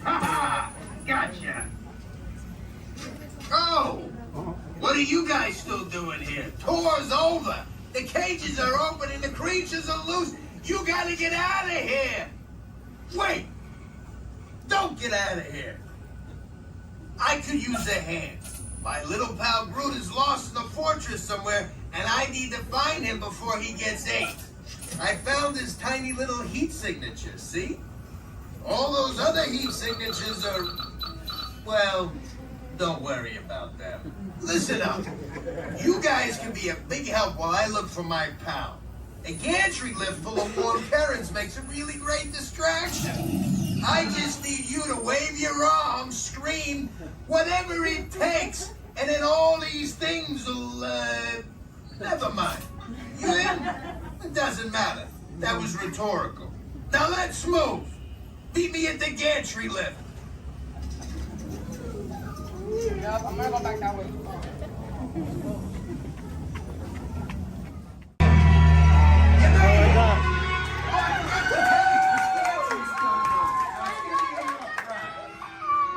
Ha! Gotcha. Oh, what are you guys still doing here? Tour's over. The cages are open and the creatures are loose. You gotta get out of here. Wait. Don't get out of here. I could use a hand. My little pal Groot is lost in the fortress somewhere, and I need to find him before he gets ate. I found his tiny little heat signature, see? All those other heat signatures are, well, don't worry about them. Listen up. You guys can be a big help while I look for my pal. A gantry lift full of warm currents makes a really great distraction. I just need you to wave your arms, scream, whatever it takes, and then all these things will, never mind. You in? It doesn't matter. That was rhetorical. Now let's move. Meet me at the gantry lift. Yep, I'm gonna go back that way.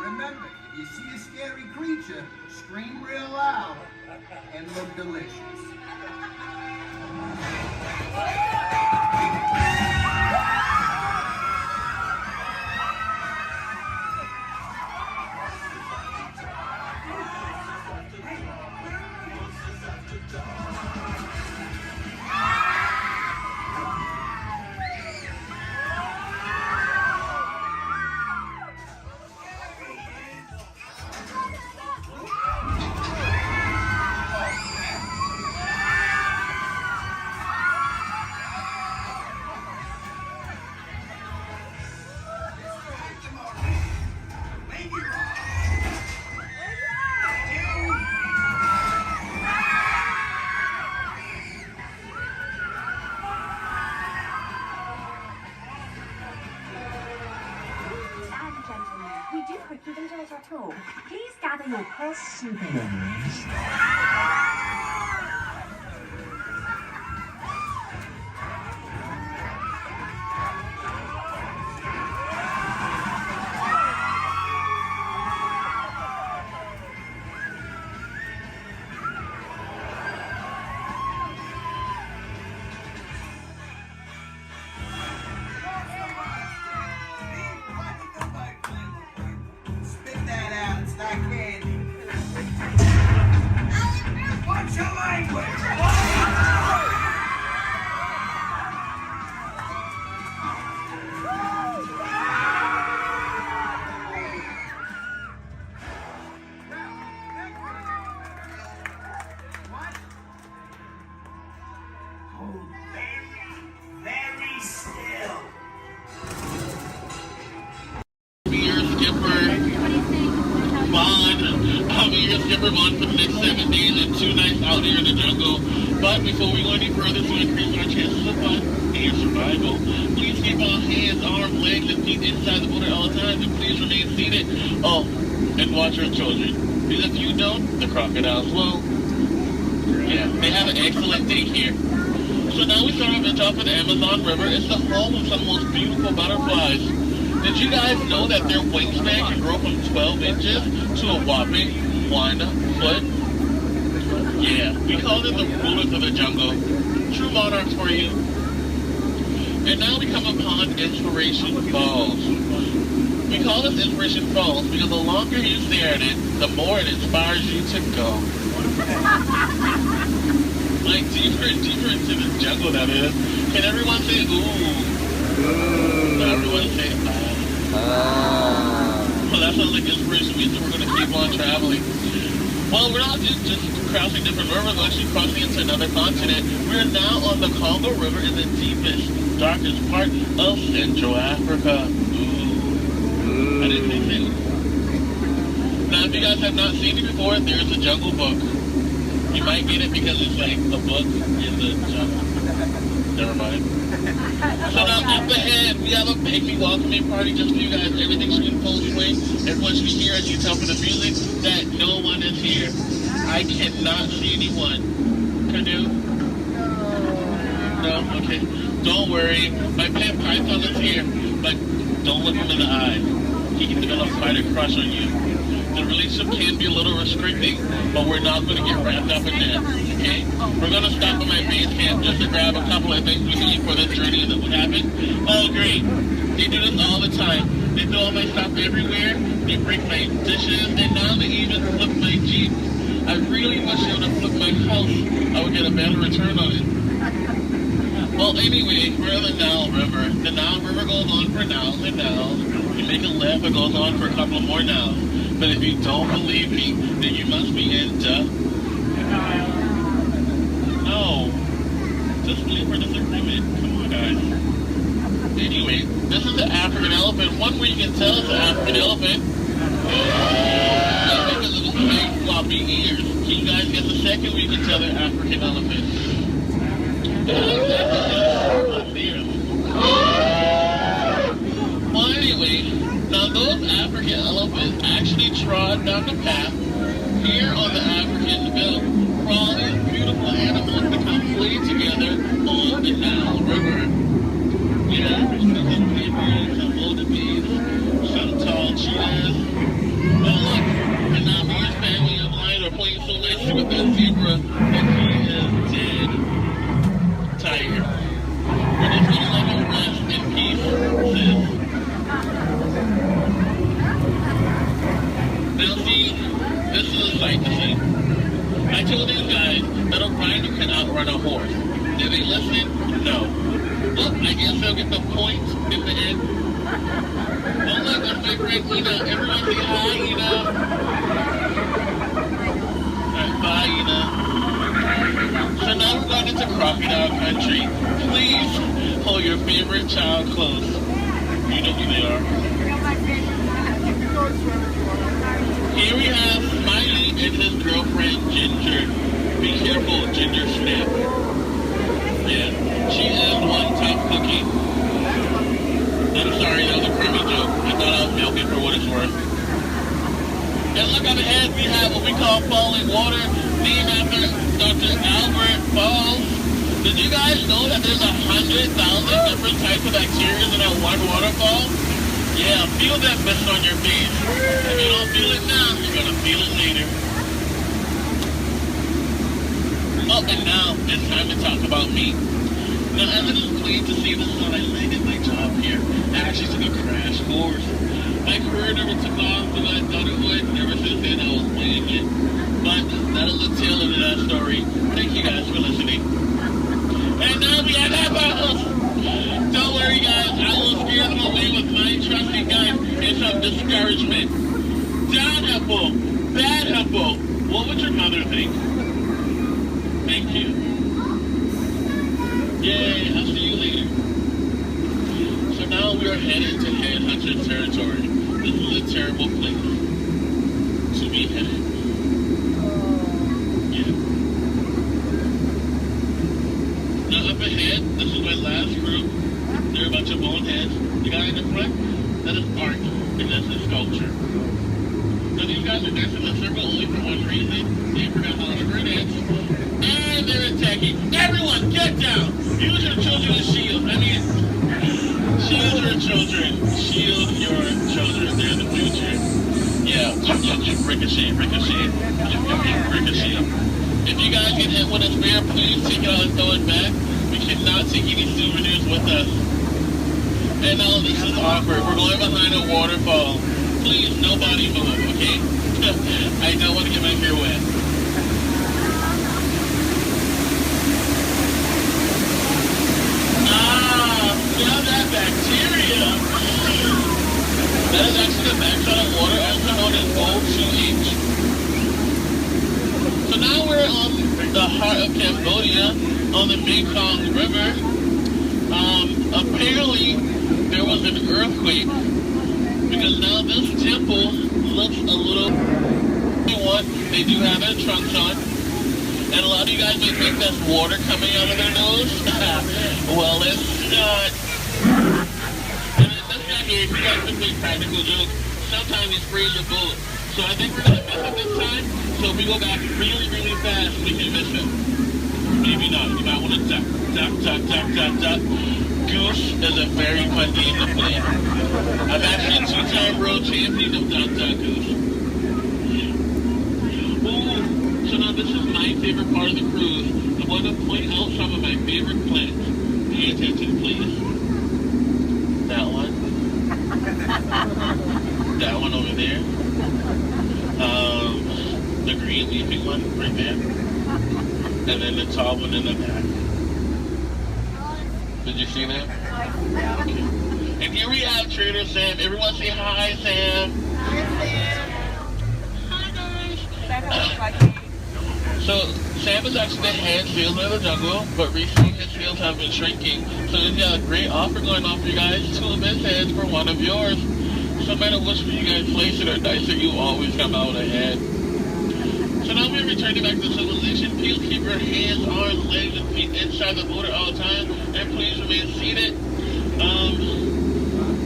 Remember, if you see a scary creature, scream real loud and look delicious. We do hope you've enjoyed our tour. Please gather your personal belongings. What's your language? Very still. Your skipper Bond. I'll be your skipper Bond for the next 7 days and 2 nights out here in the jungle. But before we go any further to increase our chances of fun and survival, please keep all hands, arms, legs, and feet inside the boat at all times, and please remain seated. Oh, and watch your children. Because if you don't, the crocodiles will. Yeah, they have an excellent daycare. So now we start our off with the Amazon River. It's the home of some of the most beautiful butterflies. Did you guys know that their wingspan can grow from 12 inches to a whopping 1 foot? Yeah, we call them the rulers of the jungle. True monarchs for you. And now we come upon Inspiration Falls. We call this Inspiration Falls because the longer you stare at it, the more it inspires you to go. Like deeper and deeper into the jungle that is. Can everyone say ooh? Ooh. Everyone say well, that sounds like inspiration means that we're going to keep on traveling. Well, we're not just crossing different rivers, we're actually crossing into another continent. We're now on the Congo River in the deepest, darkest part of Central Africa. Ooh. I didn't think so. Now, if you guys have not seen it before, there's a Jungle Book. You might get it because it's like the book in the jungle. Never mind. So now up ahead, we have a baby welcoming party just for you guys. Everything should be in full swing. Everyone should be here, as you can tell from the music, that no one is here. I cannot see anyone. Canoe? No? Okay. Don't worry. My pet python is here, but don't look him in the eye. He can develop quite a crush on you. The relationship can be a little restricting, but we're not going to get wrapped up in that, okay? We're going to stop at my base camp just to grab a couple of things we need for this journey that would happen. Oh, great. They do this all the time. They throw all my stuff everywhere. They break my dishes, and now they even flip my Jeep. I really wish they would have flipped my house. I would get a better return on it. Well, anyway, we're in the Nile River. The Nile River goes on for now and now. You make a left, it goes on for a couple more now. But if you don't believe me, then you must be in No. Just believe for disagreement. Come on, guys. Anyway, this is the African elephant. One way you can tell it's an African elephant is because of its big floppy ears. Can you guys get the second way you can tell they're African elephants? Well, anyway, now those African elephants actually trod down the path here on the African belt for all these beautiful animals to come play together on the Nile River. Yeah, there's some zebras, some wildebeest, some tall cheetahs. Oh look, and now me and his family of mine are playing so nicely with that zebra that he is dead. Tiger. We're just gonna let him rest in peace, sis. Now see, this is a sight to see. I told these guys that a rhino can outrun a horse. Did they listen? No. Look, I guess they'll get the points in the end. Well look, that's my friend Ina. Everyone say hi, Ina. Alright, bye, Ina. So now we're going into crocodile country. Please hold your favorite child close. You know who they are. Here we have Smiley and his girlfriend Ginger. Be careful, Ginger Snap. Yeah, she is one tough cookie. I'm sorry, that was a crummy joke. I thought I was milking for what it's worth. And look up ahead, we have what we call falling water, named after Dr. Albert Falls. Did you guys know that there's 100,000 different types of bacteria in that one waterfall? Yeah, feel that mist on your face. If you don't feel it now, you're gonna feel it later. Oh, and now it's time to talk about me. Now, as it is pleased to see the sun, I landed my job here. I actually took a crash course. My career never took off the way I thought it would. Never since then I was playing it. But that is the tail end of that story. Thank you guys for listening. And now we have apples. Don't worry, guys. I will scare them away with my trusty gun and some discouragement. Down apple, bad apple. What would your mother think? Thank you. Yay, I'll see you later. So now we are headed to Headhunter territory. This is a terrible place to be headed. Yeah. Now up ahead, this is my last group. They're a bunch of boneheads. The guy in the front, that is art, and that's his sculpture. So these guys are dancing in a circle only for one reason. They forgot how to dance. And they're attacking. Everyone, get down! Use your children as shields. I mean, shield your children. Shield your children. They're the future. Yeah, ricochet, ricochet. Ricochet. If you guys get hit with a spear, please take it out and throw it back. We cannot take any souvenirs with us. And now this is awkward. We're going behind a waterfall. Please, nobody move, okay? I don't want to get my hair wet. Now that bacteria. That is actually the backside of water, also known as O2H. So now we're on the heart of Cambodia, on the Mekong River. Apparently, there was an earthquake, because now this temple looks a little... They do have their trunks on. And a lot of you guys may think that's water coming out of their nose. Well, it's not. And that's not here. If you guys can make practical jokes, sometimes you spray your bullet. So I think we're going to miss it this time. So if we go back really, really fast, we can miss it. maybe not. You might want to duck, duck, duck, duck, duck, duck. Goose is a very fun game to play. I'm actually a two-time world champion of Duck, Duck, Goose. Ooh, so now this is my favorite part of the cruise. I want to point out some of my favorite plants. Pay attention, please. That one. That one over there. The green leafy one right there. And then the tall one in the back. Did you see that? Okay. And here we have Trader Sam. Everyone say hi, Sam. Hi, guys. So Sam is actually the head salesman of the jungle, but recently his sales have been shrinking. So he's got a great offer going on for you guys. 2 of his heads for 1 of yours. So no matter which one you guys place it or dice it, you always come out ahead. So now we're returning back to civilization. Please keep your hands, arms, legs, and feet inside the motor all the time. And please remain seated.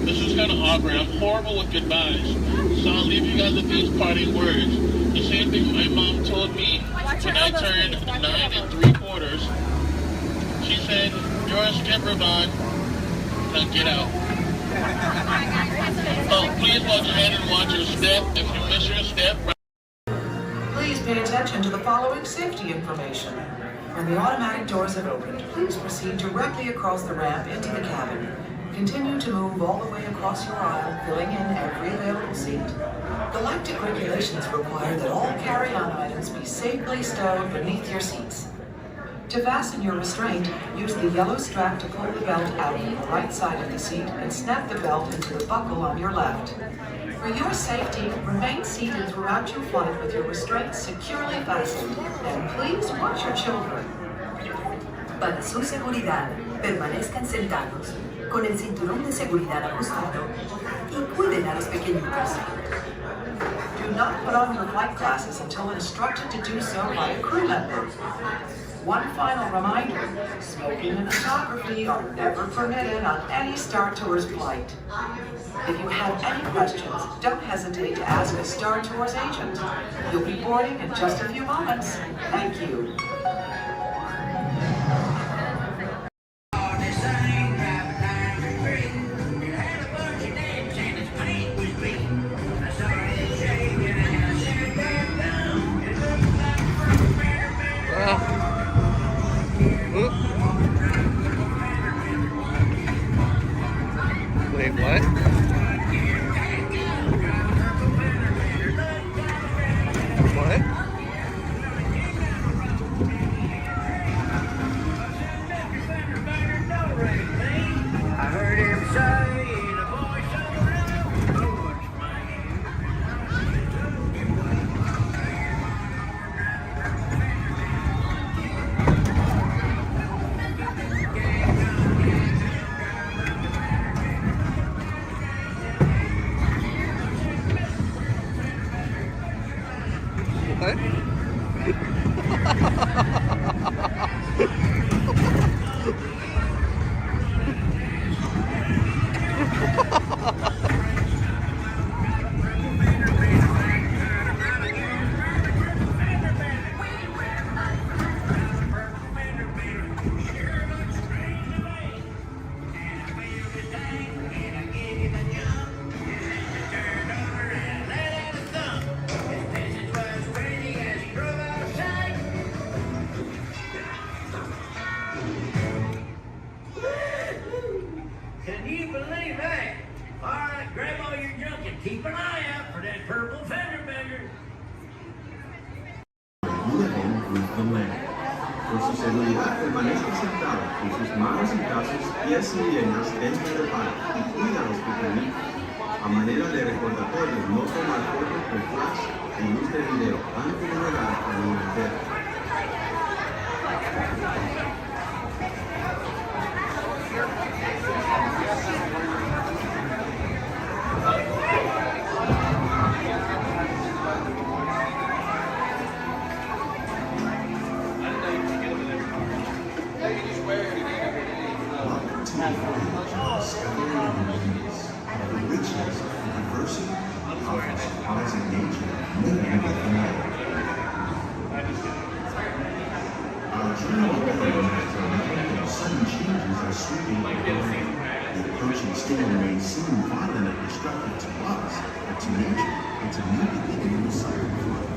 This is kind of awkward. I'm horrible with goodbyes. So I'll leave you guys with these parting words. The same thing my mom told me when I turned 9 3/4. She said, "You're a skipper, Bond. Now get out." Oh, please watch ahead and watch your step. If you miss your step, please pay attention to the following safety information. When the automatic doors have opened, please proceed directly across the ramp into the cabin. Continue to move all the way across your aisle, filling in every available seat. Galactic regulations require that all carry-on items be safely stowed beneath your seats. To fasten your restraint, use the yellow strap to pull the belt out from the right side of the seat and snap the belt into the buckle on your left. For your safety, remain seated throughout your flight with your restraints securely fastened, and please watch your children. Para su seguridad, permanezcan sentados, con el cinturón de seguridad ajustado y cuiden a los pequeñitos. Do not put on your flight glasses until instructed to do so by a crew member. One final reminder, smoking and photography are never permitted on any Star Tours flight. If you have any questions, don't hesitate to ask a Star Tours agent. You'll be boarding in just a few moments. Thank you. Wait, what? What? I heard him say in a voice of What? Can you believe that? All right, grab all your junk and keep an eye out for that purple fender bender. Por su seguridad, permanezca sentado con sus manos y brazos, pies y piernas dentro del barco y cuida a los pequeñitos. A manera de recordatorio, no tomar fotos con flash y luz de video antes de llegar a la Inglaterra. Our journey extinction may seem violent and destructive to us, but to nature, it's a new beginning in the cycle of life.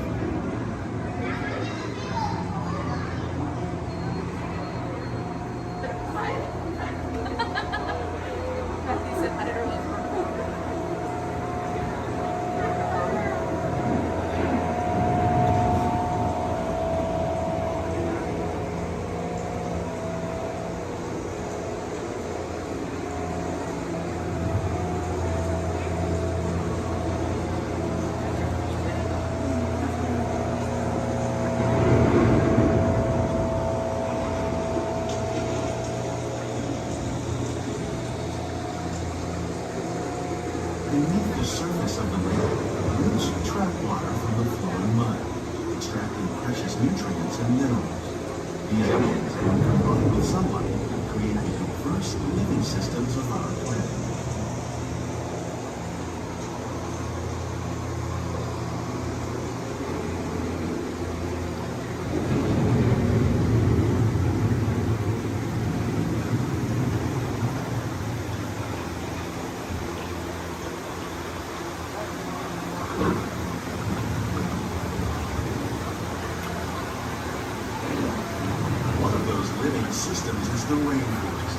Beneath the surface of the lake, roots trap water from the flowing mud, extracting precious nutrients and minerals. These elements, when combined with sunlight, create the diverse living systems of our planet. One of those living systems is the rainforest,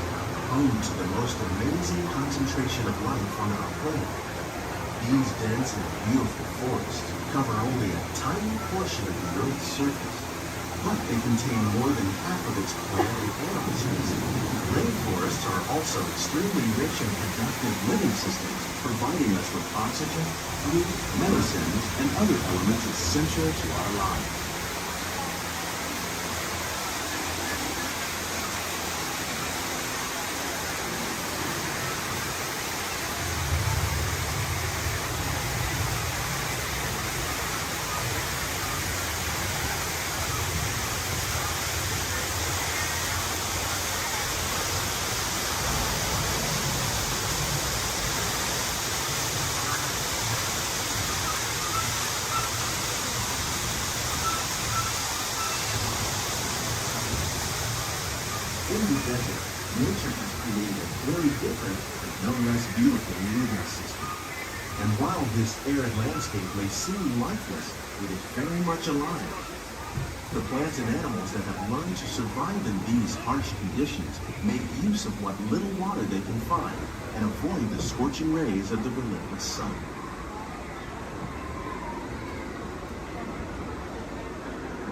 home to the most amazing concentration of life on our planet. These dense and beautiful forests cover only a tiny portion of the Earth's surface, but they contain more than half of its plant and animal species. Rainforests are also extremely rich in productive living systems, providing us with oxygen, food, medicines, and other elements essential to our lives. In the desert, nature has created a very different, but no less beautiful living system. And while this arid landscape may seem lifeless, it is very much alive. The plants and animals that have learned to survive in these harsh conditions make use of what little water they can find and avoid the scorching rays of the relentless sun.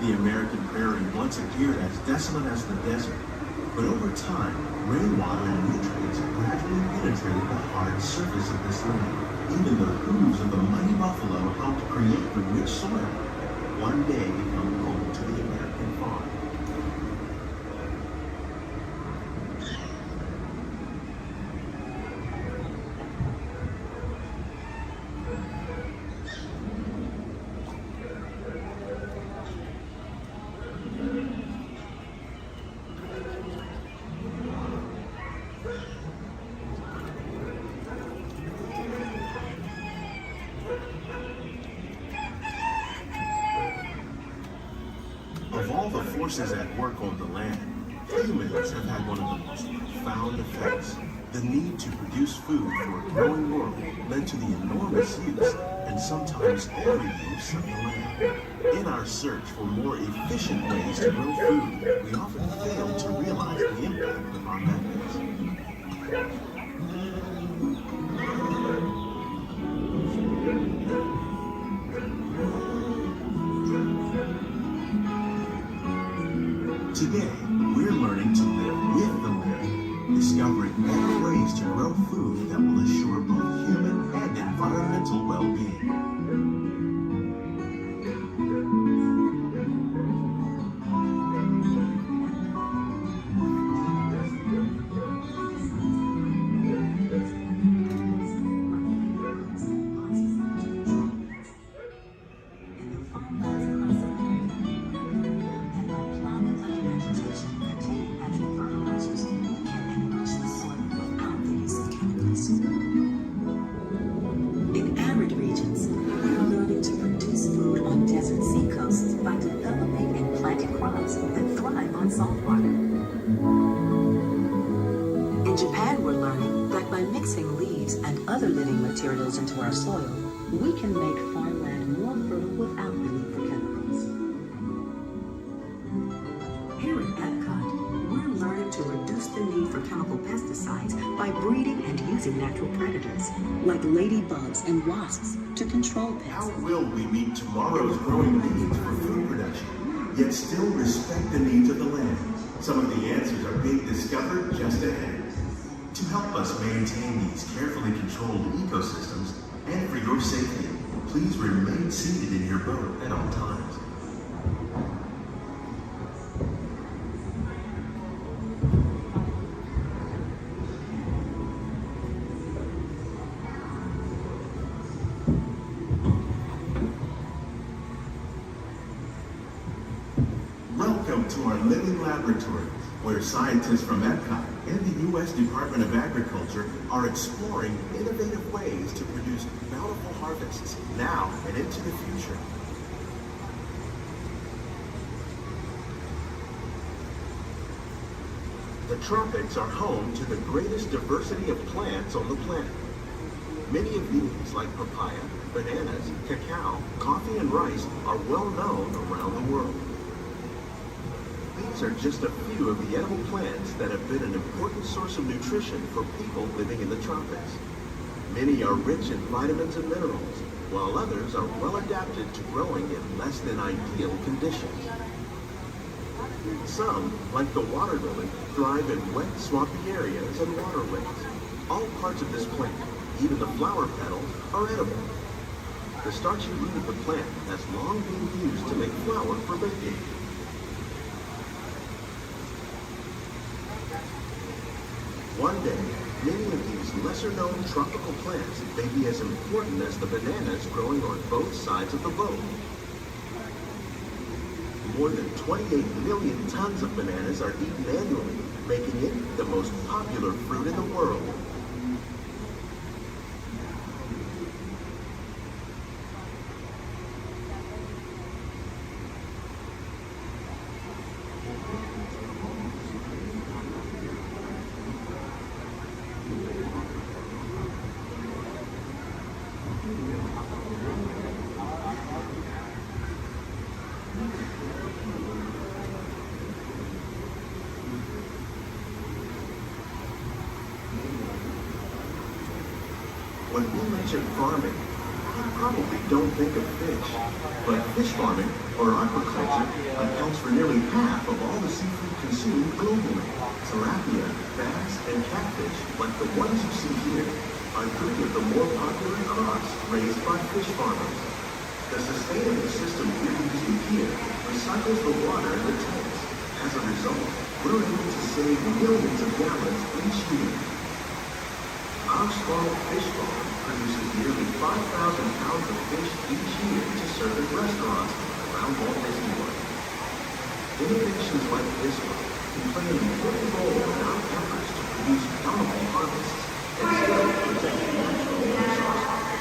The American prairie once appeared as desolate as the desert. But over time, rainwater and nutrients gradually penetrated the hard surface of this land. Even the hooves of the mighty buffalo helped create the rich soil, one day become home to the American farm. Of all the forces at work on the land, humans have had one of the most profound effects. The need to produce food for a growing world led to the enormous use and sometimes overuse of the land. In our search for more efficient ways to grow food, we often fail to realize the impact of our methods. Today, we're learning to live with the land, discovering better ways to grow food that will assure both human and environmental well-being. In arid regions, we are learning to produce food on desert seacoasts by developing and planting crops that thrive on salt water. In Japan, we're learning that that by mixing leaves and other living materials into our soil, we can make farmland more fertile without the need for chemicals. Here at Epcot, we're learning to reduce the need for chemical pesticides by breeding and using natural predators, like ladybugs and wasps, to control pests. How will we meet tomorrow's growing needs for food production, yet still respect the needs of the land? Some of the answers are being discovered just ahead. To help us maintain these carefully controlled ecosystems, and for your safety, please remain seated in your boat at all times. Welcome to our living laboratory, where scientists from Epcot and the U.S. Department of Agriculture are exploring innovative ways to produce bountiful harvests now and into the future. The tropics are home to the greatest diversity of plants on the planet. Many of these, like papaya, bananas, cacao, coffee, and rice, are well known around the world. These are just a few of the edible plants that have been an important source of nutrition for people living in the tropics. Many are rich in vitamins and minerals, while others are well adapted to growing in less than ideal conditions. Some, like the water lily, thrive in wet, swampy areas and waterways. All parts of this plant, even the flower petals, are edible. The starchy root of the plant has long been used to make flour for baking. One day, many of these lesser-known tropical plants may be as important as the bananas growing on both sides of the boat. More than 28 million tons of bananas are eaten annually, making it the most popular fruit in the world. When we mention farming, you probably don't think of fish. But fish farming, or aquaculture, accounts for nearly half of all the seafood consumed globally. Tilapia, bass, and catfish, like the ones you see here, are three of the more popular crops raised by fish farmers. The sustainable system we're using here recycles the water in the tanks. As a result, we're able to save millions of gallons each year. Our small fish farm produces nearly 5,000 pounds of fish each year to serve in restaurants around Walt Disney World. Innovations like this one can play an important role in our efforts to produce bountiful harvests and still protect natural resources.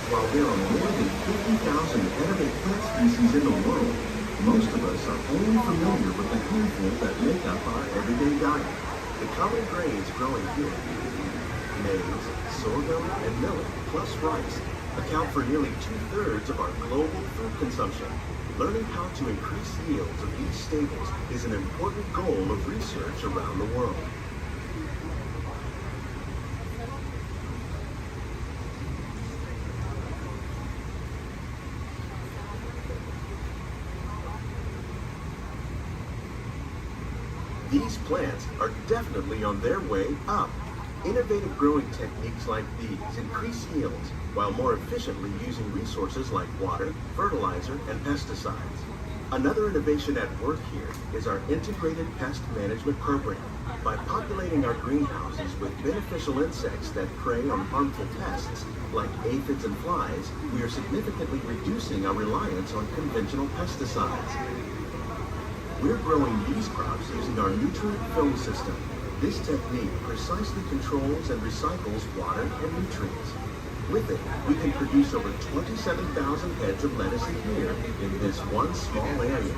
While there are more than 50,000 edible plant species in the world, most of us are only familiar with the handful that make up our everyday diet. The common grains growing here, maize, sorghum, and millet, plus rice, account for nearly 2/3 of our global food consumption. Learning how to increase yields of these staples is an important goal of research around the world. These plants are definitely on their way up. Innovative growing techniques like these increase yields while more efficiently using resources like water, fertilizer, and pesticides. Another innovation at work here is our integrated pest management program. By populating our greenhouses with beneficial insects that prey on harmful pests, like aphids and flies, we are significantly reducing our reliance on conventional pesticides. We're growing these crops using our nutrient film system. This technique precisely controls and recycles water and nutrients. With it, we can produce over 27,000 heads of lettuce a year in this one small area.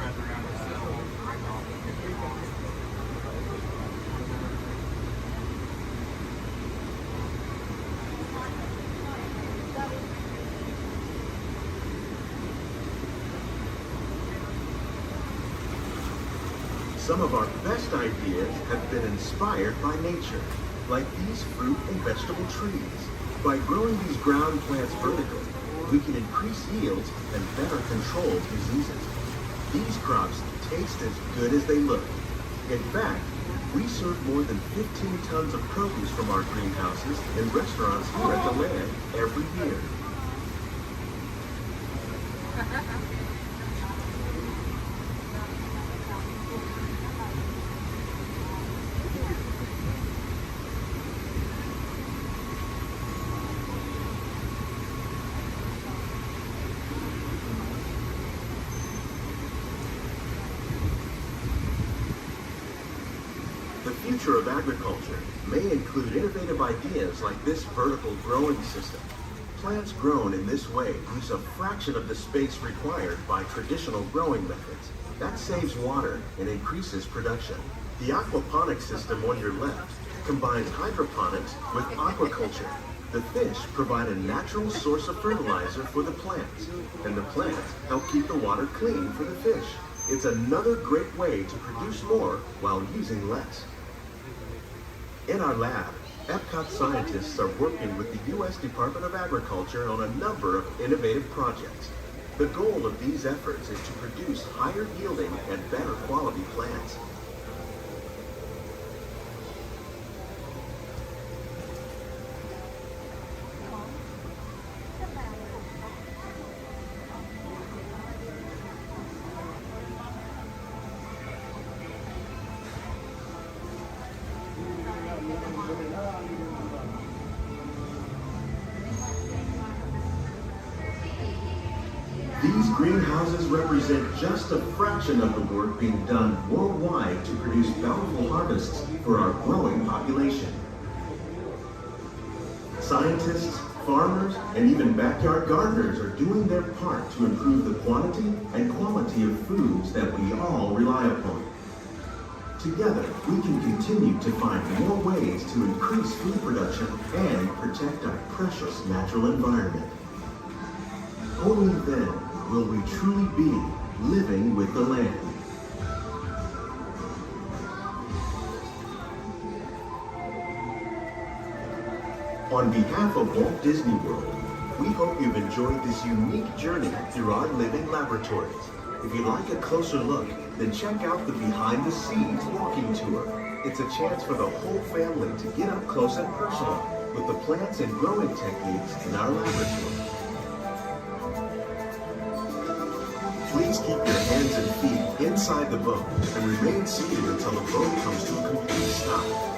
Some of our best ideas have been inspired by nature, like these fruit and vegetable trees. By growing these ground plants vertically, we can increase yields and better control diseases. These crops taste as good as they look. In fact, we serve more than 15 tons of produce from our greenhouses in restaurants here at the land every year. The future of agriculture may include innovative ideas like this vertical growing system. Plants grown in this way use a fraction of the space required by traditional growing methods. That saves water and increases production. The aquaponics system on your left combines hydroponics with aquaculture. The fish provide a natural source of fertilizer for the plants, and the plants help keep the water clean for the fish. It's another great way to produce more while using less. In our lab, Epcot scientists are working with the U.S. Department of Agriculture on a number of innovative projects. The goal of these efforts is to produce higher yielding and better quality plants. These greenhouses represent just a fraction of the work being done worldwide to produce bountiful harvests for our growing population. Scientists, farmers, and even backyard gardeners are doing their part to improve the quantity and quality of foods that we all rely upon. Together, we can continue to find more ways to increase food production and protect our precious natural environment. Only then will we truly be living with the land. On behalf of Walt Disney World, we hope you've enjoyed this unique journey through our living laboratories. If you'd like a closer look, then check out the Behind the Scenes walking tour. It's a chance for the whole family to get up close and personal with the plants and growing techniques in our laboratory. Please keep your hands and feet inside the boat and remain seated until the boat comes to a complete stop.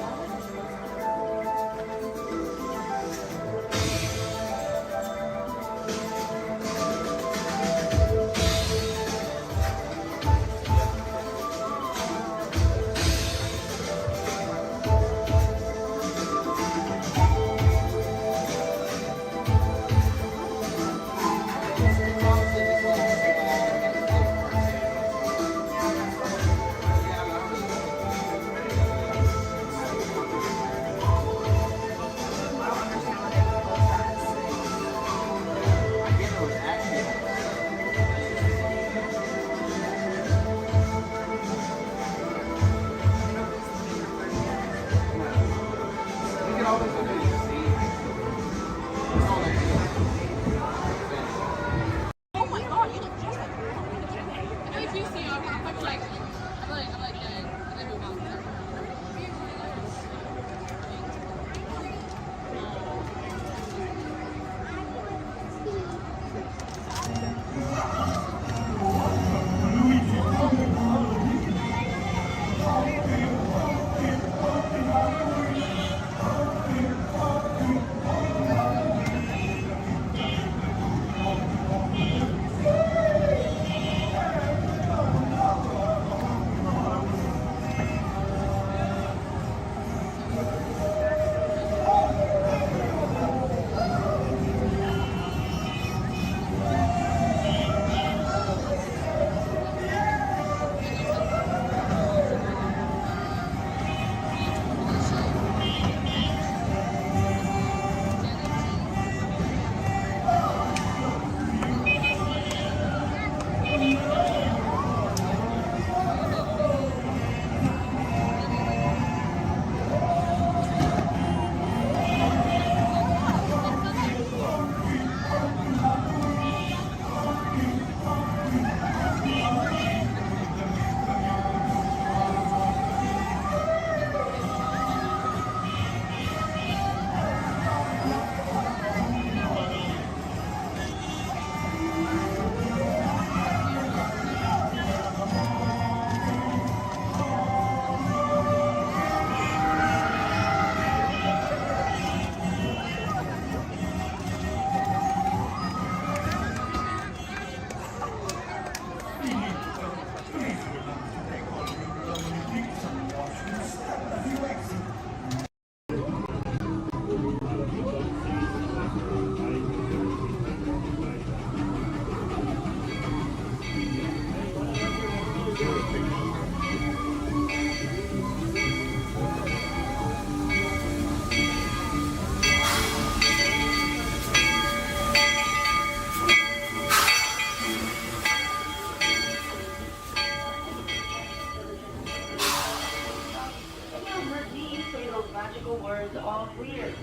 Magical words all clear.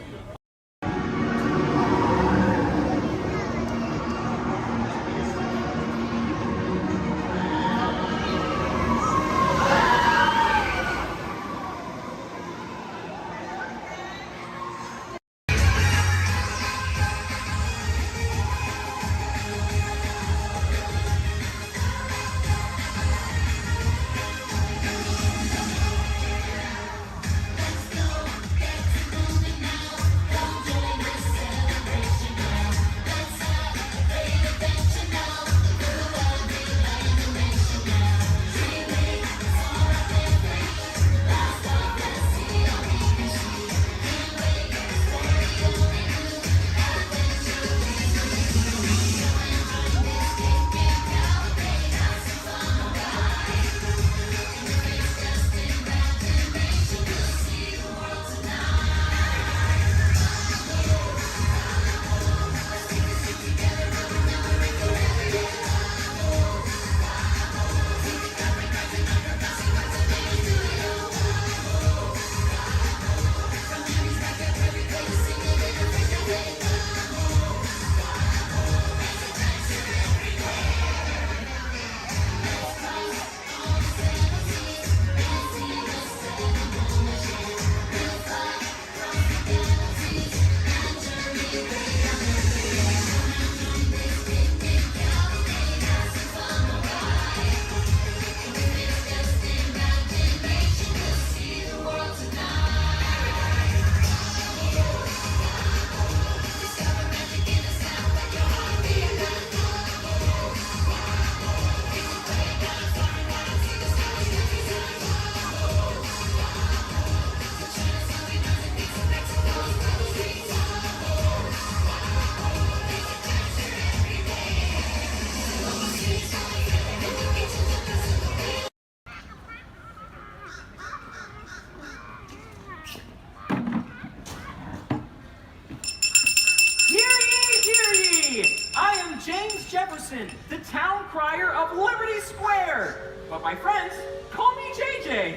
The town crier of Liberty Square. But my friends, call me JJ.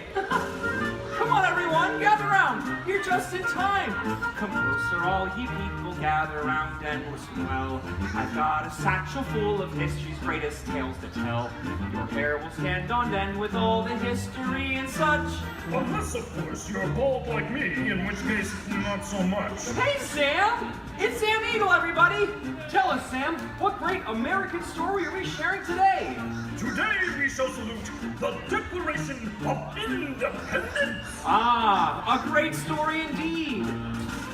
Come on, everyone, gather round. You're just in time. Come closer, all ye people, gather round and listen well. I've got a satchel full of history's greatest tales to tell. Your hair will stand on end with all the history and such. Unless, of course, you're bald like me, in which case, not so much. Hey, Sam! It's Sam Eagle, everybody! Tell us, Sam, what great American story are we sharing today? Today we shall salute the Declaration of Independence! Ah, a great story indeed!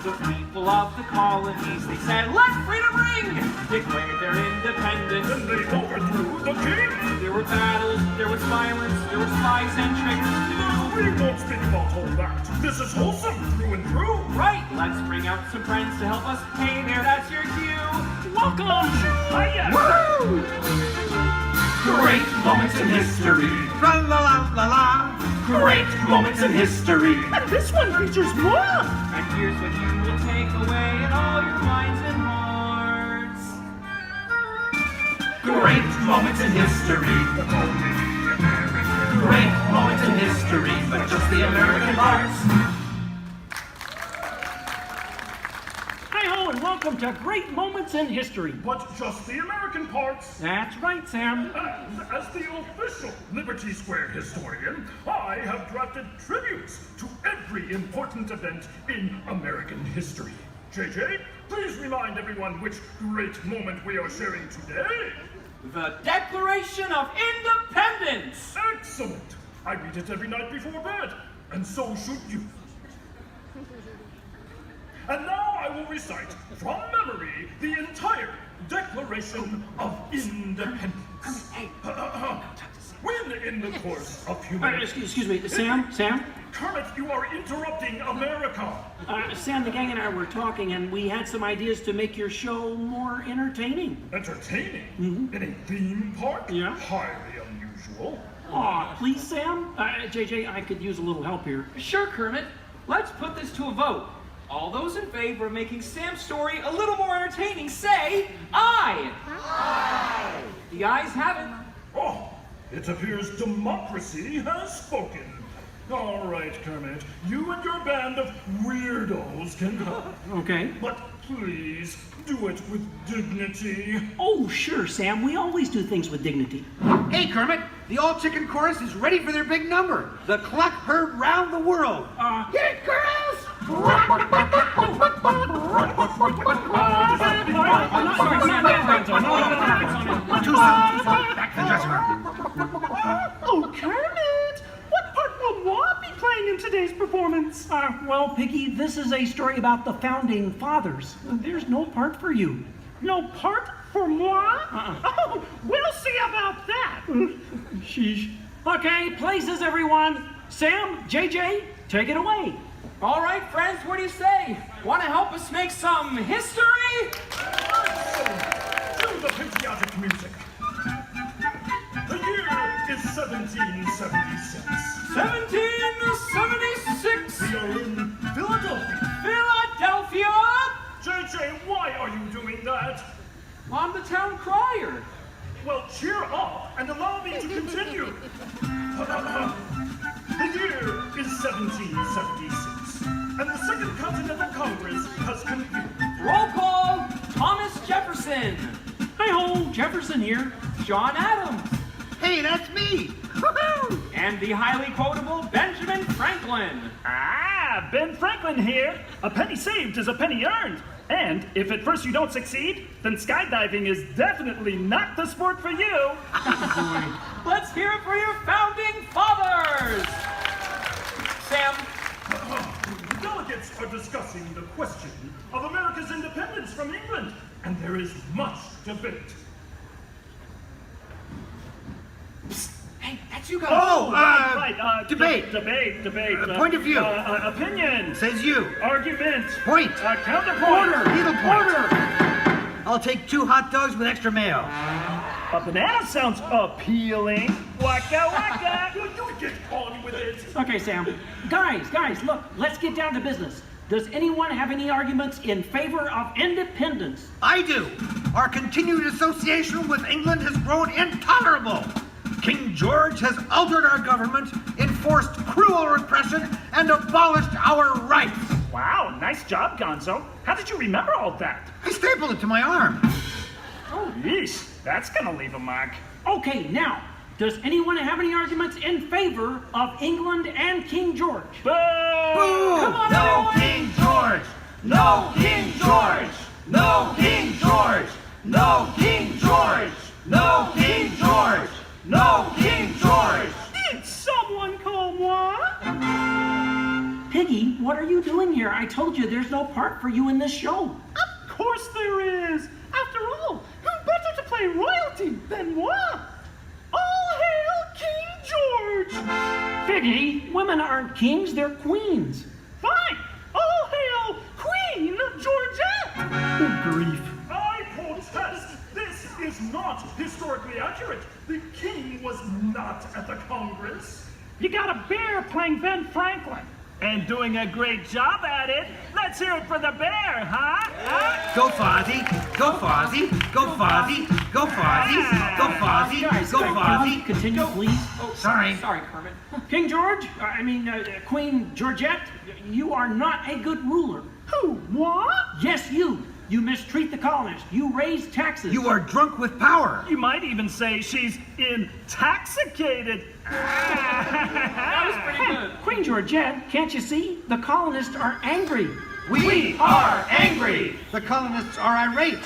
The people of the colonies, they said, let freedom ring! Declared their independence. Then they overthrew the king! There were battles, there was violence, there were spies and triggers too. We don't speak about all that. This is wholesome through and through. Right, let's bring out some friends to help us. Hey there, that's your cue. Welcome! Hiya! Woo! Great moments in history. La la la la la. Great moments in history. And this one features more. And here's what you will take away in all your minds and hearts. Great moments in history. Great moments in history, but just the American parts. Hi-ho, and welcome to Great Moments in History. But just the American parts. That's right, Sam. And as the official Liberty Square historian, I have drafted tributes to every important event in American history. JJ, please remind everyone which great moment we are sharing today. The Declaration of Independence! Excellent! I read it every night before bed, and so should you. And now I will recite from memory the entire Declaration of Independence. When in the course of human... Excuse me, Sam? Kermit, you are interrupting America. Sam, the gang and I were talking, and we had some ideas to make your show more entertaining. Entertaining? Mm-hmm. In a theme park? Yeah. Highly unusual. Aw, please, Sam? JJ, I could use a little help here. Sure, Kermit. Let's put this to a vote. All those in favor of making Sam's story a little more entertaining, say aye. Aye. The ayes have it. Oh, it appears democracy has spoken. All right, Kermit, you and your band of weirdos can come. Okay. But please, do it with dignity. Oh, sure, Sam. We always do things with dignity. Hey, Kermit, the all-chicken chorus is ready for their big number. The cluck heard round the world. Get it, girls! Back to the dressing room. Oh, Kermit! What part will Walt be playing in today's performance? Well, Piggy, this is a story about the founding fathers. There's no part for you. No part for moi? Oh, we'll see about that. Sheesh. Okay, places, everyone. Sam, JJ, take it away. All right, friends, what do you say? Want to help us make some history? To the patriotic music. The year is 1776. 1776. We are in Philadelphia. Philadelphia. JJ, why are you doing that? I'm the town crier. Well, cheer up and allow me to continue. The year is 1776, and the Second Continental Congress has convened. Roll call, Thomas Jefferson. Hi-ho, Jefferson here. John Adams. Hey, that's me. Woohoo! And the highly quotable Benjamin Franklin. Ah, Ben Franklin here. A penny saved is a penny earned. And if at first you don't succeed, then skydiving is definitely not the sport for you. Let's hear it for your founding fathers. Sam. The delegates are discussing the question of America's independence from England, and there is much debate. Psst. Hey, that's you guys. Oh, right. Debate. Debate. Point of view. Opinion. Says you. Argument. Point. Counterpoint. Order. Needlepoint. I'll take 2 hot dogs with extra mayo. A banana sounds appealing. Waka waka. Will you get on with it? Okay, Sam. Guys, look, let's get down to business. Does anyone have any arguments in favor of independence? I do. Our continued association with England has grown intolerable. King George has altered our government, enforced cruel repression, and abolished our rights. Wow, nice job, Gonzo. How did you remember all that? I stapled it to my arm. Oh, yeesh. That's gonna leave a mark. Okay, now, does anyone have any arguments in favor of England and King George? Boo! Boo! Come on, No everyone. King George! No King George! No King George! No King George! No King George! No King George! Did someone call moi? Piggy, what are you doing here? I told you there's no part for you in this show. Of course there is. After all, who better to play royalty than moi? All hail King George! Piggy, women aren't kings, they're queens. Fine. All hail Queen Georgette! Good grief. I protest. This is not historically accurate. The king was not at the Congress. You got a bear playing Ben Franklin. And doing a great job at it. Let's hear it for the bear, huh? Go Fozzie! Go Fozzie! Go Fozzie! Go Fozzie! Go Fozzie! Guys, Go can we Fozzie! continue, please? Oh, Sorry. Sorry, Kermit. King George, Queen Georgette, you are not a good ruler. Who? What? Yes, you. You mistreat the colonists. You raise taxes. You are drunk with power. You might even say she's intoxicated. That was pretty good. Queen Georgette, can't you see? The colonists are angry. We are angry. The colonists are irate.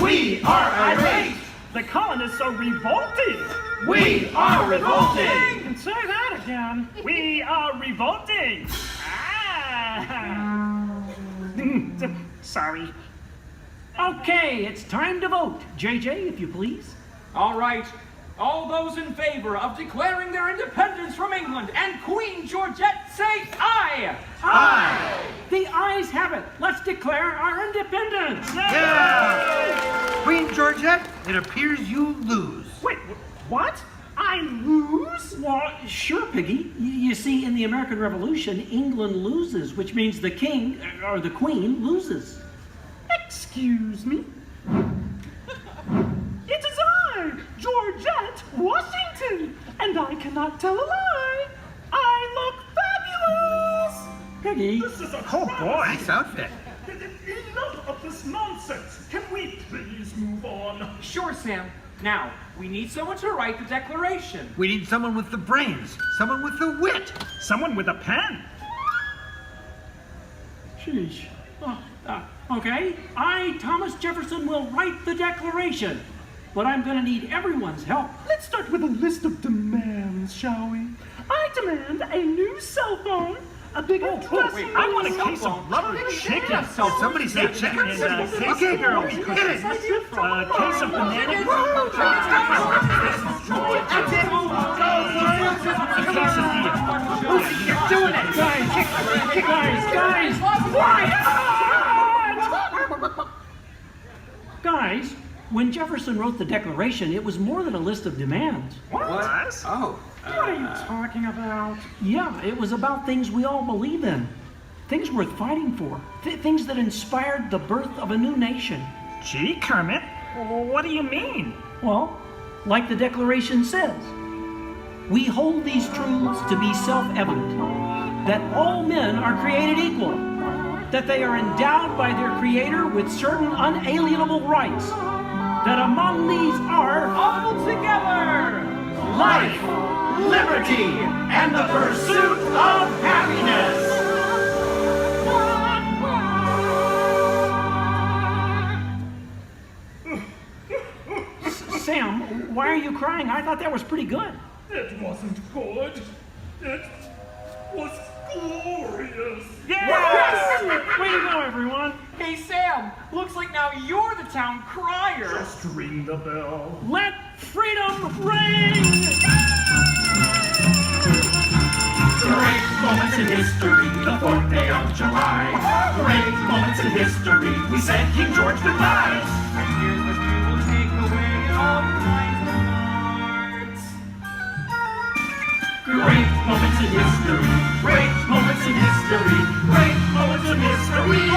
We are irate. The colonists are revolted. We are revolting. And say that again. We are revolting. Sorry. Okay, it's time to vote. JJ, if you please. All right. All those in favor of declaring their independence from England and Queen Georgette say aye. Aye. The ayes have it. Let's declare our independence. Yeah. Queen Georgette, it appears you lose. Wait, what? I lose? lose? Well, sure, Piggy. You see, in the American Revolution, England loses, which means the king, or the queen, loses. Excuse me? It is I, Georgette Washington, and I cannot tell a lie. I look fabulous! Piggy. This is a Oh boy, nice outfit. Enough of this nonsense. Can we please move on? Sure, Sam. Now, we need someone to write the declaration. We need someone with the brains, someone with the wit. Someone with a pen. Sheesh. Okay, I, Thomas Jefferson, will write the Declaration, but I'm going to need everyone's help. Let's start with a list of demands, shall we? I demand a new cell phone, a bigger dressing room. I want a case of rubber chicken. Somebody say chicken. And Okay, okay, girls, girls, get it. a case of banana. A case of beer. You're doing it! Guys! Guys, when Jefferson wrote the Declaration, it was more than a list of demands. What? Oh. What are you talking about? Yeah, it was about things we all believe in. Things worth fighting for. Things that inspired the birth of a new nation. Gee, Kermit, what do you mean? Well, like the Declaration says, we hold these truths to be self-evident, that all men are created equal, that they are endowed by their Creator with certain unalienable rights, that among these are All together! Life, liberty, and the pursuit of happiness. Sam, why are you crying? I thought that was pretty good. It wasn't good. It was glorious. Yes! Way to go, everyone. Hey, Sam, looks like now you're the town crier. Just ring the bell. Let freedom ring! Great moments in history, the 4th day of July. Great moments in history, we said King George goodbye. And here's what we will take away in all your minds and hearts. Great moments in history, great moments in history, great moments in history.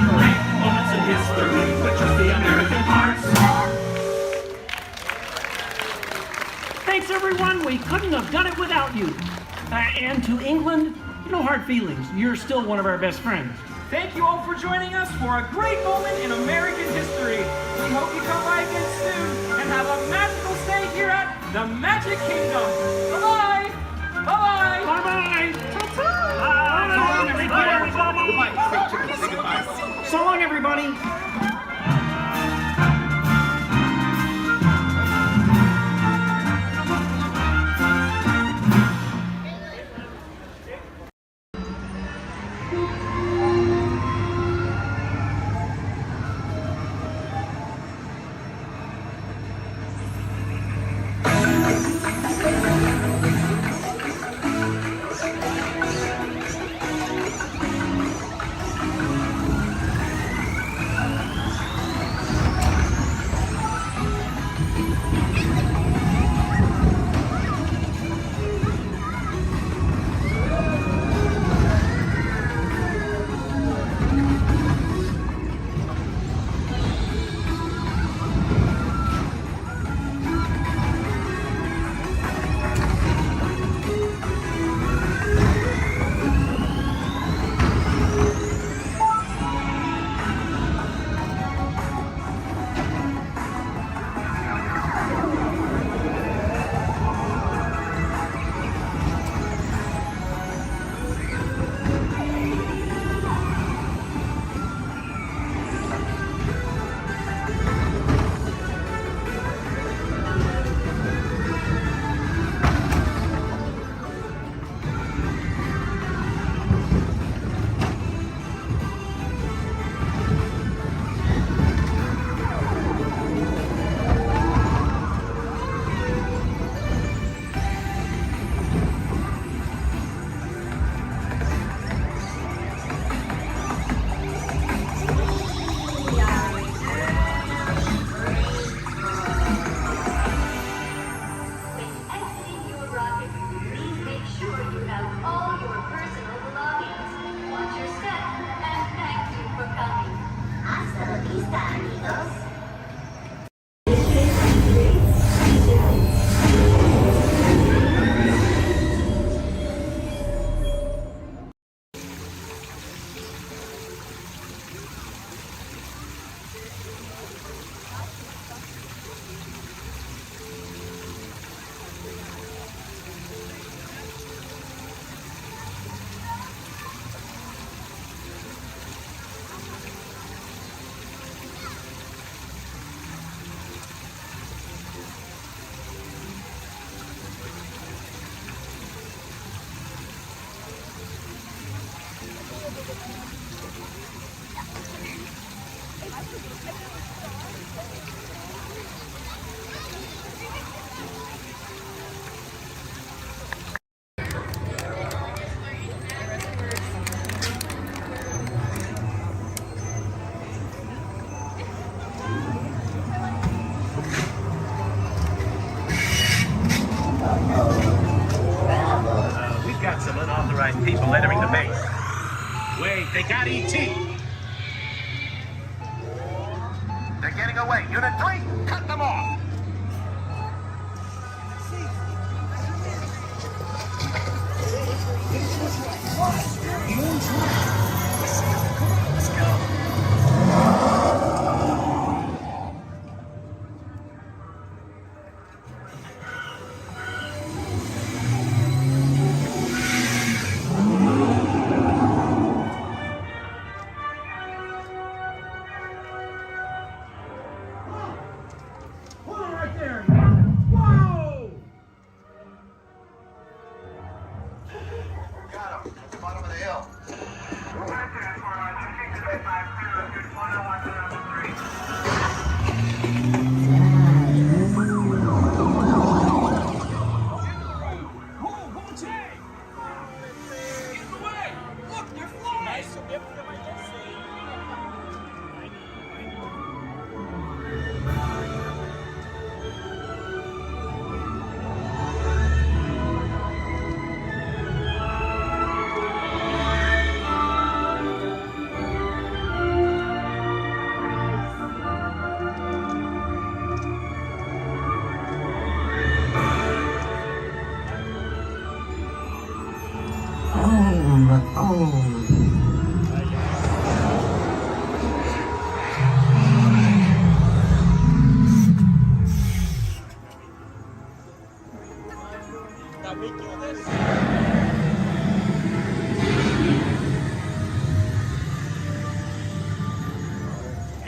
Great moments in history, with just the American hearts. Thanks, everyone. We couldn't have done it without you. And to England, no hard feelings. You're still one of our best friends. Thank you all for joining us for a great moment in American history. We hope you come by again soon and have a magical stay here at the Magic Kingdom. Bye-bye. Bye-bye. Bye-bye. Bye-bye. So long, everybody. We've got some unauthorized people entering the base. Wait, they got ET. They're getting away. Unit 3, cut them off.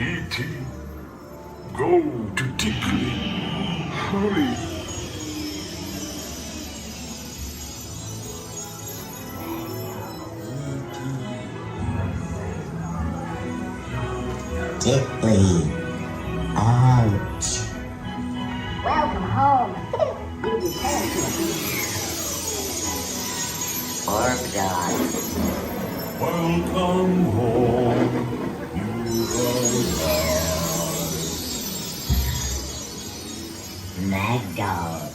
E.T. Go to Tickly. Hurry. Tickly. Ouch. Welcome home. Orb God. Welcome home. Mad Dog.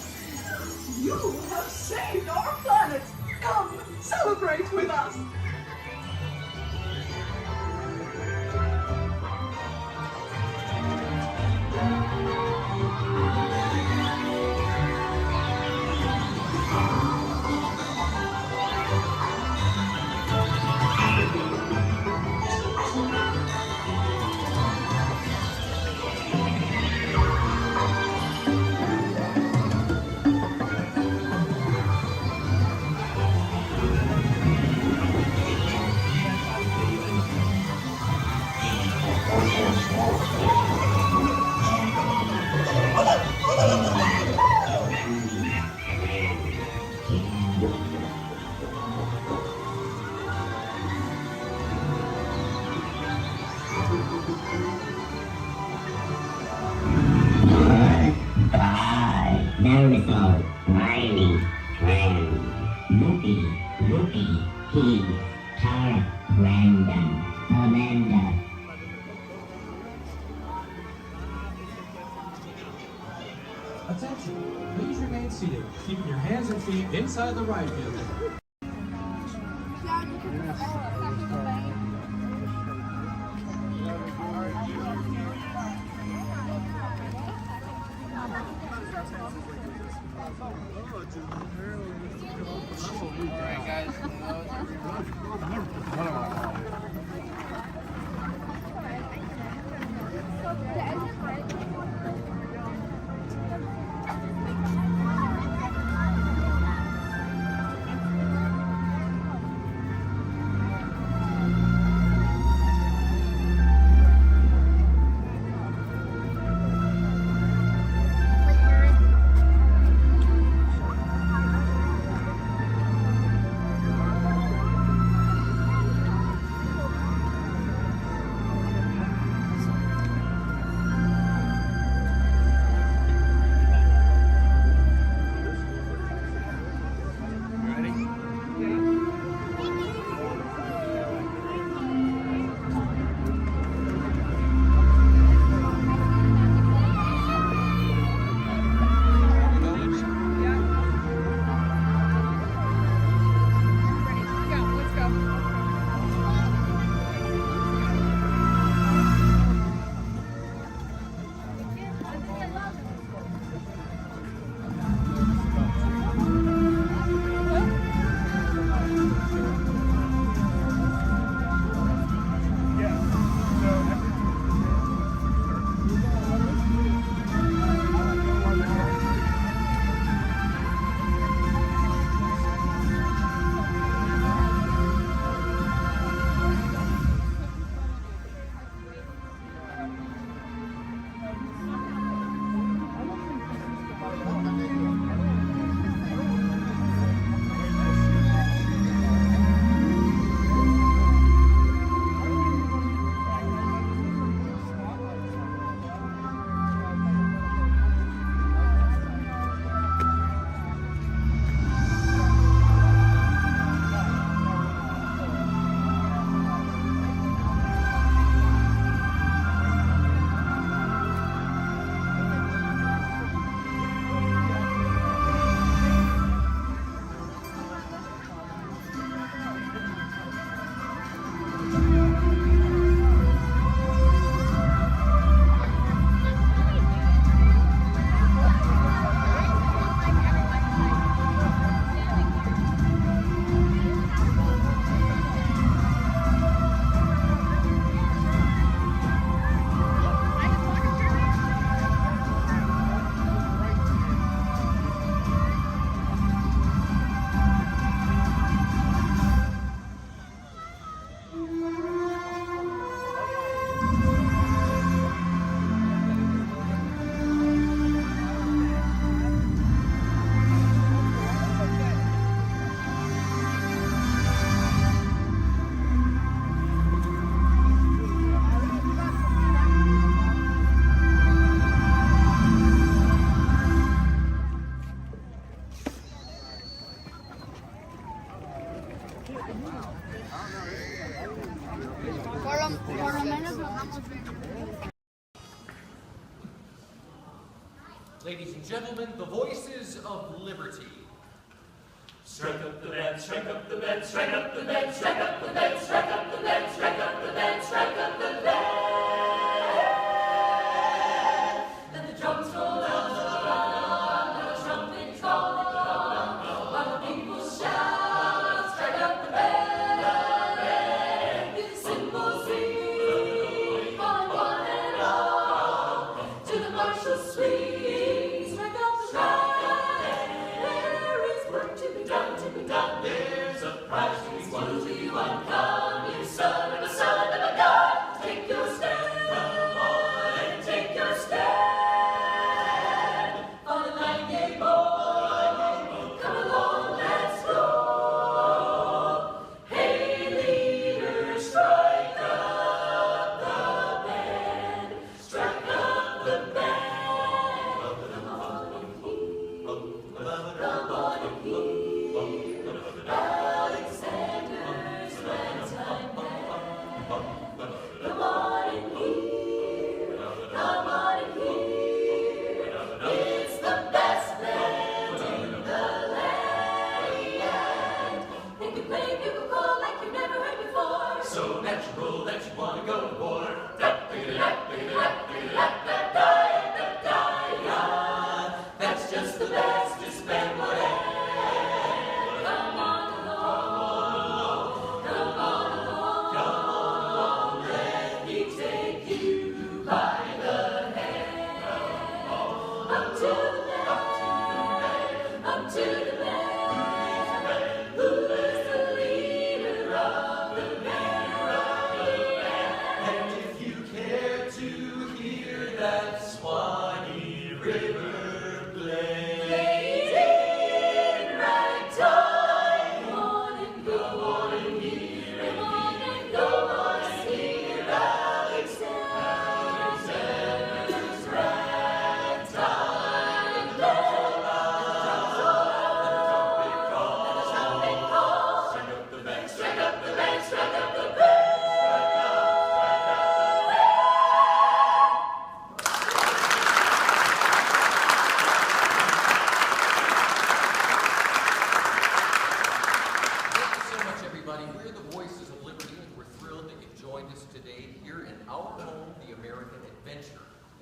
You have saved our planet! Come, celebrate with us! Naruto, Riley, Friend, Loopy, He, Tara, Brandon, Amanda. Attention, please remain seated, keeping your hands and feet inside the ride vehicle. Alright guys, Ladies and gentlemen, the voices of liberty. Strike up the band, strike up the band, strike up the band, strike up the band, strike up the band, strike up the band, strike up the band. Then the drums roll out, the trumpets call, while the people shout, strike up the band. Hear the cymbals ring, calling one and all to the martial swing. Strike up the band. There's a prize to be won. Come, you son of a god. Take your stand. Come on and take your stand. On the nightingale boy, come along, let's go. Hey, leader, strike up the band. Strike up the band. Come on and hear. Come on and hear. Alexander's ragtime band. Come on and hear, come on and hear. It's the best band in the land. They can play bugle call like you've never heard before. So natural that you want to go to war. That's just the bestest band, whatever.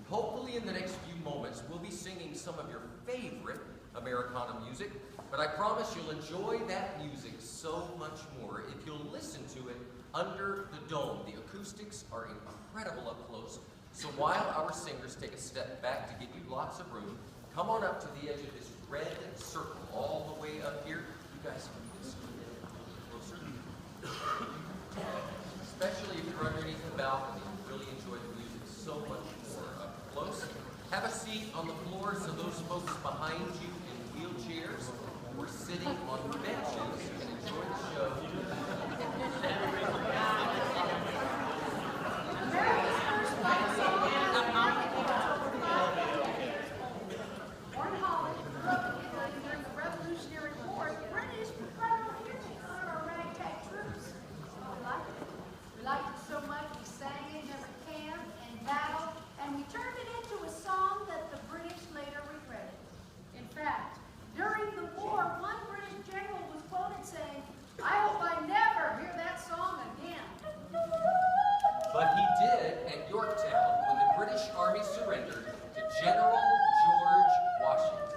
Hopefully in the next few moments we'll be singing some of your favorite Americana music, but I promise you'll enjoy that music so much more if you'll listen to it under the dome. The acoustics are incredible up close, so while our singers take a step back to give you lots of room, come on up to the edge of this red circle all the way up here. You guys can just a little closer. Especially if you're underneath the balcony, you'll really enjoy the music so much more up close. Have a seat on the floor so those folks behind you in wheelchairs or sitting on benches can enjoy the show. During the Revolutionary War, the British put federal music on our ragtag troops. We liked it so much we sang it in every camp and battle, and we turned it into a song that the British later regretted. In fact, during the war, one British general was quoted saying, "I hope I never hear that song again." But he did at Yorktown when the British Army surrendered to General George Washington.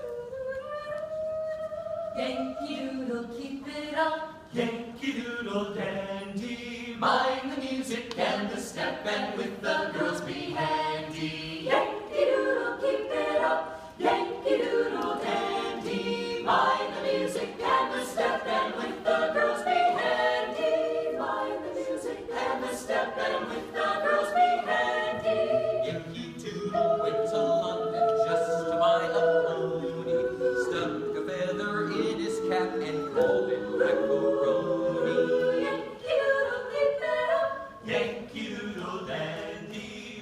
Yankee Doodle, keep it up. Yankee Doodle dandy. Mind the music and the step, and with the girls be handy. Yankee Doodle, keep it up. Yankee Doodle dandy. Mind the music and the step, and with the girls be handy. Mind the music and the step, and with the girls be handy. Yankee Doodle went to London just to buy a pony, stuck a feather in his cap and called it macaroni. Yankee Doodle, keep it up. Yankee Doodle dandy.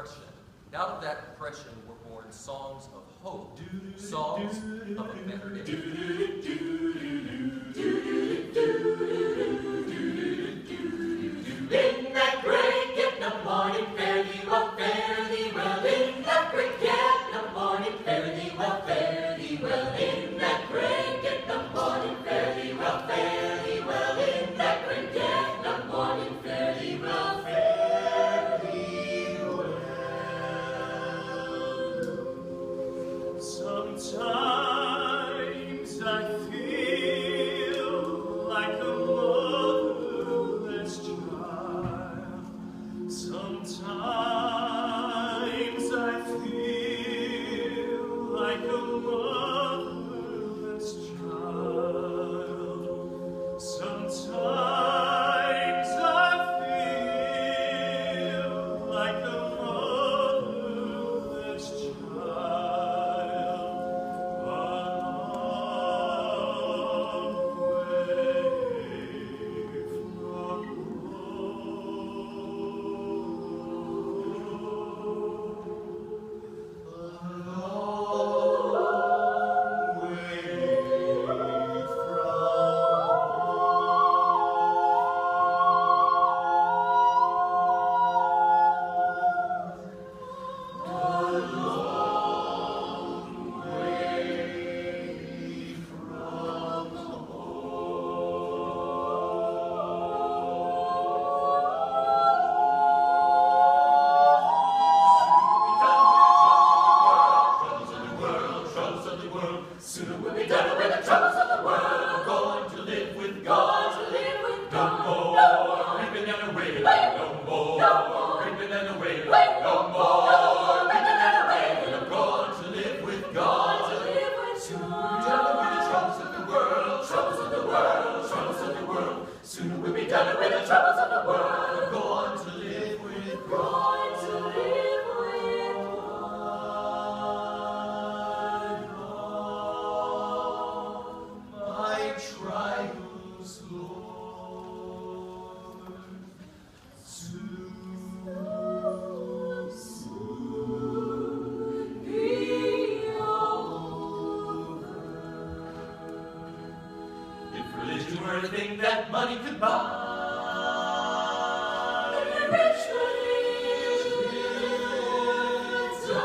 Depression. And out of that depression were born songs of hope, songs of a better day. In that great get no morning, fare thee well, fare thee well. In that great get no morning, fare thee well, fare thee well. In that great get no morning, fare thee well, fare thee well. In that great get no morning, fare thee well, fare thee well. Sometimes I feel like a motherless child. Sometimes I feel like a motherless child. Sometimes I feel like a motherless child. Soon we'll be done with the troubles of the world. Going to live with God. No more reaping and wailing. No more reaping and wailing. No more reaping and wailing. I'm going to live with God. Soon we'll be done with the troubles of the world. Troubles of the world. Troubles of the world. Soon we'll be done with the troubles of the world. I'm going to live with God. Trials, Lord, soon be over. If religion were a thing that money could buy, rich religion die.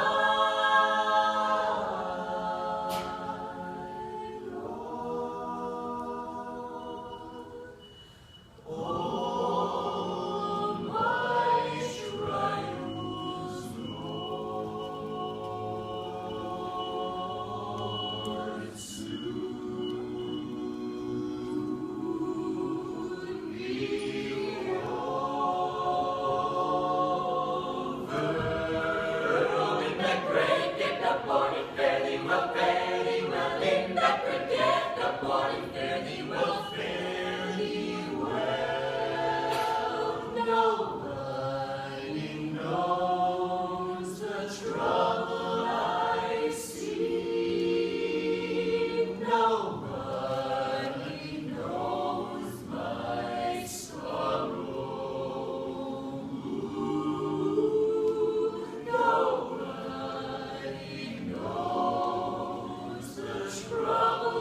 Trouble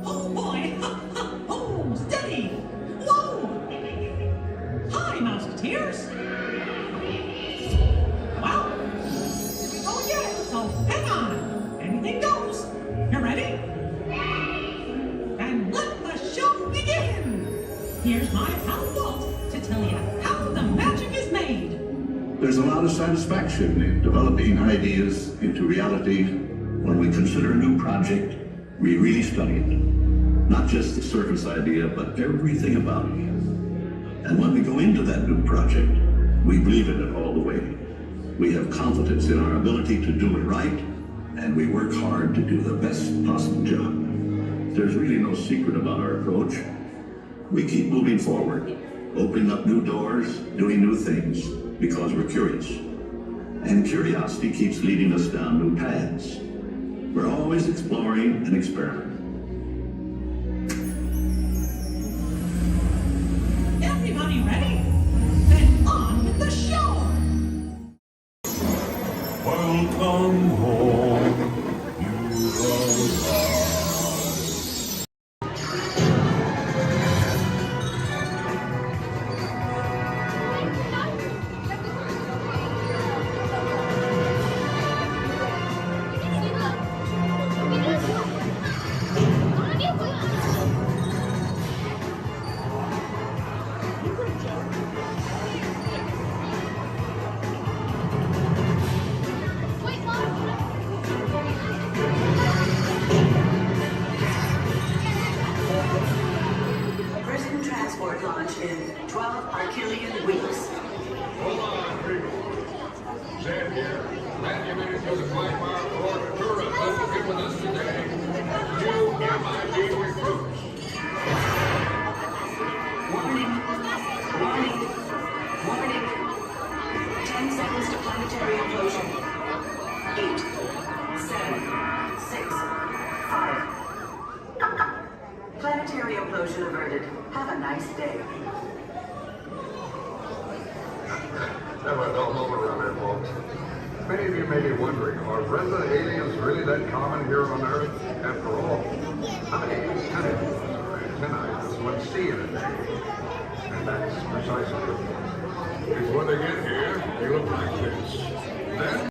Oh boy! Oh, steady! Whoa! Hi, Mouseketeers! Well, here we go again, so hang on! Anything goes! You ready? And let the show begin! Here's my pal Walt to tell you how the magic is made! There's a lot of satisfaction in developing ideas into reality. When we consider a new project, we really study it. Not just the surface idea, but everything about it. And when we go into that new project, we believe in it all the way. We have confidence in our ability to do it right, and we work hard to do the best possible job. There's really no secret about our approach. We keep moving forward, opening up new doors, doing new things, because we're curious. And curiosity keeps leading us down new paths. We're always exploring and experimenting. Everybody ready? Then on with the show! Welcome home, you are. Prison transport launch in 12 Archelian weeks. Hold on, people. Stand here. Glad you made it through the quagmire for Ventura. Glad you're here with us today. You MIB recruits. Warning. Warning. Warning. 10 seconds to planetary implosion. 8, 7, 6, 5. Planetary implosion averted. Have a nice day. That went all over around there, folks. Many of you may be wondering, are resident aliens really that common here on Earth? After all, how many antennae does one see in a day? And that's precisely it. Because when they get here, they look like this. Then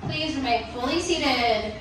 Please remain fully seated.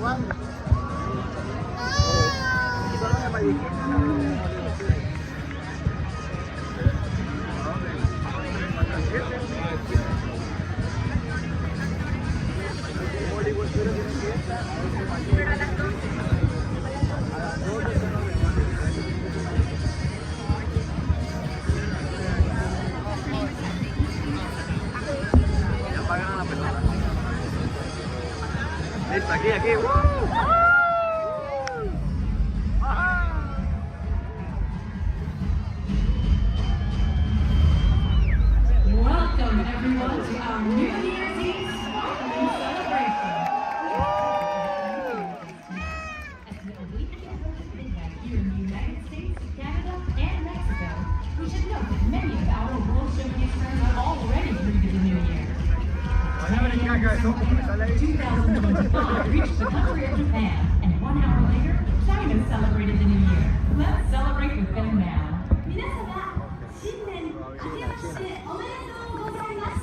Aquí. Welcome everyone to our New Year's Eve sparkling celebration. As we begin hosting midnight here in the United States, Canada, and Mexico, we should note that many of our World Showcase friends are already greeted the New Year. 2025 reached the country of Japan, and 1 hour later, China celebrated the New Year. Let's celebrate with them now. 皆様、新年明けましておめでとうございます。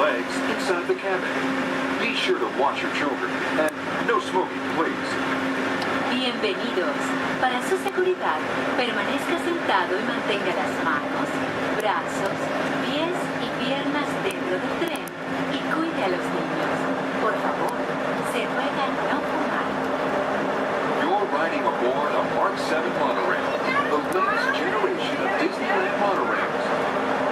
legs inside the cabin. Be sure to watch your children, and no smoking, please. Bienvenidos. Para su seguridad, permanezca sentado y mantenga las manos, brazos, pies y piernas dentro del tren y cuide a los niños. Por favor, se ruega no fumar. You're riding aboard a Mark 7 monorail, the latest generation of Disneyland monorails.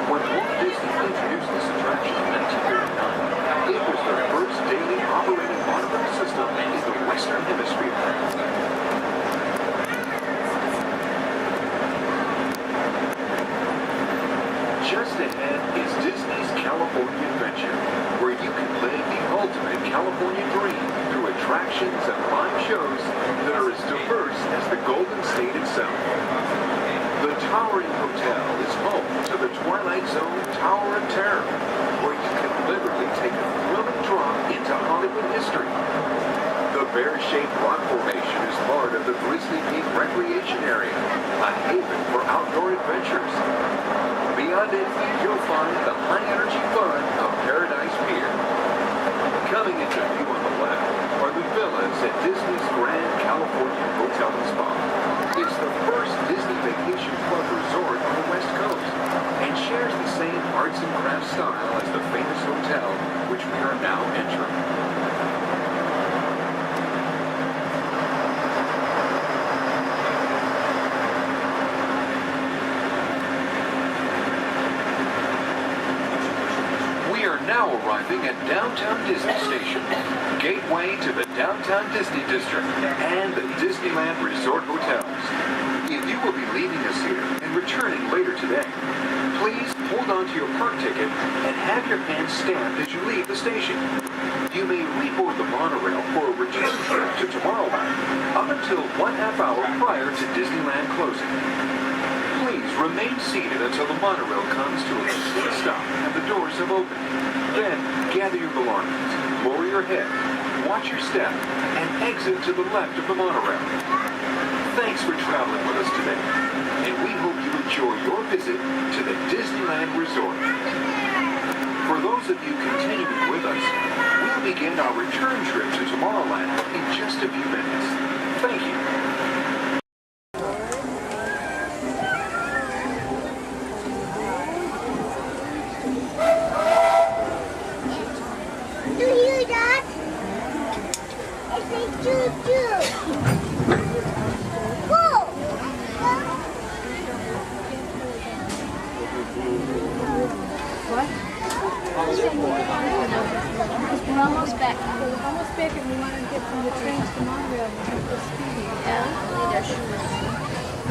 When Walt Disney introduced this attraction in 1939, it was the first daily operating monorail system in the Western Hemisphere. Just ahead is Disney's California Adventure, where you can live the ultimate California dream through attractions and live shows that are as diverse as the Golden State itself. The Towering Hotel is home to the Twilight Zone Tower of Terror, where you can literally take a thrilling drop into Hollywood history. The bear-shaped rock formation is part of the Grizzly Peak Recreation Area, a haven for outdoor adventures. Beyond it, you'll find the high-energy fun of Paradise Pier. Coming into view on the left are the villas at Disney's Grand California Hotel and Spa. It's the first Disney Vacation Club resort on the West Coast and shares the same arts and crafts style as the famous hotel which we are now entering. Now arriving at Downtown Disney Station, gateway to the Downtown Disney District and the Disneyland Resort Hotels. If you will be leaving us here and returning later today, please hold on to your park ticket and have your hand stamped as you leave the station. You may reboard the monorail for a return trip to Tomorrowland up until 1/2 hour prior to Disneyland closing. Please remain seated until the monorail comes to a complete stop and the doors have opened. Then, gather your belongings, lower your head, watch your step, and exit to the left of the monorail. Thanks for traveling with us today, and we hope you enjoy your visit to the Disneyland Resort. For those of you continuing with us, we'll begin our return trip to Tomorrowland in just a few minutes. Thank you. We're almost back. We're almost back and we want to get from the trains to Montreal and get the speedy.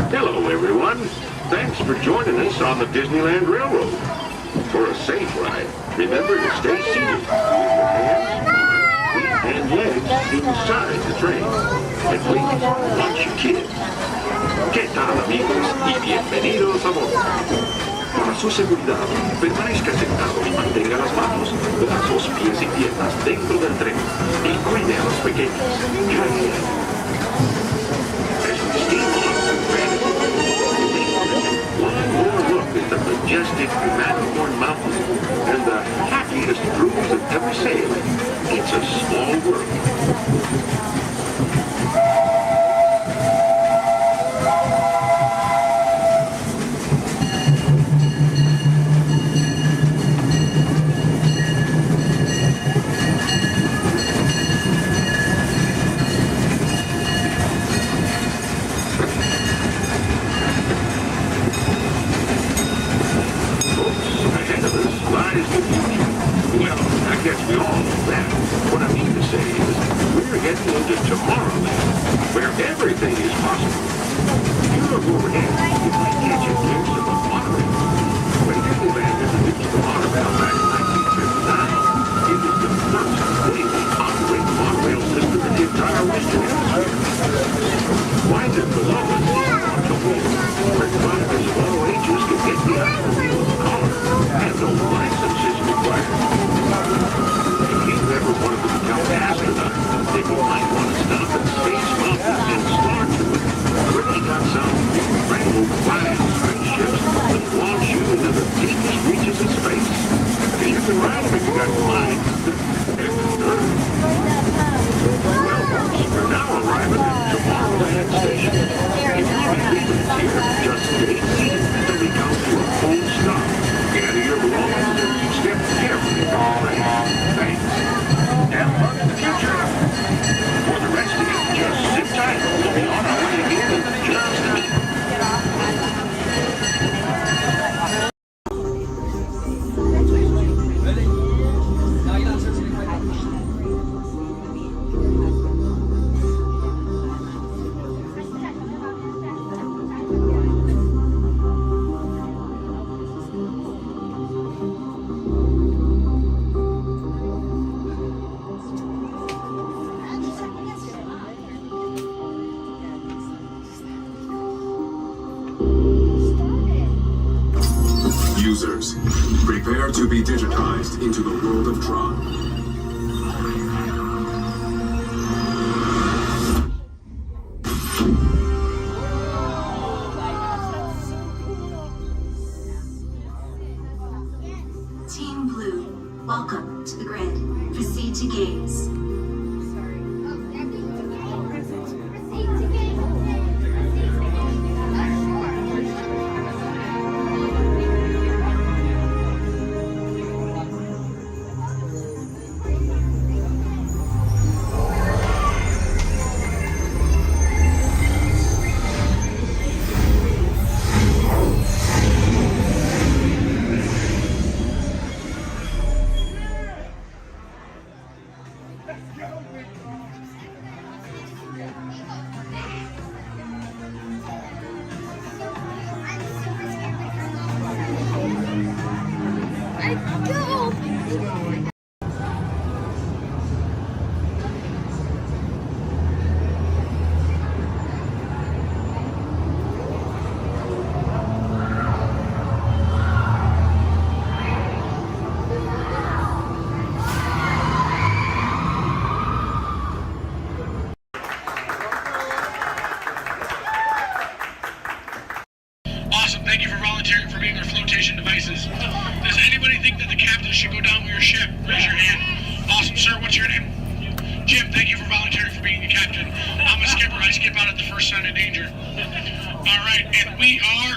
Hello, everyone. Thanks for joining us on the Disneyland Railroad. For a safe ride, remember to stay seated with your hands, feet, and legs inside the train. And please, watch your kids. ¿Qué tal, amigos? Y bienvenidos a bordo. Para su seguridad, permanezca sentado y mantenga las manos, brazos, pies y piernas dentro del tren y cuide a los pequeños. Gracias. As we steam on, one more look at the majestic Matterhorn Mountain and the happiest crews that ever sailed. It's a small world. Ride got mine. Well, folks, we're now arriving at Tomorrowland Station. If you find papers here, just stay seated until we count to a full stop. Gather your belongings and step carefully on ahead. Thanks. Have fun in the future. For the rest of you, just sit tight. We'll be on our way again in just a minute. Users, prepare to be digitized into the world of Tron. Team Blue, welcome to the grid. Proceed to games. Awesome, thank you for volunteering for being our flotation devices. Does anybody think that the captain should go down with your ship? Raise your hand. Awesome, sir, what's your name? Jim, thank you for volunteering for being the captain. I'm a skipper, I skip out at the first sign of danger. Alright, and we are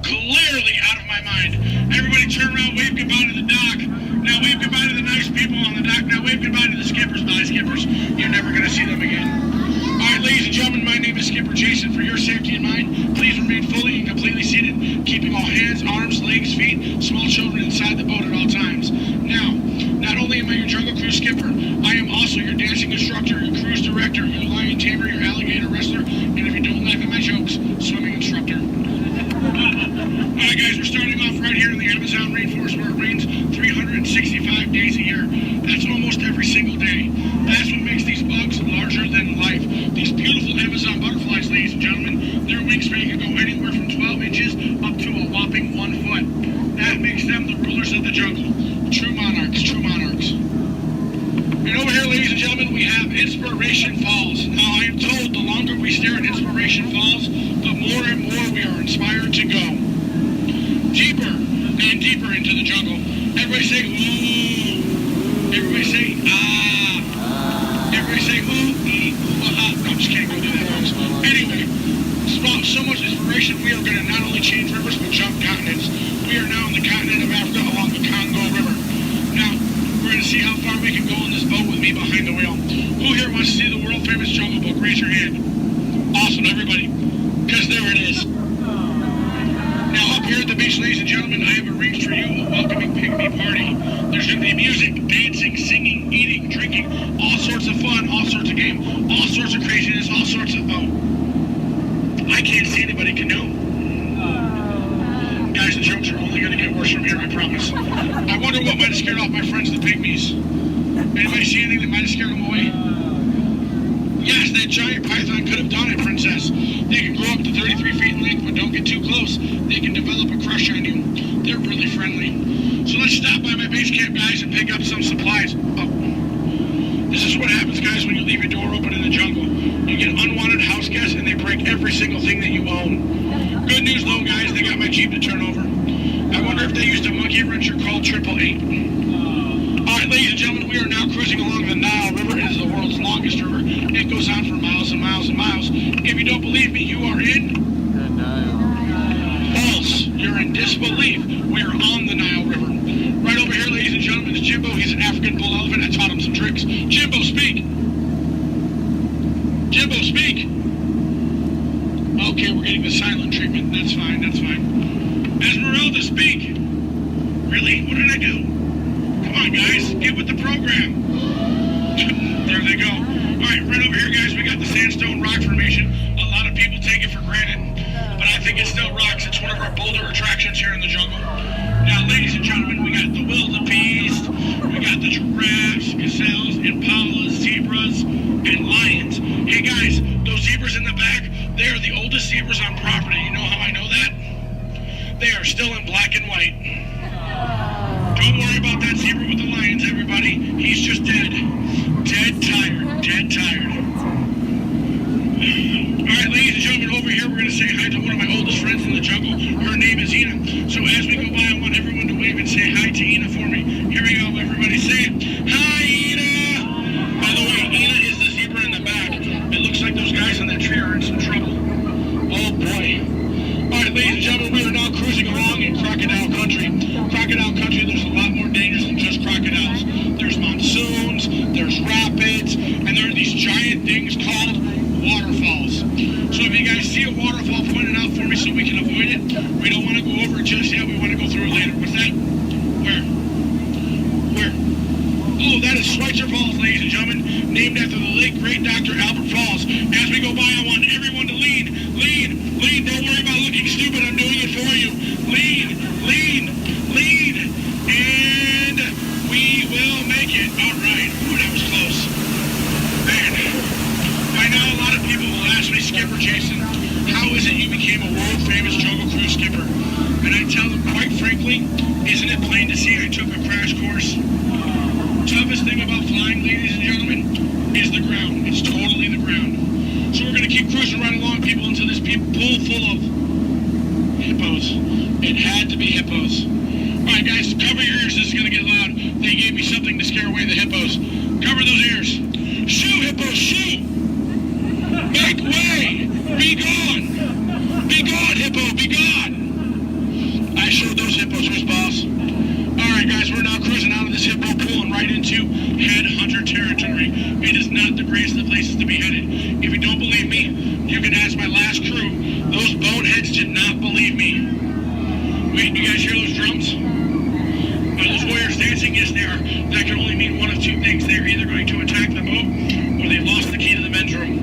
clearly out of my mind. Everybody turn around, wave goodbye to the dock. Now wave goodbye to the nice people on the dock. Now wave goodbye to the skippers. Bye, skippers. You're never going to see them again. Alright, ladies and gentlemen, my name is Skipper Jason. For your safety and mine, please remain fully and completely seated, keeping all hands, arms, legs, feet, small children inside the boat at all times. Now, not only am I your jungle cruise skipper, I am also your dancing instructor, your cruise director, your lion tamer, your alligator wrestler, and if you don't laugh at my jokes, swimming instructor. Alright guys, we're starting off right here in the Amazon rainforest where it rains 365 days a year. That's almost every single day. That's what makes these bugs larger than life. These beautiful Amazon butterflies, ladies and gentlemen, their wingspan can go anywhere from 12 inches up to a whopping 1 foot. That makes them the rulers of the jungle. True monarchs, true monarchs. And over here, ladies and gentlemen, we have Inspiration Falls. Now, I am told the longer we stare at Inspiration Falls, the more and more we are inspired to go deeper and deeper into the jungle. Everybody say, ooh. Everybody say, ah. Everybody say, ooh, ee, ooh, ah. No, I'm just kidding. Don't do that, folks. Anyway, so much inspiration, we are going to not only change rivers, but jump continents. We are now in the continent of Africa along the Congo River. Now, we're going to see how far we can go on this boat with me behind the wheel. Who here wants to see the world-famous Jungle Book? Raise your hand. Awesome, everybody. Because there it is. Now, up here at the beach, ladies and gentlemen, I have arranged for you a welcoming pygmy party. There's going to be music, dancing, singing, eating, drinking, all sorts of fun, all sorts of game, all sorts of craziness, all sorts of... Oh. I can't see anybody canoe. Guys, the jokes are only going to get worse from here, I promise. I wonder what might have scared off my friends, the pygmies. Anybody see anything that might have scared them away? Yes, that giant python could have done it, princess. They can grow up to 33 feet in length, but don't get too close. They can develop a crush on you. They're really friendly. So let's stop by my base camp, guys, and pick up some supplies. Oh. This is what happens, guys, when you leave your door open in the jungle. You get unwanted house guests, and they break every single thing that you own. Good news, though, guys, they got my Jeep to turn over. I wonder if they used a monkey wrencher called 888. All right, ladies and gentlemen, we are now cruising along the Nile River. It is the world's longest river. It goes on for miles and miles and miles. If you don't believe me, you are in the Nile. False. You're in disbelief. We are on the Nile River. Right over here, ladies and gentlemen, is Jimbo. He's an African bull elephant. I taught him some tricks. Jimbo, speak. Jimbo, speak. Okay, we're getting the silent treatment. That's fine, that's fine. Esmeralda, speak. Really? What did I do? Come on, guys. Get with the program. There they go. All right, right over here, guys, we got the sandstone rock formation. A lot of people take it for granted, but I think it still rocks. It's one of our bolder attractions here in the jungle. Now, ladies and gentlemen, we got the wildebeest, we got the giraffes, gazelles, impalas, zebras, and lions. Hey, guys, those zebras in the back, they are the oldest zebras on property. You know how I know that? They are still in black and white. Don't worry about that zebra with the lions, everybody. He's just dead. Dead tired. Dead tired. All right, ladies and gentlemen, over here, we're going to say hi to one of my oldest friends in the jungle. Her name is Ina. So as we go by, I want everyone to wave and say hi to Ina for me. Here we go, everybody. Say it. Hi, Ina. By the way, Ina is the zebra in the back. It looks like those guys on that tree are in some trouble. Oh, boy. All right, ladies and gentlemen, we are now cruising along in crocodile country. Crocodile country, there's a lot more dangers than just crocodiles. There's monsoons, there's rapids, and there are these giant things called waterfalls. So if you guys see a waterfall, point it out for me so we can avoid it. We don't want to go over it just yet. We want to go through it later. What's that? Where? Where? Oh, that is Schweitzer Falls, ladies and gentlemen, named after the late great Dr. Albert Falls. As we go by, I want everyone to lean. Lean. Lean. Don't worry about looking stupid. I'm doing it for you. Lean. Lean. Lean. And we will make it. All right. Ooh, that was close. Man. By now, a lot of people will ask me, Skipper Jason, how is it you became a world-famous Jungle Cruise skipper? And I tell them, quite frankly, isn't it plain to see I took a crash course? Toughest thing about flying, ladies and gentlemen, is the ground. It's totally the ground. So we're going to keep cruising right along, people, until this pool full of hippos. It had to be hippos. All right, guys, cover your ears. This is going to get loud. They gave me something to scare away the hippos. Cover those ears. Shoo, hippos, shoo! Make way! Be gone! Be gone, hippo, be gone! I showed those hippos who's boss. Alright, guys, we're now cruising out of this hippo pool and right into headhunter territory. It is not the greatest of places to be headed. If you don't believe me, you can ask my last crew. Those boneheads did not believe me. Wait, you guys hear those drums? Are those warriors dancing? Yes, they are. That can only mean one of two things. They're either going to attack the boat or they've lost the key to the men's room.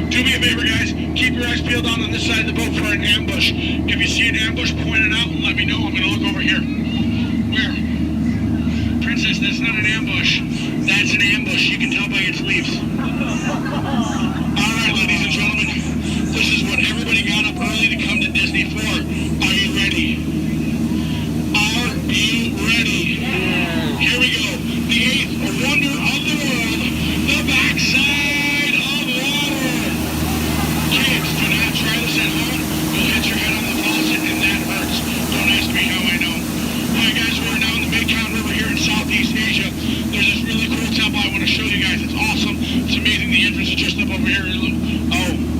Do me a favor, guys. Keep your eyes peeled on this side of the boat for an ambush. If you see an ambush, point it out and let me know. I'm going to look over here. Where? Princess, that's not an ambush. That's an ambush. You can tell by its leaves. All right, ladies and gentlemen. This is what everybody got up early to come to Disney for. Are you ready? Are you ready? Here we go. The eighth wonder of the world. The backside of water. Kids, do not try this at home. You'll hit your head on the faucet and that hurts. Don't ask me how I know. Alright guys, we're now in the Mekong River here in Southeast Asia. There's this really cool temple I want to show you guys. It's awesome. It's amazing. The entrance is just up over here. Oh.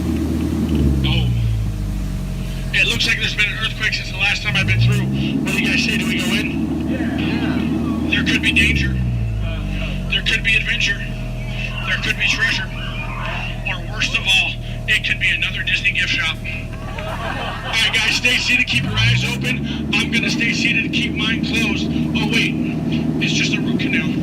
It looks like there's been an earthquake since the last time I've been through. What do you guys say? Do we go in? Yeah. There could be danger. There could be adventure. There could be treasure. Or worst of all, it could be another Disney gift shop. Alright guys, stay seated, keep your eyes open. I'm gonna stay seated and keep mine closed. Oh wait, it's just a root canal.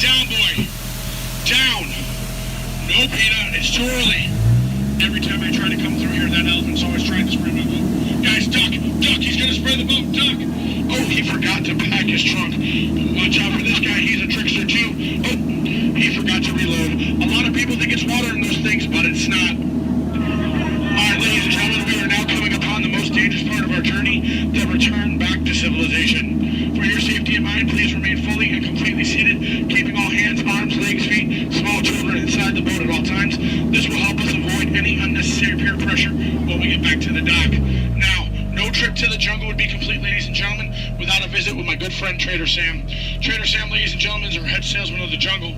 Down, boy. Down. No, Peter, it's too early. Every time I try to come through here, that elephant's always trying to spray my boat. Guys, duck, he's gonna spray the boat, duck. Oh, he forgot to pack his trunk. Watch out for this guy, he's a trickster too. Oh, he forgot to reload. A lot of people think it's water in those things, but it's not. Alright, ladies and gentlemen, we are now coming upon the most dangerous part of our journey, the return back to civilization. For your safety in mind, please remain fully and completely seated, keeping all hands, arms, legs, feet, small children inside the boat at all times. This will help us avoid any unnecessary peer pressure when we get back to the dock. Now, no trip to the jungle would be complete, ladies and gentlemen, without a visit with my good friend Trader Sam. Trader Sam, ladies and gentlemen, is our head salesman of the jungle.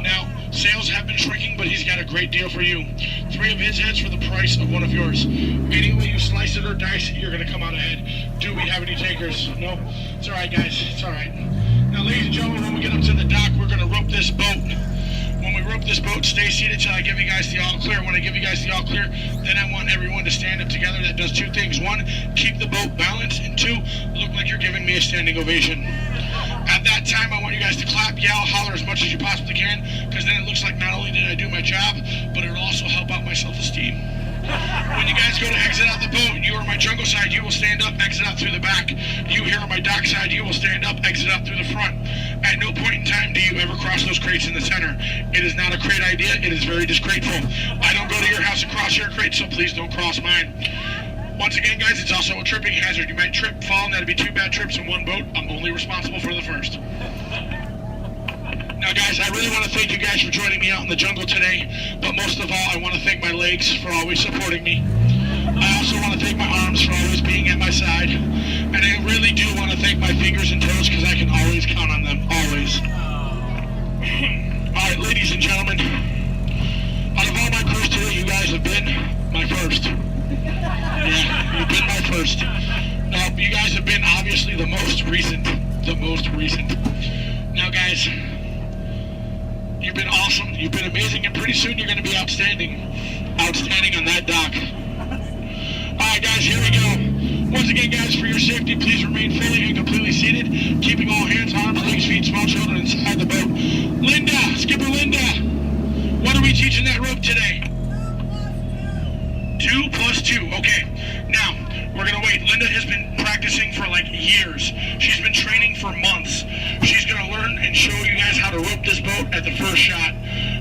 Now, sales have been shrinking, but he's got a great deal for you. 3 of his heads for the price of 1 of yours. Any way you slice it or dice it, you're going to come out ahead. Do we have any takers? No? It's all right, guys. It's all right. Now, ladies and gentlemen, when we get up to the dock, we're going to rope this boat. When we rope this boat, stay seated till I give you guys the all clear. When I give you guys the all clear, then I want everyone to stand up together. That does 2 things. 1, keep the boat balanced, and 2, look like you're giving me a standing ovation. At that time, I want you guys to clap, yell, holler as much as you possibly can, because then it looks like not only did I do my job, but it'll also help out my self-esteem. When you guys go to exit out the boat, you are on my jungle side, you will stand up, exit out through the back. You here on my dock side, you will stand up, exit out through the front. At no point in time do you ever cross those crates in the center. It is not a crate idea, it is very disgraceful. I don't go to your house and cross your crate, so please don't cross mine. Once again, guys, it's also a tripping hazard. You might trip, fall, and that'd be 2 bad trips in one boat. I'm only responsible for the first. Now, guys, I really want to thank you guys for joining me out in the jungle today, but most of all, I want to thank my legs for always supporting me. I also want to thank my arms for always being at my side, and I really do want to thank my fingers and toes because I can always count on them, always. All right, ladies and gentlemen, out of all my crews today, you guys have been my first. Yeah, you've been my first. Now, you guys have been obviously the most recent. Now, guys, you've been awesome, you've been amazing, and pretty soon you're going to be outstanding on that dock. Alright, guys, here we go. Once again, guys, for your safety, please remain fully and completely seated, keeping all hands, arms, legs, feet, small children inside the boat. Linda, Skipper Linda, what are we teaching that rope today? 2 plus 2, okay. Now, we're going to wait. Linda has been practicing for like years. She's been training for months. She's going to learn and show you guys how to rope this boat at the first shot.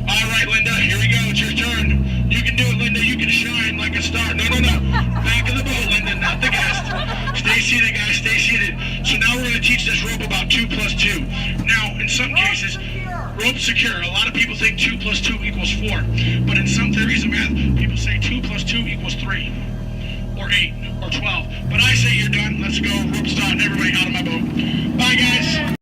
All right, Linda, here we go. It's your turn. You can do it, Linda. You can shine like a star. No. Back of the boat, Linda, not the guest. Stay seated, guys. Stay seated. So now we're going to teach this rope about 2 plus 2. Now, in some cases, rope secure. A lot of people think 2 plus 2 equals 4. But in some theories of math, people say 2 plus 2 equals 3. Or 8. Or 12. But I say you're done. Let's go. Rope's done. Everybody out of my boat. Bye, guys.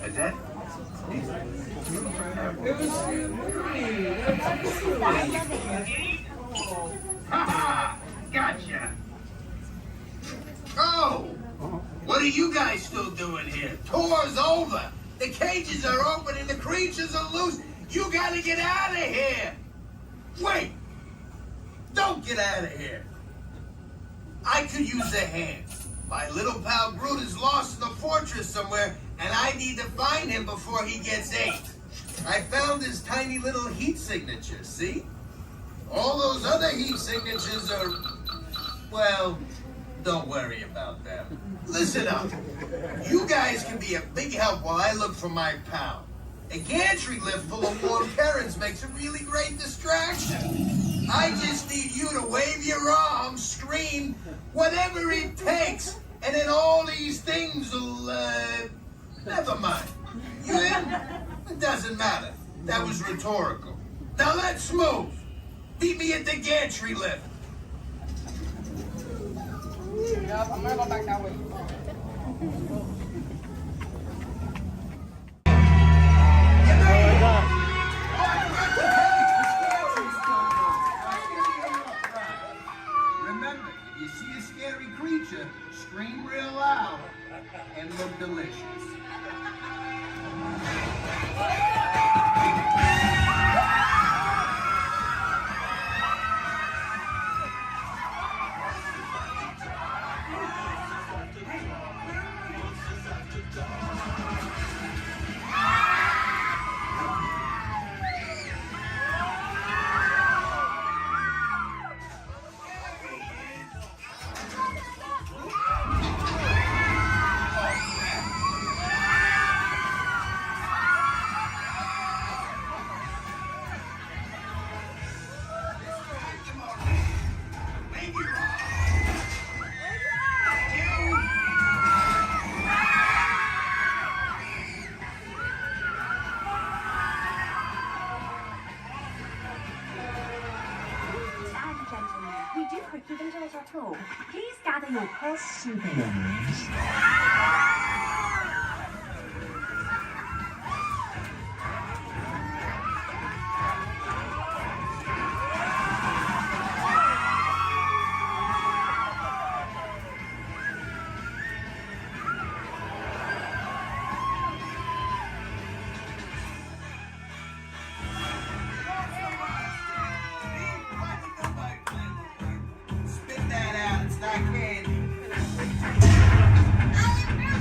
Is that? Gotcha. Oh, what are you guys still doing here? Tour's over. The cages are open and the creatures are loose. You gotta get out of here. Wait. Don't get out of here. I could use a hand. My little pal Groot is lost in the fortress somewhere, and I need to find him before he gets ate. I found his tiny little heat signature, see? All those other heat signatures are, well, don't worry about them. Listen up. You guys can be a big help while I look for my pal. A gantry lift full of warm currents makes a really great distraction. I just need you to wave your arms, scream, whatever it takes, and then all these things will, never mind. You in? It doesn't matter. That was rhetorical. Now let's move. Meet me at the gantry lift. Yep, I'm gonna go back that way. Remember, if you see a scary creature, scream real loud and look delicious. Please gather your purse souvenirs.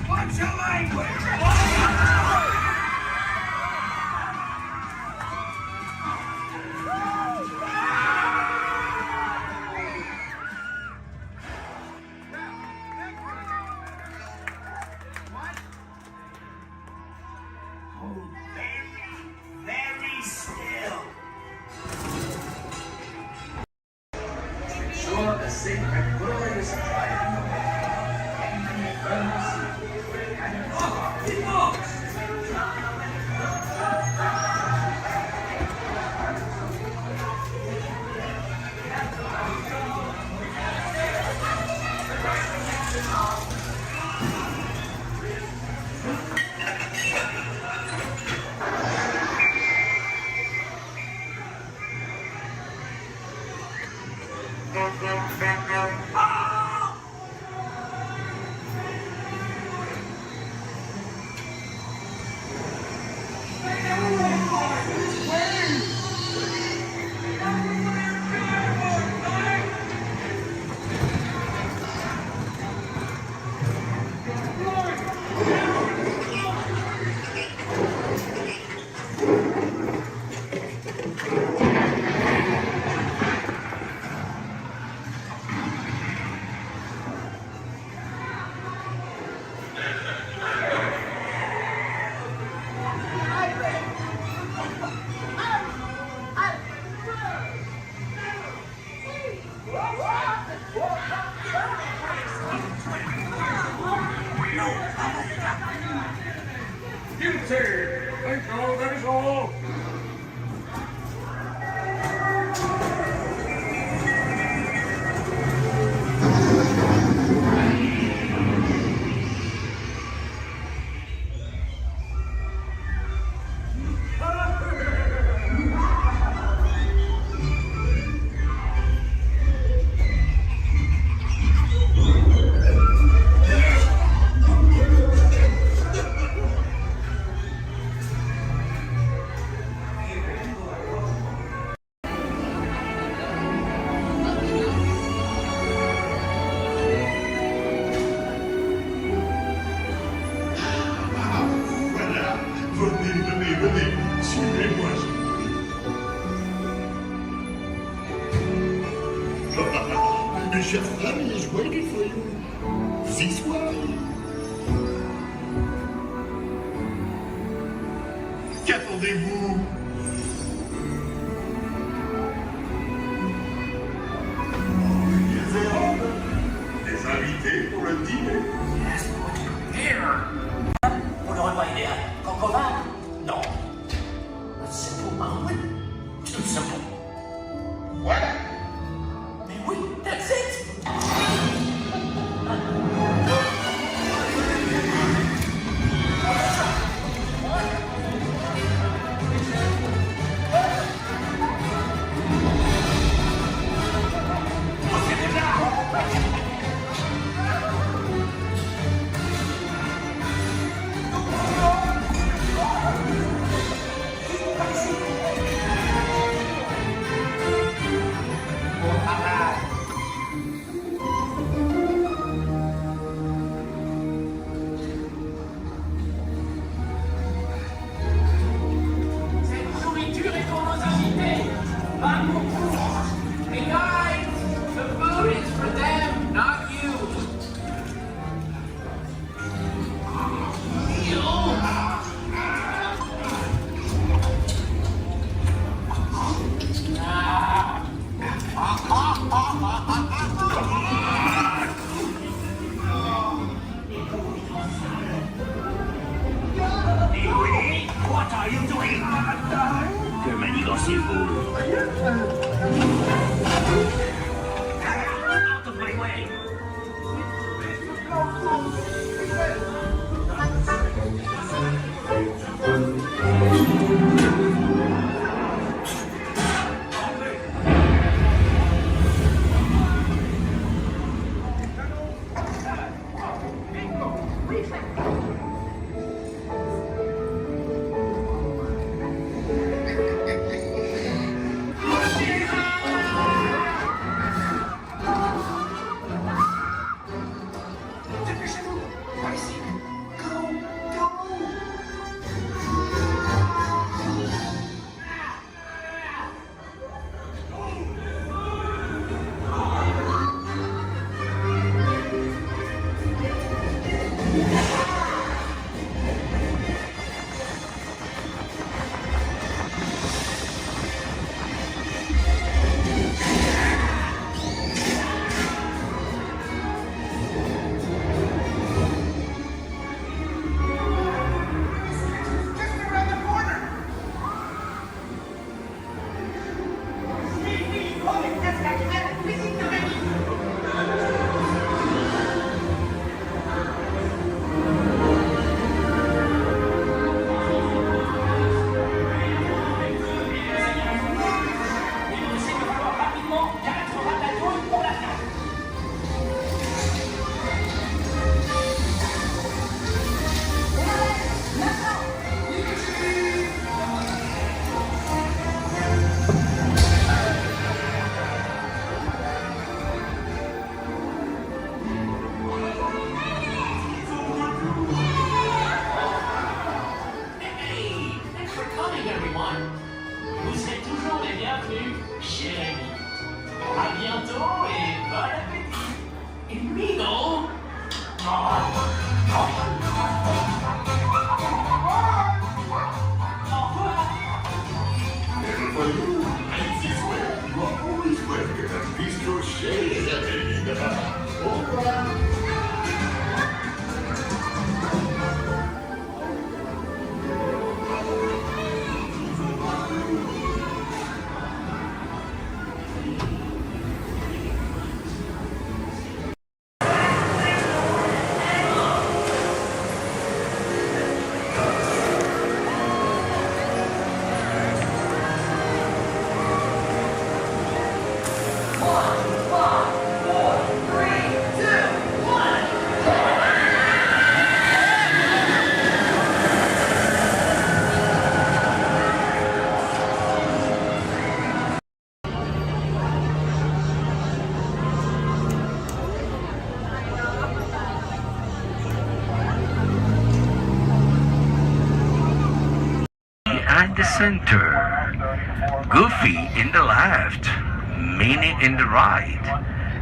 What's your language? Very still. Ensure a safe and thoroughly supply of Venez, suivez-moi. Mes chers amis, waiting for you. This way. Qu'attendez-vous? Des invités pour le dîner? Yes, put here. Vous ne revoyez un concombre? Non. A simple omelet? Too simple. Voilà. Mais oui, that's it. What are you doing? Que manigocez-vous? Out of my way! the center, Goofy in the left, Minnie in the right,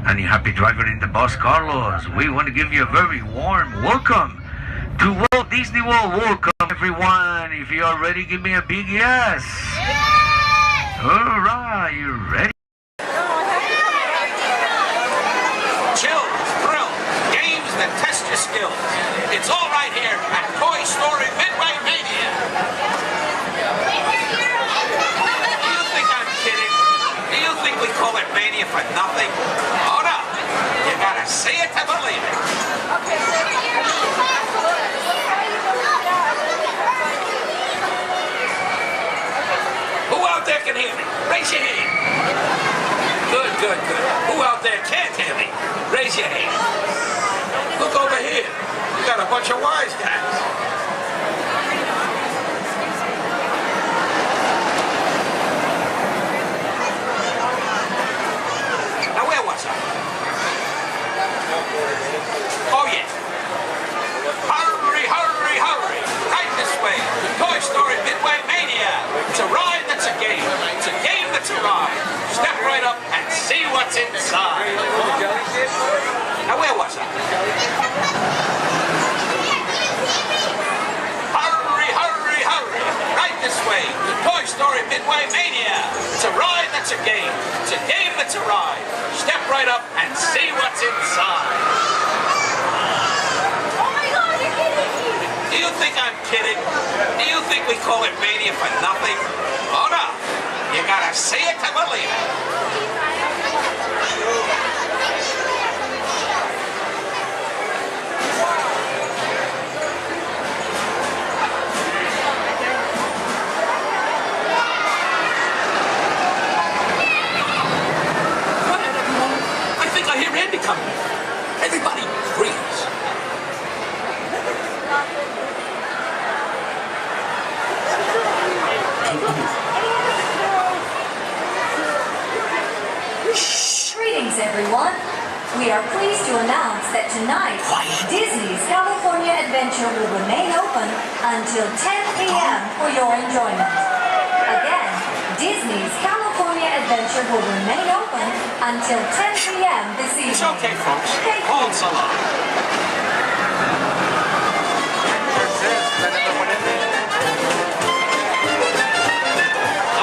and your happy driver in the bus, Carlos. We want to give you a very warm welcome to Walt Disney World. Welcome, everyone. If you are ready, give me a big yes. Yes! All right, you ready? Chills, thrills, games that test your skills. It's all right here at Toy Story Midway Mania. Do you think I'm kidding? Do you think we call it Mania for nothing? Oh no, you gotta see it to believe it. Who out there can hear me? Raise your hand. Good, good, good. Who out there can't hear me? Raise your hand. Look over here. We got a bunch of wise guys. Now where was I? Oh yeah. Hurry, hurry, hurry. Right this way. Toy Story Midway Mania. It's a ride that's a game. It's a game that's a ride. Step right up and see what's inside. Now where was I? Hurry, hurry, hurry. Right this way. The Toy Story Midway Mania. It's a ride that's a game. It's a game that's a ride. Step right up and see what's inside. Oh my God, you're kidding me! Do you think I'm kidding? Do you think we call it Mania for nothing? Oh no. You gotta see it to believe it. I think I hear Andy coming. Everybody, freeze. Greetings, everyone. We are pleased to announce that tonight, Disney's California Adventure will remain open until 10 p.m. for your enjoyment. Again, Disney's California Adventure will remain open until 10 p.m. this evening. It's okay, folks. Hold so long.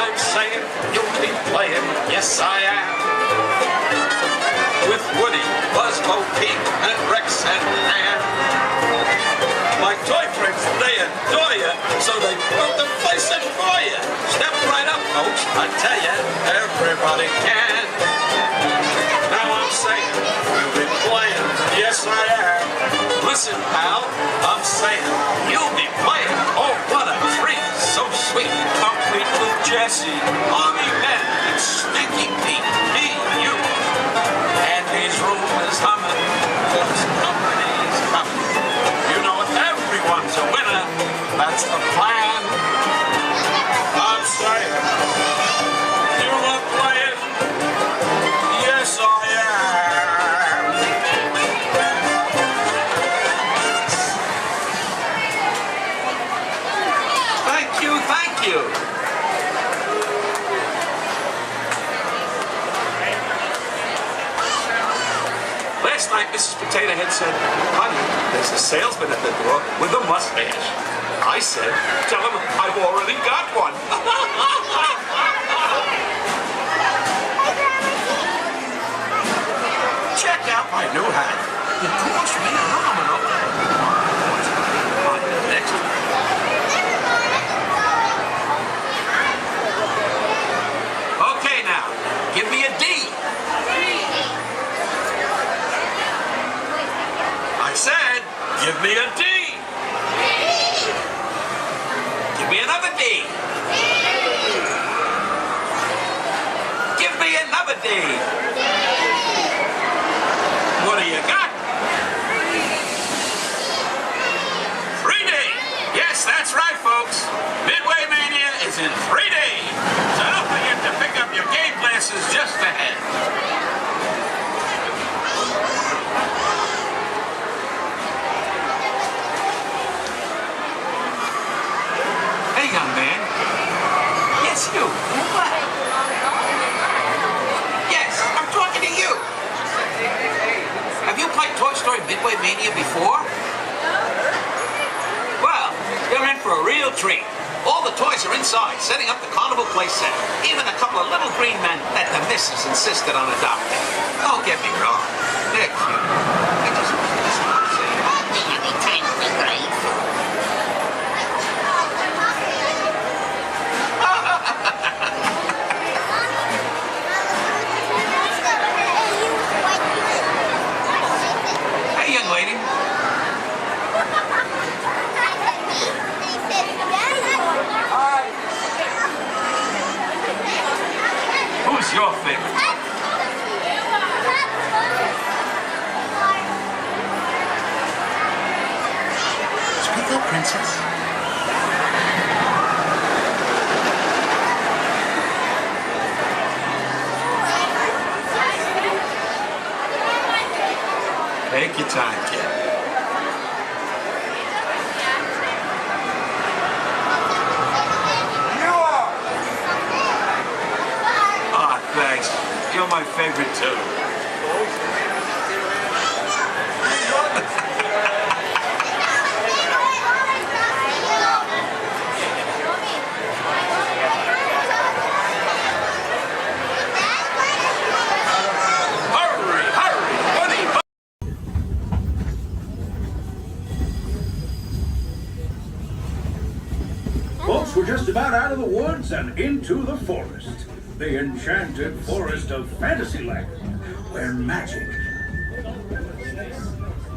I'm saying you'll be playing, yes I am. With Woody, Buzz, Bo Peep, and Rex and Ann. My toy friends, they adore you, so they built the place in for you. Step right up, folks, I tell you, everybody can. Now I'm saying, you'll be playing, yes I am. Listen, pal, I'm saying, you'll be playing, oh what a treat, so sweet, complete with Jesse, Mommy Ben, and Stinky Pete, me, you. Andy's room is humming, cause company's coming. You know everyone's a winner, that's the plan. I'm saying, you are playing, yes I am. Thank you, thank you. Last night, Mrs. Potato Head said, honey, there's a salesman at the door with a mustache. I said, tell him I've already got one. Check out my new hat. It cost me an arm and a leg. Next. Okay now, give me a D. I said, give me a D. Give me another D. Give me another D. What do you got? 3D. Yes, that's right, folks. Midway Mania is in 3D. So don't forget to pick up your game glasses just ahead. Hey, young man, you. What? Yes, I'm talking to you. Have you played Toy Story Midway Mania before? Well, you're in for a real treat. All the toys are inside, setting up the carnival play set. Even a couple of little green men that the missus insisted on adopting. Don't get me wrong. They're cute. I just want to say, anytime to be grateful. Hey, young lady. Who's your favorite? Speak up, princess. Take your time, kid. Thanks. You're my favorite too. Hurry, hurry, buddy! Folks, we're just about out of the woods and into the forest. The enchanted forest of Fantasyland, where magic...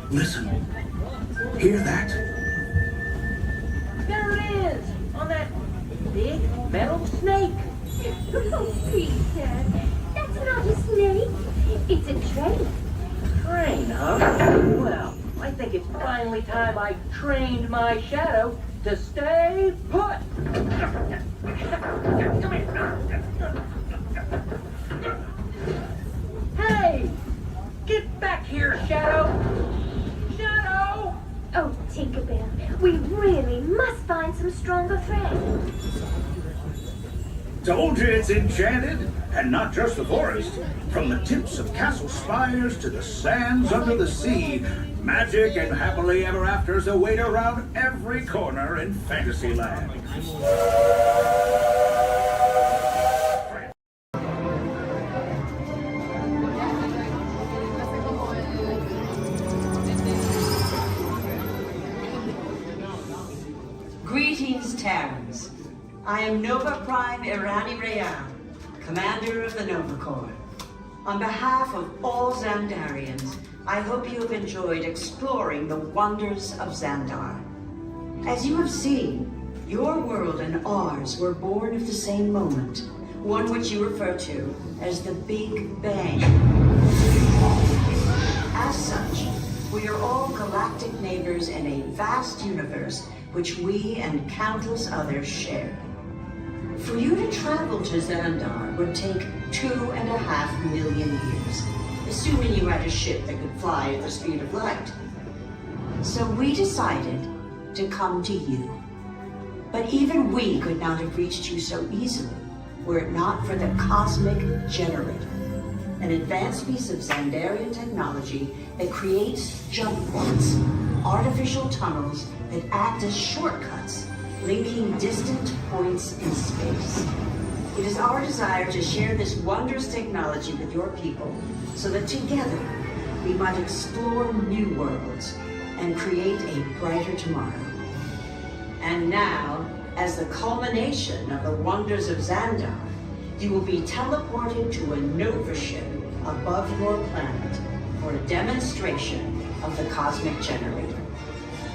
Listen. Hear that? There it is! On that big metal snake! Oh, Peter, that's not a snake. It's a train. Train, huh? Well, I think it's finally time I trained my shadow to stay put! Come here! Hey! Get back here, Shadow! Shadow! Oh, Tinkerbell, we really must find some stronger friends. Told you it's enchanted, and not just the forest. From the tips of castle spires to the sands under the sea, magic and happily ever afters await around every corner in Fantasyland. Greetings, Terrans. I am Nova Prime Irani Rayan, commander of the Nova Corps. On behalf of all Xandarians, I hope you have enjoyed exploring the wonders of Xandar. As you have seen, your world and ours were born of the same moment, one which you refer to as the Big Bang. As such, we are all galactic neighbors in a vast universe which we and countless others share. For you to travel to Xandar would take 2.5 million years, assuming you had a ship that could fly at the speed of light. So we decided to come to you. But even we could not have reached you so easily were it not for the Cosmic Generator, an advanced piece of Xandarian technology that creates jump points, artificial tunnels that act as shortcuts, linking distant points in space. It is our desire to share this wondrous technology with your people so that together we might explore new worlds and create a brighter tomorrow. And now, as the culmination of the wonders of Xandar, you will be teleported to a Nova ship above your planet for a demonstration of the Cosmic Generator.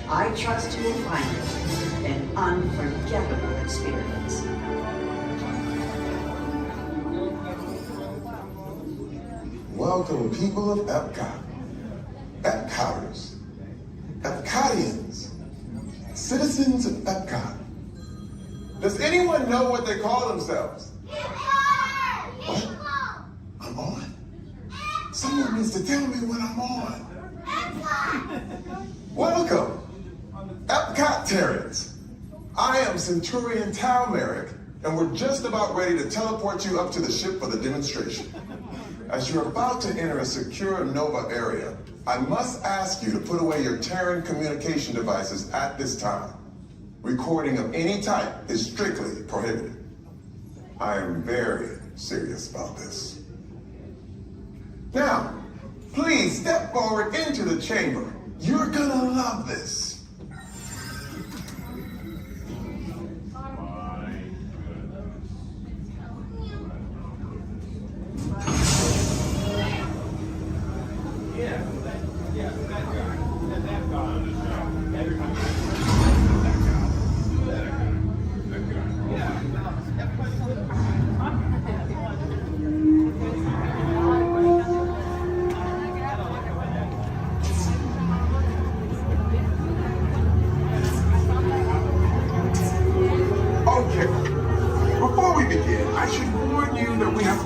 I trust you will find it an unforgettable experience. Welcome, people of Epcot, Epcoters, Epcotians, citizens of Epcot. Does anyone know what they call themselves? What? I'm on? Someone needs to tell me what I'm on. Welcome, Epcot Terrans. I am Centurion Tal Merrick, and we're just about ready to teleport you up to the ship for the demonstration. As you're about to enter a secure Nova area, I must ask you to put away your Terran communication devices at this time. Recording of any type is strictly prohibited. I am very serious about this. Now, please step forward into the chamber. You're gonna love this.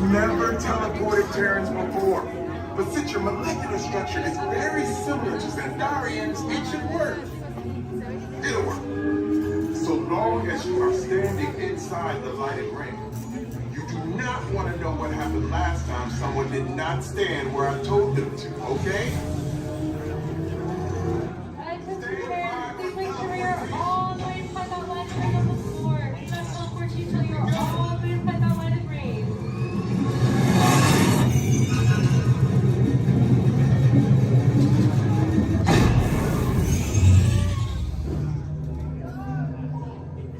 Never teleported Terrans before, but since your molecular structure is very similar to Xandarian's ancient world, it'll work. So long as you are standing inside the lighted ring. You do not want to know what happened last time someone did not stand where I told them to, okay? Please make sure you're all the way inside that lighted ring on the floor. We must teleport you till you're all the way inside that lighted ring.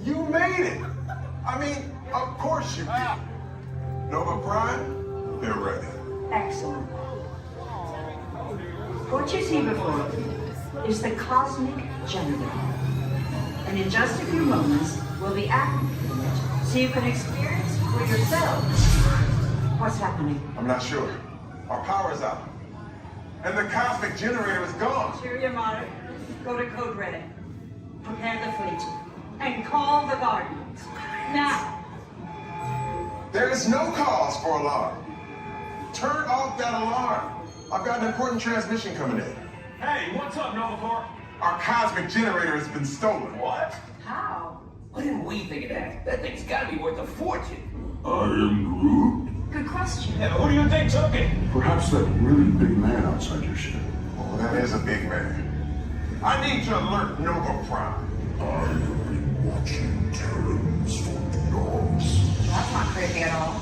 You made it! I mean, of course you did. Nova Prime, they're ready. Excellent. What you see before you is the cosmic generator. And in just a few moments, we'll be activating it so you can experience for yourself what's happening. I'm not sure. Our power's out. And the cosmic generator is gone. Cheerio, Monarch. Go to Code Red. Prepare the fleet. And call the Guardians. Now. There is no cause for alarm. Turn off that alarm. I've got an important transmission coming in. Hey, what's up, Nova Corps? Our cosmic generator has been stolen. What? How? Why didn't we think of that? That thing's gotta be worth a fortune. I am Groot. Good question. Yeah, who do you think took it? Perhaps that really big man outside your ship. Oh, that is a big man. I need to alert Nova Prime. I have been watching Terrans for eons. That's not creepy at all.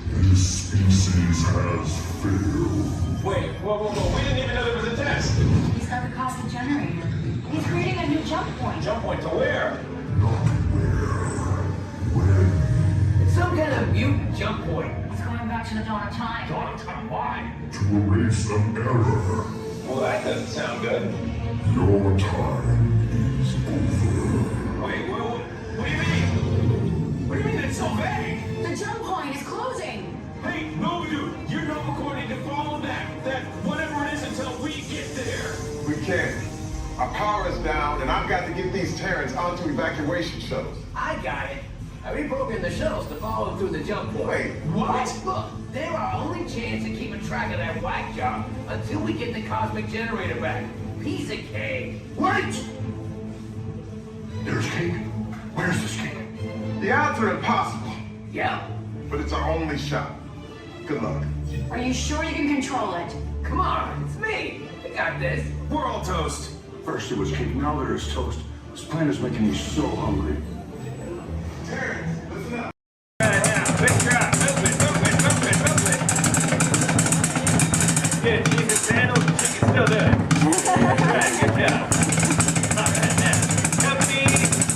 This species has failed. Wait, whoa. We didn't even know there was a test. He's got the cosmic generator. He's creating a new jump point. Jump point to where? Not where. When. It's some kind of mutant jump point. He's going back to the dawn of time. Dawn of time, why? To erase an error. Well, that doesn't sound good. Your time is over. Wait, what do you mean? What do you mean it's so vague? The jump point is closing. Hey, Nova Dude, you're Nova Corps need to follow that whatever it is until we get there. We can't. Our power is down, and I've got to get these Terrans onto evacuation shuttles. I got it. I reprogrammed the shuttles to follow them through the jump point. Wait, what? Look, they're our only chance of keeping track of that whack job until we get the cosmic generator back. Piece of cake. Wait! There's cake. Where's this cake? The odds are impossible, Yeah. but it's our only shot. Good luck. Are you sure you can control it? Come on, it's me. I got this. We're all toast. First it was cake, now there is toast. This plan is making me so hungry. Terrans, listen up. Big drop. Move it. Good. Keep it sandals. She can still do it. Right, good job. All right, now. Company.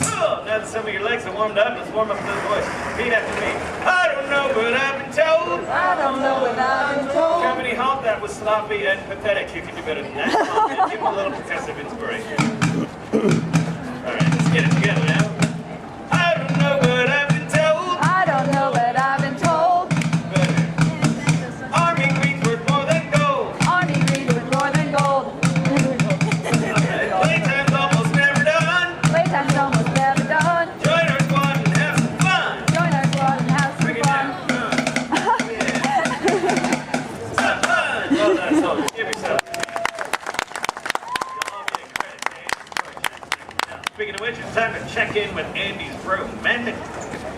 Oh, now that some of your legs are warmed up, let's warm up those voices. Repeat after me. I don't know, but I've been told. I don't know what I've been told. Company, halt. That was sloppy and pathetic. You can do better than that. Come on, give him a little progressive inspiration. All right, let's get it together now. I don't know, but I've been told. I don't know, but I've been told. Army green's worth more than gold. Army green with more than gold. Playtime's almost never done. Playtime's almost never done. Join our squad and have some fun. Join our squad and have some Bring it fun. down. Fun. Well done, soldiers. Give yourself. Speaking of which, it's time to check room. Men,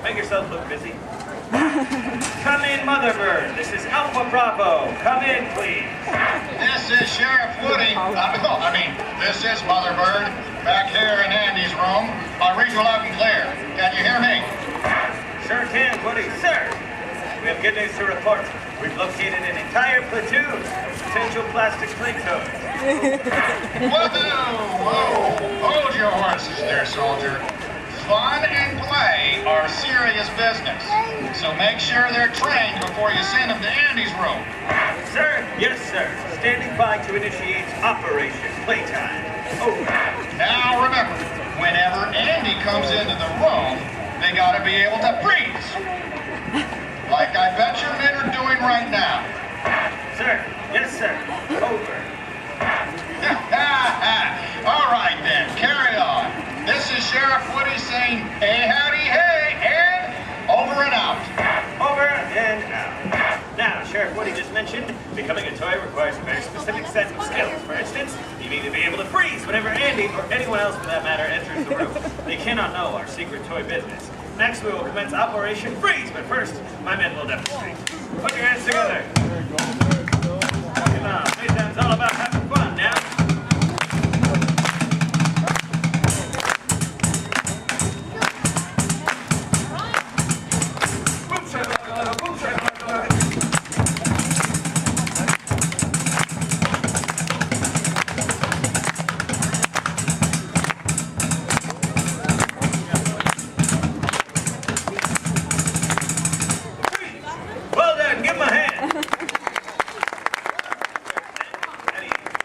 make yourself look busy. Come in, Motherbird. This is Alpha Bravo. Come in, please. This is Sheriff Woody. This is Motherbird. Back here in Andy's room. I'll read you loud and clear. Can you hear me? Sure can, Woody. Sir, we have good news to report. We've located an entire platoon of potential plastic play toads. Whoa! Hold your horses there, soldier. Fun and play are serious business. So make sure they're trained before you send them to Andy's room. Sir? Yes, sir. Standing by to initiate Operation Playtime. Over. Now remember, whenever Andy comes into the room, they gotta be able to freeze. Like I bet your men are doing right now. Sir? Yes, sir. Over. All right then, carry on. This is Sheriff Woody saying, hey, howdy, hey, and over and out. Over and out. Now, Sheriff Woody just mentioned becoming a toy requires a very specific set of skills. For instance, you need to be able to freeze whenever Andy, or anyone else for that matter, enters the room. They cannot know our secret toy business. Next, we will commence Operation Freeze, but first, my men will demonstrate. Put your hands together. Come on, Playtime's all about having fun now. Well done, give him a hand.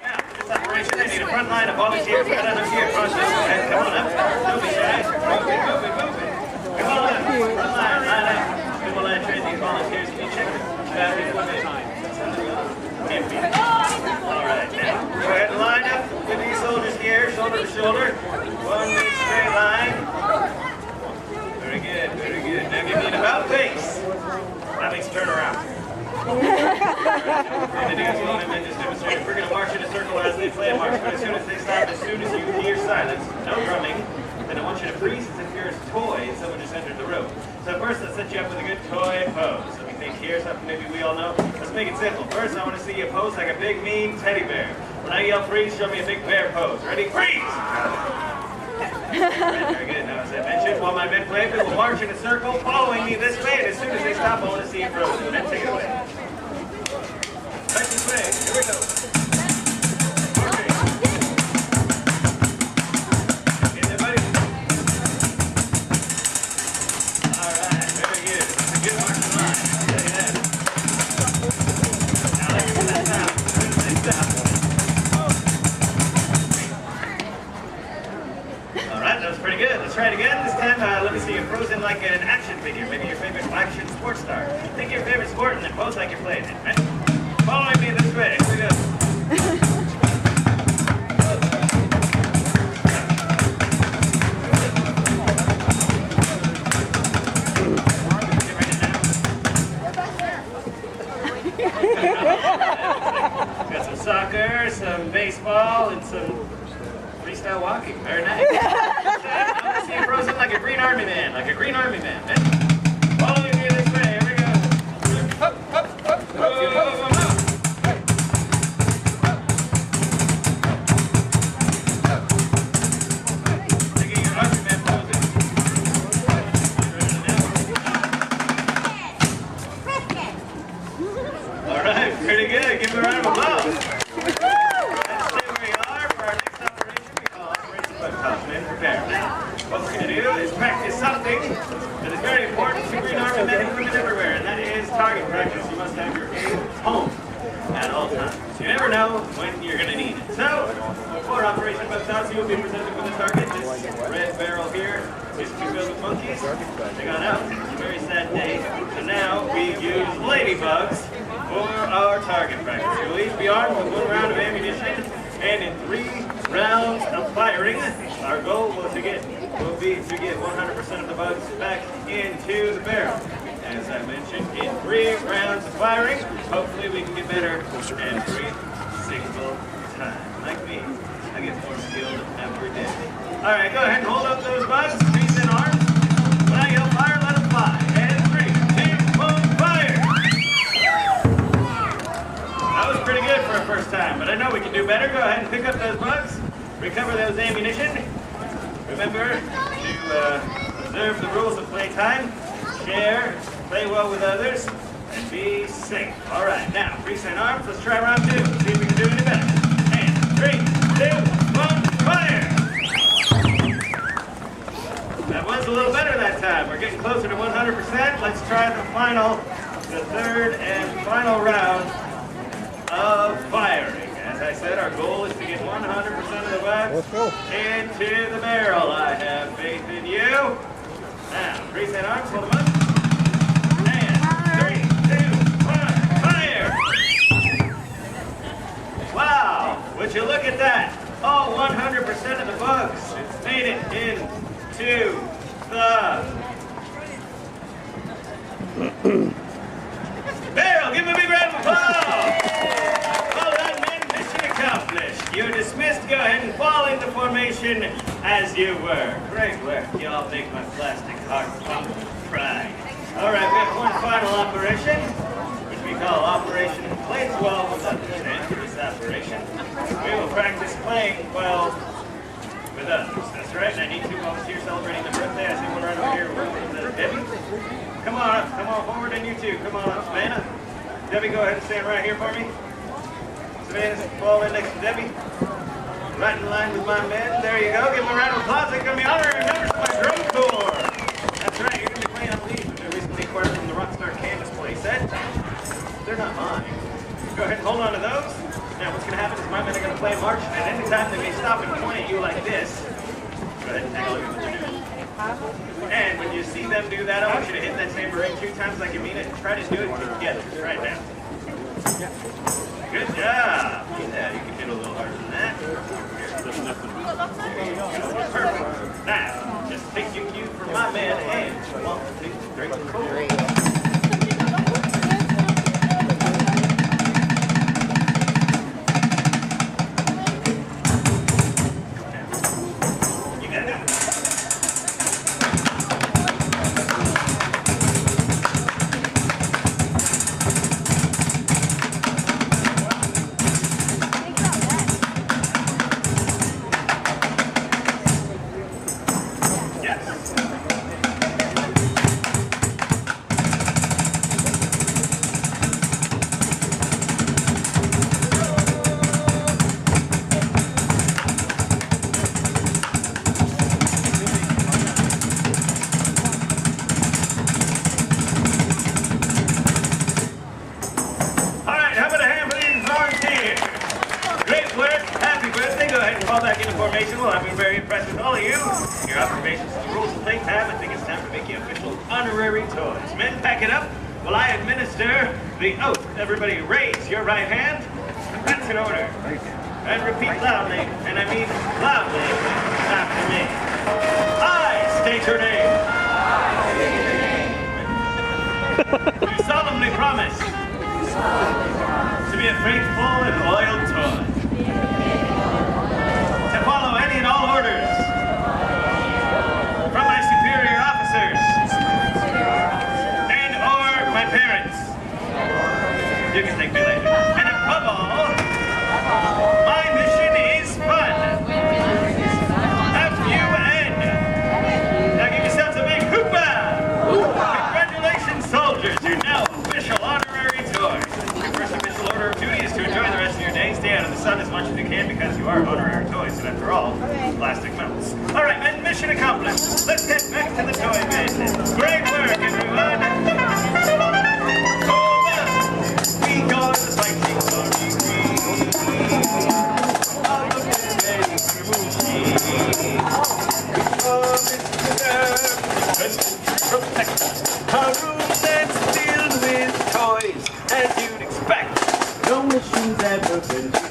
Now, this operation, I need a front line of volunteers. Get on up here, cross this way. Come on up. Don't be shy. Move it. Come on up. Front line up. We will train these volunteers. Can you check the battery equipment? Empty. All right, now, go ahead and line up with these soldiers here, shoulder to shoulder. One big straight line. Very good. Now give me an about face. That means turn around. We're going to march in a circle as they play a march, but as soon as they stop, as soon as you hear silence, no drumming, then I want you to freeze as if you're a toy and someone just entered the room. So first, let's set you up with a good toy pose. So we think here's something maybe we all know. Let's make it simple. First, I want to see you pose like a big, mean teddy bear. When I yell freeze, show me a big bear pose. Ready? Freeze! Very good. Now, as I mentioned, while my men play, we will march in a circle, following me this way, and as soon as they stop, I want to see you frozen. Men, take it away. Right this way. Here we go. Okay. Get there, buddy. All right. Very good. That's a good marching line. Look at that. Now, let's get that down. As soon as they stop. That was pretty good. Let's try it again. This time, let me see you frozen like an action figure. Maybe your favorite action sports star. Think of your favorite sport and then pose like you're playing it, right? Following me this way. Here we go. Got some soccer, some baseball, and some freestyle walking. Very nice. I want to see you frozen like a green army man. Man. Following me this way. Here we go. Up. Taking your army man poses. All right, pretty good. Give him a round of applause. Let's stay where you are for our next operation. We call Operation Bucktops. Men, prepare. Now, what we're going to do is practice something that is very important to Green Army men and women everywhere, and that is target practice. You must have your aim home at all times. You never know when you're going to need it. So, for Operation Bucktops, you will be presented with a target. This red barrel here is to filled with monkeys. They got out. It's a very sad day. So now we use ladybugs for our target practice. You'll each be armed with 1 round of ammunition, and in 3 rounds of firing, our goal will be to get 100% of the bugs back into the barrel. As I mentioned, in 3 rounds of firing, hopefully we can get better every single time. Like me, I get more skilled every day. All right, go ahead and hold up those bugs. Freeze in arms. recover those ammunition. Remember to observe the rules of playtime, share, play well with others, and be safe. All right, now, freestyle arms. Let's try round 2. See if we can do any better. And 3, 2, 1, fire! That was a little better that time. We're getting closer to 100%. Let's try the third and final round of firing. As I said, our goal is to get 100% of the wax into the barrel. I have faith in you. Now, freestyle arms, hold them up. And 3, 2, 1, fire! Wow, would you look at that? All 100% of the bugs made it into the barrel. Give him a big round of applause. Well done, men. Mission accomplished. You're dismissed. Go ahead and fall into formation as you were. Great work. You all make my plastic heart pump pride. All right, we have one final operation, which we call Operation Play 12 without the chance for this operation. We will practice playing 12 with others. That's right. And I need 2 volunteers celebrating their birthday. I see one right over here with Debbie. Come on forward, and you too. Come on up, Savannah. Debbie, go ahead and stand right here for me. Savannah, fall in next to Debbie. Right in line with my men. There you go. Give them a round of applause. They're going to be honorary members of my drum corps. That's right. You're going to be playing on lead, which I recently acquired from the Rockstar Canvas playset. They're not mine. Go ahead and hold on to those. Now, what's going to happen is my men are going to play march, and at any time they may stop and point at you like this. Go ahead and take a look at what they're doing. And when you see them do that, I want you to hit that same ring 2 times like you mean it. Try to do it together. Right now. Good job. Yeah, you can hit a little harder than that. There you go. Perfect. Now, just take your cue from my man and 1, 2, 3, 4. Well, I've been very impressed with all of you. Your observations of the rules of playtime. I think it's time to make you official honorary toys. Men, pack it up while I administer the oath. Everybody raise your right hand. That's in order. And repeat loudly, and I mean loudly, after me. I state your name. You solemnly promise to be a faithful and loyal toy. To follow any and all orders from my superior officers and or my parents. You can thank me later. And above all, my mission is fun. F-U-N. Now give yourselves a big hoopah! Congratulations, soldiers. You're now official honorary toys. Your first official order of duty is to enjoy the rest of your day. Stay out of the sun as much as you can because you are honorary toys, and after all, plastic melts. All right, men, mission accomplished. Let's get back to the toy business. Great work, everyone. We go to the fighting protect our rooms and filled with toys, as you'd expect. No issues ever been before.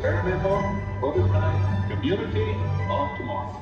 experimental, prototype, community of tomorrow.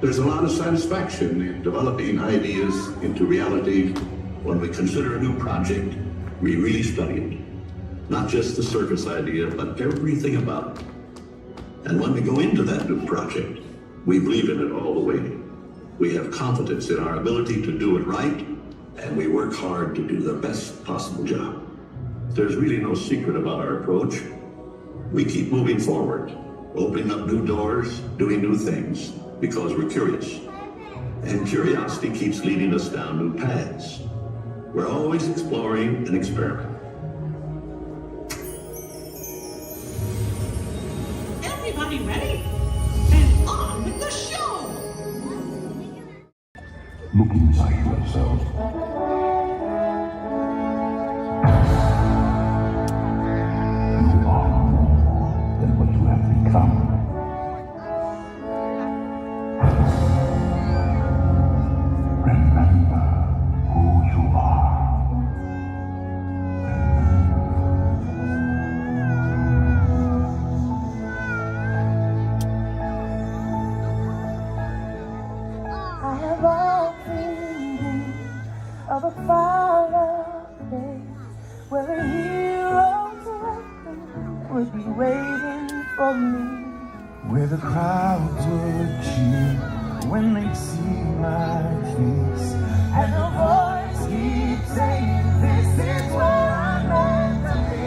There's a lot of satisfaction in developing ideas into reality. When we consider a new project, we really study it. Not just the surface idea, but everything about it. And when we go into that new project, we believe in it all the way. We have confidence in our ability to do it right, and we work hard to do the best possible job. There's really no secret about our approach. We keep moving forward, opening up new doors, doing new things, because we're curious. And curiosity keeps leading us down new paths. We're always exploring and experimenting. Everybody ready? And on with the show! Look inside yourself. You are more than what you have become. Remember who you are. I have often dreamed of a far place where a hero's welcome would be waiting for me. Where the crowds would cheer when they see my face, And a voice keeps saying, this is where I'm meant to be.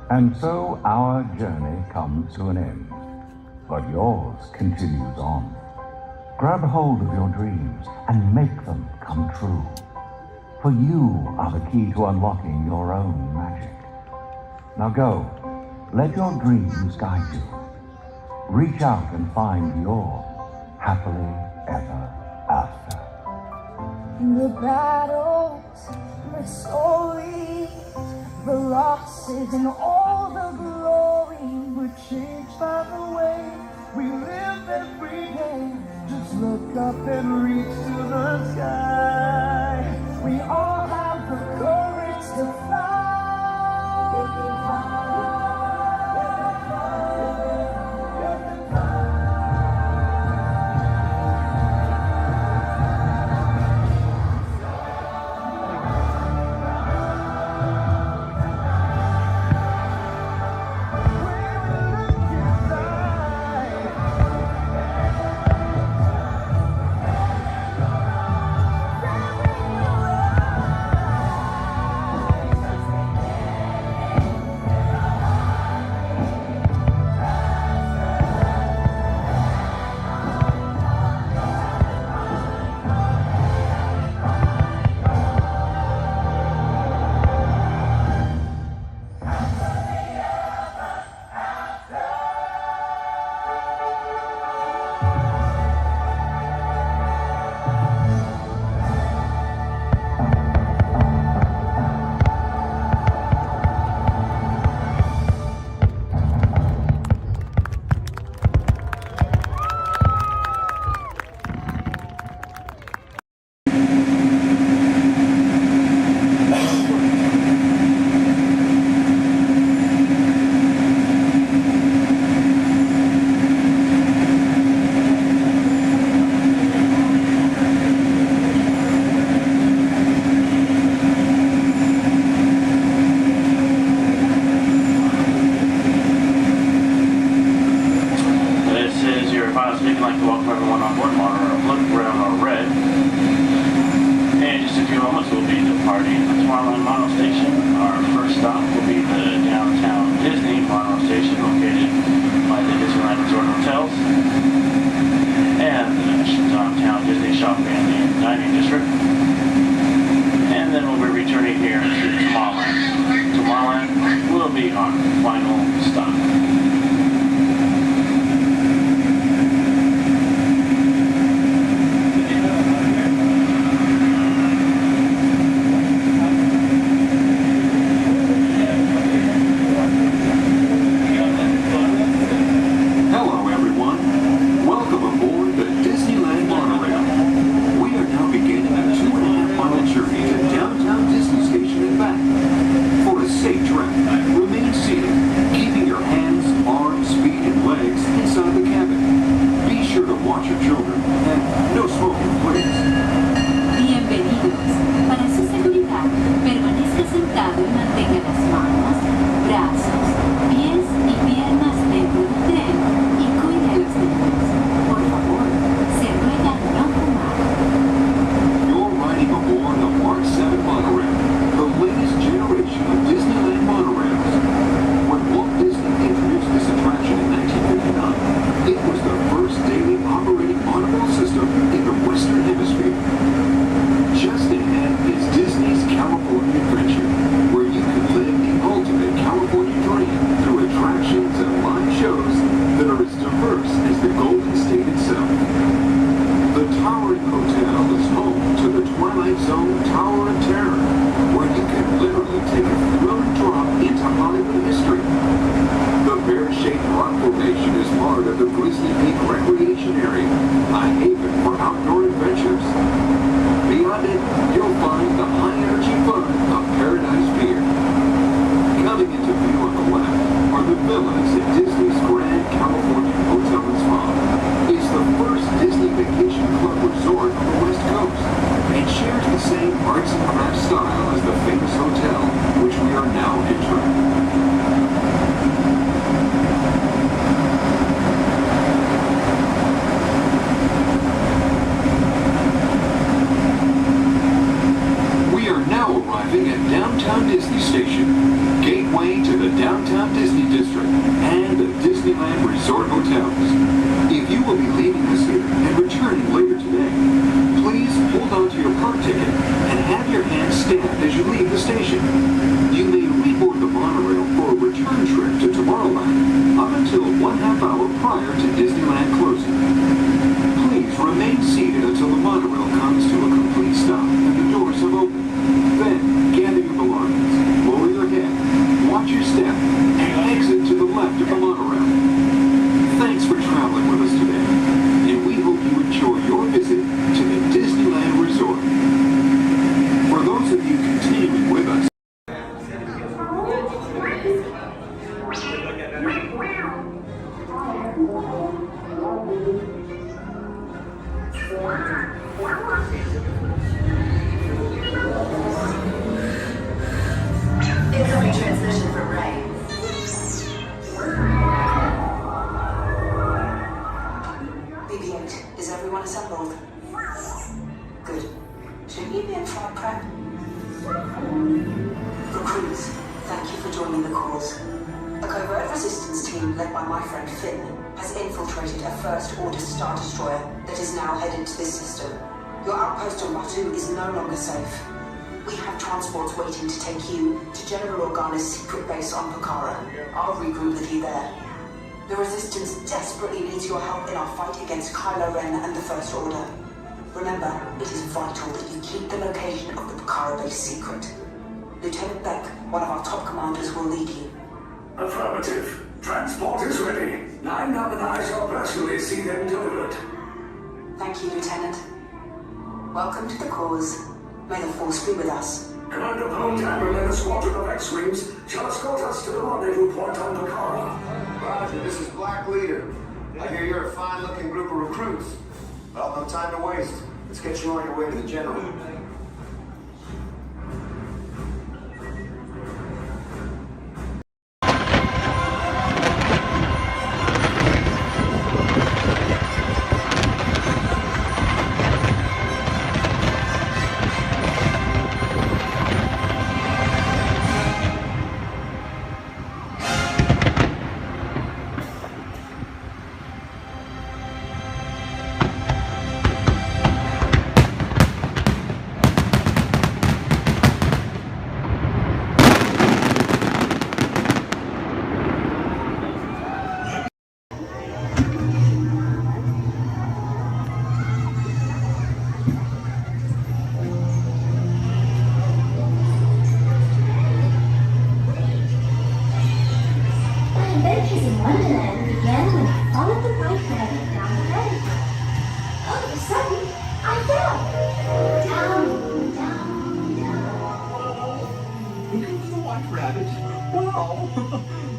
And so our journey comes to an end, but yours continues on. Grab hold of your dreams and make them come true. For you are the key to unlocking your own magic. Now go, let your dreams guide you. Reach out and find your happily ever after. The battles, the stories, the losses, and all the glory were changed by the way we live every day. Just look up and reach to the sky. We all have the courage to fly. Thomas will be departing the Tomorrowland Mono Station. Our first stop will be the downtown Disney Mono Station located by the Disneyland Resort Hotels and the downtown Disney Shopping and Dining District. And then we'll be returning here to Tomorrowland. Tomorrowland will be our final stop. Incoming transmission from Ray. BB-8, is everyone assembled? Good. Shouldn't you be in flight prep? Recruits, thank you for joining the cause. A covert resistance team led by my friend Finn has infiltrated a First Order Star Destroyer that is now headed to this system. Your outpost on Batu is no longer safe. We have transports waiting to take you to General Organa's secret base on Pucara. I'll regroup with you there. The Resistance desperately needs your help in our fight against Kylo Ren and the First Order. Remember, it is vital that you keep the location of the Pucara base secret. Lieutenant Beck, one of our top commanders, will lead you. Affirmative. Transport is ready. Line up and I shall personally see them delivered. Thank you, Lieutenant. Welcome to the cause. May the Force be with us. Commander Poltan and a squadron of X-Wings shall escort us to the rendezvous point on Pucara. Roger, this is Black Leader. I hear you're a fine-looking group of recruits. Well, no time to waste. Let's get you on your way to the General.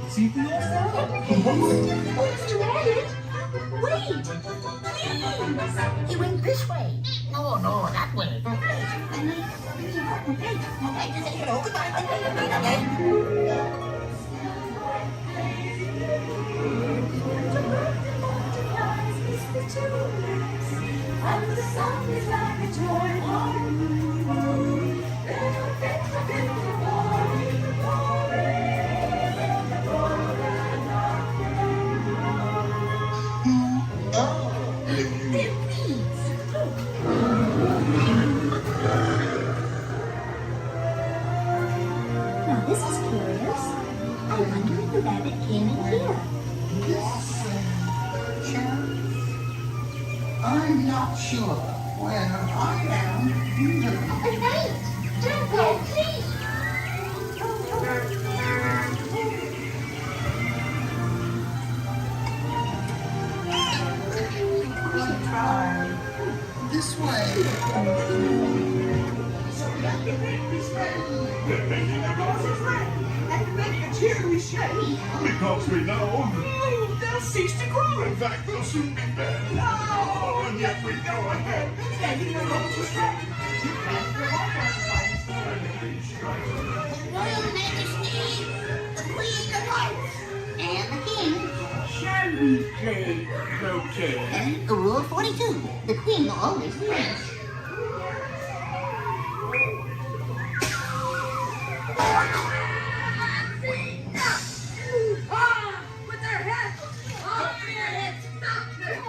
See for yourself. Oh, Mr. Rabbit! Wait! Please! He went this way. No, that way. Okay, just say hello, goodbye. And the sun is like a toy. Now this is curious. I wonder if the rabbit came in here. I'm not sure where I am. Wait! Don't go, please! We'll try this way. So let the wind be steady. We're making the roses red and make a cheery shade. Because we know They'll cease to grow. in fact they'll soon be dead. Oh, and yet we go ahead, making the roses red. You can't give up on science. Royal Majesty, the Queen of Hearts, and the King. Shall we play croquet? Rule 42, the Queen always wins. With their heads! Off their heads! Stop them!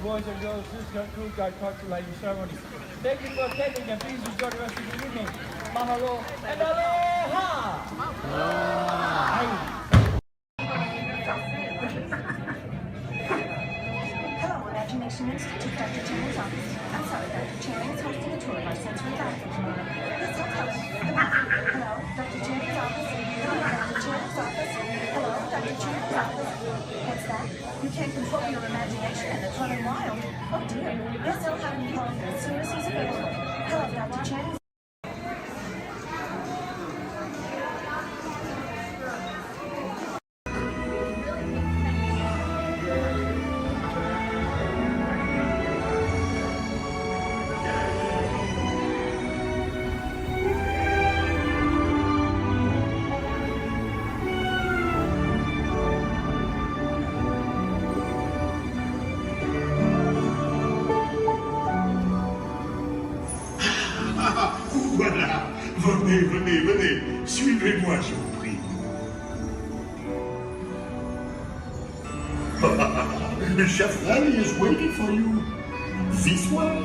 boys and girls, this is Cool Guy Cultural Ceremony. Thank you for attending and please enjoy the rest of the evening. Mahalo and aloha! Hello, Imagination Institute, Dr. Channing's office. I'm sorry, Dr. Channing is hosting a tour of our sensory dining tomorrow. Please don't tell us. Hello, Dr. Channing's office. Hello, Dr. Channing's office. Hello, Dr. Chairman's office. What's that? You can't control your imagination and it's running wild. Oh dear. Yes, I'll have him call you as soon as he's available. Hello, Dr. Channing's. Voilà, venez, venez, venez, suivez-moi, je vous prie. Chef Rally is waiting for you. This way.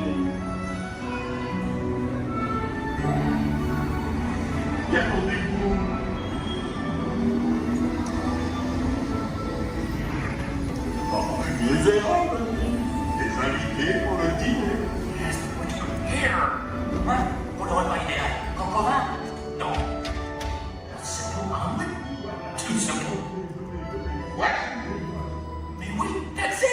Attendez-vous. Oh, misérable. Des invités pour le dîner. Here! Hein? Vous n'aurez pas idéal. Comprends? Non. Simple omelet? Too simple. What? Mais oui, that's it!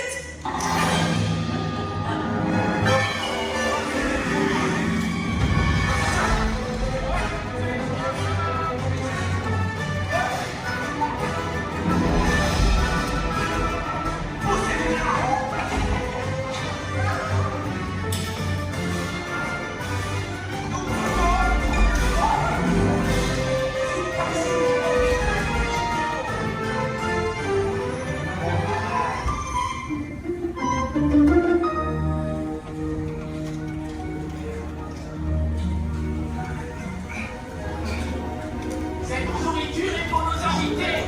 Cette nourriture est pour nos invités,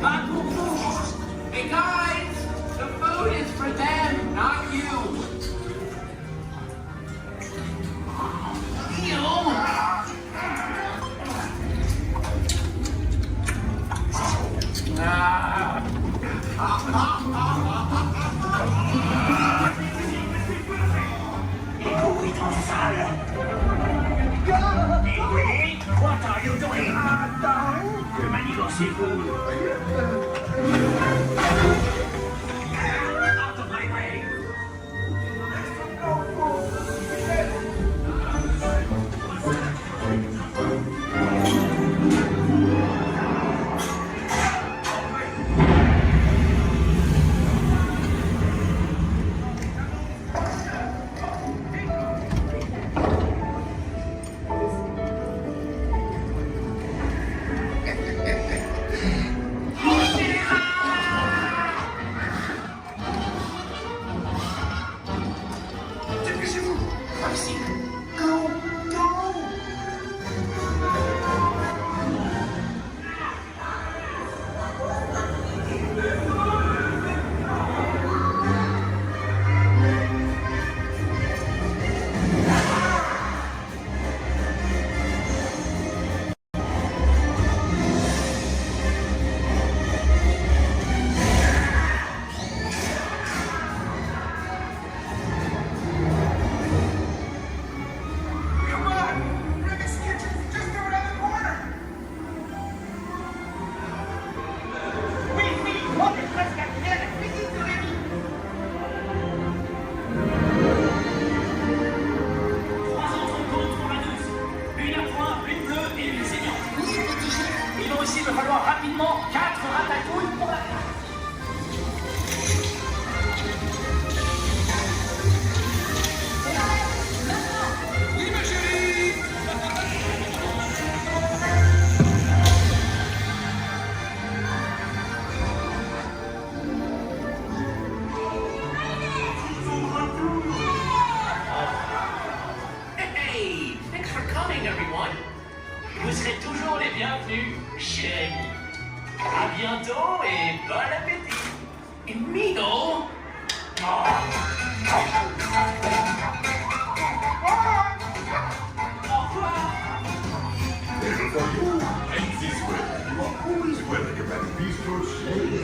pas pour vous. Hey guys, the food is for them, not you. What are you doing? Que manigocez-vous? Out of my way! Il va falloir rapidement 4 ratatouilles pour la carte. Oui, ma chérie. Hey, thanks for coming, everyone. Vous serez toujours les bienvenus, chérie. À bientôt et bon appétit. Amigo. Au revoir. And for you, and this way, you are always welcome at Bistro Shade.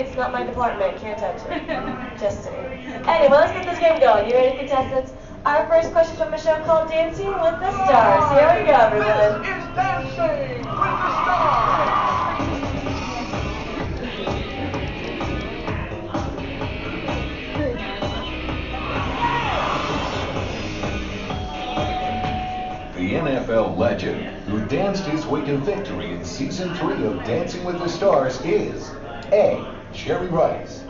It's not my department. Can't touch it. Just saying. Anyway, let's get this game going. You ready, contestants? Our first question from a show called Dancing with the Stars. Here we go, everyone. This is Dancing with the Stars. The NFL legend who danced his way to victory in Season 3 of Dancing with the Stars is A. Jerry Rice,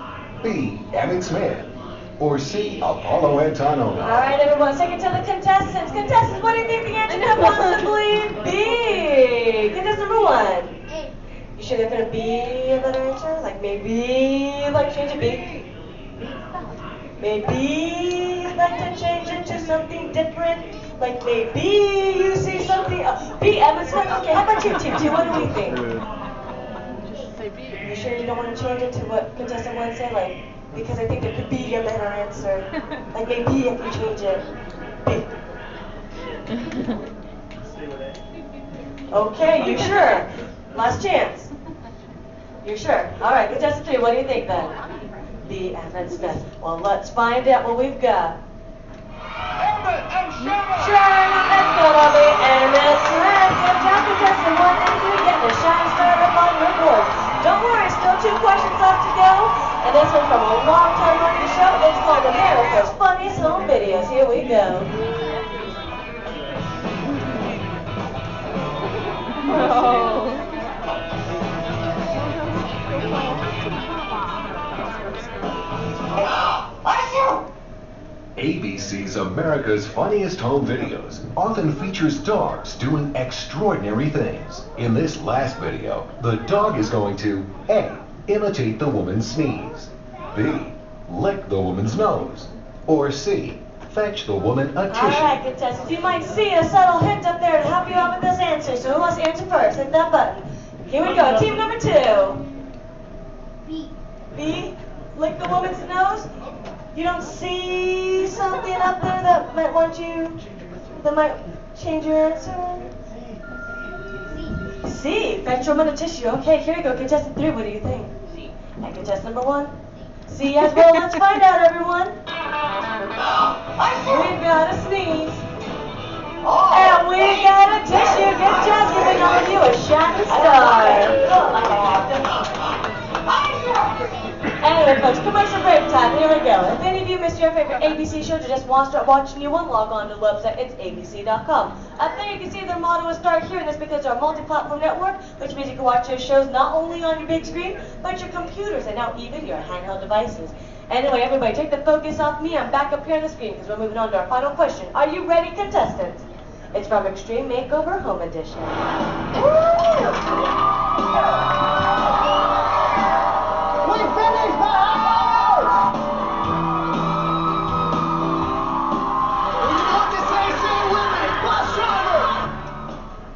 B. Emmett Smith, or C. Apollo Antonova. All right, everyone, take it to the contestants. Contestants, what do you think the answer could possibly be? Contestant number 1. You sure there couldn't be a better answer? Like maybe like change it B? Maybe like to change it to something different? Like maybe you see something. B, Emmett Smith. Okay, how about you, Team 2? What do we think? You sure you don't want to change it to what contestant 1 said? Like, because I think there could be a better answer. Like maybe if you change it. B. Okay, you sure? Last chance. You're sure? All right, contestant 3, what do you think then? B, Emmett Smith. Well, let's find out what we've got. Sure, let's go, Bobby. Emmett Smith. Good job, contestant 1 and 3, getting a shine started up on your board. Don't worry, still 2 questions left to go. And this one's from a long-time running show. It's called America's Funniest Home Videos. Here we go. Oh. ABC's America's Funniest Home Videos often features dogs doing extraordinary things. In this last video, the dog is going to A. Imitate the woman's sneeze, B. Lick the woman's nose, or C. Fetch the woman a tissue. Alright, contestants, you might see a subtle hint up there to help you out with this answer. So who wants to answer first? Hit that button. Here we go. Team number 2. B. B? Lick the woman's nose? You don't see something up there that might that might change your answer? C. Fetch a woman a tissue. Okay, here we go. Contestant 3, what do you think? C. And contestant number 1? C as well. Let's find out, everyone. We've got a sneeze. And we got a tissue. Good job giving all of you a shining star. Anyway, folks, commercial break time. Here we go. If any of you missed your favorite ABC shows or just want to start watching new one, log on to the website. It's abc.com. Up there you can see their motto is Start Here, and that's because they're a multi-platform network, which means you can watch their shows not only on your big screen, but your computers and now even your handheld devices. Anyway, everybody, take the focus off me. I'm back up here on the screen because we're moving on to our final question. Are you ready, contestants? It's from Extreme Makeover Home Edition. We finished the house! You want to say with me, bus driver!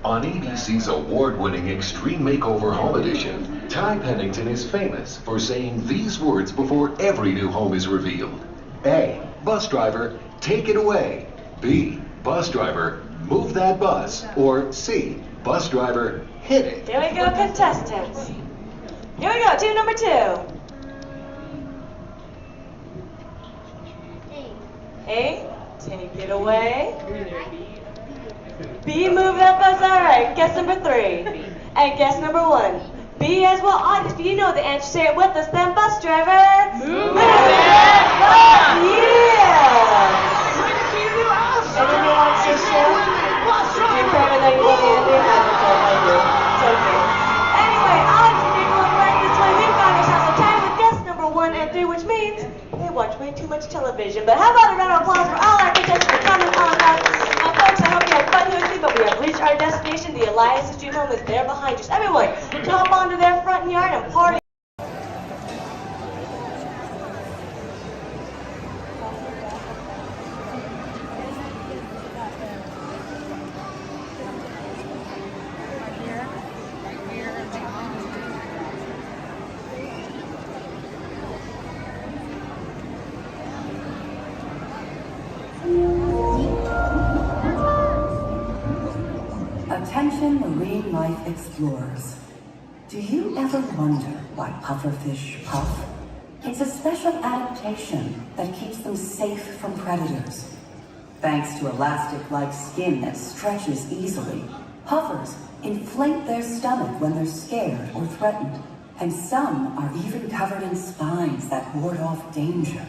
On ABC's award-winning Extreme Makeover Home Edition, Ty Pennington is famous for saying these words before every new home is revealed. A. Bus driver, take it away. B. Bus driver, move that bus. Or C. Bus driver, hit it. Here we go, contestants. Here we go, team number 2. A, take it away. B, move that bus. All right, guess number 3. And guess number 1. B as well. Obviously, you know the answer. Say it with us then, bus driver. Move that bus. Yeah. And then you watch this show. You're probably like, what do you do? I do. It's okay. Anyway, obviously, going right this way, we've got ourselves a tie with guess number 1 and 3, which means they watch way too much television. But how about a round of applause for all our contestants for coming on us? And folks, I hope you had fun with me, but we have reached our destination. The Elias Dream Home is there behind us. Everyone, hop onto their front yard and party. Attention marine life explorers. Do you ever wonder why pufferfish puff? It's a special adaptation that keeps them safe from predators. Thanks to elastic-like skin that stretches easily, puffers inflate their stomach when they're scared or threatened. And some are even covered in spines that ward off danger.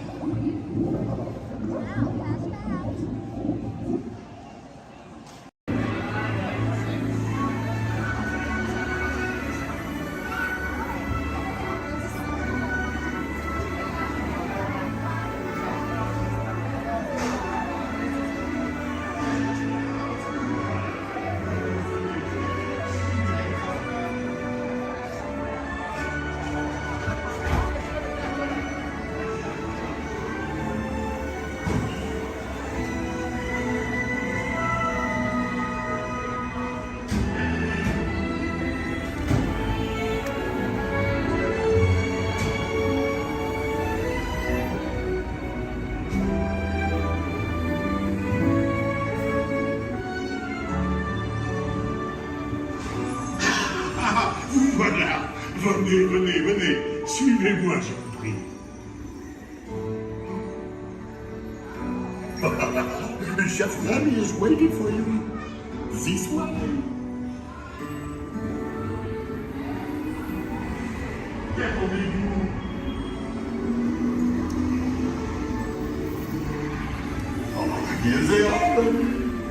Voilà, venez, suivez-moi, je vous prie. Chef Remy is waiting for you. This way.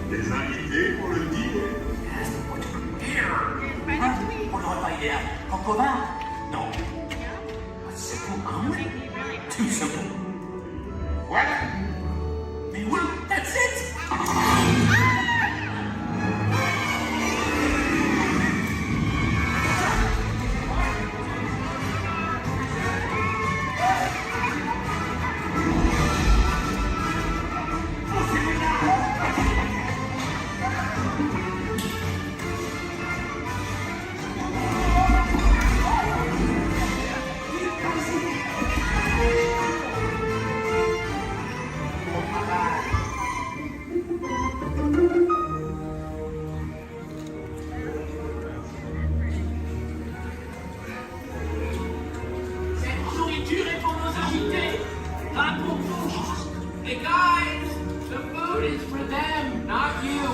Des invités pour le dîner. On n'aurait pas idéal. En commun? Non. C'est pour un oui. Tout simple. Voilà. Mais oui, that's it. Hey guys, the food is for them, not you.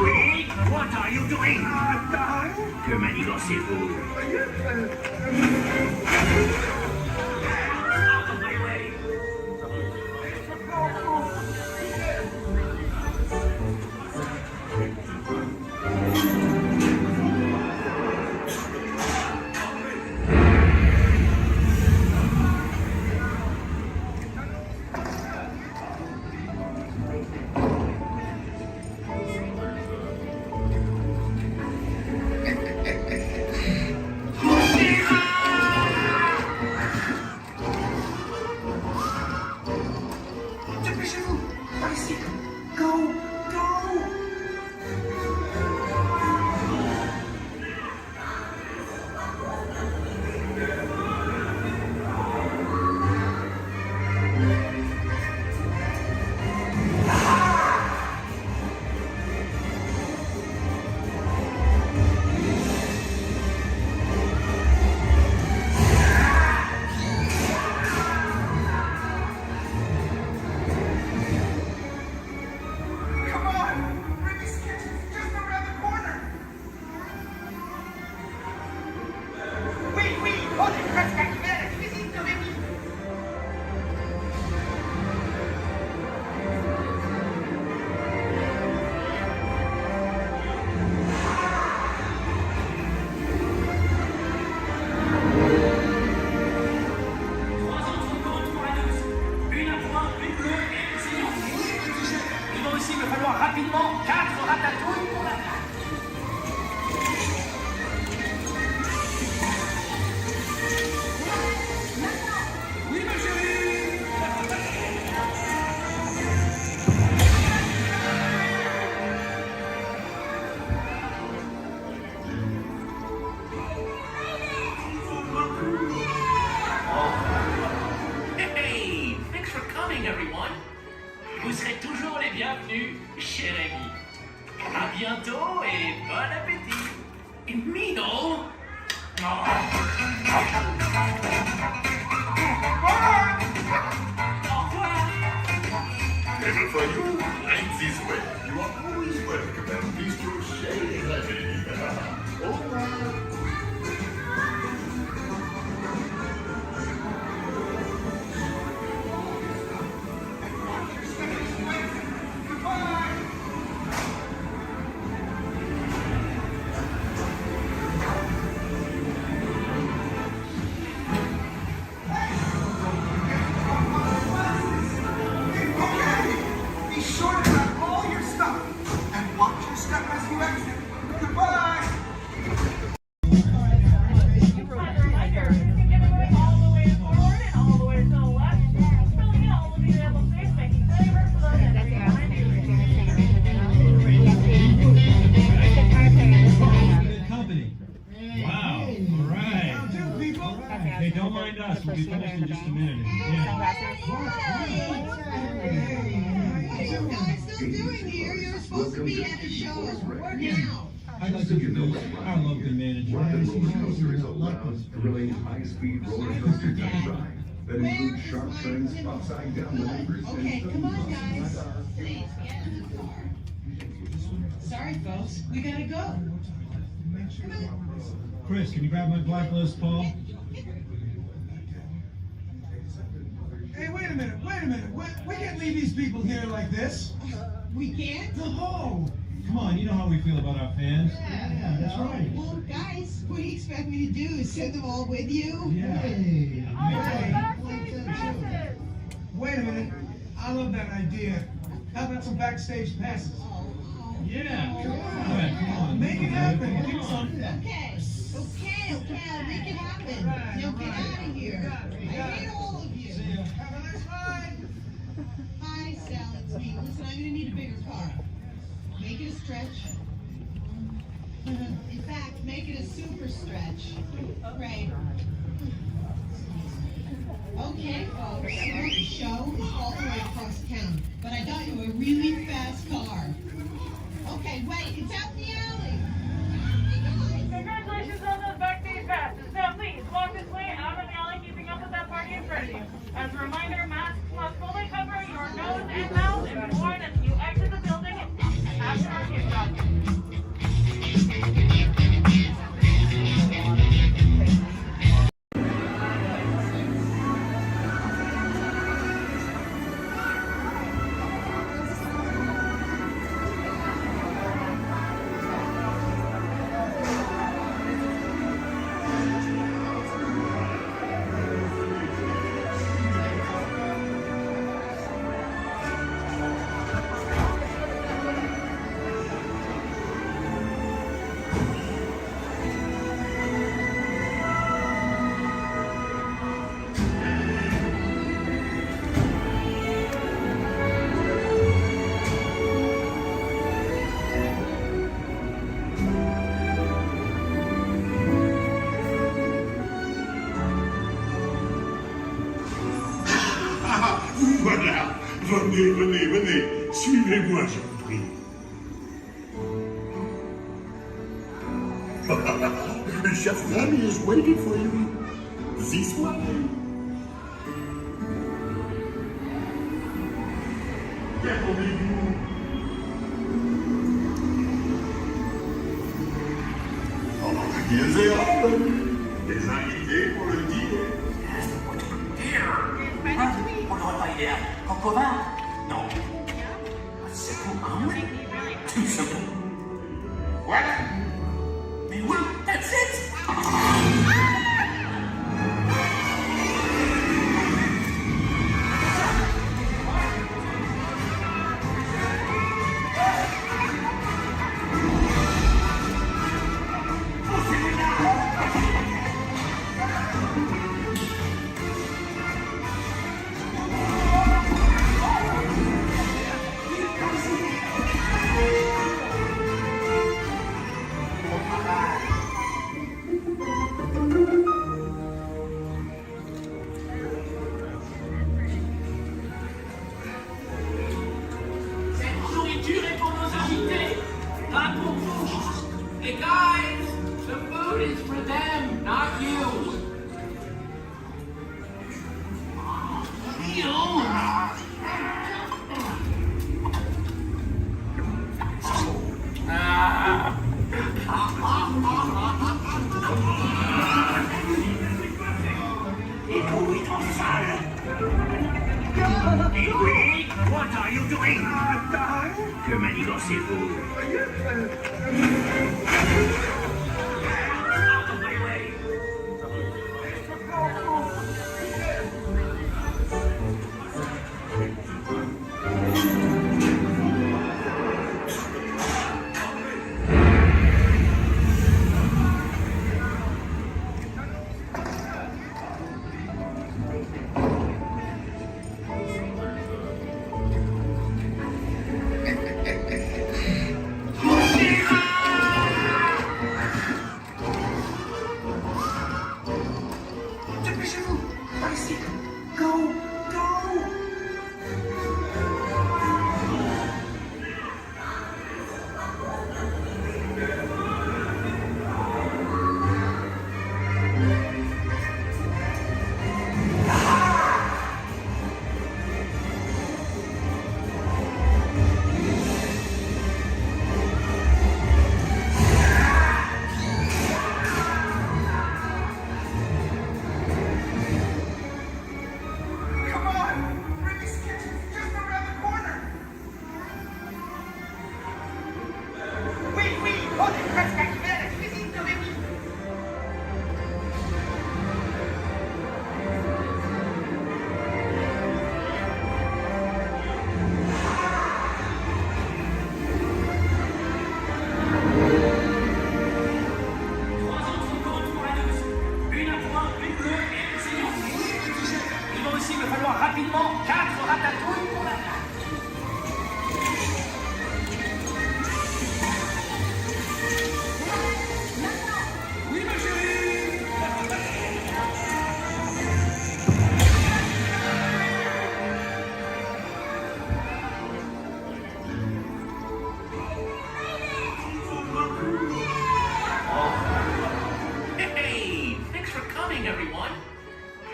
Oui, what are you doing? Que manigancez-vous? Out of my way! Rapidement, 4 ratatouilles pour la table. Oui, ma chérie. coming, everyone. Vous serez toujours les bienvenus, cher ami. À bientôt et bon appétit. And Mino. Never for you, like this way. You are always welcome and bistro shade. Be sure to grab all your stuff and watch your step as you exit. Goodbye. Company. Wow. All right. Hey, don't mind us. We'll be finished in just a minute. Welcome to Disneyland now. I'd like to introduce our local manager. Rock and Roller Coaster is a loud, thrilling, high-speed roller coaster test ride that includes sharp turns, upside-down maneuvers, Okay, and come on, stunning guys. rides. Please, get in the car. Sorry, folks. We gotta go. Chris, can you grab my blacklist, Paul? Hey, wait a minute. We can't leave these people here like this. We can't? No. Come on, you know how we feel about our fans. Yeah, that's right. Well, guys, what do you expect me to do? Is send them all with you? Wait a minute. I love that idea. How about some backstage passes? Yeah. Come on. Make it happen. Give me some. Okay, I'll make it happen. Now get out of here. I hate all of you. Have a nice ride. Hi, Sal, it's me. Listen, I'm gonna need a bigger car. Make it a stretch. In fact, make it a super stretch. Right. Okay, folks, the show is all the way across town, but I got you a really fast car. Okay, wait, it's out in the alley. Congratulations on those backstage passes. Now please, walk this way out of the alley, keeping up with that party in front of you. As a reminder, masks must fully cover your nose and mouth and be worn as you exit the building after our kickoff. Voilà. Venez. Suivez-moi, je vous prie. Chef Rami is waiting for you. This way. Ils et hommes, des invités pour le dîner. On n'aurait pas idée qu'en commun. Non. C'est pour un oui. Tout simplement. Voilà. Mais oui, that's it. You guys, the food is for them, not you. Oui, what are you doing? Que manigancez-vous? Out of my way!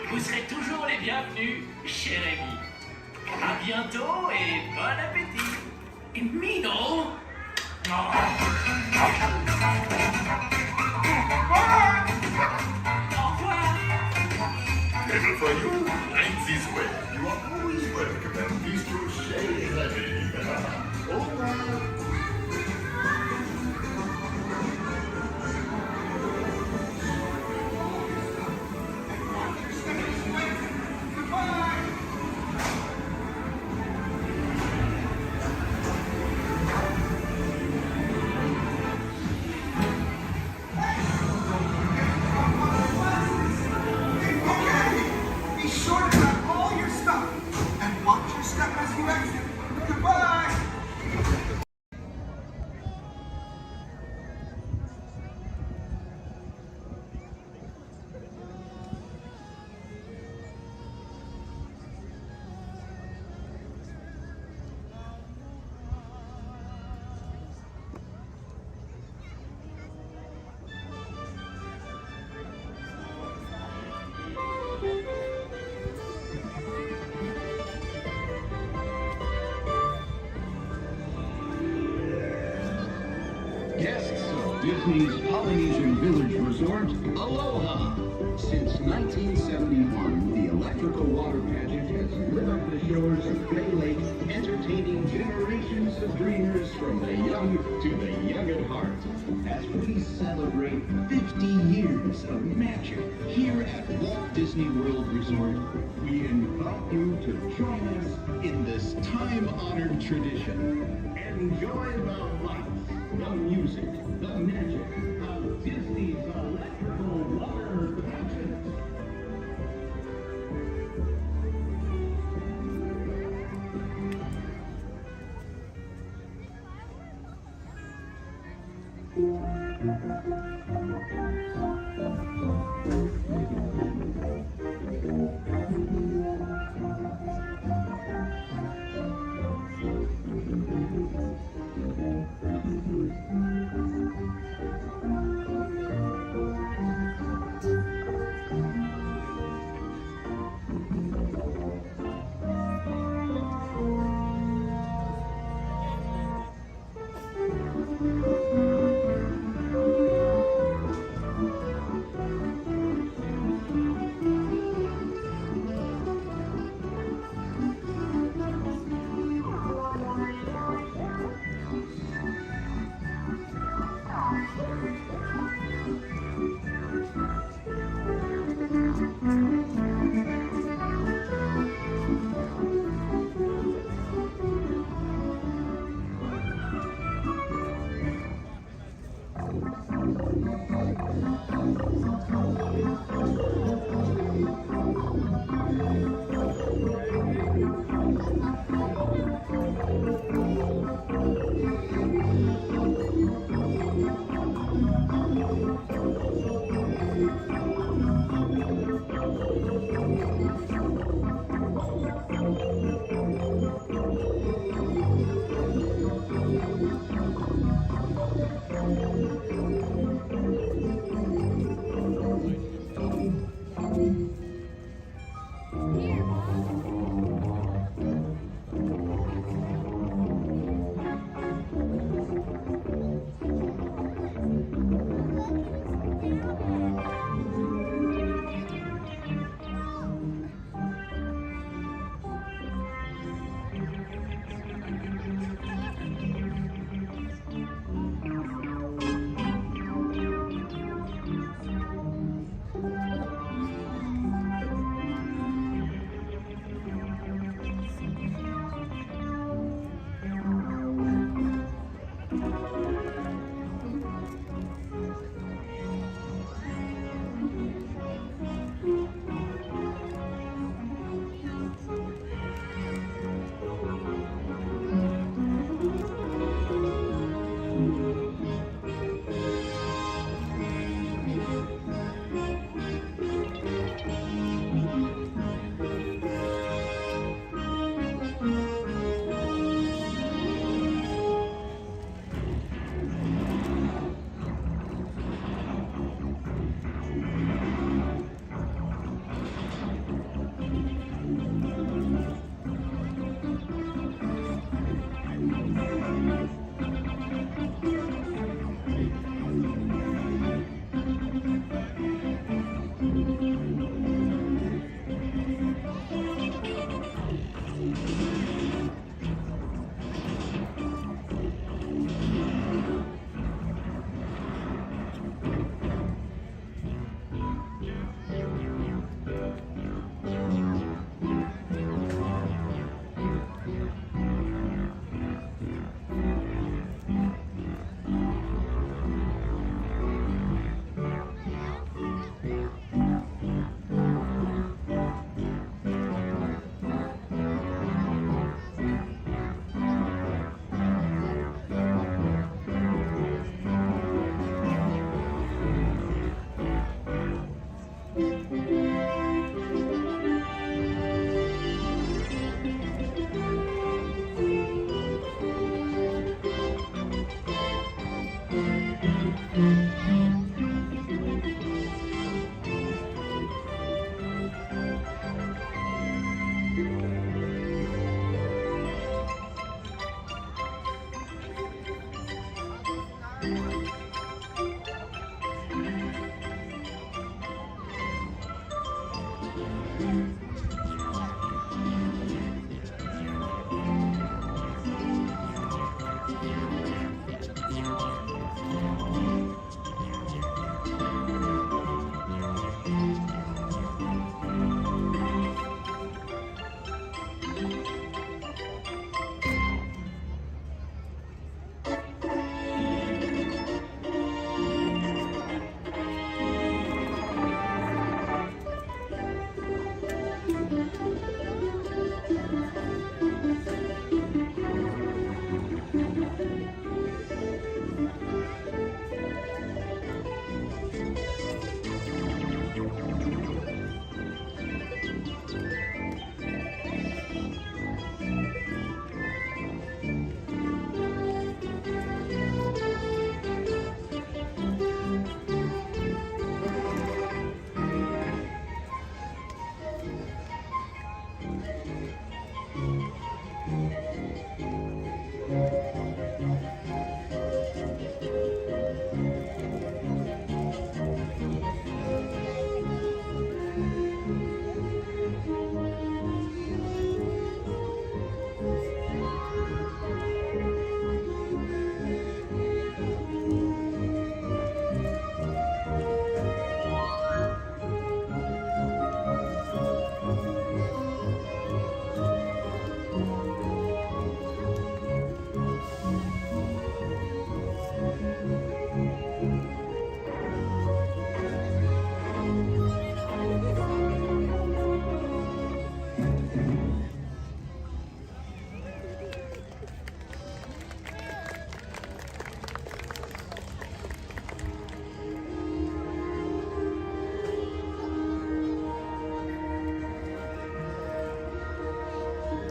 Vous serez toujours les bienvenus, cher ami. À bientôt et bon appétit. Mino! Oh. Au revoir. Never for you, like this way. You are always welcome at Bistro Chez Heavy. Au revoir. Be sure to grab all your stuff and watch your step as you exit. Goodbye! Guests of Disney's Polynesian Village Resort, aloha! Since 1971, the electrical water pageant has lit up the shores of Bay Lake, entertaining generations of dreamers from the young to the young at heart. As we celebrate 50 years of magic here at Walt Disney World Resort, we invite you to join us in this time-honored tradition. Enjoy the lights, the music, the magic of Disney's electrical water pageant.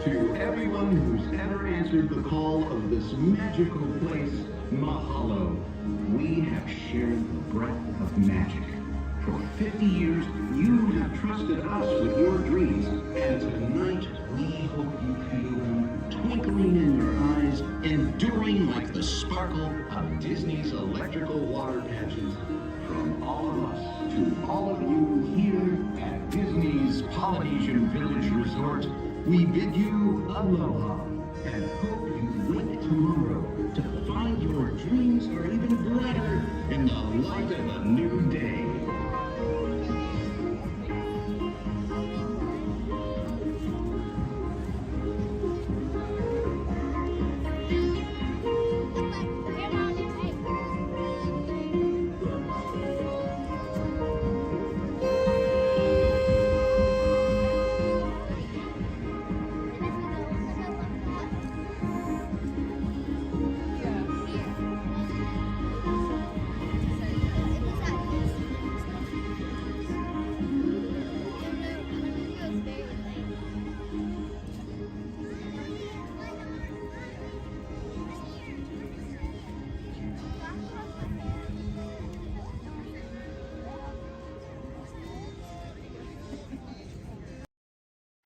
To everyone who's ever answered the call of this magical place, mahalo. We have shared the breath of magic. For 50 years, you have trusted us with your dreams, and tonight we hope you feel them twinkling in your eyes, enduring like the sparkle of Disney's electrical water pageant. From all of us to all of you here at Disney's Polynesian Village Resort, we bid you aloha and hope you wake tomorrow to find your dreams are even brighter in the light of a new day.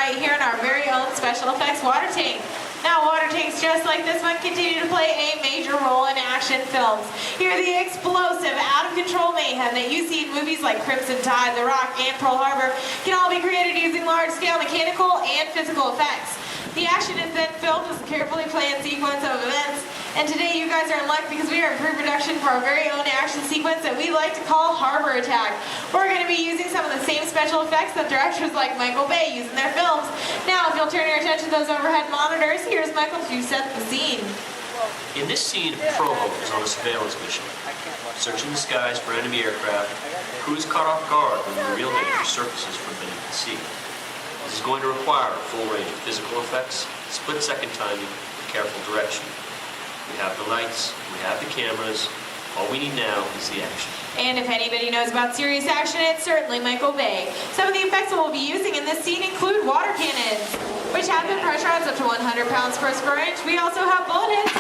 Right here in our very own special effects water tank. Now water tanks just like this one continue to play a major role in action films. Here the explosive, out-of-control mayhem that you see in movies like Crimson Tide, The Rock, and Pearl Harbor can all be created using large-scale mechanical and physical effects. The action is then filmed as a carefully planned sequence of events, and today you guys are in luck because we are in pre-production for our very own action sequence that we like to call Harbor Attack. We're going to be using some of the same special effects that directors like Michael Bay use in their films. Now, if you'll turn your attention to those overhead monitors, here's Michael to set the scene. In this scene, Provo is on a surveillance mission, searching the skies for enemy aircraft. The crew is caught off guard when the real danger surfaces from beneath the sea. This is going to require a full range of physical effects, split-second timing, and careful direction. We have the lights, we have the cameras. All we need now is the action. And if anybody knows about serious action, it's certainly Michael Bay. Some of the effects that we'll be using in this scene include water cannons, which have been pressurized up to 100 pounds per square inch. We also have bullet hits,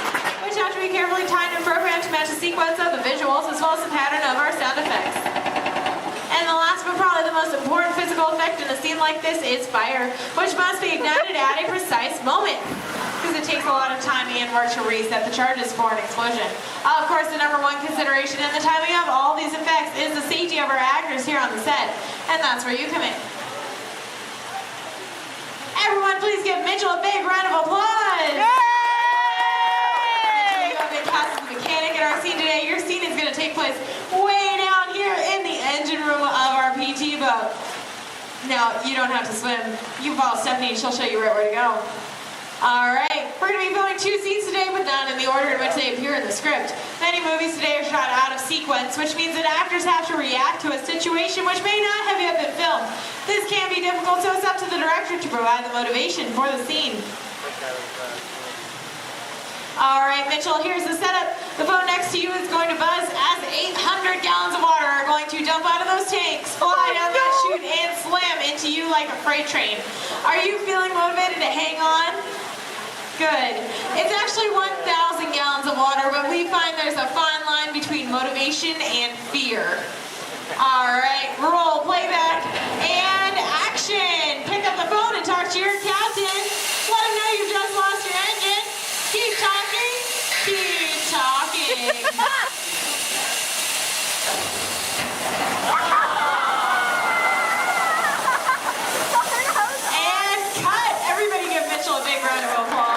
which have to be carefully timed and programmed to match the sequence of the visuals as well as the pattern of our sound effects. And the last but probably the most important physical effect in a scene like this is fire, which must be ignited at a precise moment, because it takes a lot of time and work to reset the charges for an explosion. Of course, the number one consideration in the timing of all these effects is the safety of our actors here on the set, and that's where you come in. Everyone, please give Mitchell a big round of applause! Yay! We have been cast as the mechanic in our scene today. Your scene is going to take place way down here in the engine room of our PT boat. Now, you don't have to swim. You can follow Stephanie and she'll show you right where to go. Alright, we're going to be filming 2 scenes today, but not in the order in which they appear in the script. Many movies today are shot out of sequence, which means that actors have to react to a situation which may not have yet been filmed. This can be difficult, so it's up to the director to provide the motivation for the scene. Alright, Mitchell, here's the setup. The boat next to you is going to buzz as 800 gallons of water are going to dump out of those tanks, fly down that chute, and slam into you like a freight train. Are you feeling motivated to hang on? Good. It's actually 1,000 gallons of water, but we find there's a fine line between motivation and fear. Alright, roll playback and action. Pick up the phone and talk to your captain. Let him know you've just lost your engine. Keep talking. Keep talking. And cut. Everybody give Mitchell a big round of applause.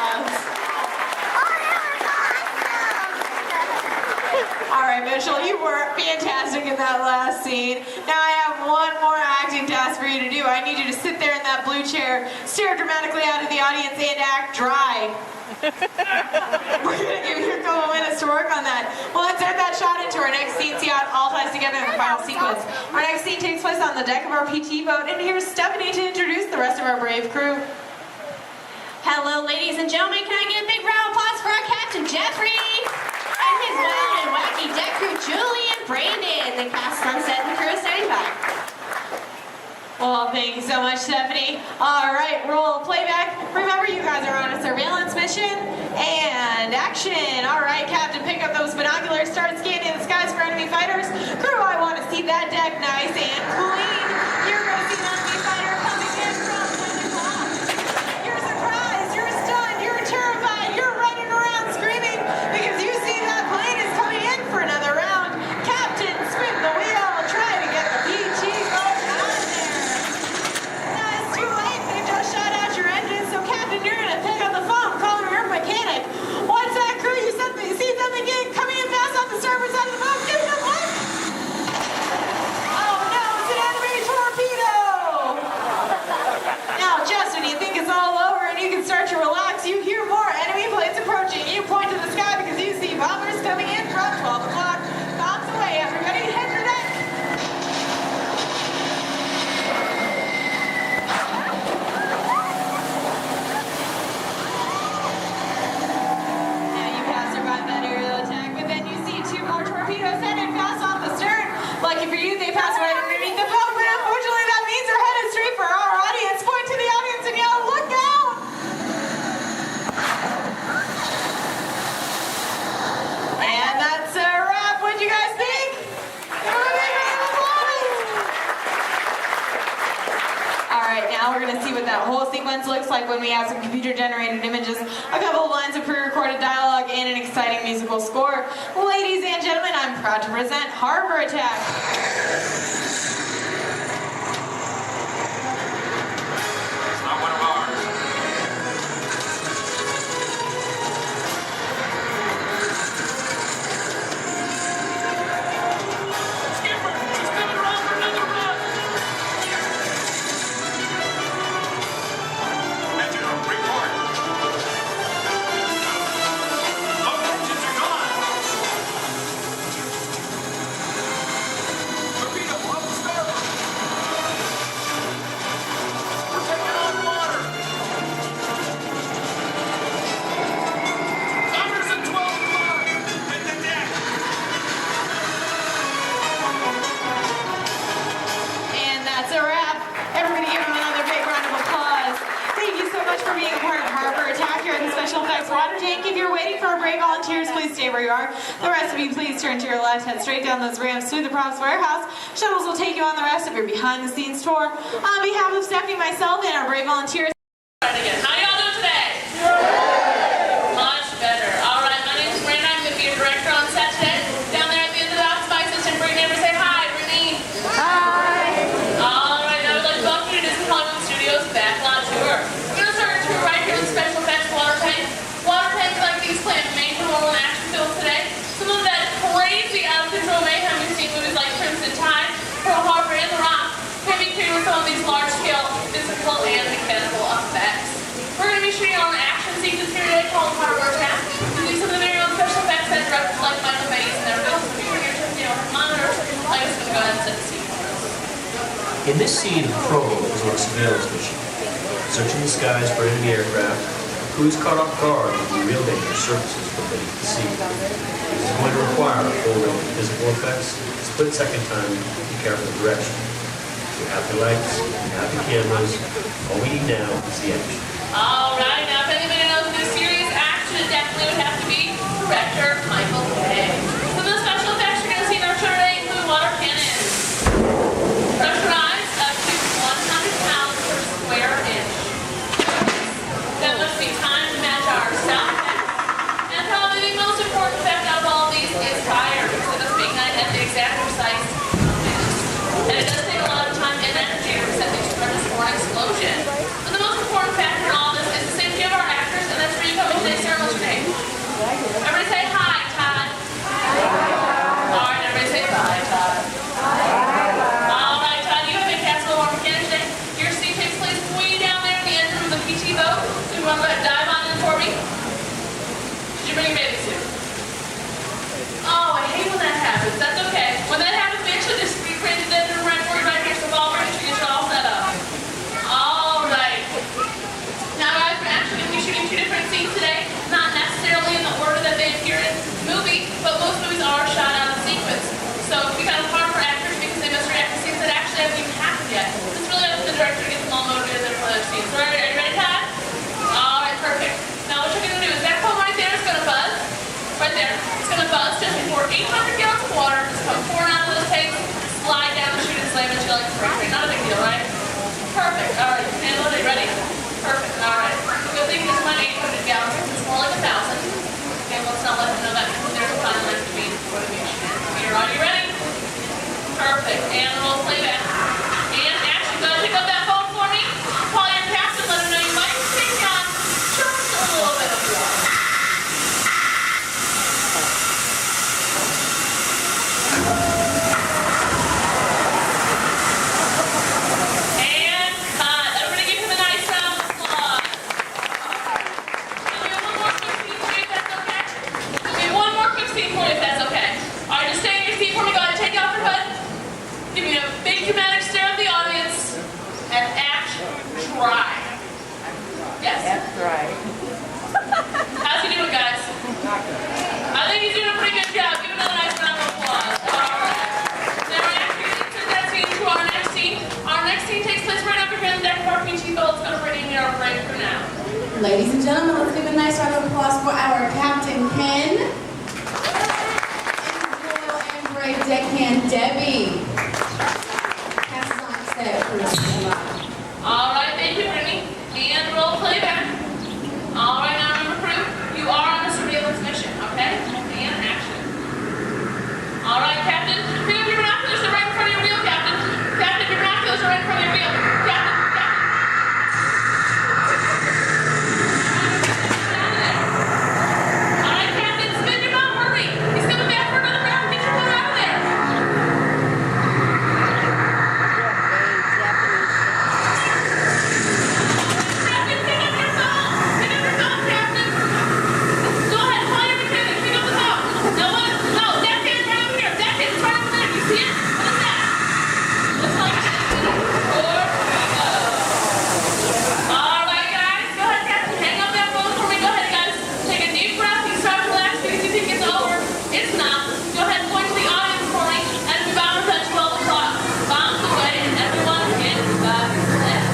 Alright, Mitchell, you were fantastic in that last scene. Now I have one more acting task for you to do. I need you to sit there in that blue chair, stare dramatically out at the audience, and act dry. We're going to give you a couple minutes to work on that. Well, let's add that shot into our next scene, see how it all ties together in the final sequence. Our next scene takes place on the deck of our PT boat, and here's Stephanie to introduce the rest of our brave crew. Hello, ladies and gentlemen. Can I get a big round of applause for our Captain Jeffrey and his wild and wacky deck crew, Julie and Brandon, the cast on set and the crew is standing by. Well, thank you so much, Stephanie. All right, roll playback. Remember, you guys attention, and action. All right, Captain, pick up those binoculars, start scanning the skies for enemy fighters. Crew, I want to see that deck nice and clean. You're going to see an enemy fighter coming in from 10 o'clock. You're surprised, you're stunned, you're terrified, you're running around screaming because you see that plane is coming in for another round. Captain, spin the wheel, try to get the PG boat out of there. No, it's too late, they've just shut out your engine, so Captain, you're going to pick up the phone, calling your mechanic. What's that, crew? You see something coming in fast off the starboard side of the boat? Give me a look. Oh no, it's an enemy torpedo! Now, just when you think it's all over and you can start to relax, you hear more enemy planes approaching. You point to the sky because you see bombers coming in from 12 o'clock. Bombs away, everybody, head for deck. Now you pass survive that aerial attack, but then you see two more torpedoes headed fast off the stern. Lucky for you, they pass right underneath the boat, but unfortunately that means they're headed straight for our audience. Point to the audience and yell, look out! And that's a wrap. What'd you guys think? Alright, now we're going to see what that whole sequence looks like when we have some computer-generated images, a couple of lines of pre-recorded dialogue, and an exciting musical score. Ladies and gentlemen, I'm proud to present Harbor Attack. It's not one of ours. Skipper, he's coming around for another run. Engine room, report. Both engines are gone. Torpedo, off the starboard. We're taking on water. Bombers at 12 o'clock. Hit the deck. And that's a wrap. Everybody give them another big round of applause. Thank you so much for being a part of Harbor Attack here at the Special Effects Water Tank. If you're waiting for a break, volunteers, please stay where you are. The rest of you, please turn to your left, head straight down those ramps to the props warehouse. Shuttles will take you on the rest of your behind-the-scenes tour. On behalf of Stephanie, myself, and our brave volunteers. How y'all doing today? Much better. All right, my name is Brandon. I'm going to be your director on set today. Down there at the end of the office, my assistant, Brittany. Everybody say hi, Brittany. Hi. All right, now we'd like to welcome you to Disney Hollywood Studios Backlot Tour. We're going to start our tour right here in the Special Effects Water Tank. Water tanks like these play a major role in action films today. Some of that crazy out-of-control mayhem we've seen movies like Crimson Tide, Pearl Harbor, and The Rock can be created with some of these large-scale physical and mechanical effects. We're going to be shooting on an action sequence here today called Harbor Attack, using some of the very own special effects that directors like Michael Bay's and everybody else here to monitor. I'm just going to go ahead and set the scene for us. In this scene, Provo is on a surveillance mission, searching the skies for enemy aircraft. Crew is caught off guard when the real danger surfaces from beneath the sea. This is going to require a full range of physical effects, split-second time, and careful direction. We have the lights, we have the cameras. All we need now is the action. All right, now if anybody knows this serious action, it definitely would have to be director Michael Bay. Some of the special effects you're going to see in our show today include water cannons, pressurized up to 100 pounds per square inch. That must be time to match our sound effects. And probably the most important effect out of all these is fire, because it must be ignited at the exact precise minutes. And it does take a lot of time and energy to set these tremendous for an explosion. But the most important factor in all this is the safety of our actors, and that's where you come in today's ceremony today. Everybody say hi, Todd. All right, everybody say bye, Todd. All right, Todd, you have been cast a little more mechanic today. Your scene takes place way down there in the engine room of the PT boat. So you want to go ahead and dive on in for me? Did you bring your bathing suit? Oh, I hate when that happens. That's okay. When that happens, we actually just recreated the engine room right for you right here. So all ready to get you all set up. All pour 800 gallons of water, just come pouring out of those tanks, slide down the chute and slam into like spray paint. Not a big deal, right? Perfect. All right, handle it. Are you ready? Perfect. All right. Good thing this is not 800 gallons. It's more like 1,000. Okay, let's not let them know that because there's a fine line between motivation. Here, are you ready? Perfect. And roll playback. And action. Go pick up that phone for me. Call your captain. Let him know you might take on just a little bit of water. And cut. Everybody give him a nice round of applause. One more quick scene for you if that's okay. All right, just stay in your seat for me. Go ahead, take off your hood. Give me a big dramatic stare at the audience. And action. Try. Yes. That's right. How's he doing, guys? I think he's doing a pretty good job. Give him another nice round of applause. All right. Now we're going to turn that scene to our next scene. Our next scene takes place right over here in the deck parking. Chief Walt. It's going to bring in our break for now. Ladies and gentlemen, let's give a nice round of applause for our Captain Ken and Royal and Brave Deckhand Debbie. Pass us on set for All right, thank you, Brittany. And roll playback. All right, now remember, crew, you are on a surveillance mission, okay? And action. All right, Captain, pick up your binoculars. They're right in front of your wheel, Captain. Captain, your binoculars are right in front of your wheel. Captain. All right, Captain, spin your mouth, hurry. He's coming back for another round. Get your boat out of there. Captain, pick up your phone. Pick up your phone, Captain. Go ahead, call your mechanic. Pick up the phone. No, Deckhand's right over here. Deckhand's right over there. You see it? What is that? Looks like a torpedo. All right, guys. Go ahead, Captain. Hang up that phone for me. Go ahead, guys. Take a deep breath. You start to relax because you think it's over. It's not. Go ahead and point to the audience for me. And we bounce at 12 o'clock. Bounce away and everyone gets back left.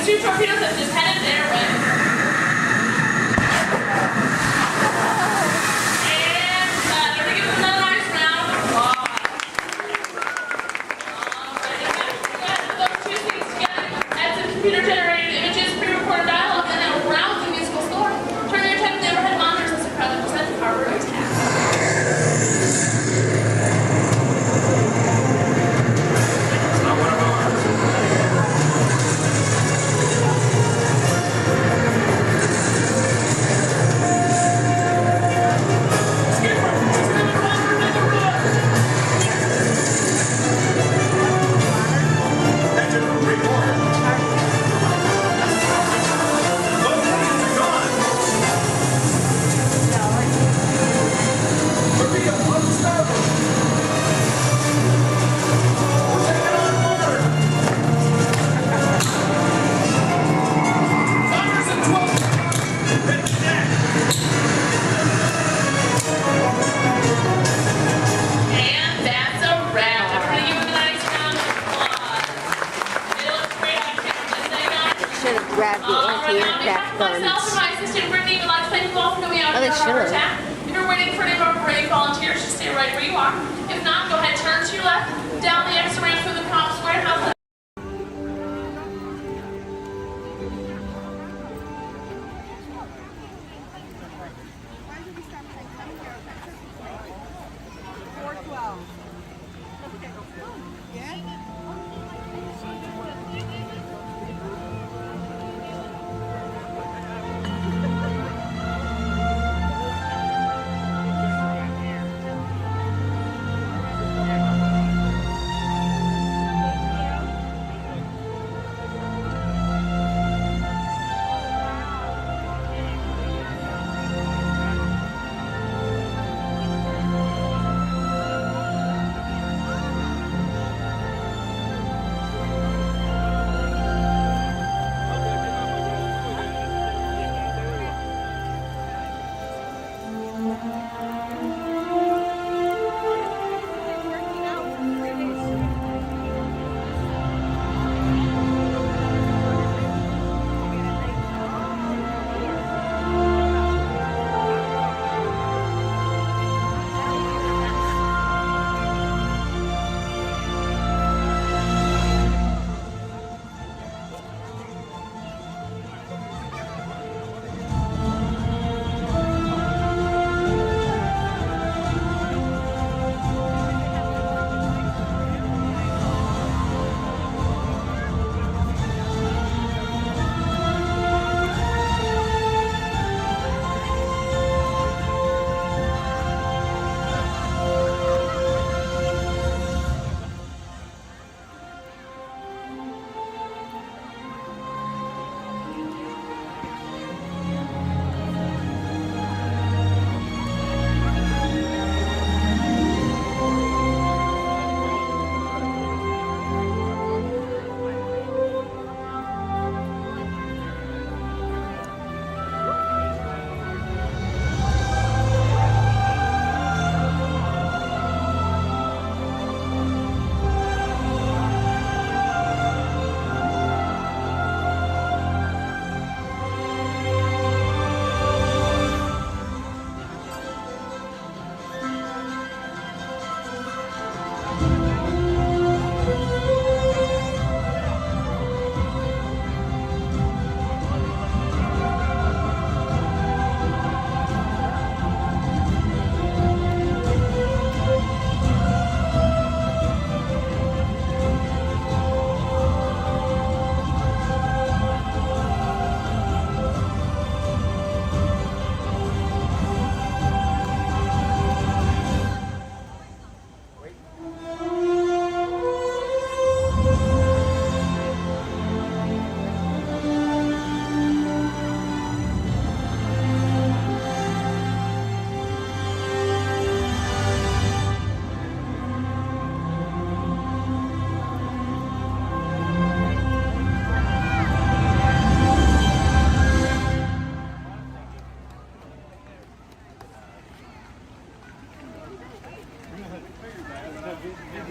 Two torpedoes have just headed their way. And they're going to give us another nice round of applause. Those two things together, add some computer-generated images, pre-recorded dialogue, and then a rousing musical score. Turn your attention to overhead monitors as we proudly present our road task. Anti-aircraft guns. Myself and my assistant Brittany would like to thank you all for coming out Oh, they to our should. attack. If you're waiting for any of our brave volunteers, just stay right where you are. If not, go ahead, turn to your left, down the exit ramp through the cops warehouse.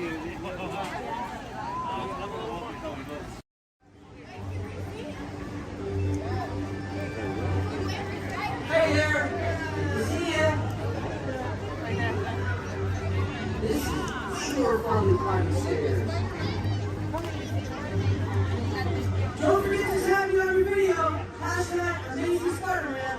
Hey there! See ya! This is way more fun than climbing stairs. Don't forget to tag me on your video. #AmazingSpider-Man.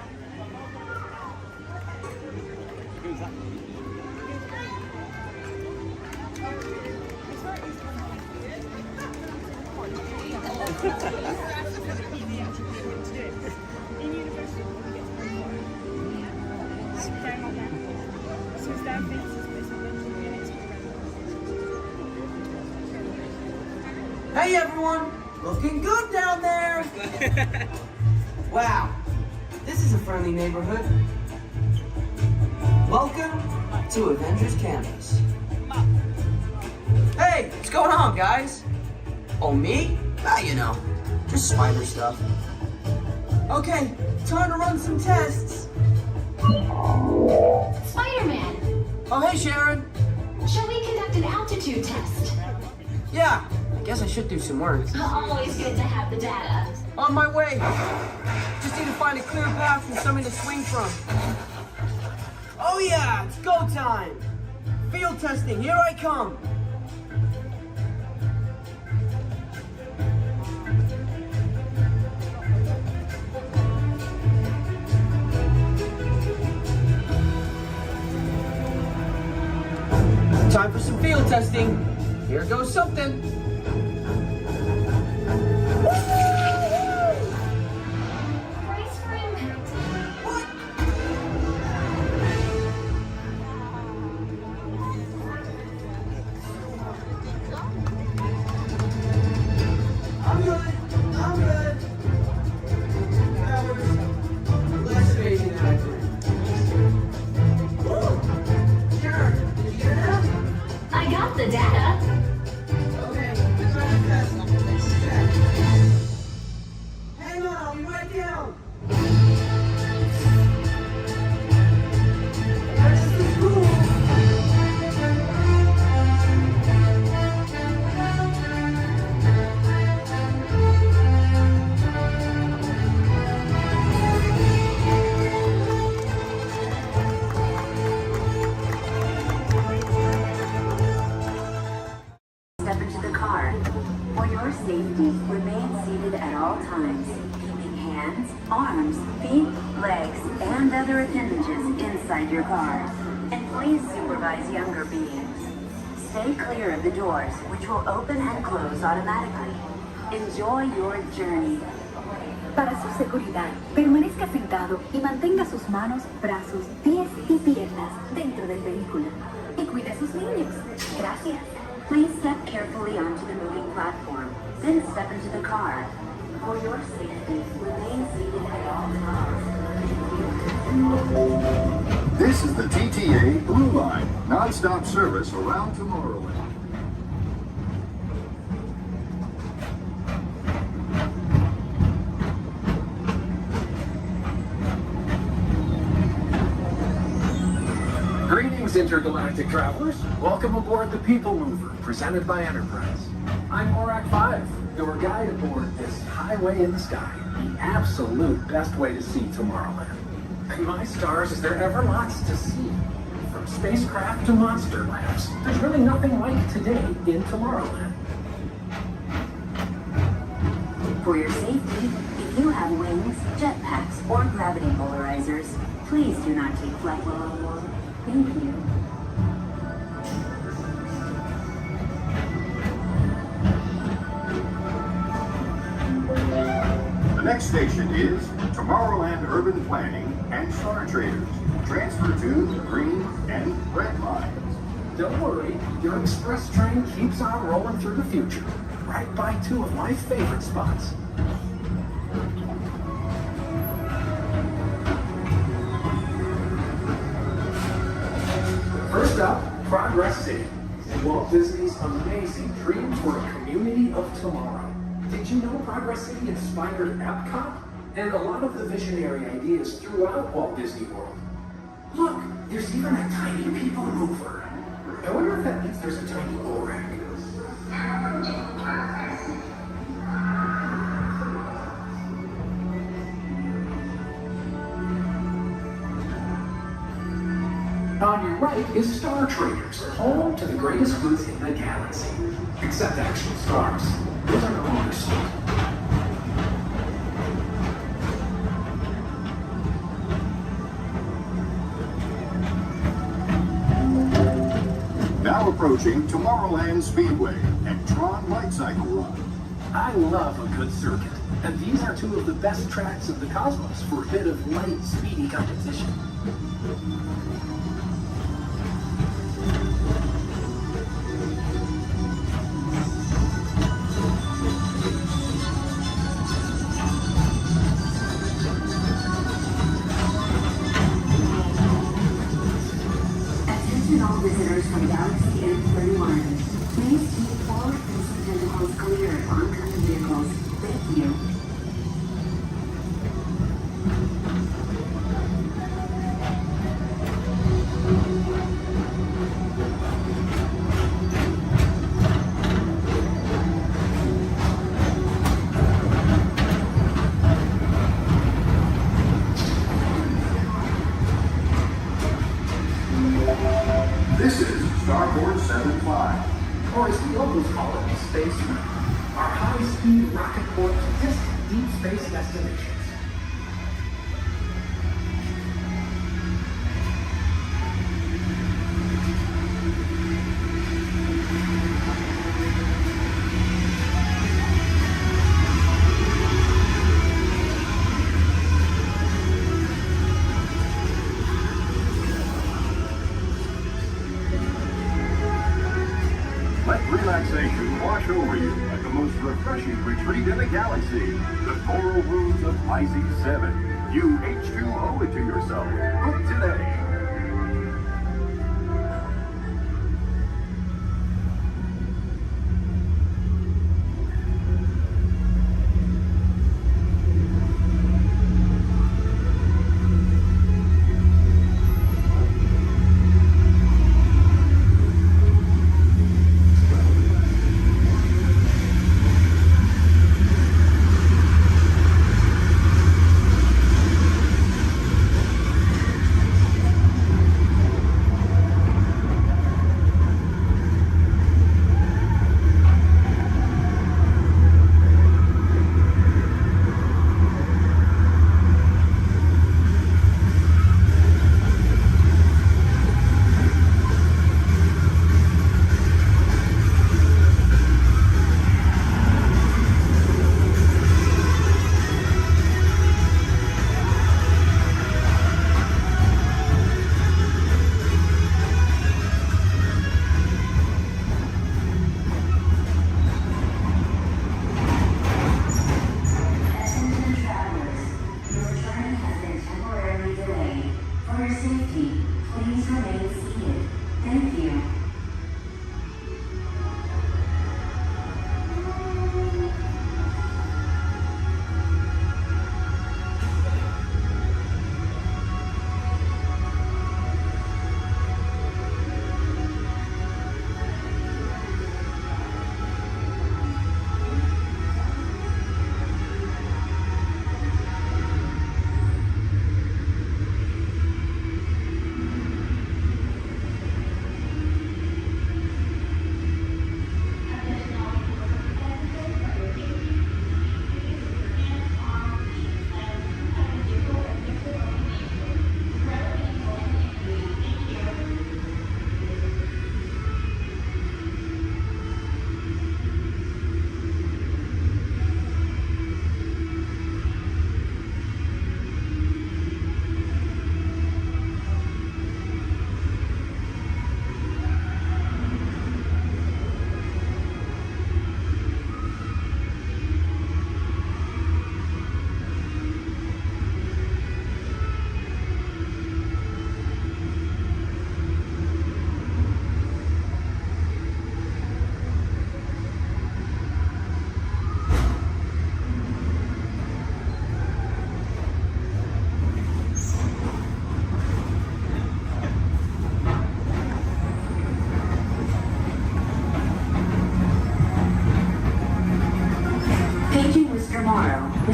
Hey everyone! Looking good down there! Wow, this is a friendly neighborhood. Welcome to Avengers Campus. Hey, what's going on, guys? Oh, me? Ah, you know, just spider stuff. Okay, time to run some tests. Spider-Man, Oh, hey, Sharon. shall we conduct an altitude test? Yeah, I guess I should do some work. Always good to have the data. On my way. Just need to find a clear path and something to swing from. Oh yeah, it's go time. Field testing, here I come. Time for some field testing. Here goes something. Brace for impact. I'm good. That was less amazing than I thought. Sure. Did you get it? I got the data. Okay, let's run the test. Check. Hang on, I'll be right down. This is cool. Step into the car. For your safety, remain seated at all times, keeping hands, arms, feet, legs, and other appendages inside your car. And please supervise younger beings. Stay clear of the doors, which will open and close automatically. Enjoy your journey. Para su seguridad, permanezca sentado y mantenga sus manos, brazos, pies y piernas dentro del vehículo. Y cuide a sus niños. Gracias. Please step carefully onto the moving platform, then step into the car. For your safety, remain seated at all times. This is the TTA Blue Line, non-stop service around Tomorrowland. Greetings, intergalactic travelers. Welcome aboard the People Mover, presented by Enterprise. I'm Morak 5, your guide aboard this highway in the sky, the absolute best way to see Tomorrowland. And my stars, is there ever lots to see? From spacecraft to monster labs, there's really nothing like today in Tomorrowland. For your safety, if you have wings, jetpacks, or gravity polarizers, please do not take flight while on board. Thank you. The next station is Tomorrowland Urban Planning and Star Traders. Transfer to the green and red lines. Don't worry, your express train keeps on rolling through the future, right by two of my favorite spots. First up, Progress City, Walt Disney's amazing dreams for a community of tomorrow. Did you know Progress City inspired Epcot and a lot of the visionary ideas throughout Walt Disney World? Look, there's even a tiny people mover. I wonder if that means there's a tiny ORAC. On your right is Star Traders, home to the greatest goods in the galaxy. Except actual stars. Those are no longer sold. Now approaching Tomorrowland Speedway and Tron Light Cycle Run. I love a good circuit, and these are two of the best tracks of the cosmos for a bit of light, speedy competition. Attention all visitors from Galaxy N31. Please keep forward-facing tentacles clear of oncoming vehicles. Thank you. This is Starboard 75. Or as the locals call it, Space Moon. Our high-speed rocket port to distant deep space destinations. Let relaxation wash over you at the most refreshing retreat in the galaxy, the coral rooms of Pisces 7. You H2O it to yourself. Book today.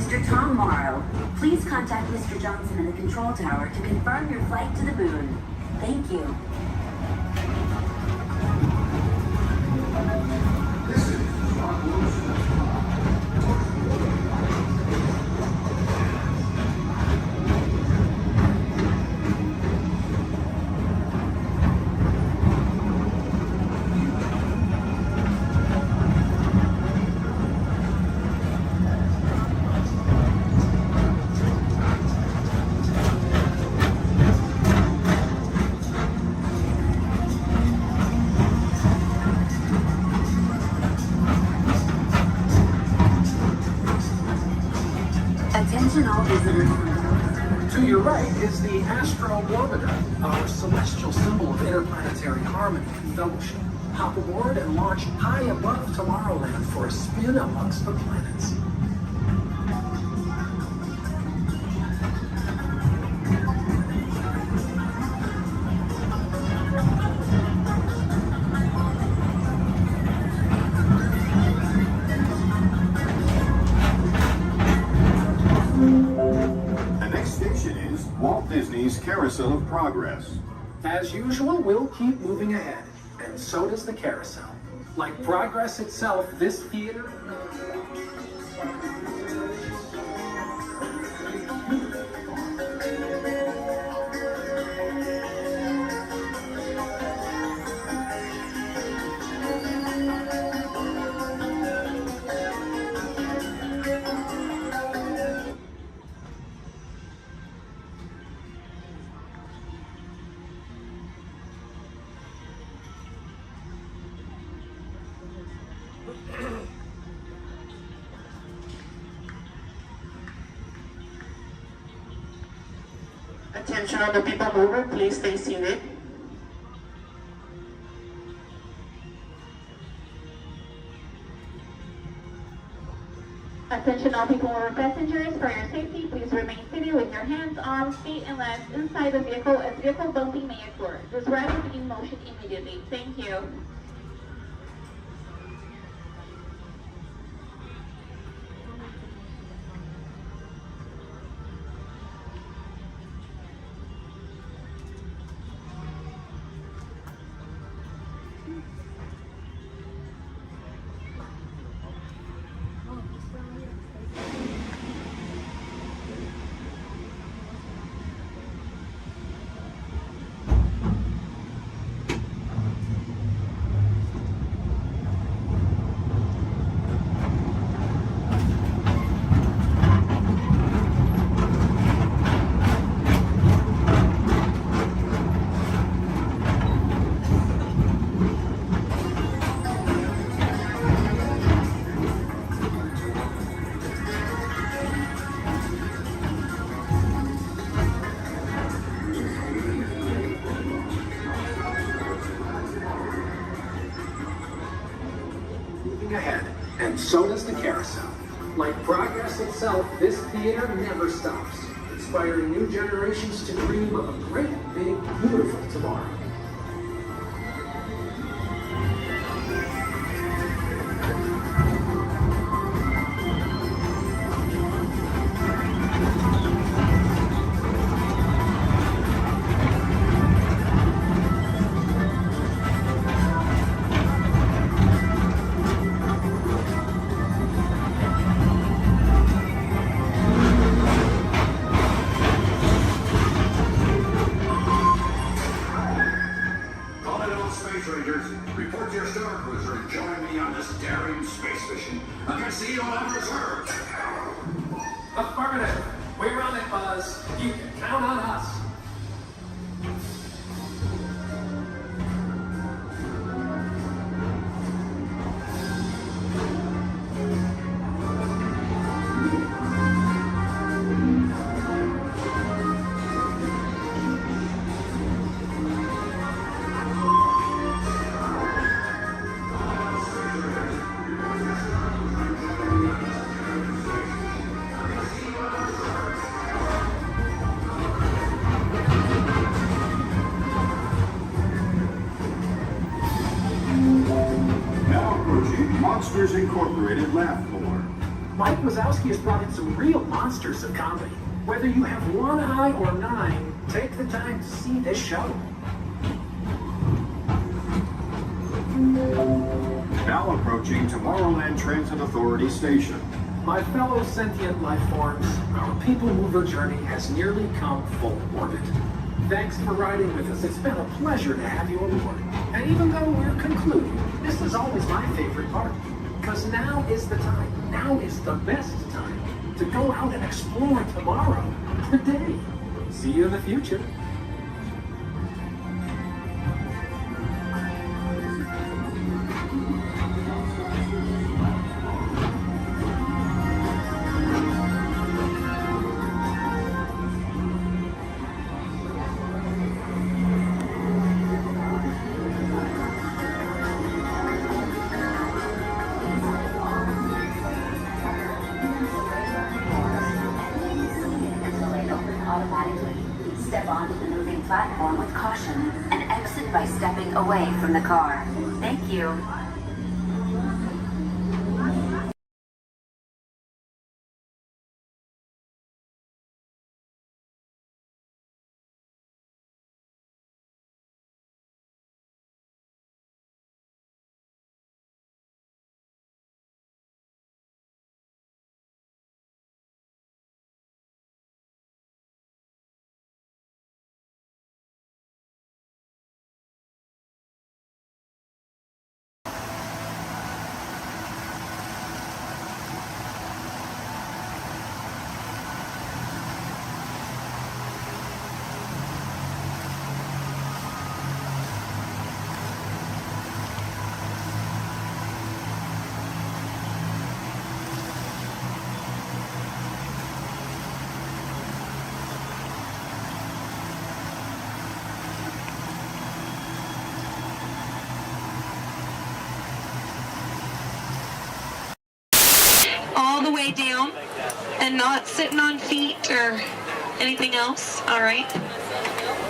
Mr. Tom Morrow, please contact Mr. Johnson in the control tower to confirm your flight to the moon. Thank you. Attention all visitors. To your right is the Astro-Orbiter, our celestial symbol of interplanetary harmony and fellowship. Hop aboard and launch high above Tomorrowland for a spin amongst the planets. The next station is Walt Disney's Carousel of Progress. As usual, we'll keep moving ahead, and so does the carousel. Like progress itself, this theater... Attention all the people mover, please stay seated. Attention all people mover passengers, for your safety, please remain seated with your hands, arms, feet, and legs inside the vehicle as vehicle bumping may occur. This ride will be in motion immediately. Thank you. ahead, and so does the carousel. Like progress itself, this theater never stops, inspiring new generations to dream of a great, big, beautiful tomorrow. Report to your star cruiser and join me on this daring space mission against the evil unreserved. Affirmative. We're on it, Buzz. You can count on us. Now approaching Monsters Incorporated laugh floor. Mike Wazowski has brought in some real monsters of comedy. Whether you have one eye or 9, take the time to see this show. Now approaching Tomorrowland Transit Authority Station. My fellow sentient life forms, our people mover journey has nearly come full orbit. Thanks for riding with us. It's been a pleasure to have you aboard. And even though we're concluding, this is always my favorite part. Because now is the time, now is the best time to go out and explore tomorrow, today. See you in the future. Step onto the moving platform with caution and exit by stepping away from the car. Thank you. All the way down and not sitting on feet or anything else. All right.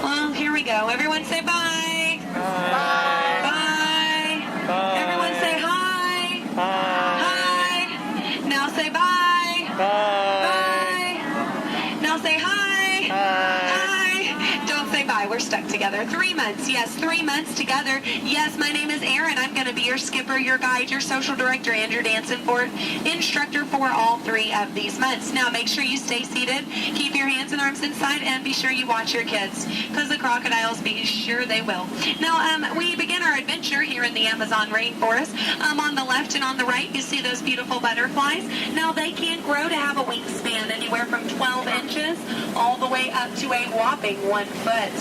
Well, here we go. Everyone say bye. Bye. Bye. Bye. Everyone say hi. Bye. Hi. Now say bye. Bye. Bye. Now say hi. Hi. Don't say bye. We're stuck together. 3 months. Yes, 3 months together. Yes, my name is Erin. I'm going to be your skipper, your guide, your social director, and your dance instructor for all 3 of these months. Now, make sure you stay seated, keep your hands and arms inside, and be sure you watch your kids, because the crocodiles, be sure they will. Now, we begin our adventure here in the Amazon rainforest. On the left and on the right, you see those beautiful butterflies. Now, they can grow to have a wingspan anywhere from 12 inches all the way up to a whopping 1 foot.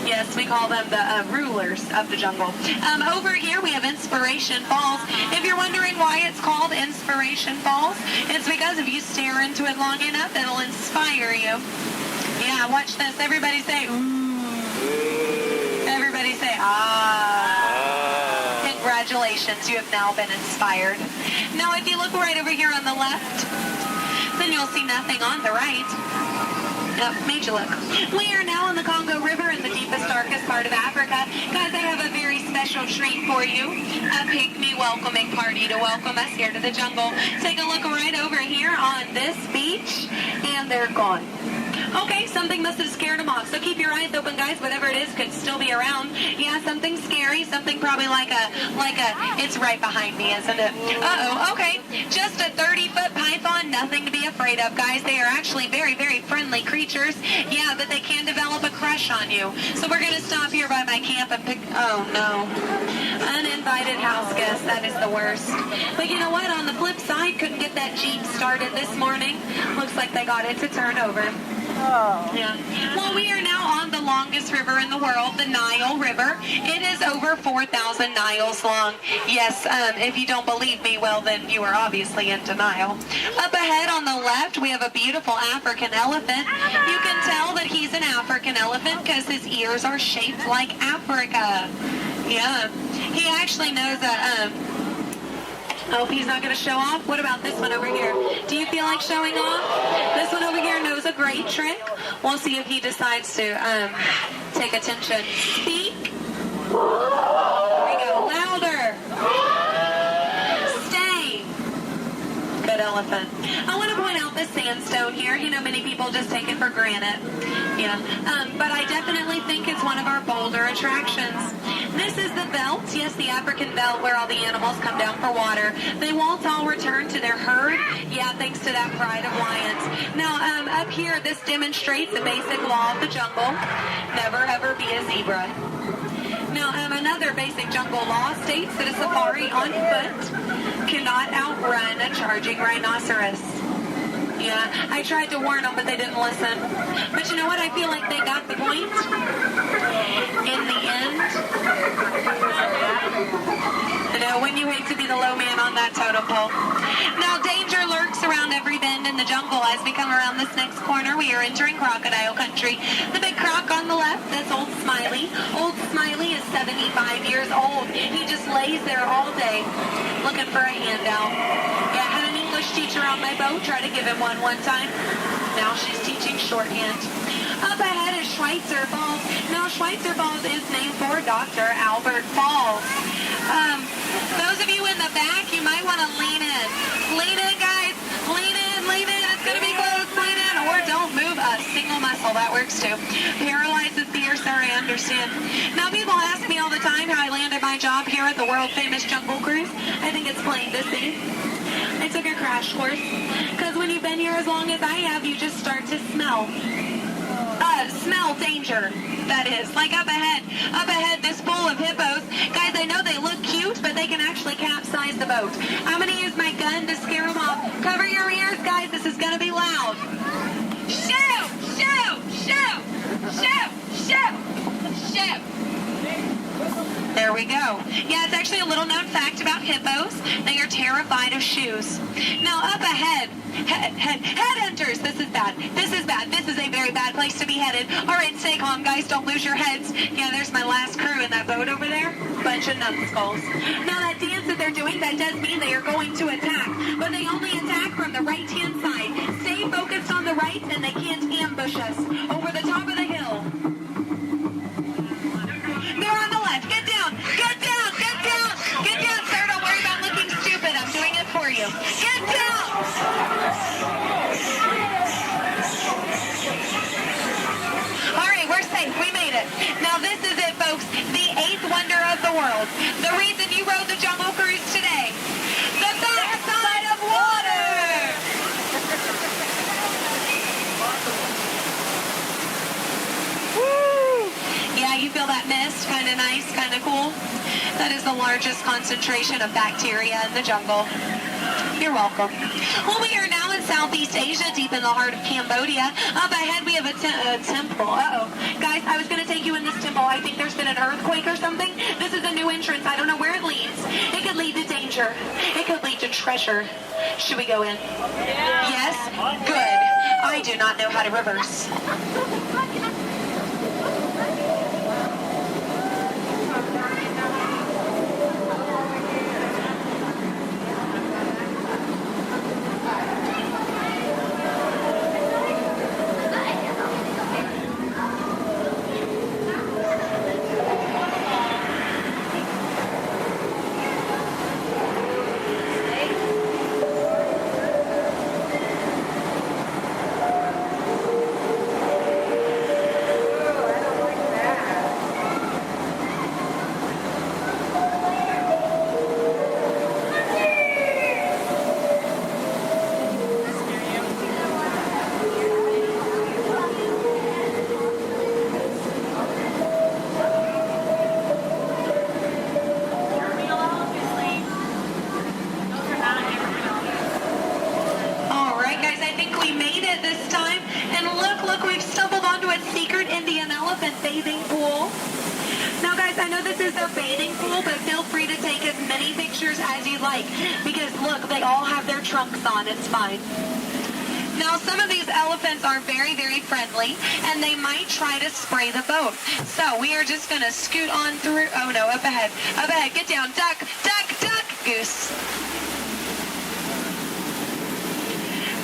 Yes, we call them the rulers of the jungle. Over here, we have Inspiration Falls. If you're wondering why it's called Inspiration Falls, it's because if you stare into it long enough, it'll inspire you. Yeah, watch this. Everybody say, ooh. Everybody say, ah. Congratulations, you have now been inspired. Now, if you look right over here on the left, then you'll see nothing on the right. Oh, made you look. We are now in the Congo River in the deepest, darkest part of Africa. Guys, I have a very special treat for you. A pygmy welcoming party to welcome us here to the jungle. Take a look right over here on this beach, and they're gone. Okay, something must have scared them off. So keep your eyes open, guys. Whatever it is could still be around. Yeah, something scary. Something probably like a, it's right behind me, isn't it? Uh-oh, okay. Just a 30-foot python. Nothing to be afraid of, guys. They are actually very, very friendly creatures. Yeah, but they can develop a crush on you. So we're going to stop here by my camp and pick, oh no. Uninvited house guests. That is the worst. But you know what? On the flip side, couldn't get that Jeep started this morning. Looks like they got it to turn over. Oh. Yeah. Well, we are now on the longest river in the world, the Nile River. It is over 4,000 Niles long. Yes, if you don't believe me, well, then you are obviously in denial. Up ahead on the left, we have a beautiful African elephant. You can tell that he's an African elephant because his ears are shaped like Africa. Yeah. He actually knows a, oh, he's not going to show off? What about this one over here? Do you feel like showing off? This one over here knows a great trick. We'll see if he decides to take attention. Speak. Here we go. Louder. Stay. Good elephant. I want to point out the sandstone here. You know, many people just take it for granted. Yeah. But I definitely think it's one of our bolder attractions. This is the belt. Yes, the African belt where all the animals come down for water. They won't all return to their herd. Yeah, thanks to that pride of lions. Now, up here, this demonstrates the basic law of the jungle. Never ever be a zebra. Now, another basic jungle law states that a safari on foot cannot outrun a charging rhinoceros. Yeah, I tried to warn them, but they didn't listen. But you know what? I feel like they got the point. In the end, you know, when you hate to be the low man on that totem pole. Now, danger lurks around every bend in the jungle. As we come around this next corner, we are entering crocodile country. The big croc on the left, that's Old Smiley. Old Smiley is 75 years old. He just lays there all day looking for a handout. Yeah, I had an English teacher on my boat, try to give him one time. Now she's teaching shorthand. Up ahead is Schweitzer Falls. Now Schweitzer Falls is named for Dr. Albert Falls. Those of you in the back, you might want to lean in. Lean in, guys. Lean in, lean in. It's going to be close. Lean in, or don't move a single muscle. That works too. Paralyzes the ear, sir, I understand. Now people ask me all the time how I landed my job here at the world famous Jungle Cruise. I think it's plain to see. I took a crash course, because when you've been here as long as I have, you just start to smell danger, that is. Like up ahead, this pool of hippos. Guys, I know they look cute, but they can actually capsize the boat. I'm going to use my gun to scare them off. Cover your ears, guys, this is going to be loud. Shoot! Shoot! Shoot! Shoot! Shoot! Shoot! There we go. Yeah, it's actually a little known fact about hippos. They are terrified of shoes. Now up ahead, headhunters. This is bad. This is bad. This is a very bad place to be headed. All right, stay calm, guys. Don't lose your heads. Yeah, there's my last crew in that boat over there. Bunch of numbskulls. Now that dance that they're doing, that does mean they are going to attack. But they only attack from the right-hand side. Stay focused on the right, and they can't ambush us. Over the top of the hill. They're on the left. Get down. Get down. Get down. Get down, sir. Don't worry about looking stupid. I'm doing it for you. Get down. All right, we're safe. We made it. Now this is it, folks. The 8th wonder of the world. The reason you rode the Jungle Cruise today. The backside of water. Woo! Yeah, you feel that mist? Kind of nice, kind of cool. That is the largest concentration of bacteria in the jungle. You're welcome. Well, we are now in Southeast Asia, deep in the heart of Cambodia. Up ahead, we have a temple. Uh-oh. Guys, I was going to take you in this temple. I think there's been an earthquake or something. This is a new entrance. I don't know where it leads. It could lead to danger. It could lead to treasure. Should we go in? Yeah. Yes? Good. I do not know how to reverse. It's fine. Now, some of these elephants are very, very friendly, and they might try to spray the boat. So we are just going to scoot on through. Oh, no, up ahead. Up ahead. Get down. Duck, duck, duck, goose.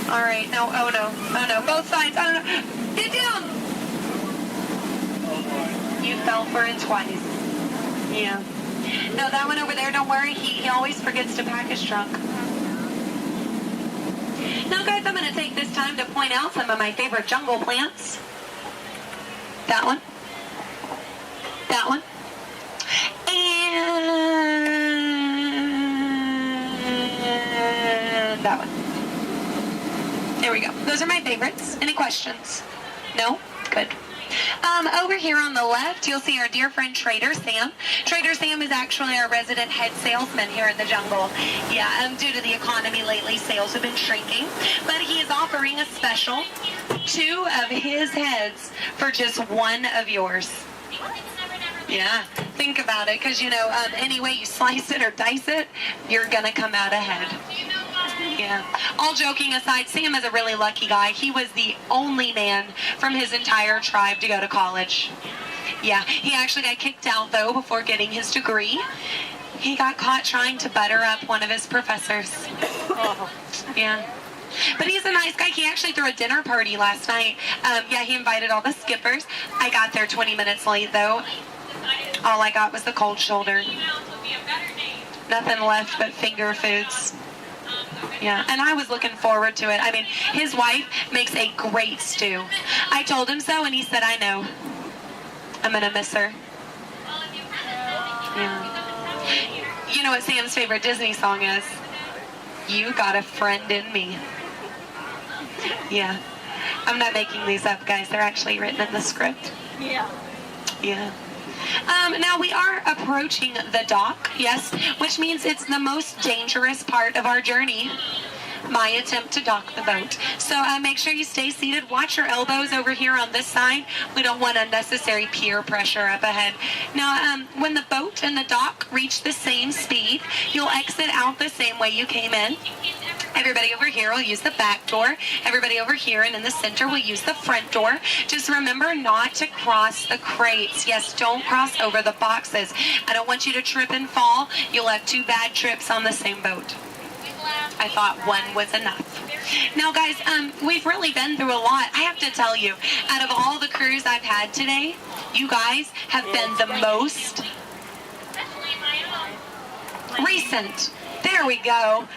All right. No, oh, no. Oh, no. Both sides. Oh, no. Get down. You fell for it twice. Yeah. No, that one over there, don't worry. He always forgets to pack his trunk. Now, guys, I'm going to take this time to point out some of my favorite jungle plants. That one. That one. And that one. There we go. Those are my favorites. Any questions? No? Good. Over here on the left, you'll see our dear friend Trader Sam. Trader Sam is actually our resident head salesman here at the Jungle. Yeah, due to the economy lately, sales have been shrinking. But he is offering a special, 2 of his heads for just 1 of yours. Yeah, think about it, because, you know, any way you slice it or dice it, you're going to come out ahead. Yeah. All joking aside, Sam is a really lucky guy. He was the only man from his entire tribe to go to college. Yeah, he actually got kicked out, though, before getting his degree. He got caught trying to butter up one of his professors. Yeah. But he's a nice guy. He actually threw a dinner party last night. Yeah, he invited all the skippers. I got there 20 minutes late, though. All I got was the cold shoulder. Nothing left but finger foods. Yeah, and I was looking forward to it. I mean, his wife makes a great stew. I told him so, and he said, I know. I'm going to miss her. Yeah. You know what Sam's favorite Disney song is? You Got a Friend in Me. Yeah. I'm not making these up, guys. They're actually written in the script. Yeah. Yeah. Now we are approaching the dock, yes, which means it's the most dangerous part of our journey. My attempt to dock the boat. So make sure you stay seated. Watch your elbows over here on this side. We don't want unnecessary peer pressure up ahead. Now, when the boat and the dock reach the same speed, you'll exit out the same way you came in. Everybody over here will use the back door. Everybody over here and in the center will use the front door. Just remember not to cross the crates. Yes, don't cross over the boxes. I don't want you to trip and fall. You'll have 2 bad trips on the same boat. I thought 1 was enough. Now, guys, we've really been through a lot. I have to tell you, out of all the crews I've had today, you guys have been the most recent. There we go.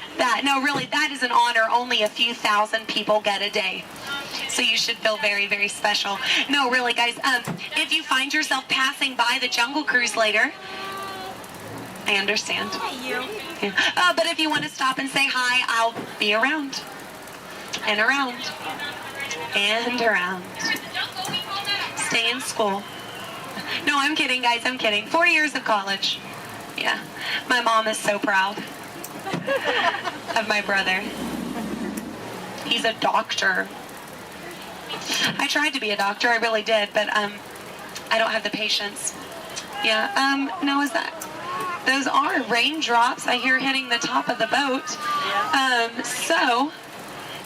No, really, that is an honor only a few thousand people get a day. So you should feel very, very special. No, really, guys, if you find yourself passing by the Jungle Cruise later, I understand. Yeah. But if you want to stop and say hi, I'll be around. And around. And around. Stay in school. No, I'm kidding, guys, I'm kidding. 4 years of college. Yeah. My mom is so proud of my brother. He's a doctor. I tried to be a doctor, I really did, but I don't have the patience. Yeah, no, is that... Those are raindrops I hear hitting the top of the boat. So,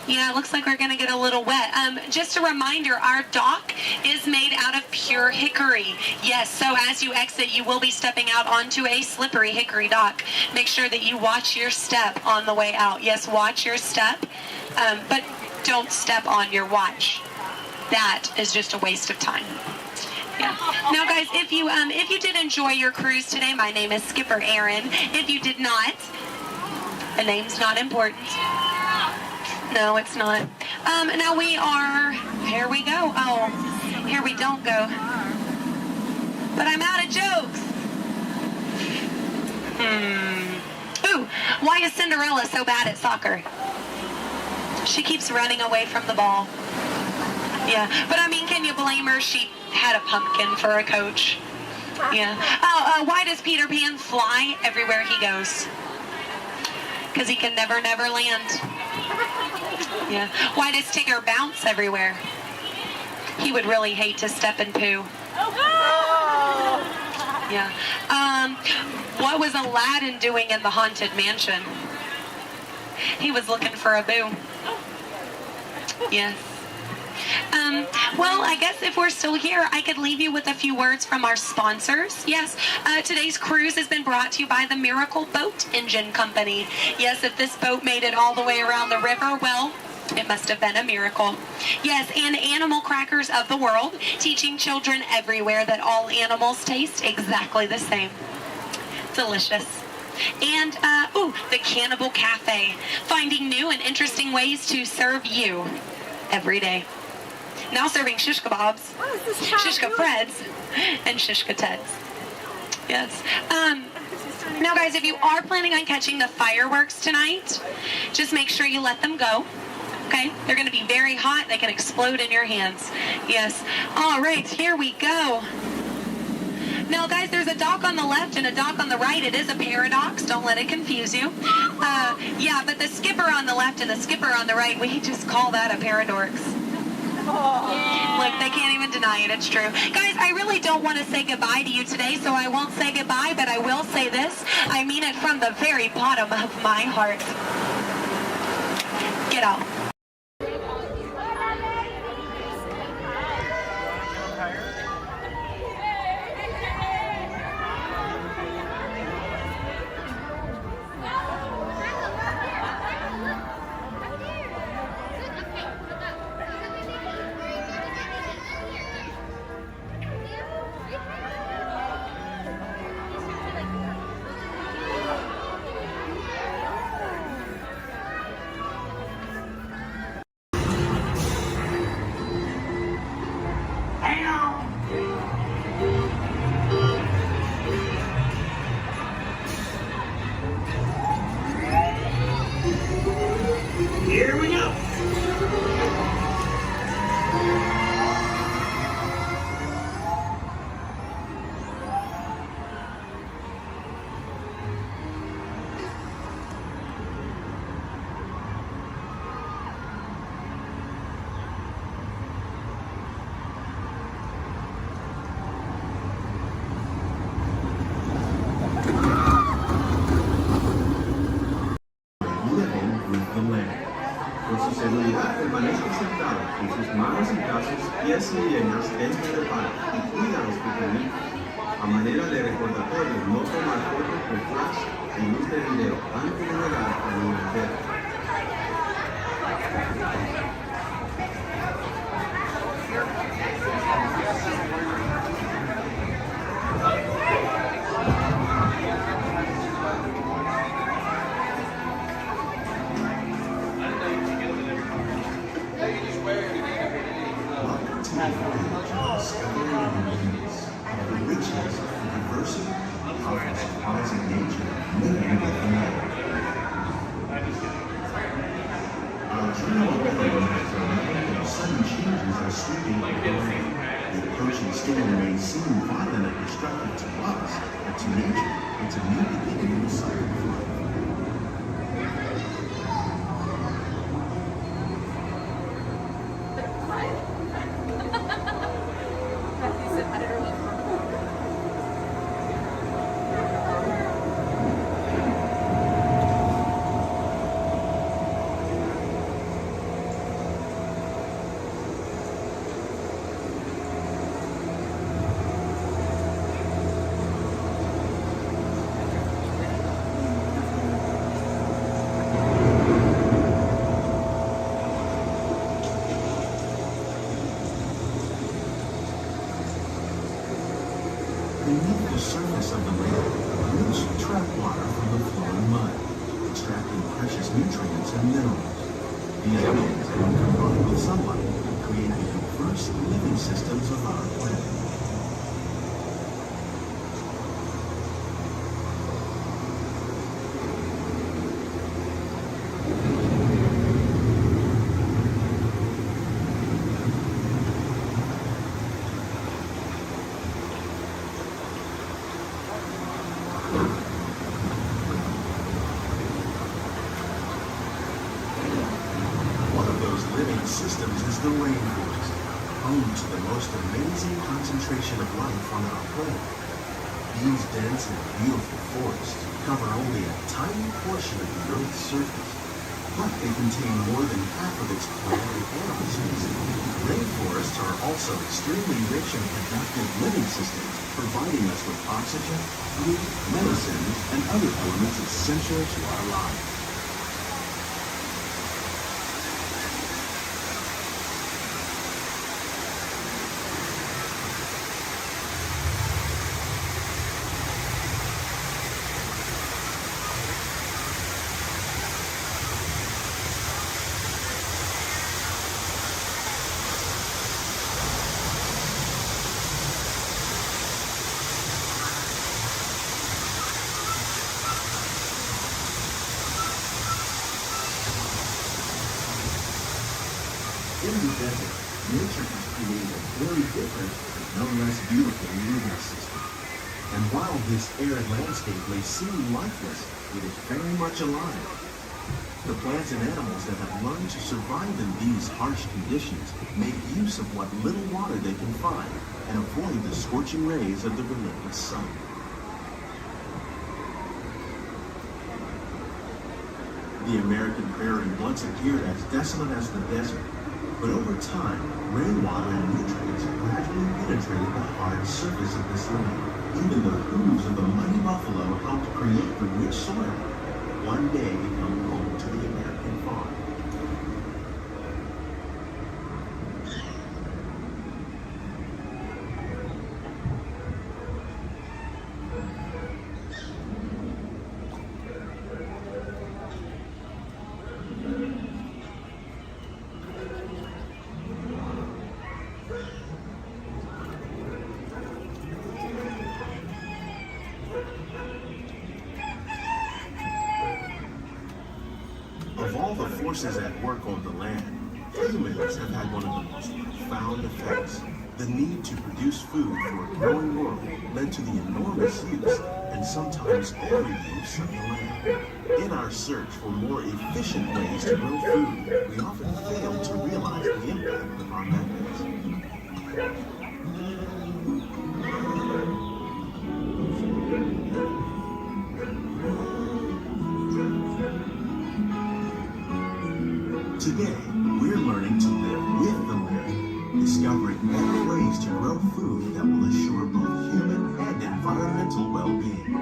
yeah, it looks like we're going to get a little wet. Just a reminder, our dock is made out of pure hickory. Yes, so as you exit, you will be stepping out onto a slippery hickory dock. Make sure that you watch your step on the way out. Yes, watch your step, but don't step on your watch. That is just a waste of time. Yeah. Now, guys, if you did enjoy your cruise today, my name is Skipper Aaron. If you did not, the name's not important. No, it's not. Now we are, here we go. Oh, here we don't go. But I'm out of jokes. Ooh, why is Cinderella so bad at soccer? She keeps running away from the ball. Yeah, but I mean, can you blame her? She had a pumpkin for a coach. Yeah. Oh, why does Peter Pan fly everywhere he goes? Because he can never land. Yeah. Why does Tigger bounce everywhere? He would really hate to step in poo. Yeah. What was Aladdin doing in the Haunted Mansion? He was looking for a boo. Yes. Well, I guess if we're still here, I could leave you with a few words from our sponsors. Yes, today's cruise has been brought to you by the Miracle Boat Engine Company. Yes, if this boat made it all the way around the river, well, it must have been a miracle. Yes, and Animal Crackers of the World, teaching children everywhere that all animals taste exactly the same. Delicious. And, the Cannibal Cafe, finding new and interesting ways to serve you every day. Now serving shish kebabs, shish breads, and shish teds. Yes. Now, guys, if you are planning on catching the fireworks tonight, just make sure you let them go. Okay? They're going to be very hot. They can explode in your hands. Yes. All right, here we go. Now, guys, there's a dock on the left and a dock on the right. It is a paradox. Don't let it confuse you. Yeah, but the skipper on the left and the skipper on the right, we just call that a paradox. Look, they can't even deny it. It's true. Guys, I really don't want to say goodbye to you today, so I won't say goodbye, but I will say this. I mean it from the very bottom of my heart. Get out. Here we go. Por su seguridad, permanezca sentado con sus manos y brazos, pies y piernas dentro del parque y cuida a los pequeñitos. A manera de recordatorio, no tomar fotos con flash y luz de video antes de llegar a la universidad. Sudden changes are sweeping the world. The approaching storm may seem violent and destructive to us, but to nature, it's a new beginning of cycle of life. Beneath the surface of the lake, roots trap water from the flowing mud, extracting precious nutrients and minerals. These elements, when combined with sunlight, create the first living systems of our planet. Systems is the rainforest, home to the most amazing concentration of life on our planet. These dense and beautiful forests cover only a tiny portion of the Earth's surface, but they contain more than half of its plant and animal species. Rainforests are also extremely rich and productive living systems, providing us with oxygen, food, medicines, and other elements essential to our lives. In the desert, nature has created a very different, but no less beautiful living system. And while this arid landscape may seem lifeless, it is very much alive. The plants and animals that have learned to survive in these harsh conditions make use of what little water they can find and avoid the scorching rays of the relentless sun. The American prairie once appeared as desolate as the desert, but over time, rainwater and nutrients gradually penetrated the hard surface of this land. Even the hooves of the mighty buffalo helped create the rich soil, one day become home to the American farm. Of all the forces at work on the land, humans have had one of the most profound effects. The need to produce food for a growing world led to the enormous use and sometimes overuse of the land. In our search for more efficient ways to grow food, we often fail to realize the impact of our methods. Today, we're learning to live with the land, discovering better ways to grow food that will assure both human and environmental well-being.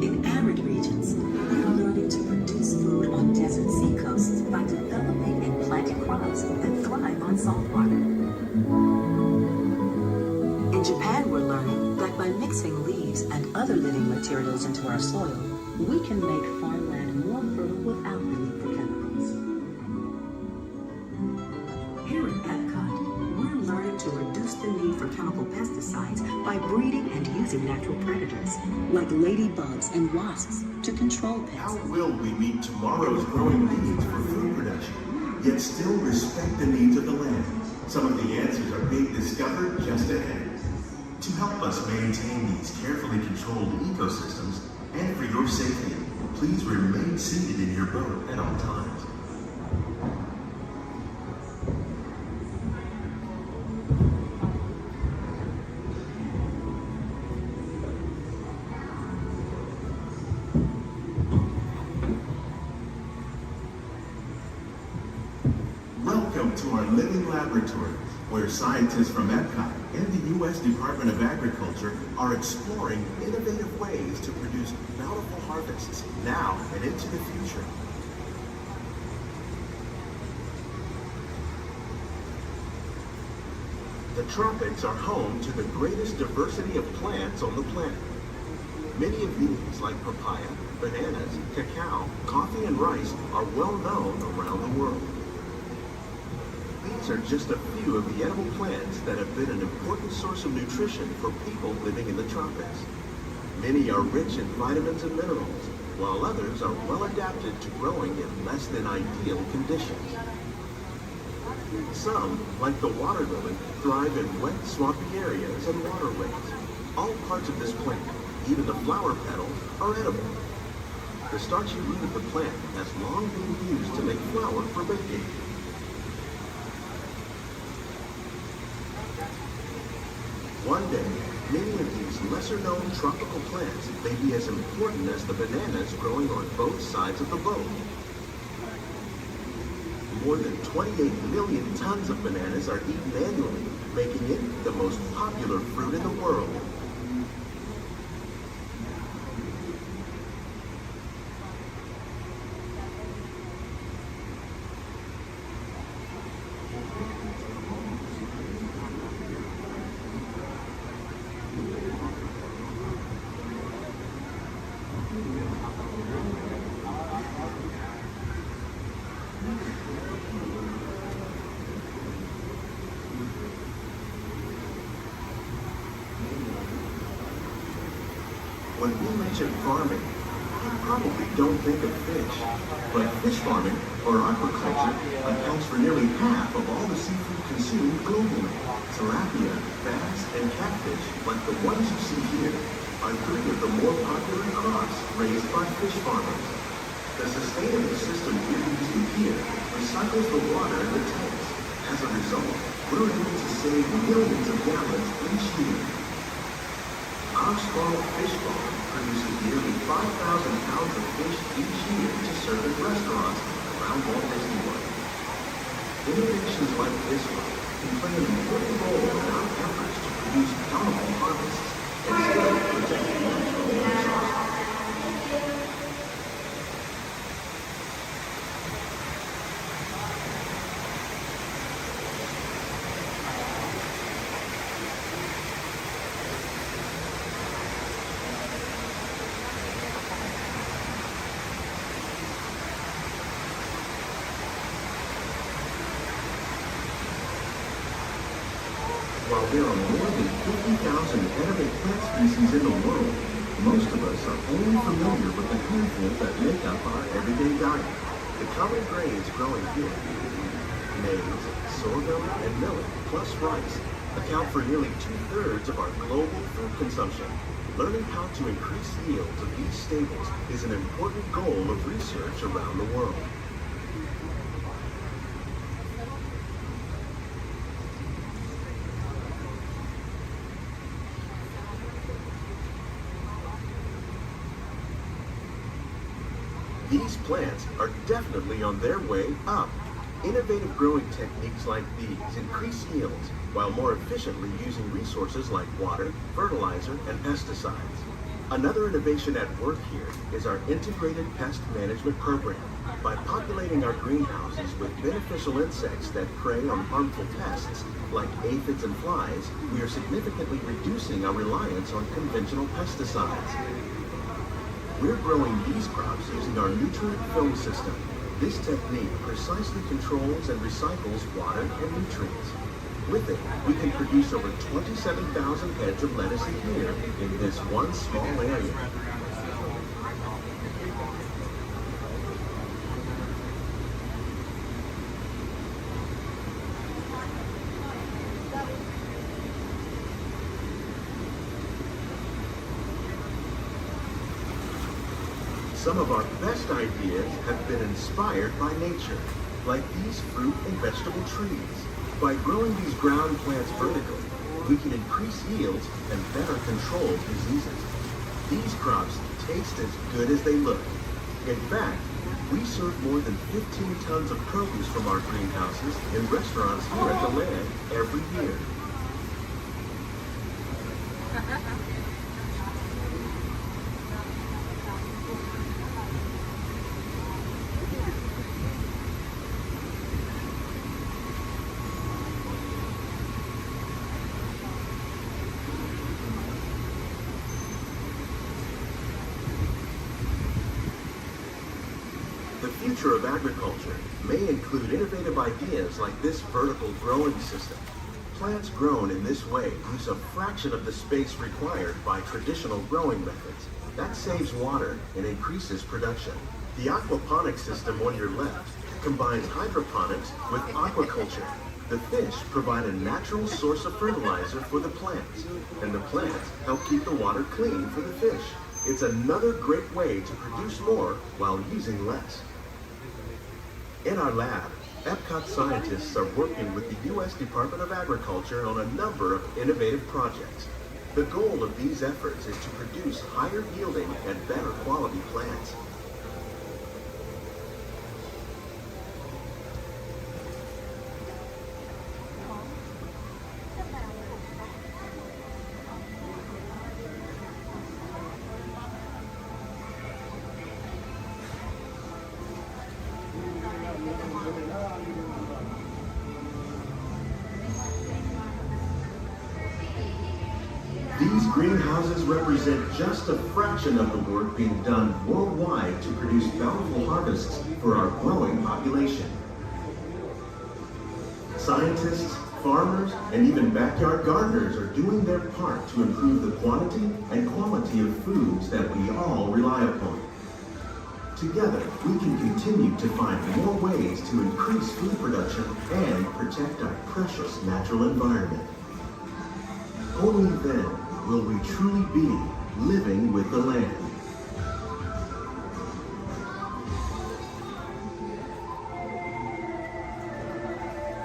In arid regions, we're learning to produce food on desert seacoasts by developing and planting crops that thrive on salt water. In Japan, we're learning that by mixing leaves and other living materials into our soil, we can make farmland more fertile without the need for chemicals. Here at Epcot, we're learning to reduce the need for chemical pesticides by breeding and using natural predators, like ladybugs and wasps, to control pests. How will we meet tomorrow's growing needs for food production, yet still respect the needs of the land? Some of the answers are being discovered just ahead. To help us maintain these carefully controlled ecosystems, and for your safety, please remain seated in your boat at all times. Welcome to our living laboratory, where scientists from Epcot and the U.S. Department of Agriculture are exploring innovative ways to produce bountiful harvests now and into the future. The tropics are home to the greatest diversity of plants on the planet. Many of these, like papaya, bananas, cacao, coffee, and rice, are well known around the world. These are just a few of the edible plants that have been an important source of nutrition for people living in the tropics. Many are rich in vitamins and minerals, while others are well adapted to growing in less than ideal conditions. Some, like the water lily, thrive in wet, swampy areas and waterways. All parts of this plant, even the flower petals, are edible. The starchy root of the plant has long been used to make flour for baking. One day, many of these lesser-known tropical plants may be as important as the bananas growing on both sides of the boat. More than 28 million tons of bananas are eaten annually, making it the most popular fruit in the world. When we mention farming, you probably don't think of fish. But fish farming, or aquaculture, accounts for nearly half of all the seafood consumed globally. Tilapia, bass, and catfish, like the ones you see here, are 3 of the more popular crops raised by fish farmers. The sustainable system we're using here recycles the water in the tanks. As a result, we're able to save millions of gallons each year. Our small fish farm produces nearly 5,000 pounds of fish each year to serve in restaurants around Walt Disney World. Innovations like this one can play an important role in our efforts to produce bountiful harvests and still protect natural resources. While there are more than 50,000 edible plant species in the world, most of us are only familiar with the handful that make up our everyday diet. The common grains growing here, maize, sorghum, and millet, plus rice, account for nearly 2/3 of our global food consumption. Learning how to increase yields of these staples is an important goal of research around the world. These plants are definitely on their way up. Innovative growing techniques like these increase yields while more efficiently using resources like water, fertilizer, and pesticides. Another innovation at work here is our integrated pest management program. By populating our greenhouses with beneficial insects that prey on harmful pests like aphids and flies, we are significantly reducing our reliance on conventional pesticides. We're growing these crops using our nutrient film system. This technique precisely controls and recycles water and nutrients. With it, we can produce over 27,000 heads of lettuce a year in this one small area. Some of our best ideas have been inspired by nature, like these fruit and vegetable trees. By growing these ground plants vertically, we can increase yields and better control diseases. These crops taste as good as they look. In fact, we serve more than 15 tons of produce from our greenhouses in restaurants here at the land every year. The future of agriculture may include innovative ideas like this vertical growing system. Plants grown in this way use a fraction of the space required by traditional growing methods. That saves water and increases production. The aquaponics system on your left combines hydroponics with aquaculture. The fish provide a natural source of fertilizer for the plants, and the plants help keep the water clean for the fish. It's another great way to produce more while using less. In our lab, Epcot scientists are working with the U.S. Department of Agriculture on a number of innovative projects. The goal of these efforts is to produce higher yielding and better quality plants. These greenhouses represent just a fraction of the work being done worldwide to produce bountiful harvests for our growing population. Scientists, Farmers and even backyard gardeners are doing their part to improve the quantity and quality of foods that we all rely upon. Together, we can continue to find more ways to increase food production and protect our precious natural environment. Only then will we truly be living with the land.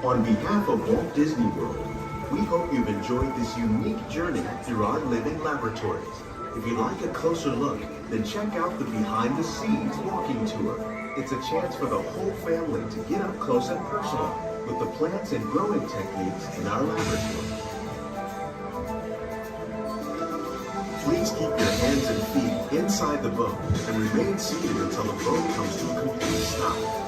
On behalf of Walt Disney World, we hope you've enjoyed this unique journey through our living laboratories. If you'd like a closer look, then check out the behind the scenes walking tour. It's a chance for the whole family to get up close and personal with the plants and growing techniques in our laboratory. Please keep your hands and feet inside the boat and remain seated until the boat comes to a complete stop.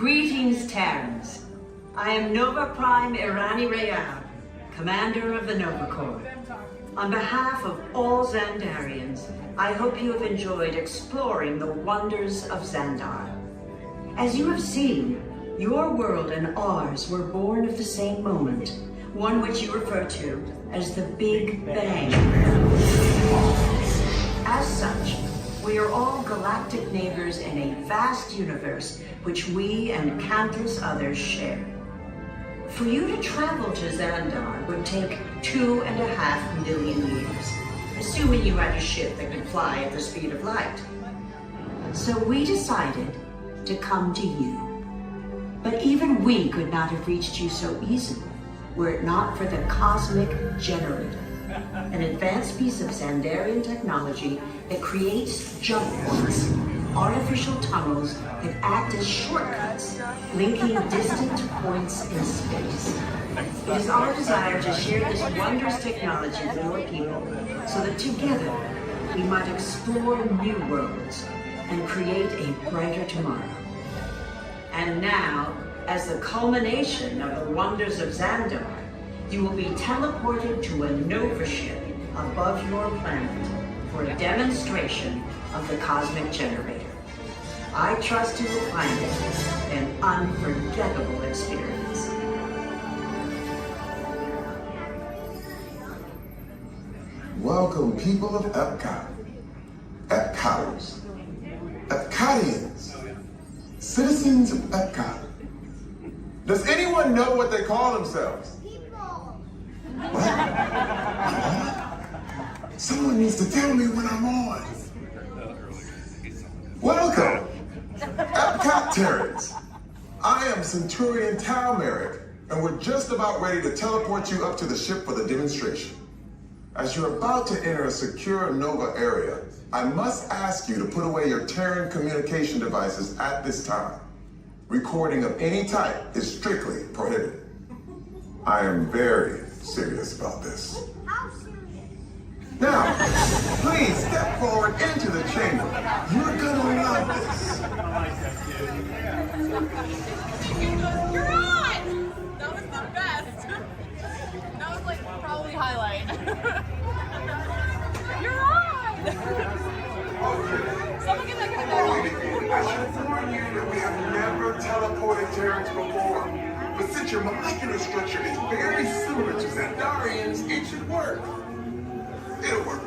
Greetings, Terrans. I am Nova Prime Irani Rayab, Commander of the Nova Corps. On behalf of all Xandarians, I hope you have enjoyed exploring the wonders of Xandar. As you have seen, your world and ours were born of the same moment, one which you refer to as the Big Bang. As such, we are all galactic neighbors in a vast universe which we and countless others share. For you to travel to Xandar would take 2.5 million years, assuming you had a ship that could fly at the speed of light. So we decided to come to you. But even we could not have reached you so easily were it not for the cosmic generator. an advanced piece of Xandarian technology that creates jump points, artificial tunnels that act as shortcuts, linking distant points in space. It is our desire to share this wondrous technology with your people so that together we might explore new worlds and create a brighter tomorrow. And now, as the culmination of the wonders of Xandar, you will be teleported to a Nova ship above your planet for a demonstration of the cosmic generator. I trust you will find it an unforgettable experience. Welcome, people of Epcot, Epcoters, Epcotians, citizens of Epcot. Does anyone know what they call themselves? What? Someone needs to tell me when I'm on. Welcome, Epcot Terrans. I am Centurion Talmeric, and we're just about ready to teleport you up to the ship for the demonstration. As you're about to enter a secure Nova area, I must ask you to put away your Terran communication devices at this time. Recording of any type is strictly prohibited. I am very serious about this. Now, please step forward into the chamber. You're gonna love this. You're on! That was the best. That was like probably highlight. You're on! Someone get that guy. I should warn you that we have never teleported Terrans before. But since your molecular structure is very similar to Xandarians, it should work. It'll work.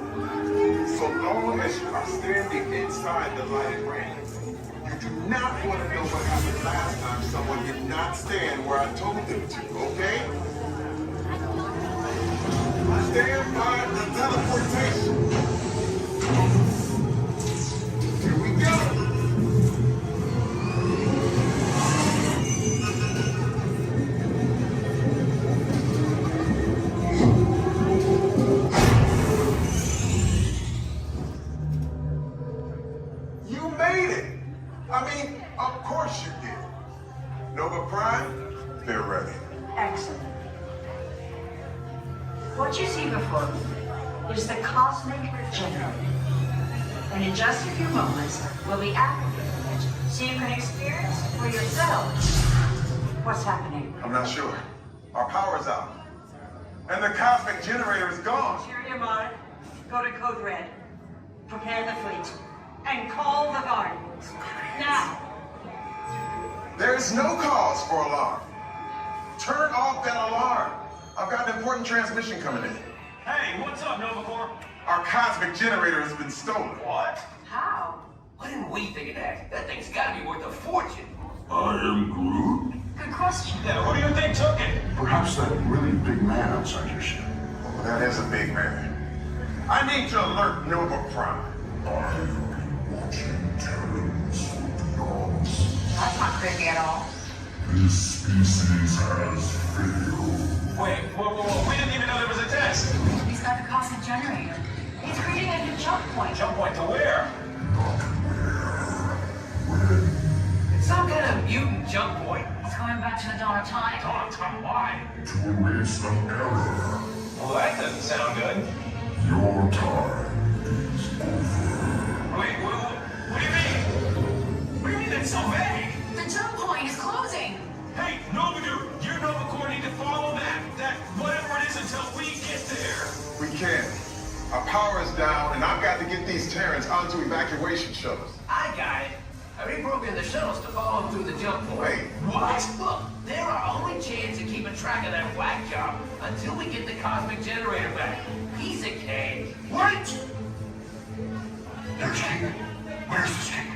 So long as you are standing inside the lighted ring. You do not want to know what happened last time someone did not stand where I told them to, okay? Stand by the teleportation. Here we go. You made it. I mean, of course you did. Nova Prime, they're ready. Excellent. What you see before you is the cosmic generator. And in just a few moments, we'll be activating it so you can experience for yourself what's happening. I'm not sure. Our power's out. And the cosmic generator is gone. Interior Mod, go to Code Red. Prepare the fleet. And call the Guardians. Now. There is no cause for alarm. Turn off that alarm. I've got an important transmission coming in. Hey, what's up, Nova Corps? Our cosmic generator has been stolen. What? How? Why didn't we think of that? That thing's gotta be worth a fortune. I am Groot. Good question. Yeah, who do you think took it? Perhaps that really big man outside your ship. Oh, that is a big man. I need to alert Nova Prime. I've been watching Terrans for eons. That's not creepy at all. This species has failed. Wait, whoa, we didn't even know there was a test. He's got the cosmic generator. He's creating a new jump point. Jump point to where? Not where. When? It's some kind of mutant jump point. It's going back to the dawn of time. Dawn of time, why? To erase an error. Well, that doesn't sound good. Your time is over. Wait, what do you mean? What do you mean that's so vague? The jump point is closing. Hey, Nova Dude, you and Nova Corps need to follow that whatever it is until we get there. We can't. Our power is down, and I've got to get these Terrans onto evacuation shuttles. I got it. I reprogrammed the shuttles to follow them through the jump point. Wait, What? Look, they're our only chance of keeping track of that whack job until we get the cosmic generator back. Piece of cake. Wait! There's King. Where's this King?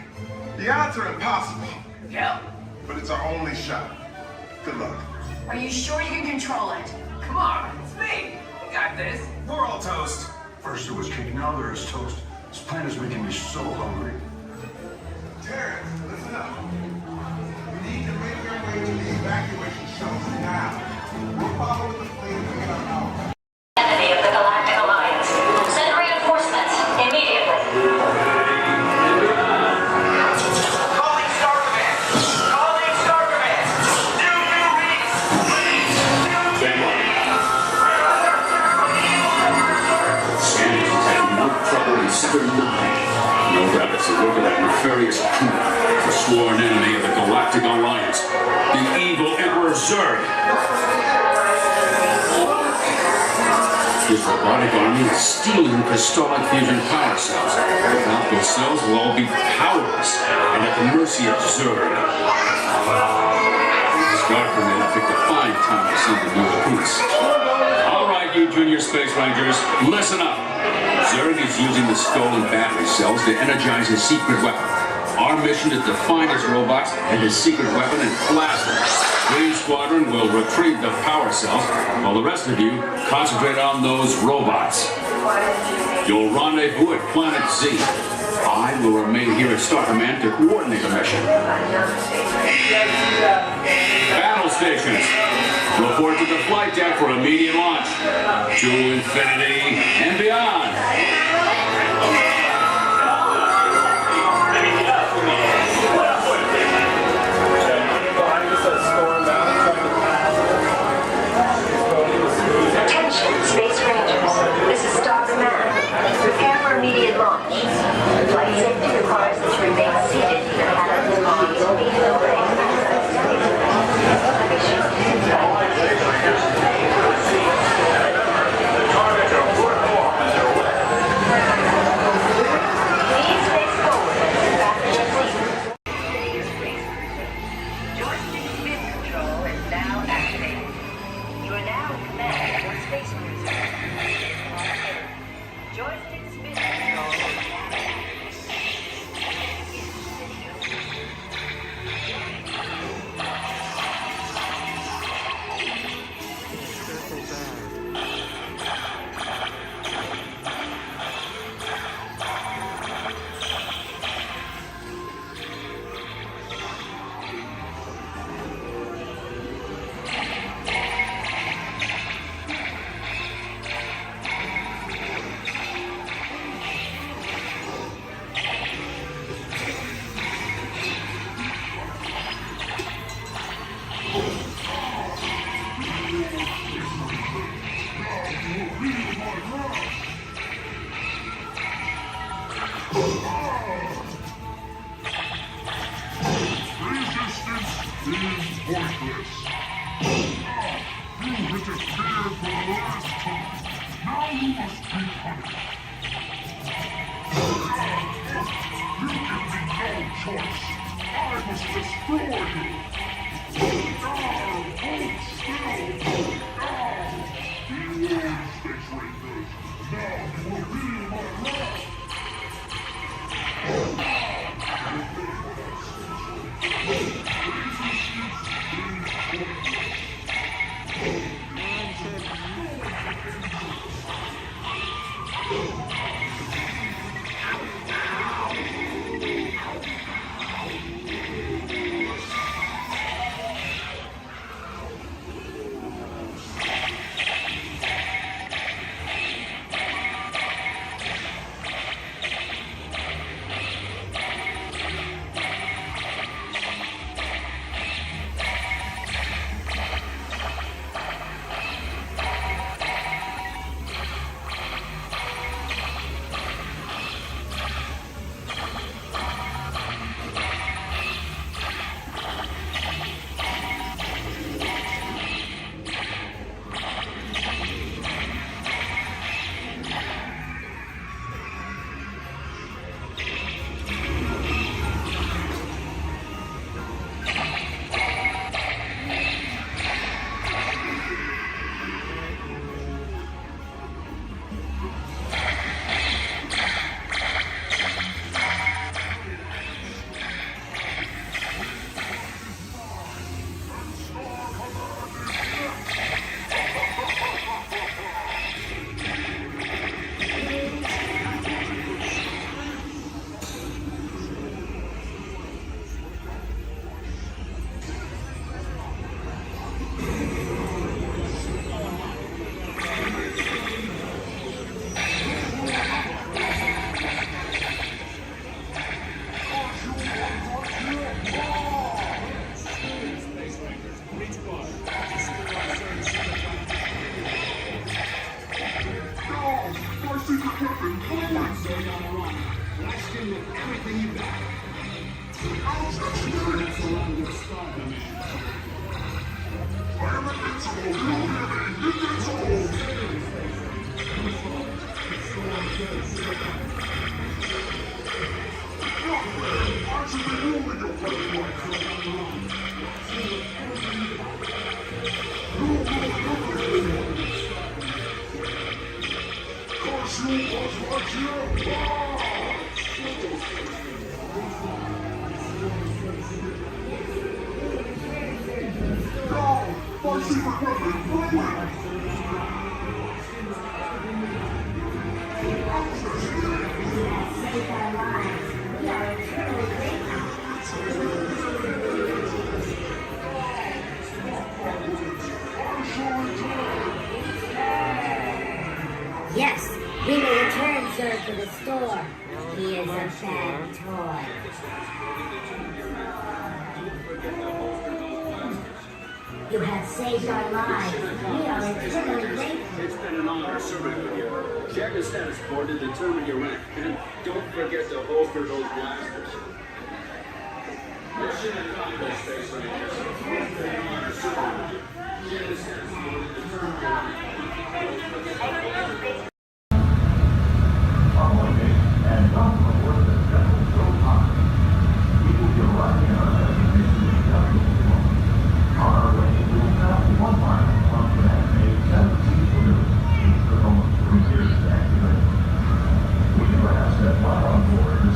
The odds are impossible, Yep. but it's our only shot. Good luck. Are you sure you can control it? Come on, it's me. We got this. We're all toast. First it was King, now there is toast. This plan is making me so hungry. Terrence, listen up. We need to make our way to the evacuation shuttles now. We'll follow the plane to get our power. Of the Galactic Mr. Nine. No doubt it's the work of that nefarious coup, the sworn enemy of the Galactic Alliance, the evil Emperor Zurg. His robotic army is stealing crystallic fusion power cells. Without those cells, we'll all be powerless and at the mercy of Zurg. Scarper may have picked a fine time to send the new piece. All right, you junior space rangers, listen up. Zurg is using the stolen battery cells to energize his secret weapon. Our mission is to find his robots and his secret weapon and blast them. Green Squadron will retrieve the power cells, while the rest of you concentrate on those robots. You'll rendezvous at Planet Z. I will remain here at Star Command to coordinate the mission. Battle stations, report to the flight deck for immediate launch. To infinity and beyond. Attention, Space Rangers. This is Star Command. Prepare for immediate launch. Flight safety requires that you remain seated in your cabin while you speed away. Please face forward and fasten your seatbelts. Joystick spin control is now activated. You are now in command of the Space Cruiser. Joystick spin control is activated. bring it everything you got. That's a lot of good stuff, man. Yes, we will return sir to the store. He is a bad toy. You have saved our lives. We are eternally grateful. It's been an honor serving with you. Check the status board to determine your rank. And don't forget to holster those blasters. Mission accomplished, Space Rangers. It's been an honor serving with you. Check the status board to determine your rank. And don't report the special show time. We will be arriving at our destination in just a few moments. On our way, we will stop one mile on Command May 17th Blue, east of almost 3 years to activate. We do ask that while on board,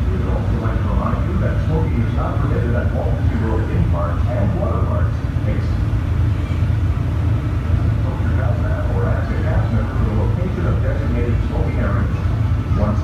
we would also like to remind you that smoking is not permitted at Walt theme parks and water parks. Or as a cast member to the location of designated smoking areas. Once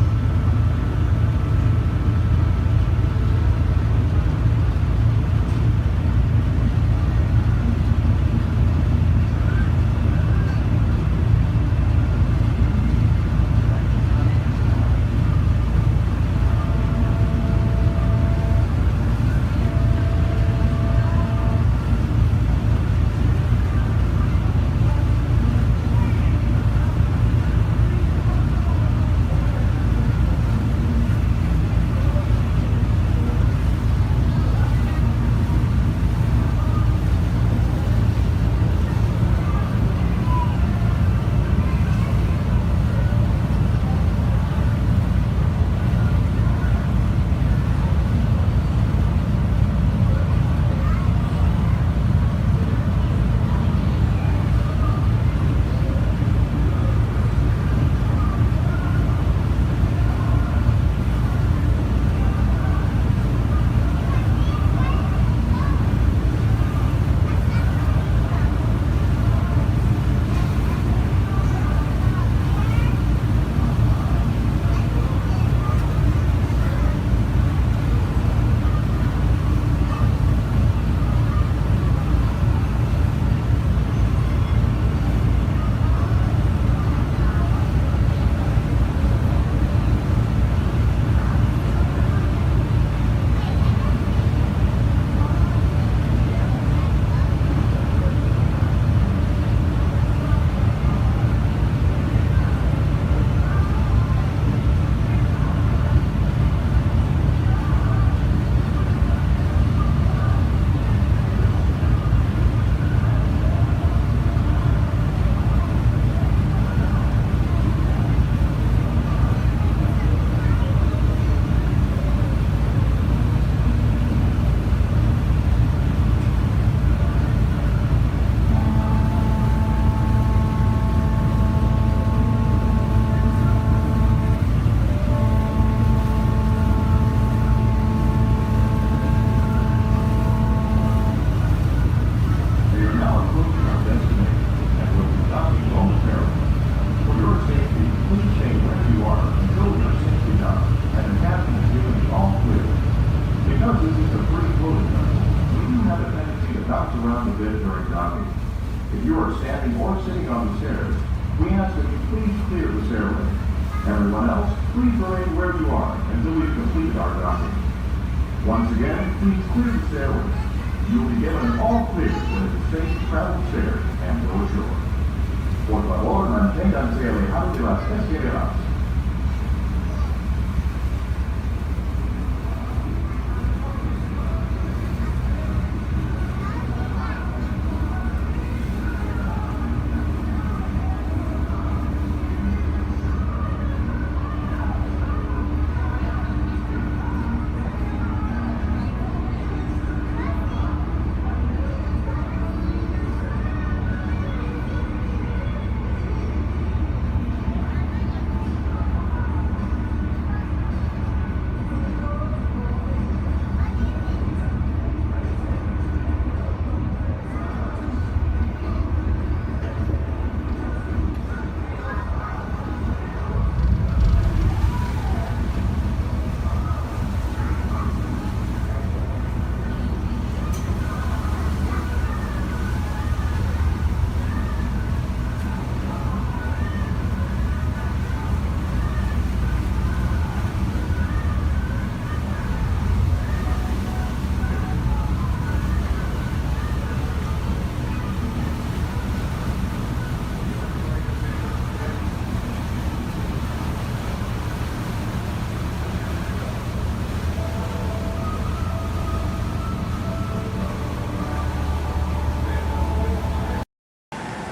If you are standing or sitting on the stairs, we ask that you please clear the stairway. Everyone else, please remain where you are until we've completed our docking. Once again, please clear the stairway. You will be given an all clear when it is safe to travel stairs and go ashore. Por favor, manténganse alejados de las escaleras.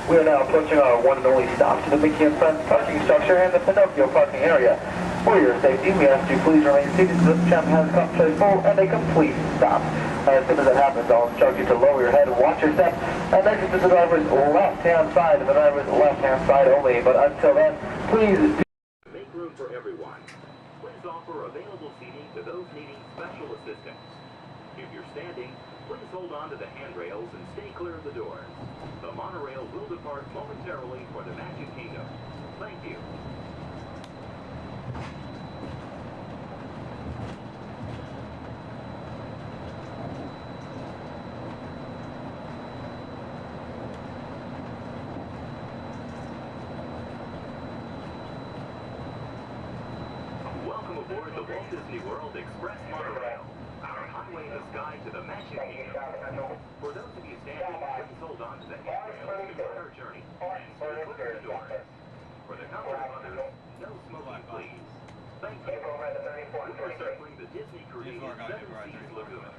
We are now approaching our one and only stop to the Mickey and Friends parking structure and the Pinocchio parking area. For your safety, we ask you please remain seated until this tram has come to a full and a complete stop. As soon as that happens, I'll instruct you to lower your head, watch your step, and exit to the driver's left-hand side and the driver's left-hand side only. But until then, please make room for everyone. Please offer available seating to those needing special assistance. If you're standing, please hold on to the handrails and stay clear of the doors. The monorail will depart momentarily for the Magic Kingdom. Thank you. Welcome aboard the Walt Disney World Express Monorail, our highway in the sky to the Magic Kingdom. For those of you standing, please hold on to the handrails to start our journey and stay clear of the doors. For the comfort of others, no smoking, please. Thank you. We are circling the Disney-created Seven Seas Lagoon.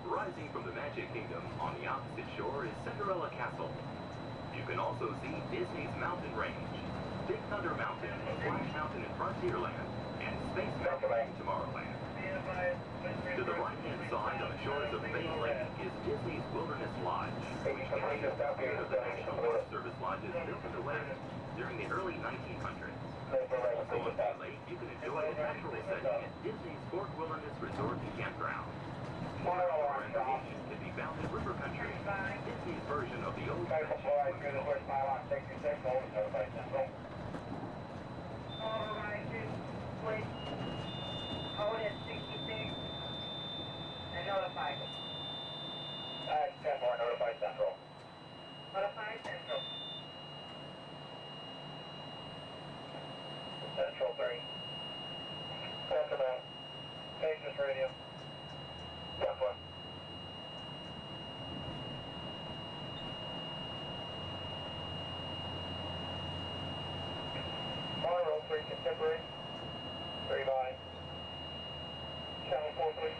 Rising from the Magic Kingdom on the opposite shore is Cinderella Castle. You can also see Disney's mountain range, Big Thunder Mountain, Splash Mountain in Frontierland, and Space Mountain in Tomorrowland. To the right-hand side on the shores of Bay Lake is Disney's Wilderness Lodge, which contains a few of the National Forest Service lodges built in the West during the early 1900s. Also on Bay Lake, you can enjoy a natural setting at Disney's Fort Wilderness Resort and Campground. More outdoor recreation can be found in River Country, Disney's version of the old Please hold at 66 and notify. 10-4, notify Central. Notify Central. Central 3. Central, Pages Radio. Yes, 1. Monorail 3, Contemporary. 3 by. Channel 4, please.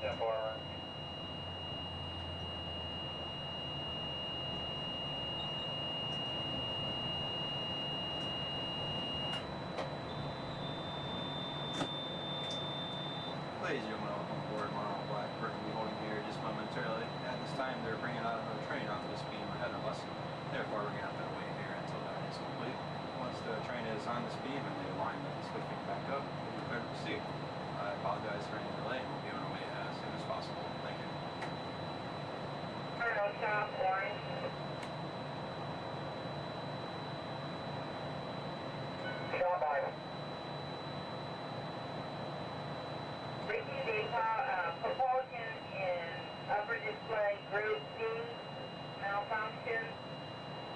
10-4, right. Ladies and gentlemen, welcome aboard Monorail Blackbird. We'll be holding here just momentarily. At this time, they're bringing out a train onto this beam ahead of us. Therefore, we're going to have to wait here until that is complete. Once the train is on this beam and the line is switching back up, we'll be prepared to proceed. I apologize for any delay, and we'll be on our way as soon as possible. Thank you. Turn stop, orange. Shot by. Ricky, they propulsion in upper display group C malfunction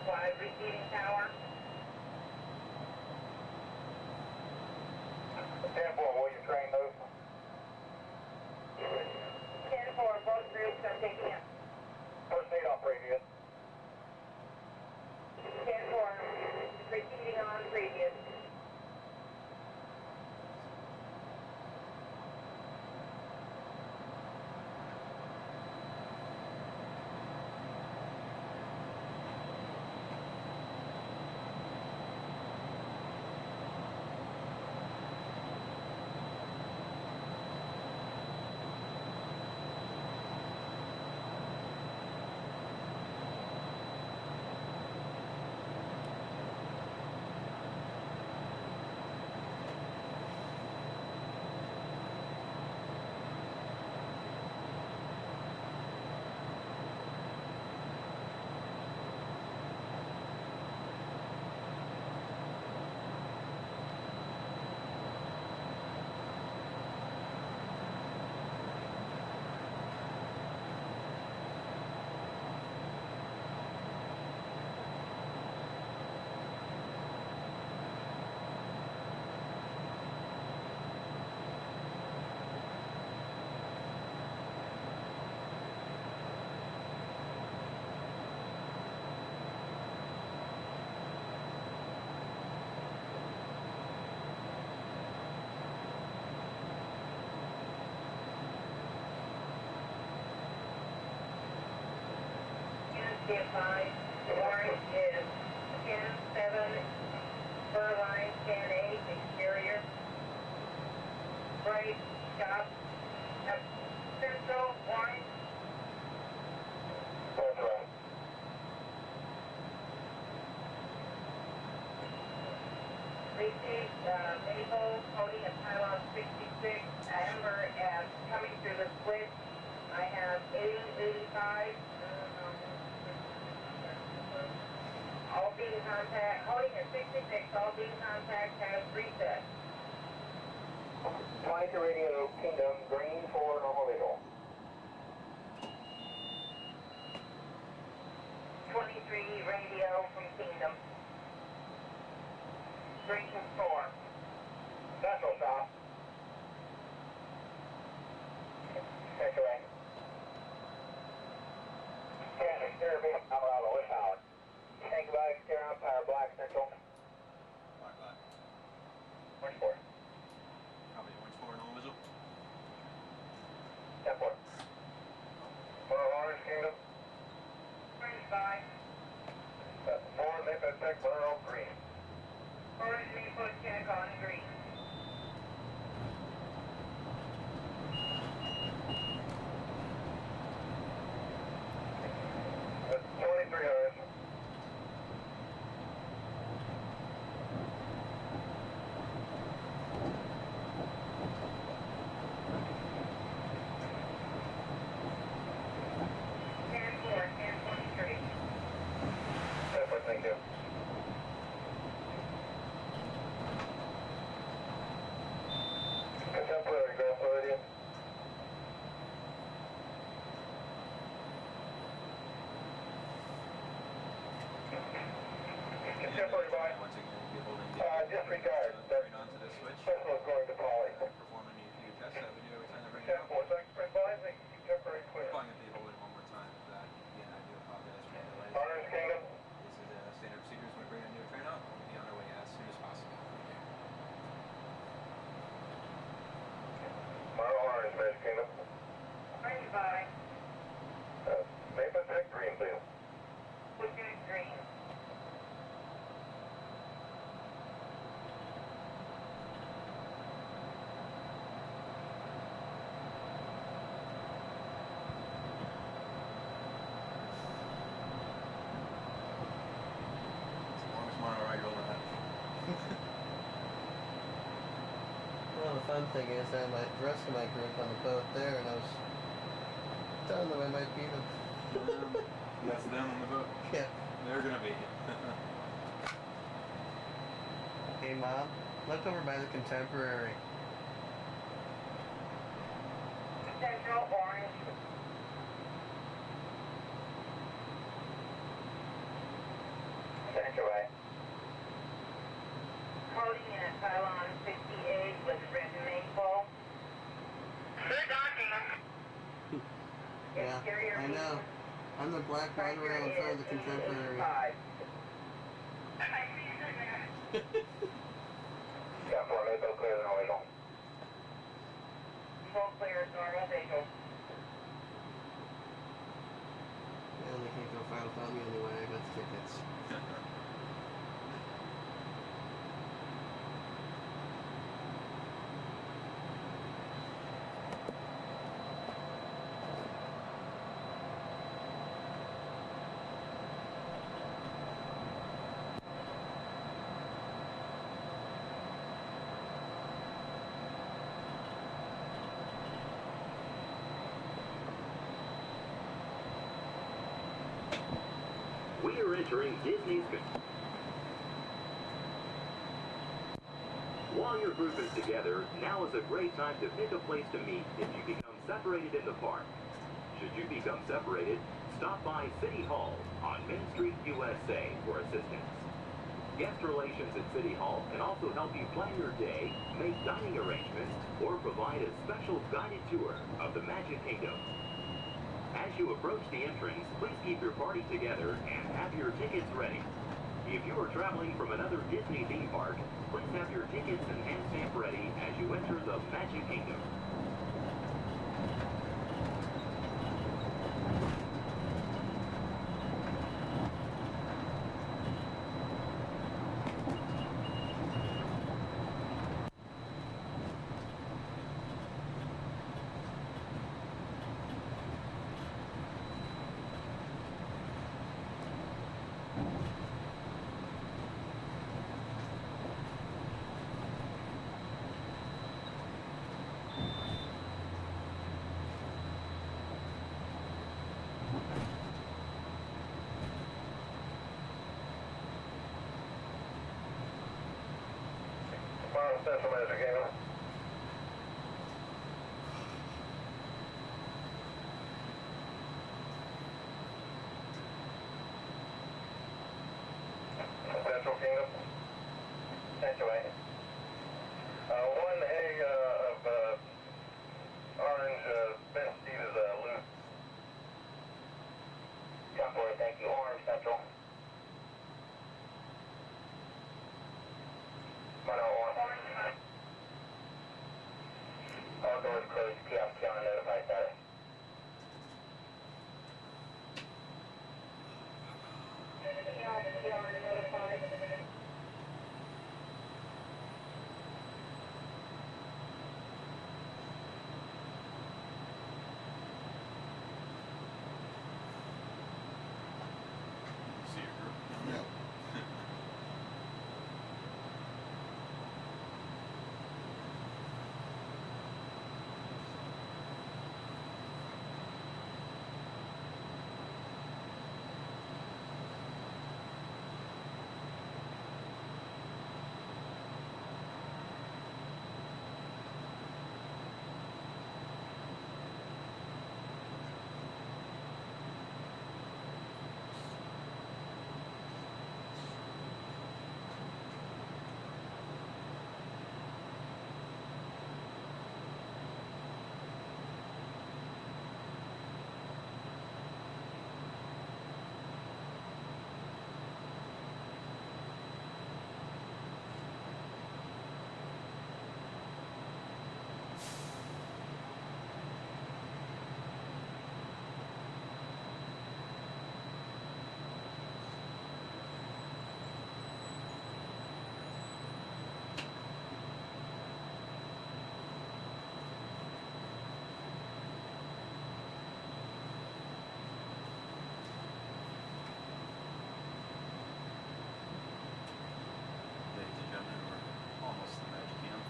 by receiving tower. 10-4, will you train move? 10-4, both groups are picking up. Proceed on previous. 10-4, proceeding on previous. Stand by. Orange is 10-7, Furline 10-8, exterior. Bright, shop, Central, orange. That's right. Received Maple, holding a pylon 66, Amber as coming through the switch. I have 80-85. All beam contact, holding at 66, all beam contact has reset. 22 radio, Kingdom, green for normal visual. 23 radio from Kingdom. Green 4. Central stop. Take away. Scan exterior beam, Colorado, with power. Tank about exterior umpire, black central. Black, black. Orange 4. Copy, orange 4, normal visual. 10-4. For Orange Kingdom. Orange 5. 4, Maple Tech, Burrow, green. Orange Maple check on green. That's 23 hours. Thank you. Contemporary, Grand Floridian. Contemporary by. Once again, you'll be holding Disregard. right onto the switch. Special is going to Polly. Performing a few tests that we do every time they bring it out. 10-4, thanks for advising. Contemporary clear. Calling it the hold it one more time. That again, I do apologize for the delay. Orange Kingdom. This is standard procedures when we bring a new train out. We'll be on our way as soon as possible. Orange, Orange Kingdom. Orange 5. Maple Tech, green, please. Pushing green. Well, the fun thing is I had the rest of my group on the boat there, and I was telling them I might beat them. That's them on the boat? Yeah. They're gonna be. Hey, Mom, look over by the Contemporary. Central, orange. Thank you, Ray. Holding in a pylon 68 with red maple. Good docking. Yeah, I know. I'm the black runner in front of the Contemporary. Yeah, for Maple clear, no legal. Full clear, normal visual. Yeah, they can't go file without me anyway. I got the tickets. We are entering Disney's. While your group is together, now is a great time to pick a place to meet if you become separated in the park. Should you become separated, stop by City Hall on Main Street, USA for assistance. Guest relations at City Hall can also help you plan your day, make dining arrangements, or provide a special guided tour of the Magic Kingdom. As you approach the entrance, please keep your party together and have your tickets ready. If you are traveling from another Disney theme park, please have your tickets and hand stamp ready as you enter the Magic Kingdom. Central Magic Kingdom. Central Kingdom. Sanctuary. One egg of orange Ben Steve is loose. Temporary, thank you. Orange Central. Orange. All doors closed. Kiosk counter notified status. Kiosk counter notified. See your group? Yep. Ladies and gentlemen, we're almost to the Magic Kingdom.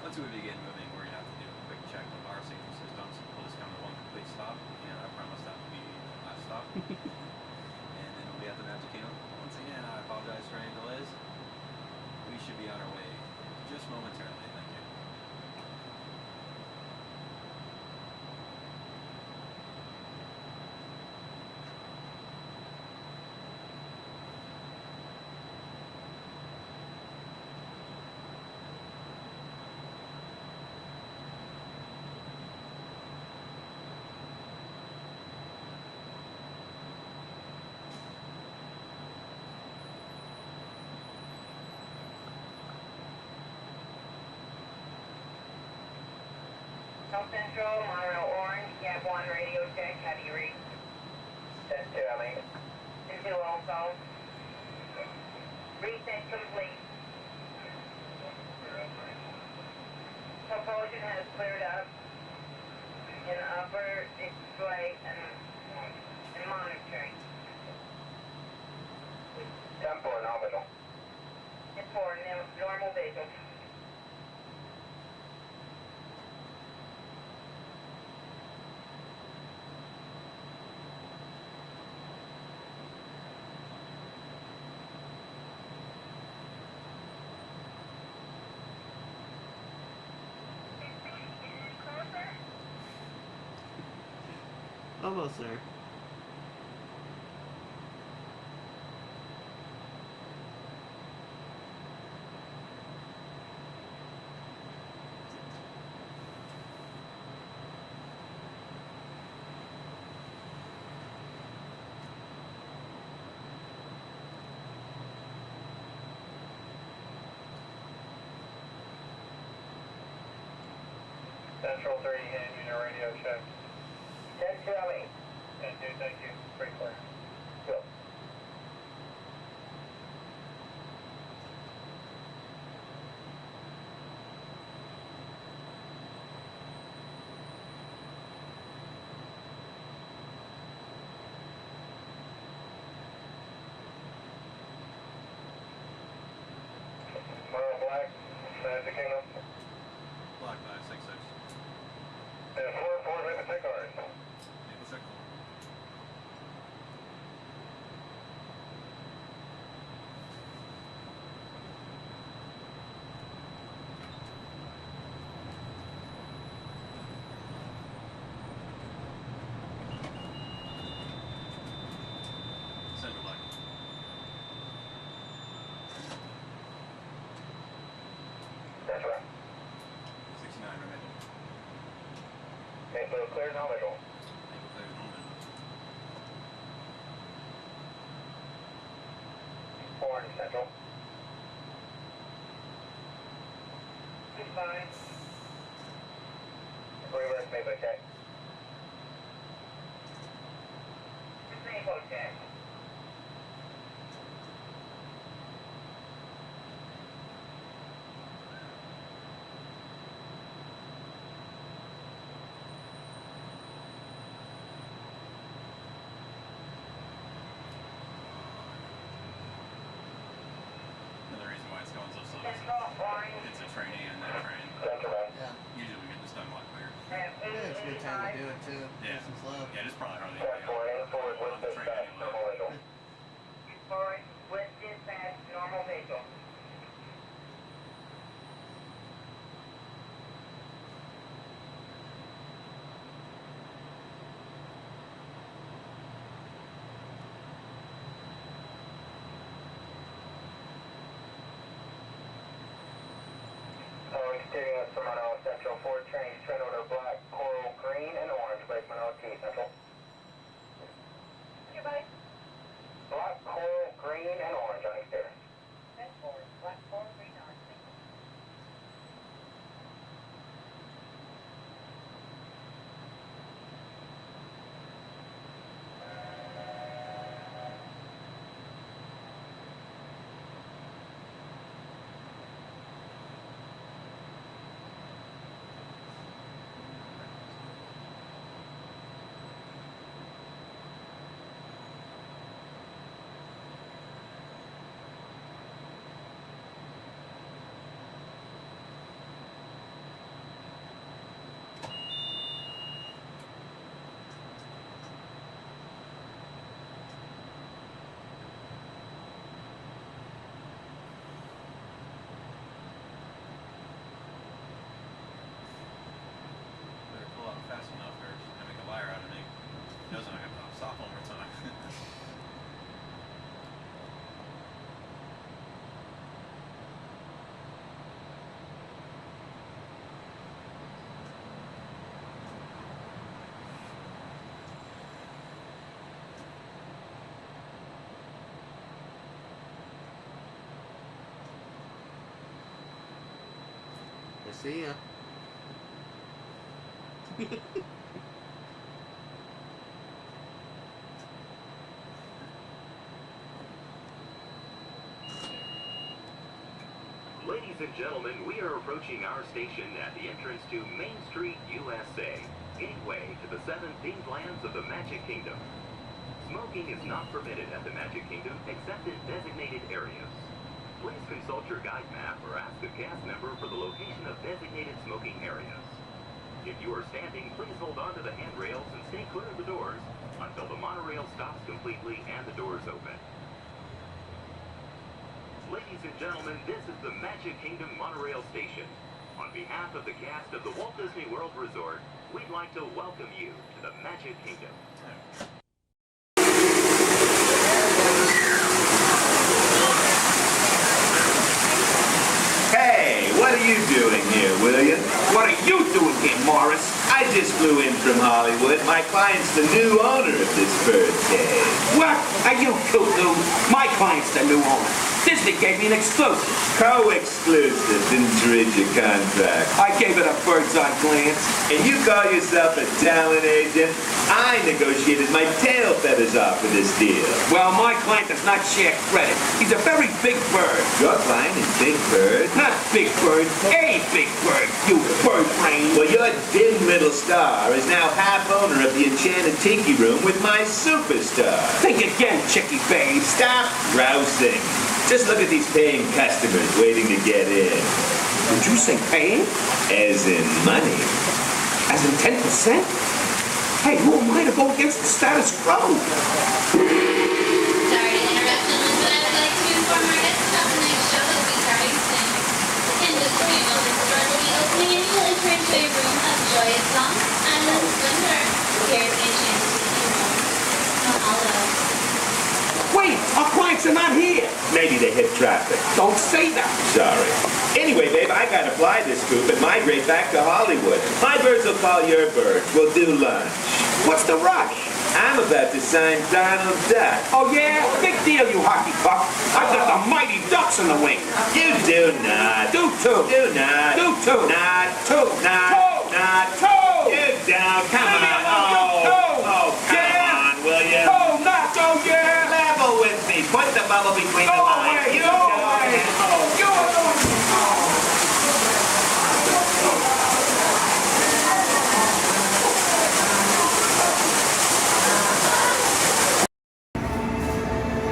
Once we begin moving, we're going to have to do a quick check of our safety systems. We'll just come to one complete stop, and I promise that will be the last stop. And then we'll be at the Magic Kingdom. Once again, I apologize for any delays. We should be on our way just momentarily. Thank you. South Central, Monorail Orange, Gap 1 radio check, how do you read? 10-2, I mean. 10-2 also. Reset complete. Propulsion has cleared up in upper display and monitoring. 10-4, nominal. 10-4, normal visual. Almost there. Central 3 and unit radio check. 10-2, I mean. 10-2, thank you. Pretty clear. Go. Black, Magic Kingdom. Black 966. And 4-4, Maple Tech cars. Maple Circle. Tango clear, no visual. Orange Central. 6-9. Reverse Maple check. 6 Maple check. Another reason why it's going so slow is it's a training and that train. Yeah. Usually we get this done a lot quicker. Yeah, it's a good time to do it too. Yeah. Nice and slow. Yeah, it's probably hardly on the train anyway. Forward with dispatch, normal vehicle. Exterior at Toronto Central, 4 trains, train order black, coral, green, and orange, placement OT Central. Goodbye. Black, coral, green, and orange on exterior. Black, coral, green, orange. Better pull out fast enough or she's gonna make a liar out of me. She knows I'm gonna pop stop one more time. I see ya. Ladies and gentlemen, we are approaching our station at the entrance to Main Street, USA, gateway to the 7 themed lands of the Magic Kingdom. Smoking is not permitted at the Magic Kingdom except in designated areas. Please consult your guide map or ask a cast member for the location of designated smoking areas. If you are standing, please hold on to the handrails and stay clear of the doors until the monorail stops completely and the doors open. Ladies and gentlemen, this is the Magic Kingdom Monorail Station. On behalf of the cast of the Walt Disney World Resort, we'd like to welcome you to the Magic Kingdom. Hey, what are you doing here, William? What are you doing here, Morris? I just flew in from Hollywood. My client's the new owner of this birdcage. What? Are you cuckoo? My client's the new owner. Disney gave me an exclusive. Co-exclusive. Didn't you read your contract? I gave it a bird's-eye glance. And you call yourself a talent agent? I negotiated my tail feathers off for this deal. Well, my client does not share credit. He's a very big bird. Your client is Big Bird? Not Big Bird, a big bird, you bird brain. Well, your dim little star is now half owner of the Enchanted Tiki Room with my superstar. Think again, Chickie babe. Stop grousing. Just look at these paying customers waiting to get in. Did you say paying? As in money. As in 10%? Hey, who am I to go against the status quo? Sorry to interrupt, but I would like to inform our guests about the next show that will be starting soon. In just a few moments, the door will be opening and you'll enter into a room of joyous songs and the splendor. Here's the Enchanted Tiki Room. Mahalo. Wait, our clients are not here. Maybe they hit traffic. Don't say that. Sorry. Anyway, babe, I gotta fly this coop and migrate back to Hollywood. My birds will call your birds. We'll do lunch. What's the rush? I'm about to sign Donald Duck. Oh, yeah? Big deal, you hockey puck. I've got the mighty Ducks in the wing. You do not. Do too. Do not. Do too. Not. Too. Not. Toe. Not. Toe. You don't. Come Leave me on. alone, toe. Oh, come on, will you? Toe, not go, yeah. Level with me. Put the bubble between the lines. Away, You go go away. ahead. Oh, Go away.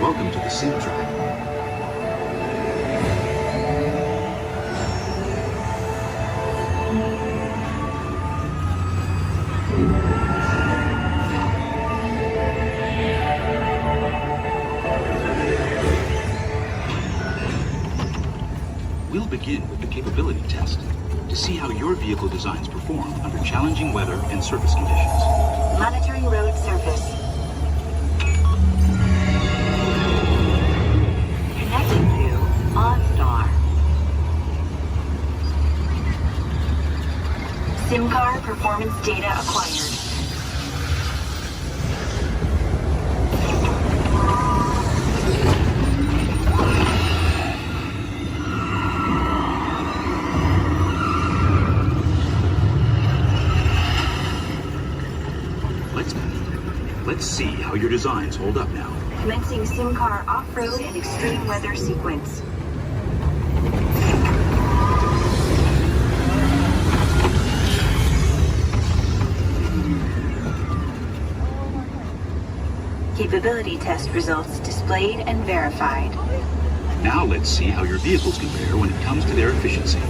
Welcome to the sim track. We'll begin with the capability test to see how your vehicle designs perform under challenging weather and surface conditions. Monitoring road surface. Connecting to OnStar. SIM car performance data acquired. Let's see how your designs hold up now. Commencing SIM car off-road and extreme weather sequence. Capability test results displayed and verified. Now let's see how your vehicles compare when it comes to their efficiency.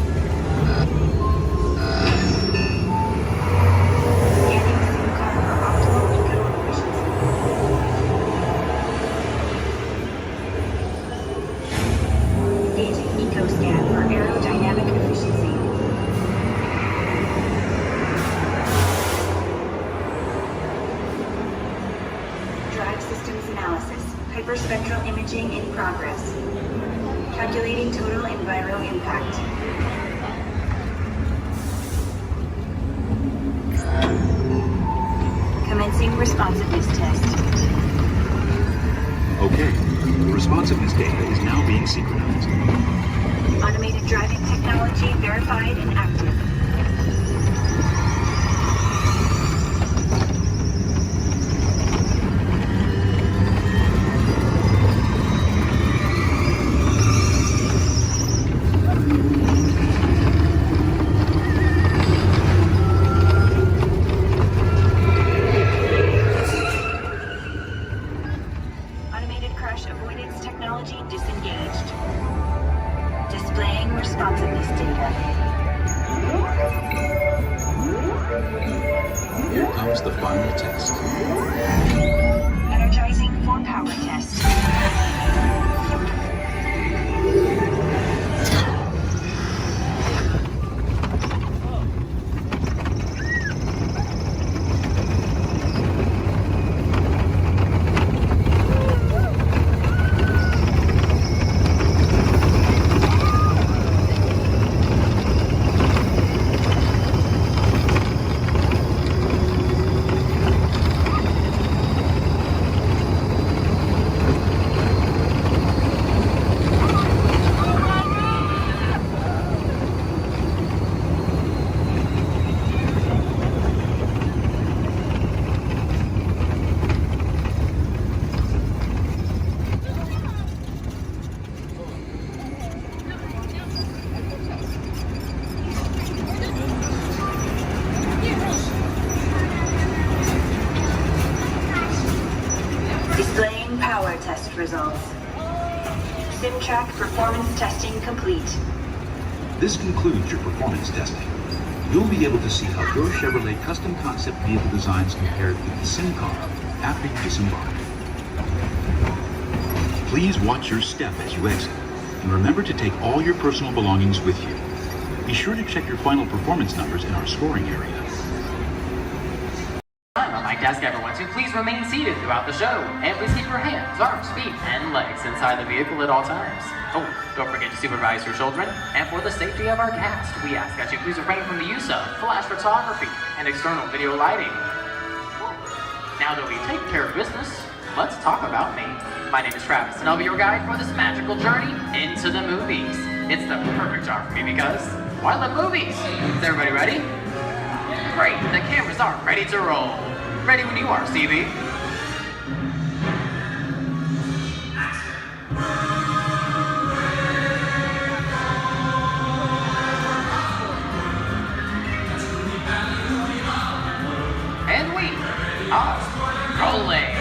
Hyperspectral imaging in progress. Calculating total enviro impact. Commencing responsiveness test. Okay, the responsiveness data is now being synchronized. Automated driving technology verified and active. Here comes the final test. Energizing for power test. Displaying power test results. SimTrack performance testing complete. This concludes your performance testing. You'll be able to see how your Chevrolet custom concept vehicle designs compare with the sim car after you disembark. Please watch your step as you exit, and remember to take all your personal belongings with you. Be sure to check your final performance numbers in our scoring area. On my desk, everyone, so please remain seated throughout the show. And please keep your hands, arms, feet, and legs inside the vehicle at all times. Oh, don't forget to supervise your children. And for the safety of our cast, we ask that you please refrain from the use of flash photography and external video lighting. Now that we've taken care of business, let's talk about me. My name is Travis, and I'll be your guide for this magical journey into the movies. It's the perfect job for me because, well, I love movies. Is everybody ready? Great, the cameras are ready to roll. Ready when you are, CB. And we are rolling.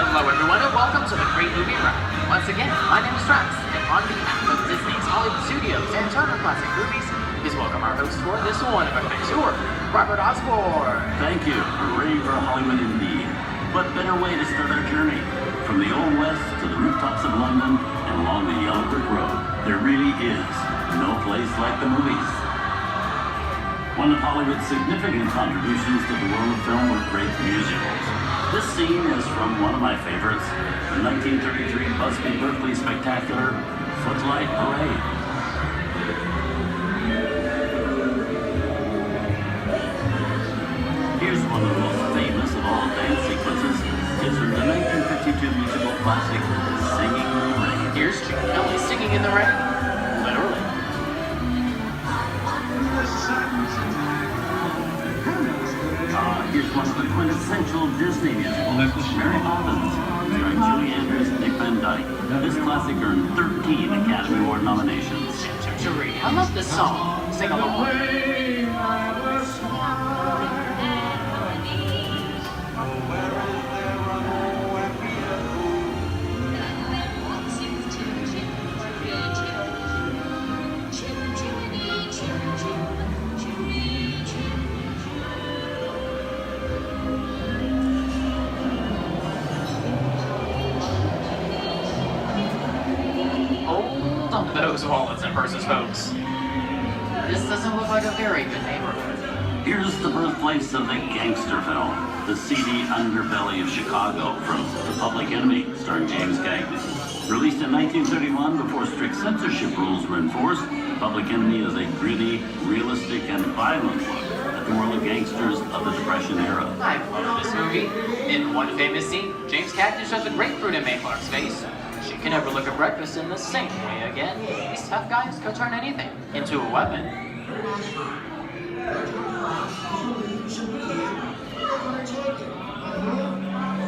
Hello everyone and welcome to the Great Movie Ride. Once again, my name is Travis, and on behalf of Disney's Hollywood Studios and Turner Classic Movies, please welcome our host for this one-of-a-kind tour, Robert Osborne. Thank you. Hooray for Hollywood indeed. What better way to start our journey? From the Old West to the rooftops of London and along the Yellow Brick Road, there really is no place like the movies. One of Hollywood's significant contributions to the world of film were great musicals. This scene is from one of my favorites, the 1933 Busby Berkeley spectacular, Footlight Parade. Here's one of the most famous of all dance sequences. It's from the 1952 musical classic, Singing in the Rain. Here's Chick Kelly singing in the rain. Literally. Here's one of the quintessential Disney musicals, Mary Poppins, starring Julie Andrews and Dick Van Dyke. This classic earned 13 Academy Award nominations. I love this song. Sing along. Those wallets and purses, folks. This doesn't look like a very good neighborhood. Here's the birthplace of the gangster film, the seedy underbelly of Chicago, from The Public Enemy, starring James Cagney. Released in 1931 before strict censorship rules were enforced, Public Enemy is a gritty, realistic, and violent look at the world of gangsters of the Depression era. I love this movie. In one famous scene, James Cagney shoves a grapefruit in May Clark's face. She can never look at breakfast in the same way again. These tough guys could turn anything into a weapon. You're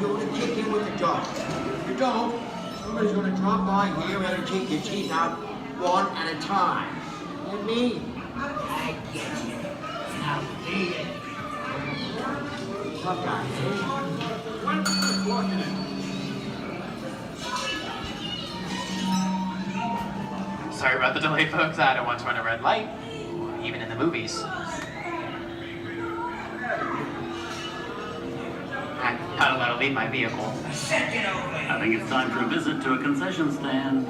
going to kick in with the dog. If you don't, somebody's going to drop by here and take your teeth out one at a time. And me, I get you. Now eat it. Tough guy. What's walking in? Sorry about the delay, folks. I don't want to run a red light, even in the movies. I gotta let her leave my vehicle. I think it's time for a visit to a concession stand.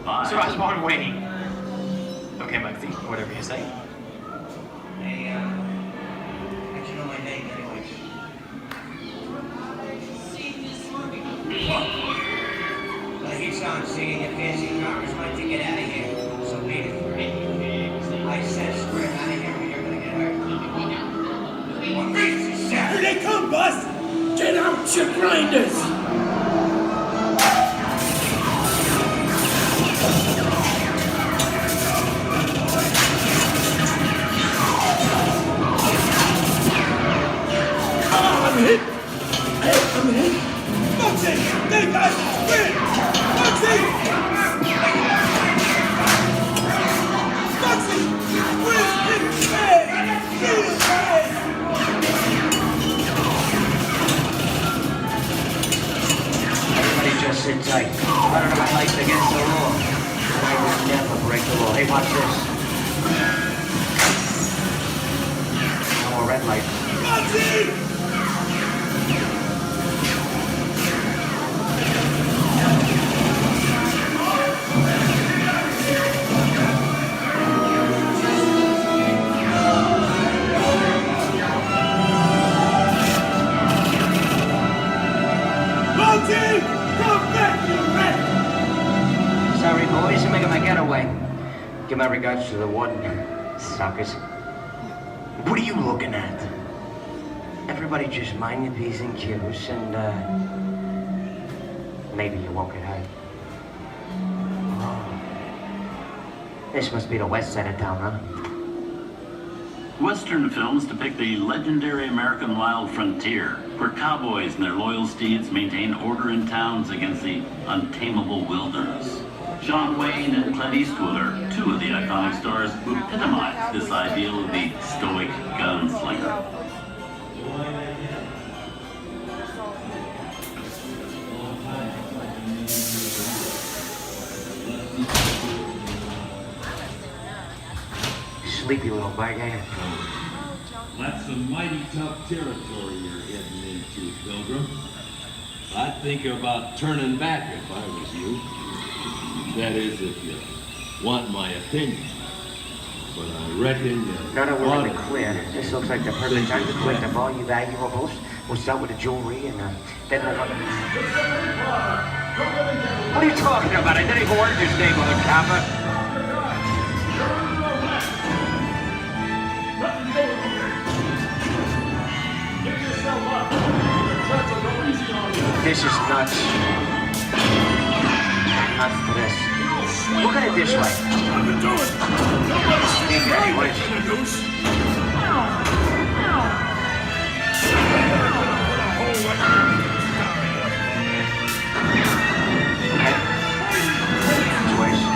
Bye. So I was born waiting. Okay, Muggsy, whatever you say. Hey, how'd you know my name anyways? The heat's on, seeing your fancy cars like to get out of here. So beat it. I said square out of here or you're gonna get hurt. What reason is that? Here they come, boss! Get out, you grinders! I'm hit! Hey, I'm hit! Muggsy! They got win! Muggsy! Muggsy! Win! Hey! Feel hey! Everybody just sit tight. I don't know my life against the law. I will never break the law. Hey, watch this. No more red light. Muggsy! Guilty! Come back, you rat! Sorry, boys, I'm making my getaway. Give my regards to the warden. Suckers. What are you looking at? Everybody just mind your P's and Q's and, maybe you won't get hurt. Oh. This must be the west side of town, huh? Western films depict the legendary American wild frontier, where cowboys and their loyal steeds maintain order in towns against the untamable wilderness. John Wayne and Clint Eastwood are two of the iconic stars who epitomize this ideal of the stoic gunslinger. Sleepy little bag, eh? That's some mighty tough territory you're heading into, Pilgrim. I'd think about turning back if I was you. That is, if you want my opinion. But I reckon you... No, we're in the clear. This looks like the perfect time to collect up all your valuables. We'll start with the jewelry and then we'll... What are you talking about? I didn't even order your name, mother copper. This is nuts. Nuts for this. Look at it this way. Ain't got any wish. Okay. Choice.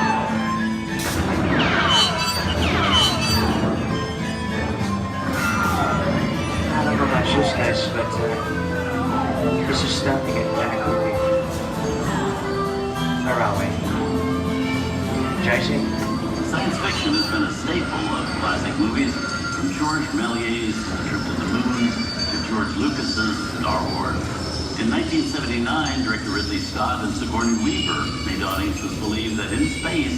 I don't know about you guys, but this is starting to get kind of creepy. Where are we? Jason? Science fiction has been a staple of classic movies, from George Méliès's Trip to the Moon to George Lucas's Star Wars. In 1979, director Ridley Scott and Sigourney Weaver made audiences believe that in space,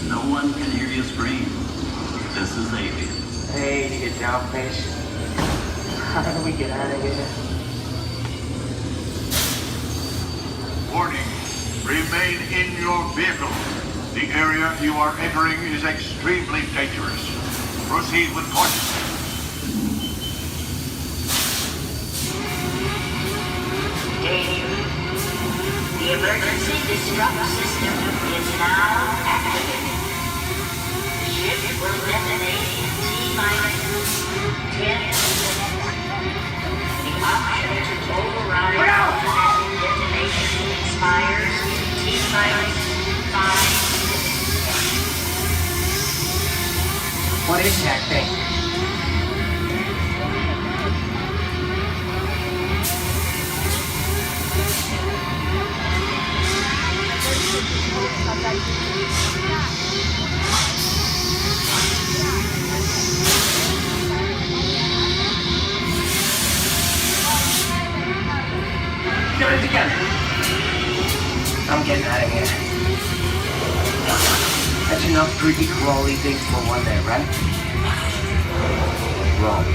no one can hear you scream. This is Alien. Hey, you get down, face. How do we get out of here? Warning, remain in your vehicle. The area you are entering is extremely dangerous. Proceed with caution. Danger. The emergency disrupt system is now activated. The ship will detonate in T-minus 10 seconds. The option to override automatic detonation expires T-minus 5. What is that thing? Get it together. I'm getting out of here. That's enough creepy crawly things for one day, right? Wrong.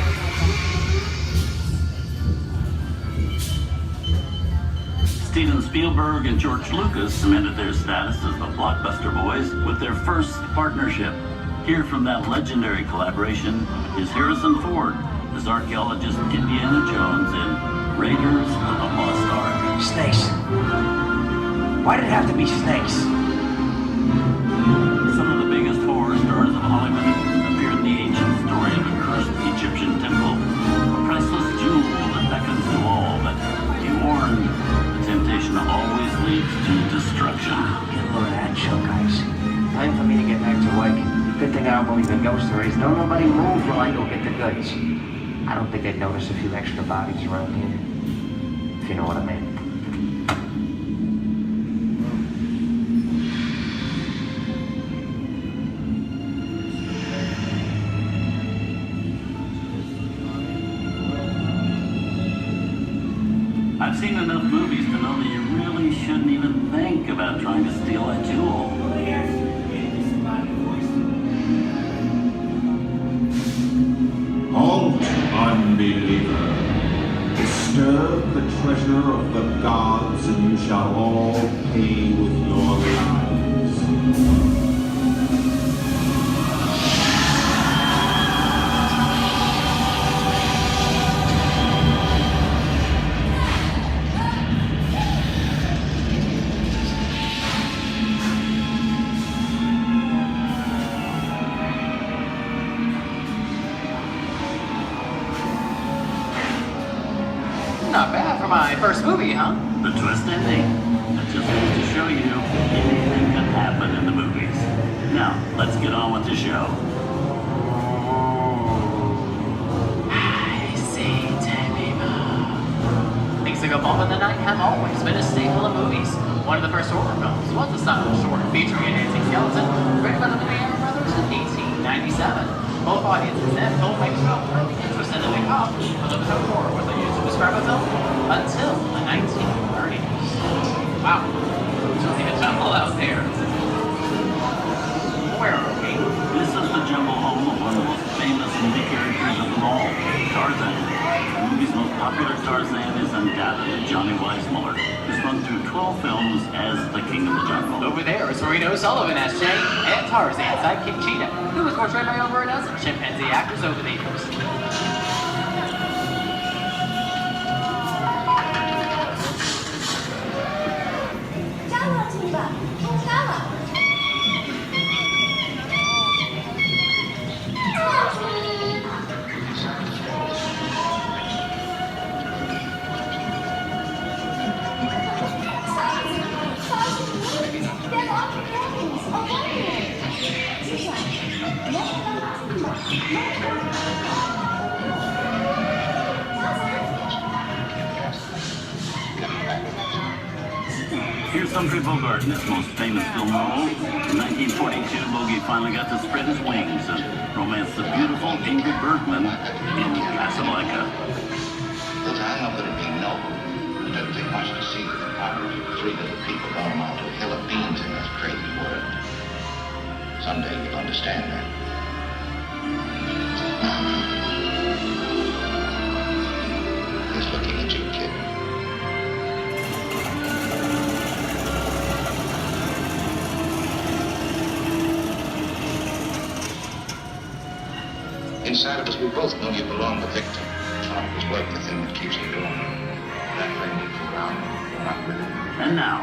Steven Spielberg and George Lucas cemented their status as the blockbuster boys with their first partnership. Here from that legendary collaboration is Harrison Ford as archaeologist Indiana Jones in Raiders of the Lost Ark. Snakes. Why did it have to be snakes? Some of the biggest horror stars of Hollywood appear in the ancient story of a cursed Egyptian temple, a priceless jewel that beckons to all, but be warned, the temptation always leads to destruction. Get a load of that show, guys. Time for me to get back to work. Good thing I don't believe in ghost stories. Don't nobody move while I go get the goods. I don't think they'd notice a few extra bodies around here. If you know what I mean. I've seen enough movies to know that you really shouldn't even think about trying to steal a jewel. Halt, unbeliever. Disturb the the treasure of the gods, and you shall all pay with your lives. Not bad for my first movie, huh? The twist ending. That just goes to show you anything can happen in the movies. Now, let's get on with the show. I see dead people. Things like a bump in the night have always been a staple of movies. One of the first horror films was a silent short featuring a dancing skeleton, written by the Lumiere brothers in 1897. Both audiences and filmmakers were really interested in the cop, but the term horror was used to describe a film until the 1930s. Wow, it's really a jungle out there. Where are we? This is the jungle home of one of the most famous movie characters of them all, Tarzan. The movie's most popular Tarzan is undoubtedly Johnny Weissmuller, who's run through 12 films as the King of the Jungle. Over there is Reno Sullivan as Jay, and Tarzan's sidekick Cheetah, who was portrayed by over a dozen chimpanzee actors over the years. Here's Humphrey Bogart in his most famous film role. In 1942, Bogey finally got to spread his wings and romance the beautiful Ingrid Bergman in Casablanca. Look, I know that it'd be noble. It doesn't take much to see that the power of three little people don't amount to a hill of beans in this crazy world. Someday you'll understand that. He's looking at you, kid. Inside of us, we both know you belong to Victor. Heart was work, the thing that keeps him going. That thing moves around, you're not with it. And now,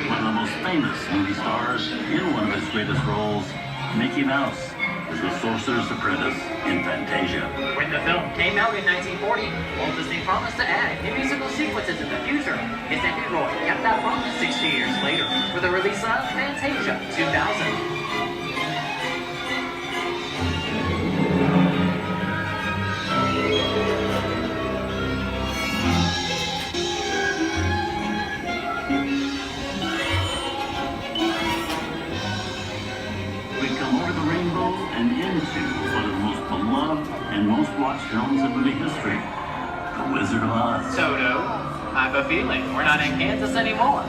one of the most famous movie stars in one of his greatest roles, Mickey Mouse, is the Sorcerer's Apprentice in Fantasia. When the film came out in 1940, Walt Disney promised to add new musical sequences in the future. His nephew Roy kept that promise 60 years later with the release of Fantasia 2000. And into one of the most beloved and most watched films in movie history, The Wizard of Oz. Toto, I have a feeling we're not in Kansas anymore.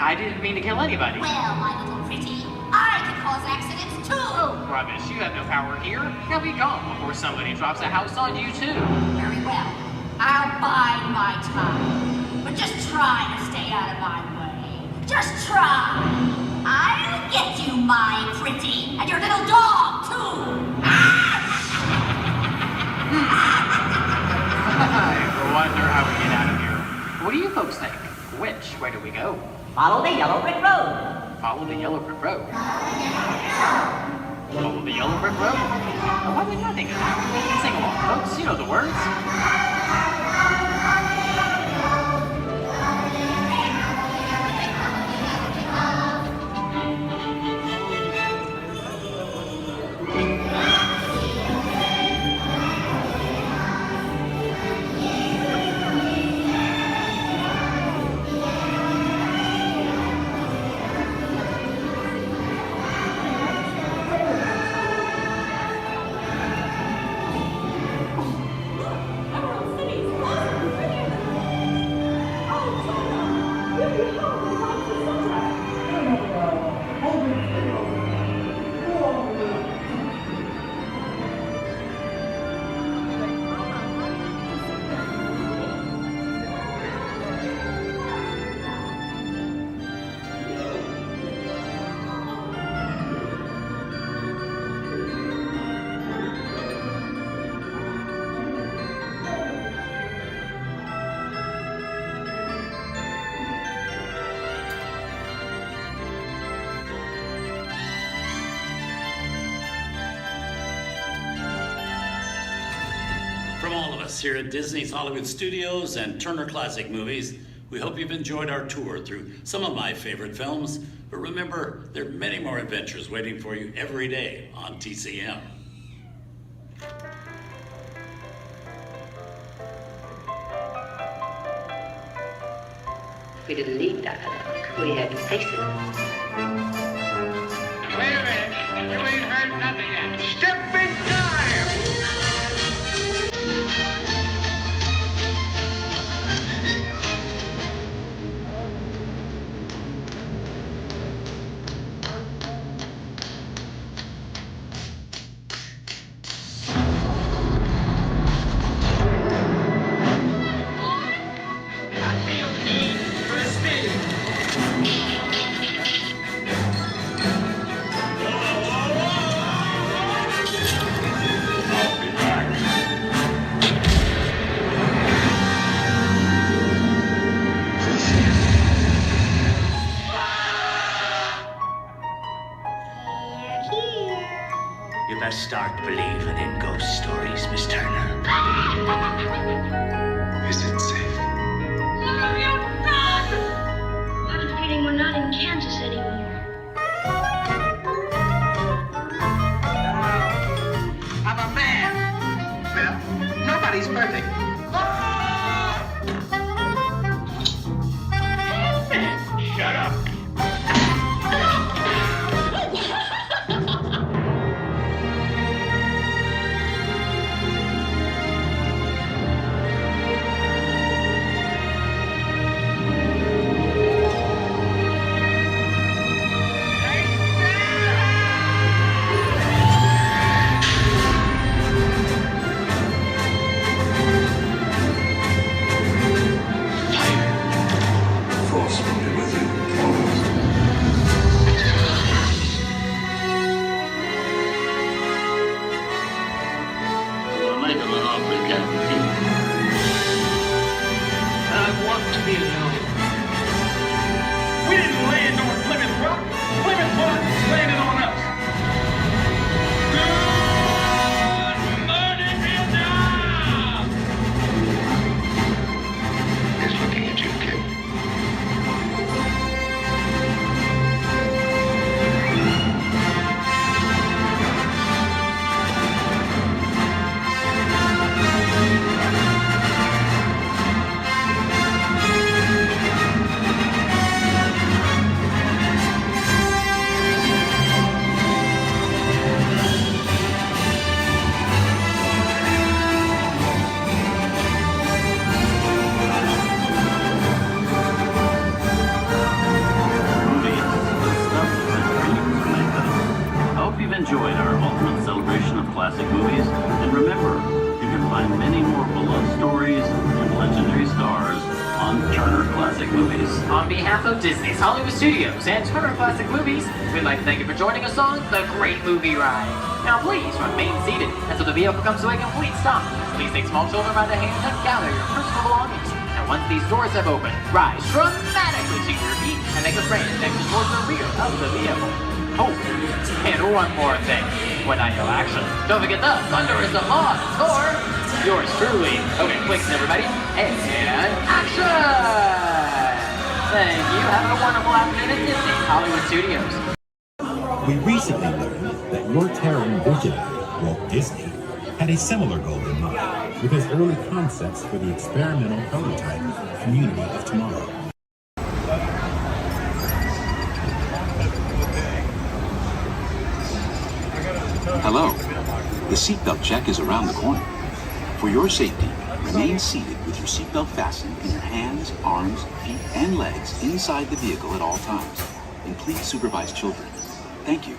I didn't mean to kill anybody. Well, my little pretty, I can cause accidents too. Oh, rubbish. You have no power here. You'll be gone before somebody drops a house on you, too. Very well. I'll bide my time. But just try to stay out of my way. Just try. I'll get you, my pretty, and your little dog, too. I wonder how we get out of here. What do you folks think? Where do we go? Follow the yellow brick road. Follow the yellow brick road. What will the yellow brick road? Why didn't I think of that? Sing along, folks. You know the words. From all of us here at Disney's Hollywood Studios and Turner Classic Movies, we hope you've enjoyed our tour through some of my favorite films. But remember, there are many more adventures waiting for you every day on TCM. We didn't need dialogue. We had faces. Wait a minute. You ain't heard nothing yet. Step in time! You best start believing in ghost stories, Miss Turner. Is it safe? No, you're not! I have a feeling we're not in Kansas anymore. I'm a man. Well, nobody's perfect. Shut up. I want to be alone. We didn't land on Plymouth Rock. Plymouth Rock landed on us. Good morning, Vietnam! He's looking at you, kid. Enjoyed our ultimate celebration of classic movies, and remember, you can find many more beloved stories and legendary stars on Turner Classic Movies. On behalf of Disney's Hollywood Studios and Turner Classic Movies, we'd like to thank you for joining us on The Great Movie Ride. Now please remain seated until the vehicle comes to a complete stop. Please take small children by the hand and gather your personal belongings. And once these doors have opened, rise dramatically to your feet and make a grand exit towards the rear of the vehicle. Oh, and one more thing. When I yell action, don't forget the thunder is the law to score. Yours truly. Okay, clicks everybody. And action! Thank you. Have a wonderful afternoon at Disney Hollywood Studios. We recently learned that your towering visionary, Walt Disney, had a similar goal in mind with his early concepts for the experimental prototype Community of Tomorrow. Hello. The seatbelt check is around the corner. For your safety, remain seated with your seatbelt fastened in your hands, arms, feet, and legs inside the vehicle at all times. And please supervise children. Thank you.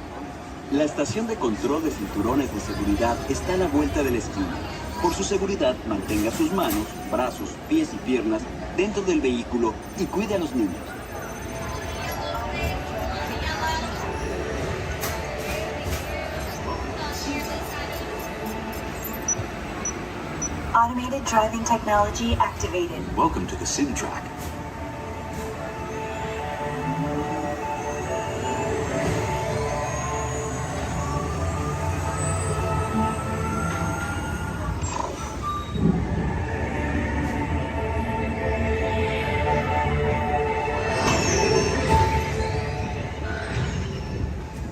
La estación de control de cinturones de seguridad está a la vuelta de la esquina. Por su seguridad, mantenga sus manos, brazos, pies y piernas dentro del vehículo y cuide a los niños. Automated driving technology activated. Welcome to the sim track.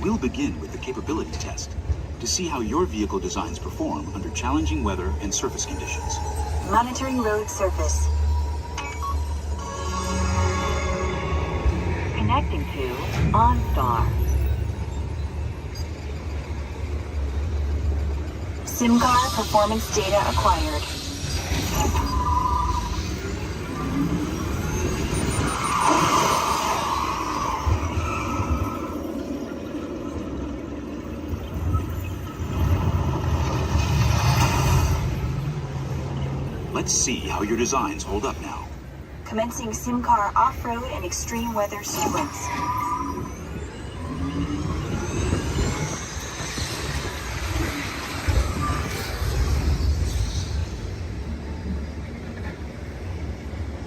We'll begin with the capability test to see how your vehicle designs perform under challenging weather and surface conditions. Monitoring road surface. Connecting to OnStar. SIM card performance data acquired. Let's see how your designs hold up now. Commencing SIM car off-road and extreme weather sequence.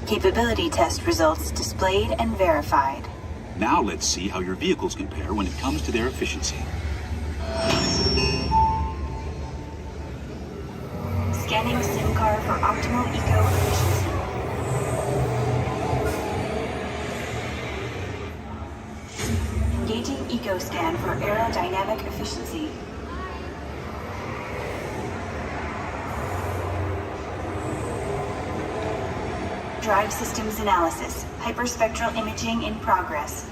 Capability test results displayed and verified. Now let's see how your vehicles compare when it comes to their efficiency. Scanning SIM car for optimal eco efficiency. Engaging eco scan for aerodynamic efficiency. Drive systems analysis. Hyperspectral imaging in progress.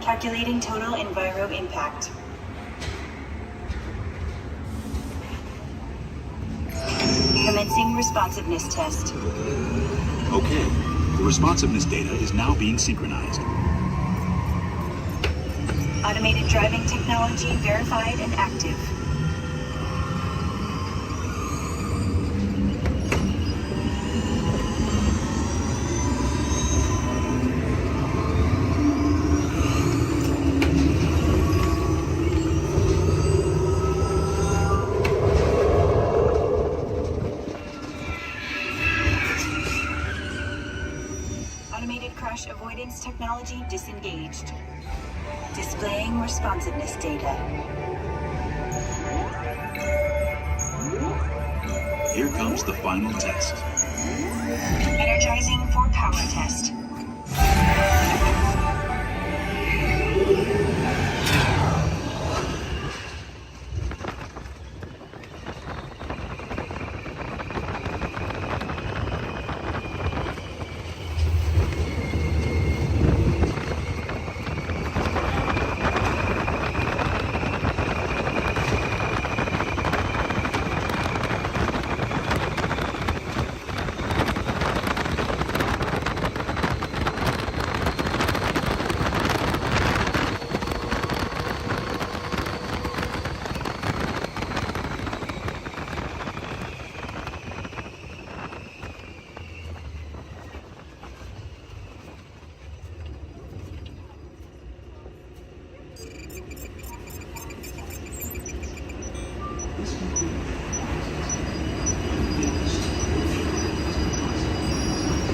Calculating total enviro impact. Commencing responsiveness test. Okay, the responsiveness data is now being synchronized. Automated driving technology verified and active. Crash avoidance technology disengaged. Displaying responsiveness data. Here comes the final test. Energizing for power test.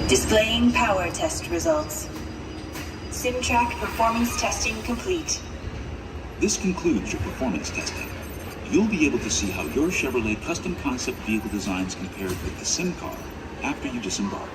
Displaying power test results. SimTrack performance testing complete. This concludes your performance testing. You'll be able to see how your Chevrolet custom concept vehicle designs compared with the sim car after you disembark.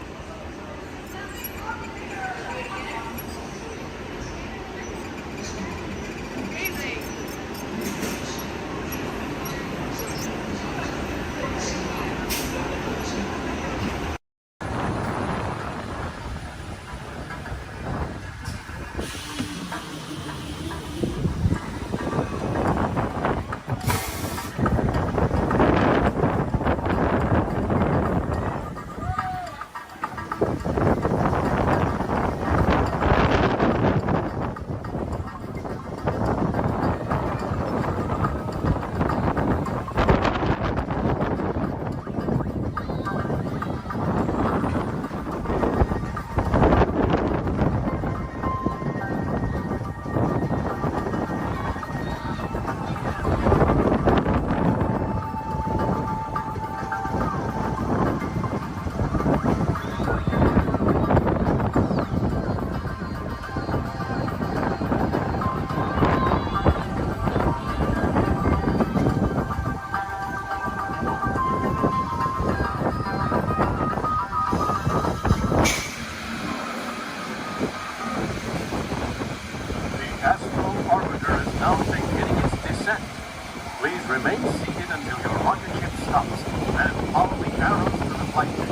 Please remain seated until your rocket ship stops, and follow the arrows to the flight deck.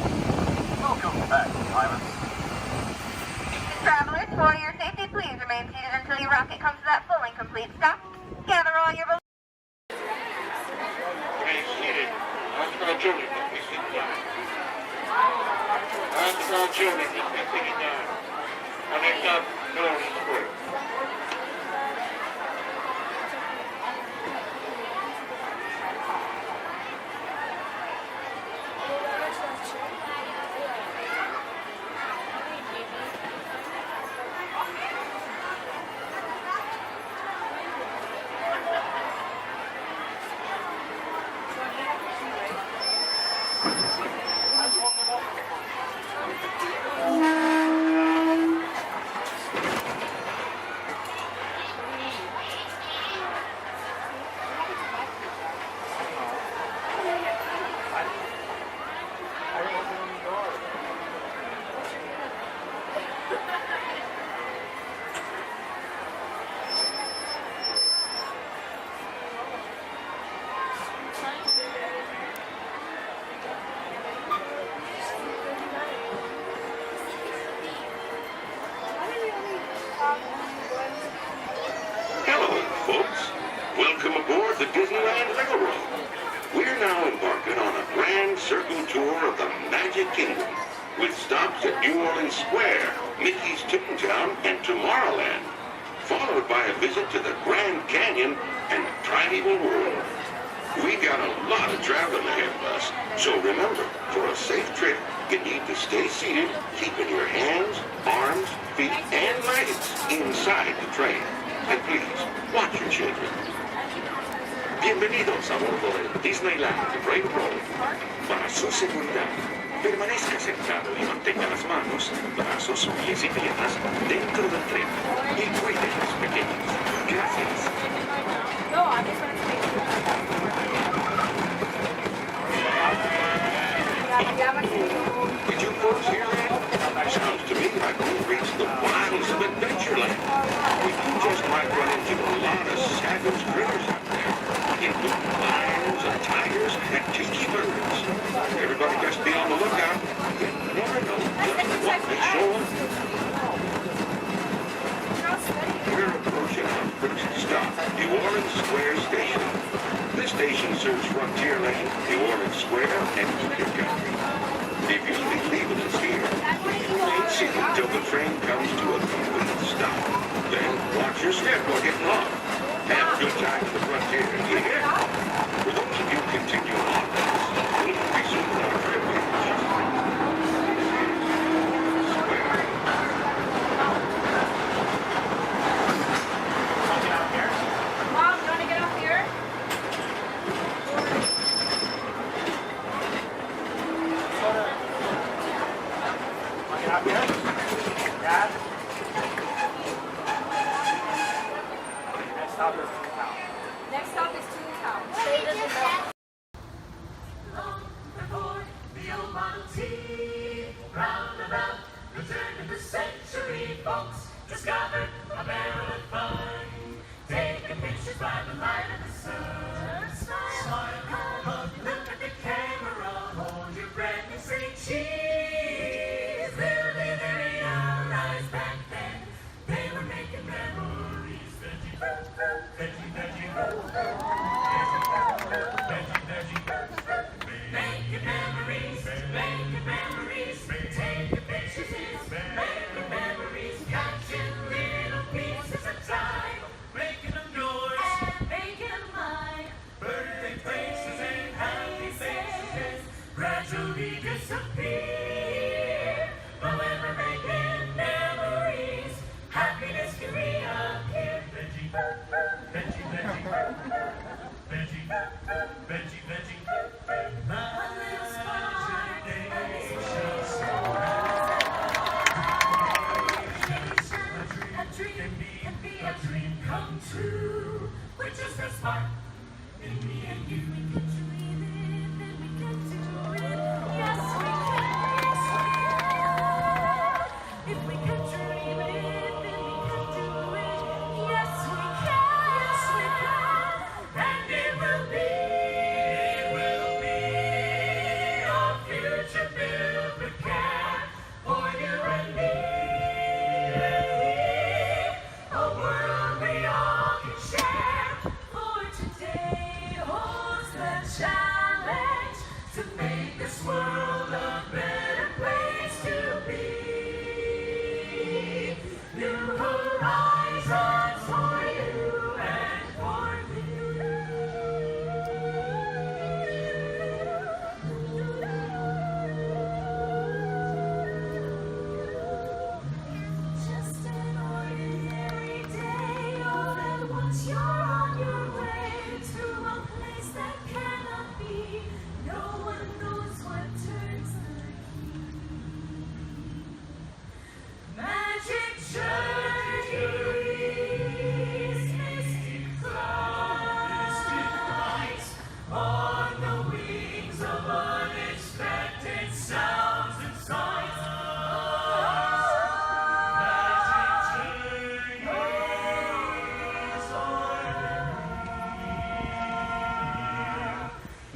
Welcome back, pilots. Travelers, for your safety, please remain seated until your rocket comes to that full and complete stop. Gather all your belongings. Remain seated. After the children, please sit down. After the children, please sit down. Next up, Military Square. Hello, folks. Welcome aboard the Disneyland Railroad. We're now embarking on a grand circle tour of the Magic Kingdom, with stops at New Orleans Square, Mickey's Toontown, and Tomorrowland, followed by a visit to the Grand Canyon and Primeval World. We got a lot of traveling ahead of us, so remember, for a safe trip, you need to stay seated, keeping your hands, arms, feet, and legs inside the train. And please, watch your children. Bienvenidos a bordo del Disneyland Railroad. Para su seguridad, permanezca sentado y mantenga las manos, brazos, pies y piernas dentro del tren. Y cuide a los pequeños. Gracias. Did you folks hear that? Sounds to me like we've reached the wilds of Adventureland. We just might run into a lot of savage critters out there, including lions and tigers and tiki birds. Everybody best be on the lookout. You never know just what may show up. We're approaching our first stop, New Orleans Square Station. This station serves Frontierland, New Orleans Square, and Easter Country. If you'll be leaving us here, remain seated until the train comes to a complete stop. Then watch your step while getting off. Have a good time at the frontier, you hear? For those of you continuing on with us, we'll resume our trip in just a moment. Mom, you want to get up here? Get up here. Dad. Next stop is Toontown. Next stop is Toontown. Say this is that. The old Model T, round about the turn of the century, folks discovered a barrel of fun. Taking pictures by the light of the sun. Smile, hug, look at the camera, hold your breath and say cheese. Little did they realize back then they were making memories. Veggie, veggie, veggie, veggie, veggie. Making memories, making memories, taking pictures is making memories, catching little pieces of time, making them yours and making them mine. Birthday faces and happy faces gradually disappear, but when we're making memories, happiness can reappear. Veggie, veggie, veggie, veggie, veggie, veggie. A dream come true. We're just as smart. In the end, if we can dream it, then we can do it. Yes, we can. If we can dream it, then we can do it. Yes, we can. Yes, we can. And it will be our future filled with care for you and me. A world we all can share. For today holds the challenge to make this world a better place to be. New horizons for you and for me. Just an ordinary day, all at once you're on your way to a place that cannot be. No one knows what turns the key. Magic journeys, mystic clouds, lights on the wings of unexpected sounds and sights.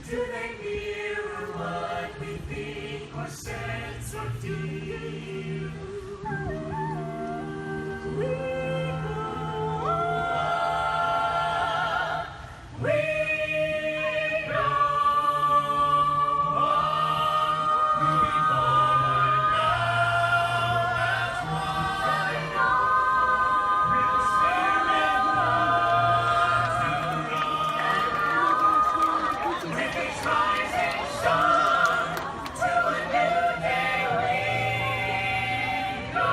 Do they mirror what we think or sense or feel? We go on. We go on. Moving forward now as one. We'll sail and with each rising sun to a new day we go.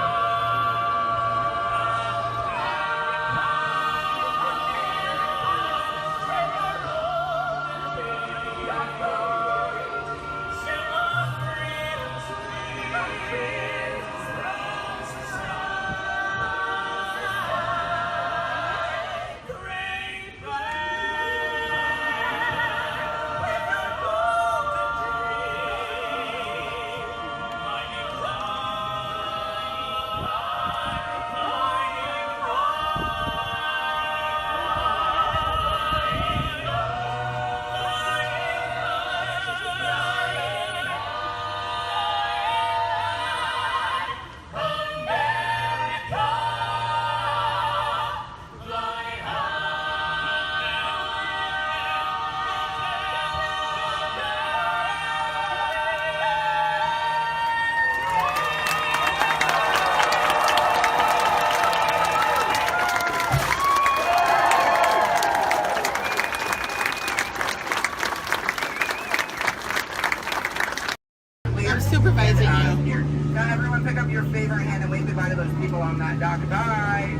I'm supervising you. Now everyone pick up your favorite hand and wave goodbye to those people on that dock. Goodbye.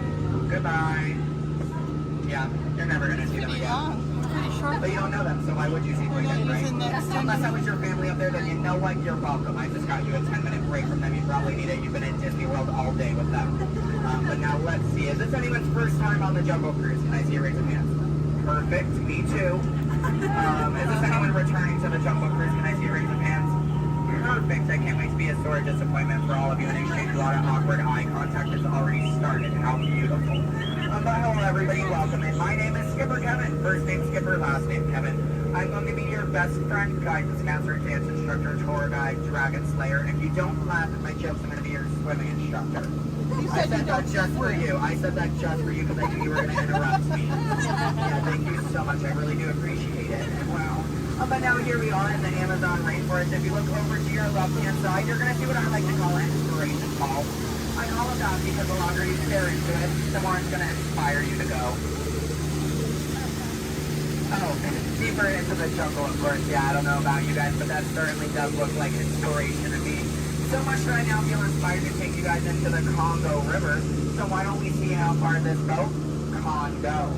Goodbye. Yeah, you're never going to see them again. Pretty short. But you don't know them, so why would you see them again, right? Unless that was your family up there, then you know what? You're welcome. I just got you a 10-minute break. break from them. You probably need it. You've been in Disney World all day with them. But now let's see. Is this anyone's first time on the Jungle Cruise? Can I see a raise of hands? Perfect. Me too. Is this anyone returning to the Jungle Cruise? Can I see a raise of hands? Perfect. I can't wait to be a sore disappointment for all of you and exchange a lot of awkward eye contact has already started. How beautiful. But hello everybody, welcome in. My name is Skipper Kevin. First name Skipper, last name Kevin. I'm going to be your best friend, guidance counselor, dance instructor, tour guide, dragon slayer. And if you don't laugh at my jokes, I'm going to be your swimming instructor. I said that just for you. I said that just for you because I knew you were going to interrupt me. Yeah, thank you so much. I really do appreciate it. Wow. But now here we are in the Amazon rainforest. If you look over to your left-hand side, you're going to see what I like to call an inspiration ball. I call it that because the longer you stare into it, the more it's going to inspire you to go. Oh, deeper into the jungle, of course. Yeah, I don't know about you guys, but that certainly does look like inspiration to me. So much that I now feel inspired to take you guys into the Congo River. So why don't we see how far this goes? Come on, go.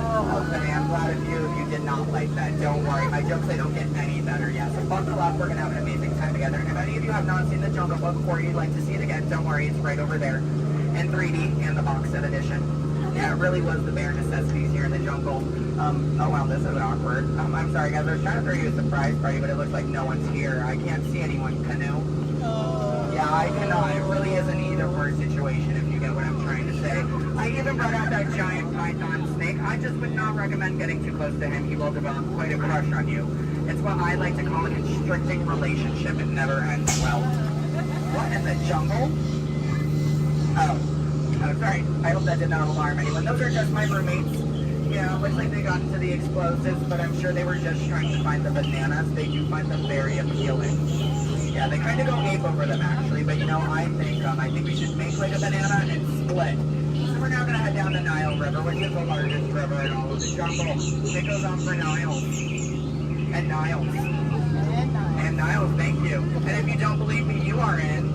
Okay, I'm glad of you if you did not like that. Don't worry, my jokes, they don't get any better yet. So buckle up, we're going to have an amazing time together. And if any of you have not seen the Jungle Book or you'd like to see it again, don't worry, it's right over there in 3D and the box set edition. Yeah, it really was the bare necessities here in the jungle. Oh wow, this is awkward. I'm sorry guys, I was trying to throw you a surprise party, but it looks like no one's here. I can't see anyone. Canoe? Yeah, I cannot. It really is an either-or situation if you get what I'm trying to say. I even brought out that giant python snake. I just would not recommend getting too close to him. He will develop quite a crush on you. It's what I like to call a constricting relationship. It never ends well. What in the jungle? Oh, sorry. I hope that did not alarm anyone. Those are just my roommates. Yeah, looks like they got into the explosives, but I'm sure they were just trying to find the bananas. They do find them very appealing. Yeah, they kind of go ape over them actually, but you know, I think we should make like a banana and split. So we're now going to head down the Nile River, which is the largest river in all of the jungle. It goes on for Niles. And Niles. And Niles, thank you. And if you don't believe me, you are in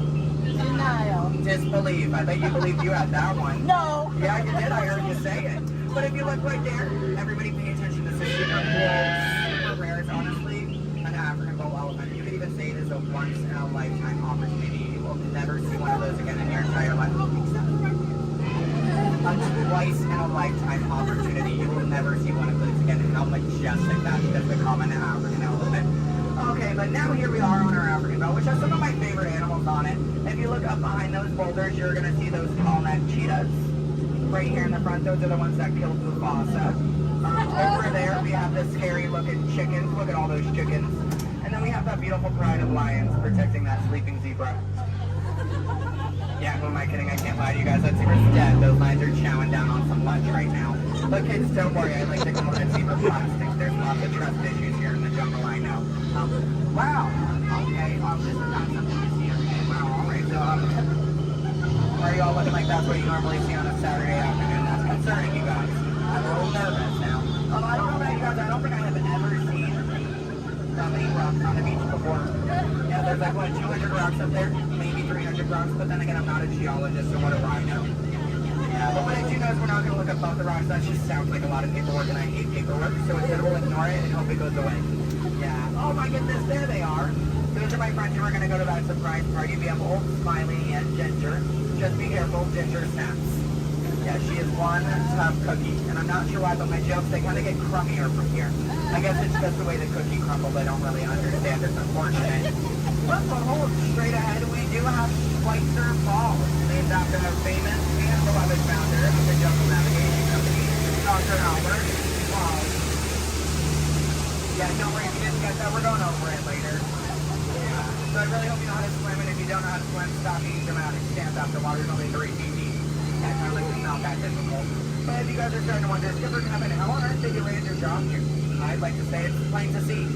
Denial. Disbelief. I bet you believed you had that one. No. Yeah, you did. I heard you say it. But if you look right there, everybody pay attention to this super cool, super rare. It's honestly an African bull elephant. You could even say it is a once-in-a-lifetime opportunity. You will never see one of those again in your entire life. A twice-in-a-lifetime opportunity. You will never see one of those again. And how majestic that is the common African elephant. Okay, but now here we are on our African belt, which has some of my favorite animals on it. If you look up behind those boulders, you're going to see those tall-necked cheetahs. Right here in the front, those are the ones that killed Mufasa. Over there, we have the scary-looking chickens. Look at all those chickens. And then we have that beautiful pride of lions protecting that sleeping zebra. Yeah, who am I kidding? I can't lie to you guys. That zebra's dead. Those lions are chowing down on some lunch right now. But kids, don't worry. I like to call it zebra plastics. There's lots of trust issues here in the jungle, I know. Wow. Okay, this is not something you see every day. Wow, all right. So, are you all looking like that's what you normally see on a Saturday afternoon? That's concerning you guys. I'm a little nervous now. I don't know about you guys. I don't think I have ever seen that many rocks on the beach before. Yeah, there's like, what, 200 rocks up there? Maybe 300 rocks. But then again, I'm not a geologist, so what do I know? Yeah, but what I do know is we're not going to look up both the rocks. That just sounds like a lot of paperwork, and I hate paperwork. So instead, we'll ignore it and hope it goes away. Yeah. Oh my goodness, there they are. Those are my friends who are going to go to that surprise party. We have Old Smiley and Ginger. Just be careful, Ginger snaps. Yeah, she is one tough cookie. And I'm not sure why, but my jokes, they kind of get crummier from here. I guess it's just the way the cookie crumbles. I don't really understand. It's unfortunate. But behold, straight ahead, we do have Schweitzer Falls, named after a famous and beloved founder of the Jungle Navigation Company, Dr. Albert. Wow. Yeah, don't worry if you didn't get that. We're going over it later. So I really hope you know how to swim, and if you don't know how to swim, stop being dramatic. Stand up, the water's only 3 feet deep. Yeah, it's not that difficult. But if you guys are starting to wonder, Skipper Kevin, how on earth did you land your job here? I'd like to say it's plain to see.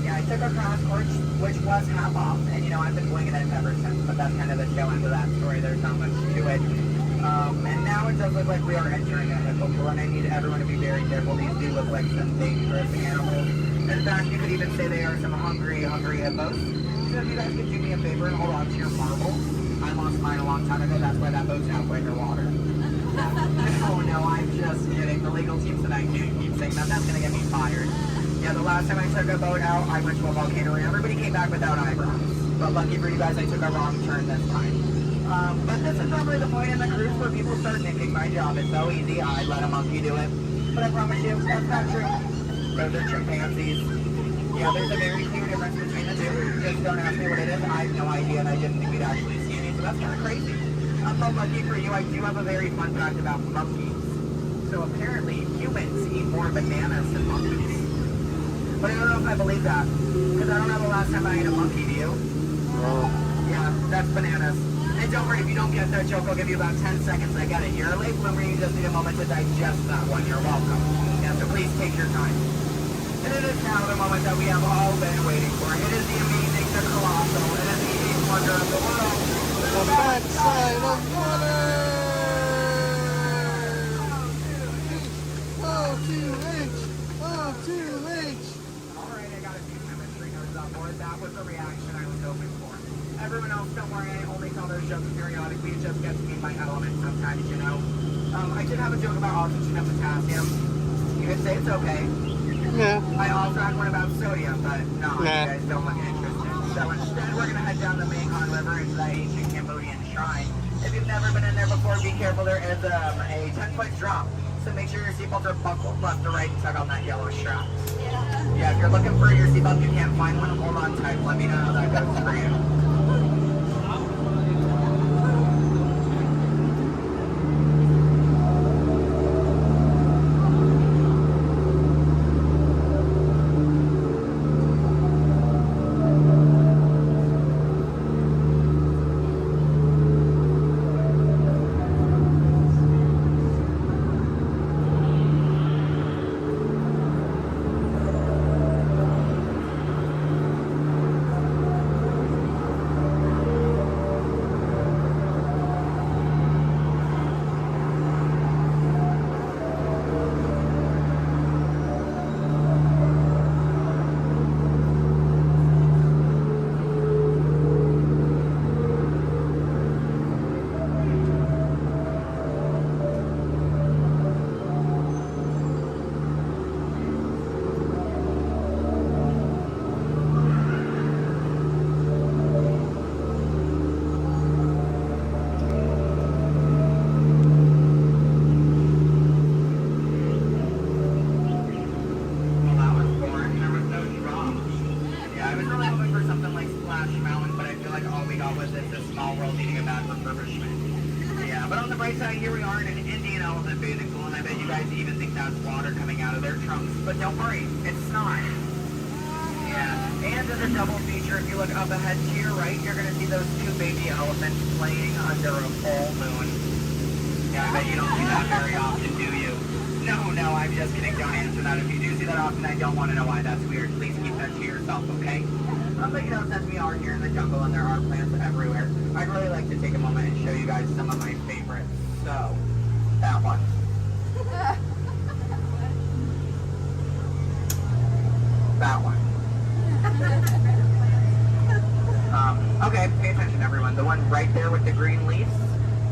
Yeah, I took a crash course, which was half off, and you know, I've been winging it ever since, but that's kind of the tail end of that story. There's not much to it. And now it does look like we are entering a hippopole, and I need everyone to be very careful. These do look like some dangerous animals. In fact, you could even say they are some hungry hippos. So if you guys could do me a favor and hold on to your marbles. I lost mine a long time ago. That's why that boat's halfway underwater. Oh no, I'm just kidding. The legal team said I can't keep saying that. That's going to get me fired. Yeah, the last time I took a boat out, I went to a volcano and everybody came back without eyebrows. but lucky for you guys, I took a wrong turn this time. But this is normally the point in the cruise where people start nitpicking my job. It's so easy, I'd let a monkey do it. But I promise you, that's not true. Those are chimpanzees. Yeah, there's a very clear difference between the two. Just don't ask me what it is. I have no idea, and I didn't think we'd actually see any, so that's kind of crazy. But lucky for you, I do have a very fun fact about monkeys. So apparently, humans eat more bananas than monkeys. But I don't know if I believe that, because I don't know the last time I ate a monkey, do you? Yeah, that's bananas. And don't worry, if you don't get that joke, I'll give you about 10 seconds. I got it. You're a late bloomer, you just need a moment to digest that one. You're welcome. Yeah, so please take your time. And it is now the moment that we have all been waiting for. It is the amazing, the colossal, it is the eighth wonder of the world. The backside of water! O2H! O2H! Alright, I got a few chemistry notes on board. That was the reaction I was hoping for. Everyone else, don't worry, I only tell those jokes periodically. It just gets me in my element sometimes, you know. I did have a joke about oxygen and potassium. You could say it's okay. Yeah. I also had one about sodium, but no, you guys don't look interested. So instead, we're going to head down the Mekong River into the ancient Cambodian shrine. If you've never been in there before, be careful. There is a 10-foot drop. So make sure your seatbelts are buckled left to right and tug on that yellow strap. Yeah, if you're looking for your seatbelt, you can't find one, hold on tight. Let me know how that goes for you. But don't worry, it's not. Yeah, and as a double feature, if you look up ahead to your right, you're going to see those two baby elephants playing under a full moon. Yeah, I bet you don't see that very often, do you? No, I'm just kidding. Don't answer that. If you do see that often, I don't want to know why that's weird. Please keep that to yourself, okay? But you know, since we are here in the jungle and there are plants everywhere, I'd really like to take a moment and show you guys some of my favorites. So, that one. That one. Okay, pay attention everyone. The one right there with the green leaves.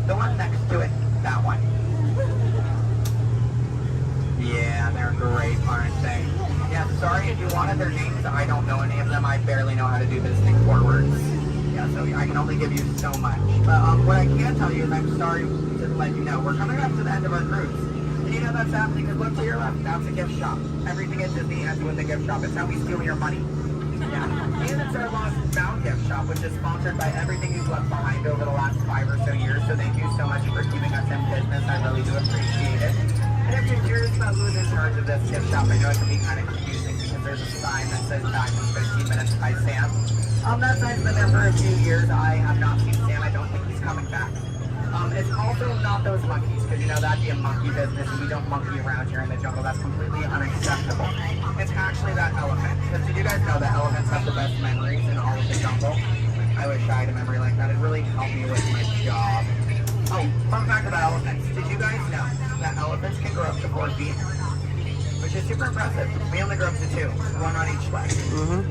The one next to it. That one. Yeah, they're great, aren't they? Yeah, sorry if you wanted their names. I don't know any of them. I barely know how to do this thing forwards. Yeah, so I can only give you so much. But what I can tell you is I'm sorry to let you know. We're coming up to the end of our cruise. And you know that's happening because look to your left. That's a gift shop. Everything at Disney ends with a gift shop. It's how we steal your money. Yeah. And it's our Lost and Found gift shop, which is sponsored by everything you've left behind over the last 5 or so years. So thank you so much for keeping us in business. I really do appreciate it. And if you're curious about who's in charge of this gift shop, I know it can be kind of confusing because there's a sign that says back in 15 minutes by Sam. That sign's been there for a few years. I have not seen Sam. I don't think he's coming back. It's also not those monkeys, because you know that'd be a monkey business, and we don't monkey around here in the jungle. That's completely unacceptable. It's actually that elephant. Because did you guys know that elephants have the best memories in all of the jungle? I wish I had a memory like that. It really helped me with my job. Oh, fun fact about elephants. Did you guys know that elephants can grow up to 4 feet? Which is super impressive. We only grow up to 2, one on each leg.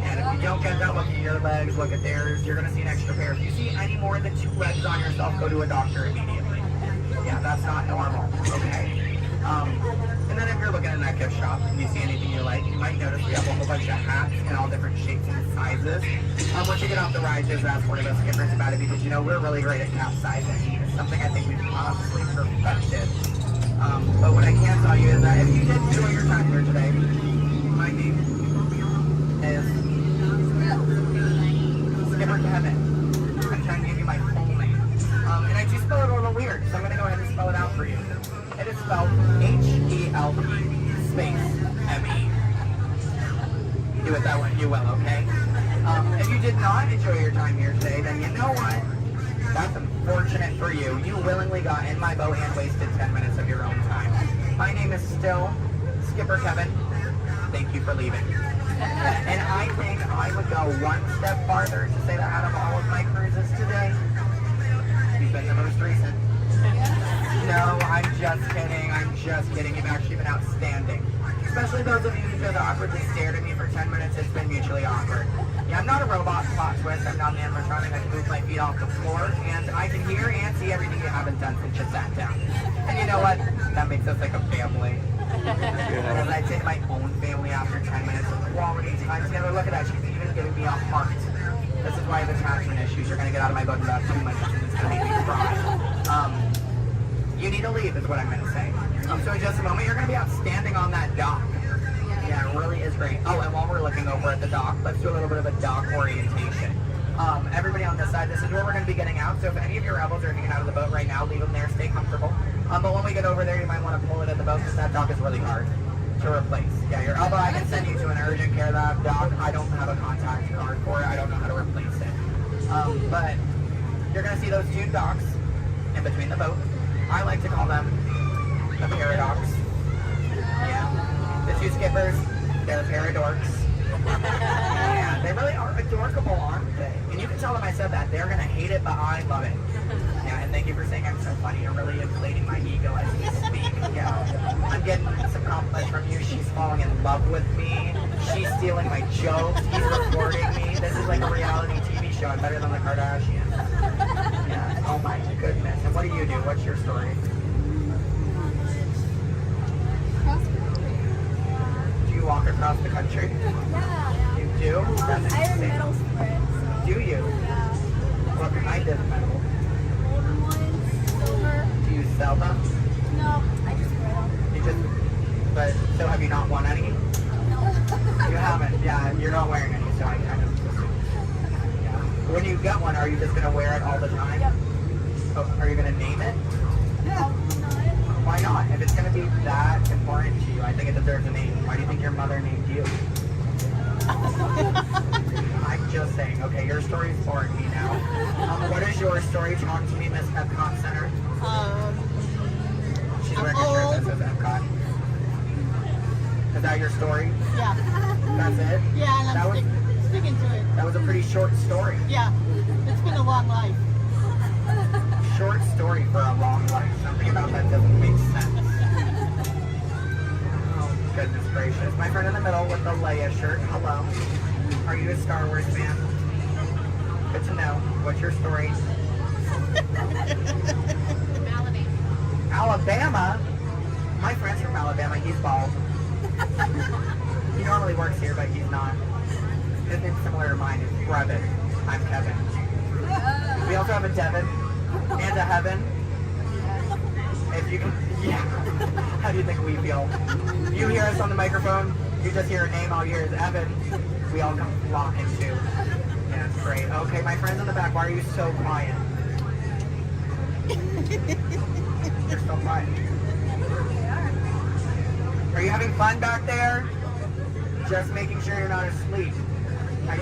And if you don't get that, look at your legs, look at theirs, you're going to see an extra pair. If you see any more than 2 legs on yourself, go to a doctor immediately. Yeah, that's not normal, okay? And then if you're looking in that gift shop and you see anything you like, you might notice we have a whole bunch of hats in all different shapes and sizes. Once you get off the ride, just ask one of us skippers about it because, you know, we're really great at capsizing. It's something I think we've honestly perfected. But what I can tell you is that if you did enjoy your time here today, my name is Skipper Kevin. I'm trying to give you my full name. And I do spell it a little weird, so I'm going to go ahead and spell it out for you. It is spelled H-E-L-P space M-E. Do it that way, you will, okay? If you did not enjoy your time here today, then you know what? That's unfortunate for you. You willingly got in my boat and wasted 10 minutes of your own time. My name is still Skipper Kevin. Thank you for leaving. And I think I would go one step farther to say that out of all of my cruises today, you've been the most recent. No, I'm just kidding. I'm just kidding. You've actually been outstanding. Especially those of you who just awkwardly stared at me for 10 minutes. It's been mutually awkward. Yeah, I'm not a robot plot twist. I'm not an animatronic. I can move my feet off the floor, and I can hear and see everything you haven't done since you sat down. And you know what? That makes us like a family. Because I'd say my own family after 10 minutes of quality time together. Look at that. She's even giving me a heart. This is why I have attachment issues. You're going to get out of my boat in about 2 minutes, and it's going to make me cry. You need to leave is what I'm going to say. So in just a moment, you're going to be outstanding on that dock. Yeah, it really is great. Oh, and while we're looking over at the dock, let's do a little bit of a dock orientation. Everybody on this side, this is where we're going to be getting out. So if any of your rebels are hanging out of the boat right now, leave them there, stay comfortable. But when we get over there, you might want to pull it in the boat because that dock is really hard to replace. Yeah, your elbow, I can send you to an urgent care lab dock. I don't have a contact card for it. I don't know how to replace it. But you're going to see those two docks in between the boat. I like to call them the paradox. Yeah. The two skippers, they're the paradorks. Yeah, they really are adorable, aren't they? And you can tell them I said that. They're going to hate it, but I love it. Yeah, and thank you for saying I'm so funny. You're really inflating my ego as we speak. Yeah. I'm getting some compliments from you. She's falling in love with me. She's stealing my jokes. He's recording me. This is like a reality TV show. I'm better than the Kardashians. Yeah. Oh my goodness. And what do you do? What's your story? Do you walk across the country? Yeah. You do? That's I have medals for it. So. Do you? Yeah. What kind of medal? Golden ones, silver. Do you sell them? No, I just wear them. You just, but, so have you not won any? No. You haven't, yeah, you're not wearing any, so I kind of assumed. Yeah. When you get one, are you just going to wear it all the time? Yep. Oh, are you going to name it? No, Why not? If it's going to be that important to you, I think it deserves a name. Why do you think your mother named you? I'm just saying, okay, your story's boring me now. What is your story? Talk to me, Miss Epcot Center. She's wearing a shirt that says Epcot. Is that your story? Yeah. That's it? Yeah, and I'm sticking to it. That was a pretty short story. Yeah, it's been a long life. Short story for a long life. Something about that doesn't make sense. Oh, goodness gracious. My friend in the middle with the Leia shirt. Hello. Are you a Star Wars fan? Good to know. What's your story? Alabama? My friend's from Alabama. He's bald. He normally works here, but he's not. His name's similar to mine. It's Brevin. I'm Kevin. We also have a Devin and a Heaven. If you can, yeah. How do you think we feel? You hear us on the microphone, you just hear a name, all you hear is Evan. We all come flocking too. Yeah, it's great. Okay, my friends in the back, why are you so quiet? You're so quiet. Are you having fun back there? Just making sure you're not asleep.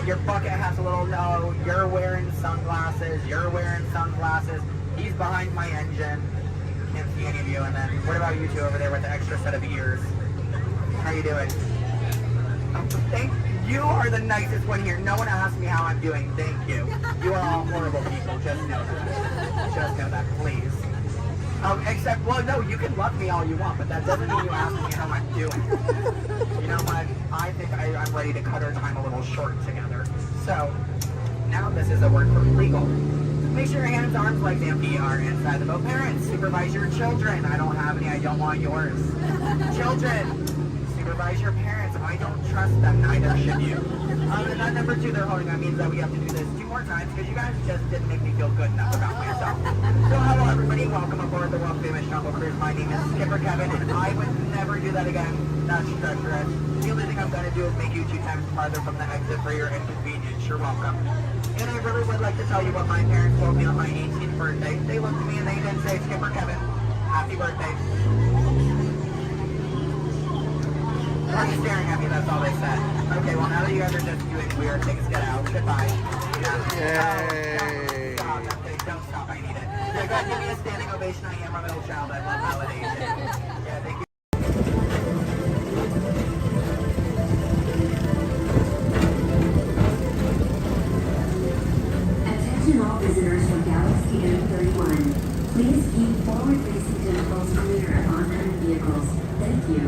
Your bucket has a little no. You're wearing sunglasses. You're wearing sunglasses. He's behind my engine. Can't see any of you. And then what about you two over there with the extra set of ears? How you doing? Thank you. Are the nicest one here. No one asked me how I'm doing. Thank you. You are all horrible people. Just know that. Just know that, please. Except, well, no, you can love me all you want, but that doesn't mean you ask me how I'm doing. You know what? I think I'm ready to cut our time a little short together. So, now this is a word for legal. Make sure your hands, arms, legs, and feet are inside the boat. Parents, supervise your children. I don't have any, I don't want yours. Children, supervise your parents. If I don't trust them, neither should you. And that number 2 they're holding, that means that we have to do this 2 more times because you guys just didn't make me feel good enough about myself. So hello everybody, welcome aboard the world famous Jungle Cruise. My name is Skipper Kevin and I would never do that again. That's treacherous. The only thing I'm going to do is make you 2 times farther from the exit for your inconvenience. You're welcome. And I really would like to tell you what my parents told me on my 18th birthday. They looked at me and they did say, Skipper Kevin, happy birthday. Why are you staring at me? That's all they said. Okay, well now that you guys are just doing weird things, get out. Goodbye. Yay! Don't stop, I need it. Yeah, guys, give me a standing ovation. I am a middle child. I love validation. Yeah, thank you. Attention all visitors from Galaxy M31. Please keep forward-facing tentacles clear of oncoming vehicles. Thank you.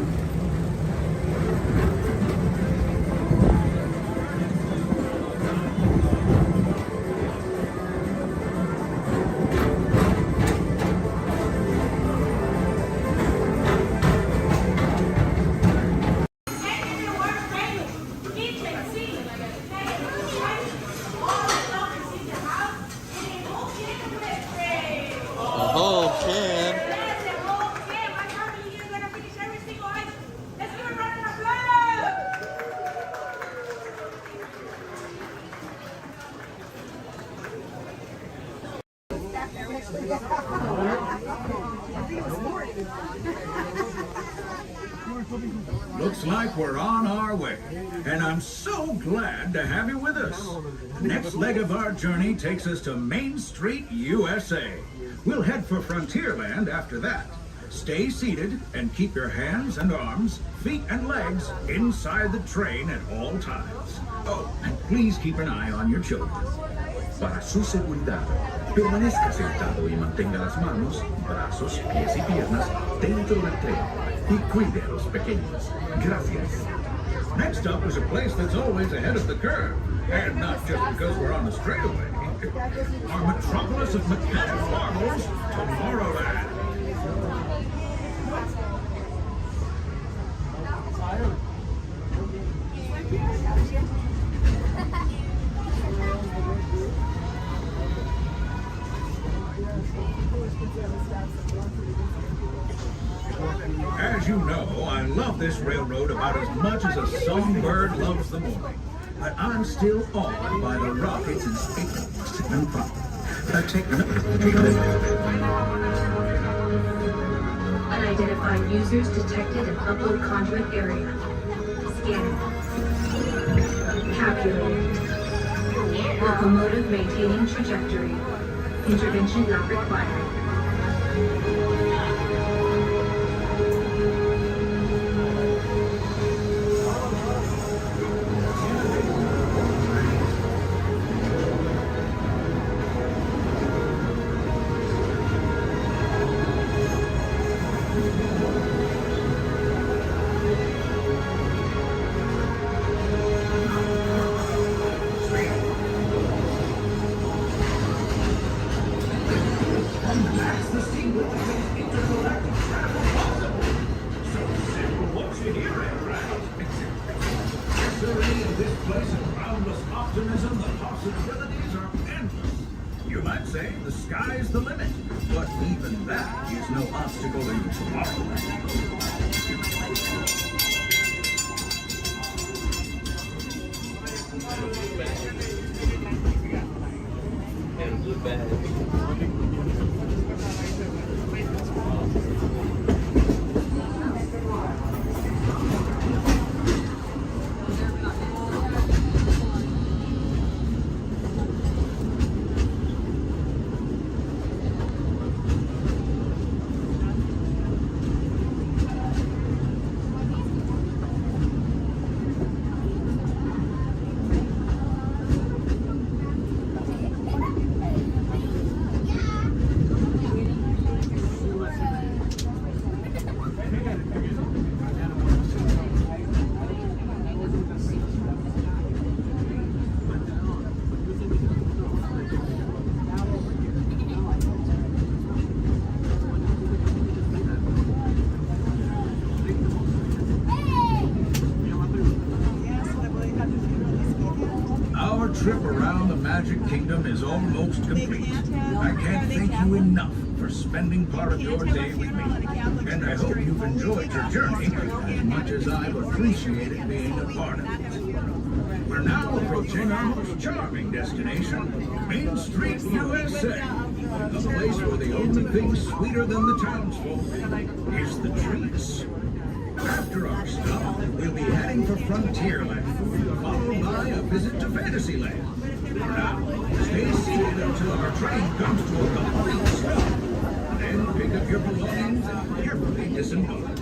Oh, can. Looks like we're on our way, and I'm so glad to have you with us. The next leg of our journey takes us to Main Street, USA. We'll head for Frontierland after that. Stay seated and keep your hands and arms, feet and legs inside the train at all times. Oh, and please keep an eye on your children. Para su seguridad, permanezca sentado y mantenga las manos, brazos, pies y piernas dentro del tren y cuide a los pequeños. Gracias. Next up is a place that's always ahead of the curve, and not just because we're on the straightaway. Our metropolis of mechanic marvels, Tomorrowland. As you know, I love this railroad about as much as a songbird loves the morning. But I'm still awed by the rockets and space and Unidentified users detected in upload conduit area. Scanning. Calculating. Locomotive maintaining trajectory. Intervention not required. You might say the sky's the limit, but even that is no obstacle in Tomorrowland. And blue bag. Magic Kingdom is almost complete. I can't thank you enough for spending part of your day with me. And I hope you've enjoyed your journey as much as I've appreciated being a part of it. We're now approaching our most charming destination, Main Street, USA. A place where the only thing sweeter than the townsfolk is the treats. After our stop, we'll be heading for Frontierland, followed by a visit to Fantasyland. For now, stay seated until our train comes to a complete stop. Then pick up your belongings and carefully disembark.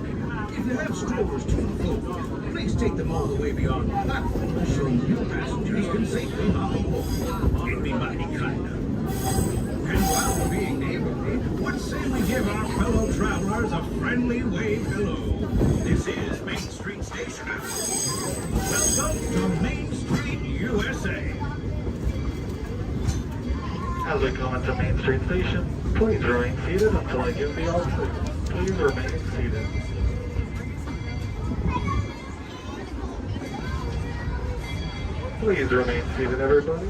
If you have strollers to unfold, please take them all the way beyond the platform so new passengers can safely hop aboard. It'd be mighty kind of. And while we're being neighborly, what say we give our fellow travelers a friendly wave hello? This is Main Street Station House. Welcome to Main Street, USA. As we come into Main Street Station, please remain seated until I give the all-clear. Please remain seated. Please remain seated, everybody.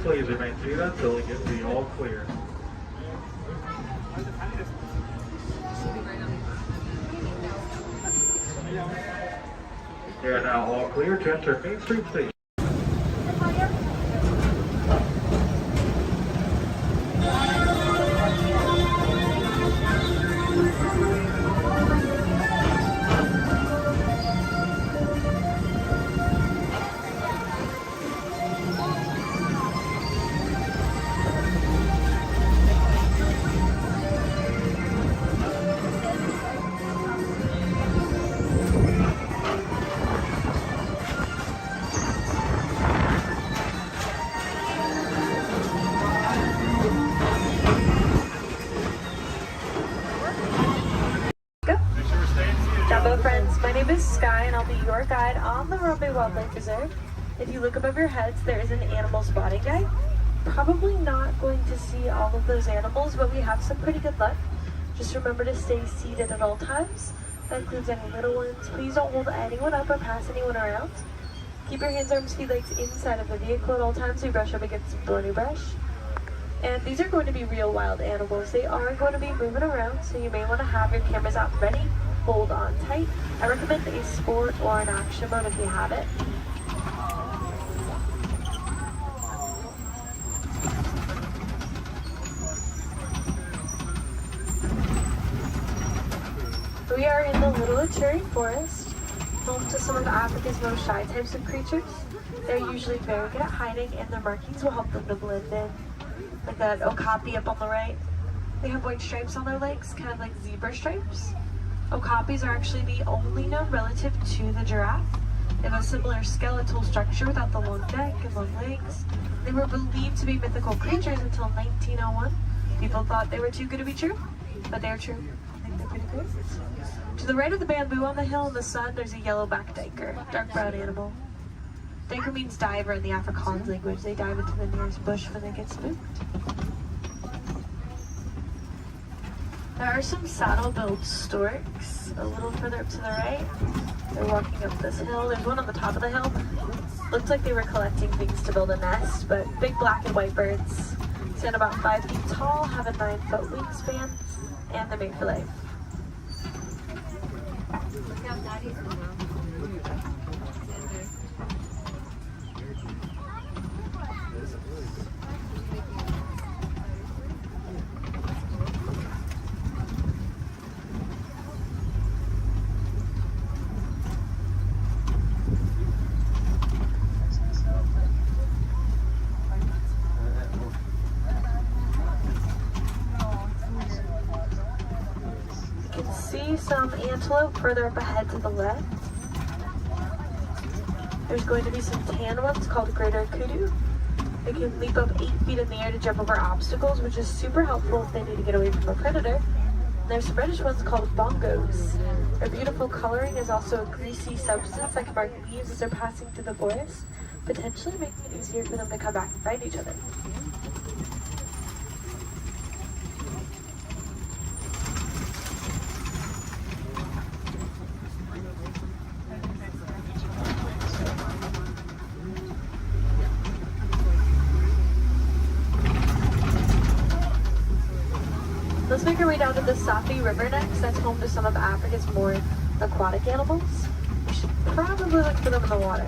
Please remain seated until we get the all clear. We are now all clear to enter Main Street Station. Your guide on the Romney Wildlife Reserve. If you look above your heads, there is an animal spotting guide. Probably not going to see all of those animals, but we have some pretty good luck. Just remember to stay seated at all times. That includes any little ones. Please don't hold anyone up or pass anyone around. Keep your hands, arms, feet, legs inside of the vehicle at all times so you brush up against some thorny brush. And these are going to be real wild animals. They are going to be moving around, so you may want to have your cameras out ready. Hold on tight. I recommend a sport or an action mode if you have it. We are in the Little Achuri Forest, home to some of Africa's most shy types of creatures. They're usually very good at hiding, and their markings will help them to blend in. Like that okapi up on the right. They have white stripes on their legs, kind of like zebra stripes. Okapis are actually the only known relative to the giraffe. They have a similar skeletal structure without the long neck and long legs. They were believed to be mythical creatures until 1901. People thought they were too good to be true, but they're true. I think they're pretty good. To the right of the bamboo on the hill in the sun, there's a yellowback duiker, dark brown animal. Duiker means diver in the Afrikaans language. They dive into the nearest bush when they get spooked. There are some saddle-billed storks a little further up to the right. They're walking up this hill. There's one on the top of the hill. Looked like they were collecting things to build a nest, but big black and white birds. Stand about 5 feet tall, have a 9-foot wingspan, and they're made for life. Some antelope further up ahead to the left. There's going to be some tan ones called greater kudu. They can leap up 8 feet in the air to jump over obstacles, which is super helpful if they need to get away from a predator. And there's some reddish ones called bongos. Their beautiful coloring is also a greasy substance that can mark leaves as they're passing through the forest, potentially making it easier for them to come back and find each other. Let's make our way down to the Safi River next. That's home to some of Africa's more aquatic animals. We should probably look for them in the water.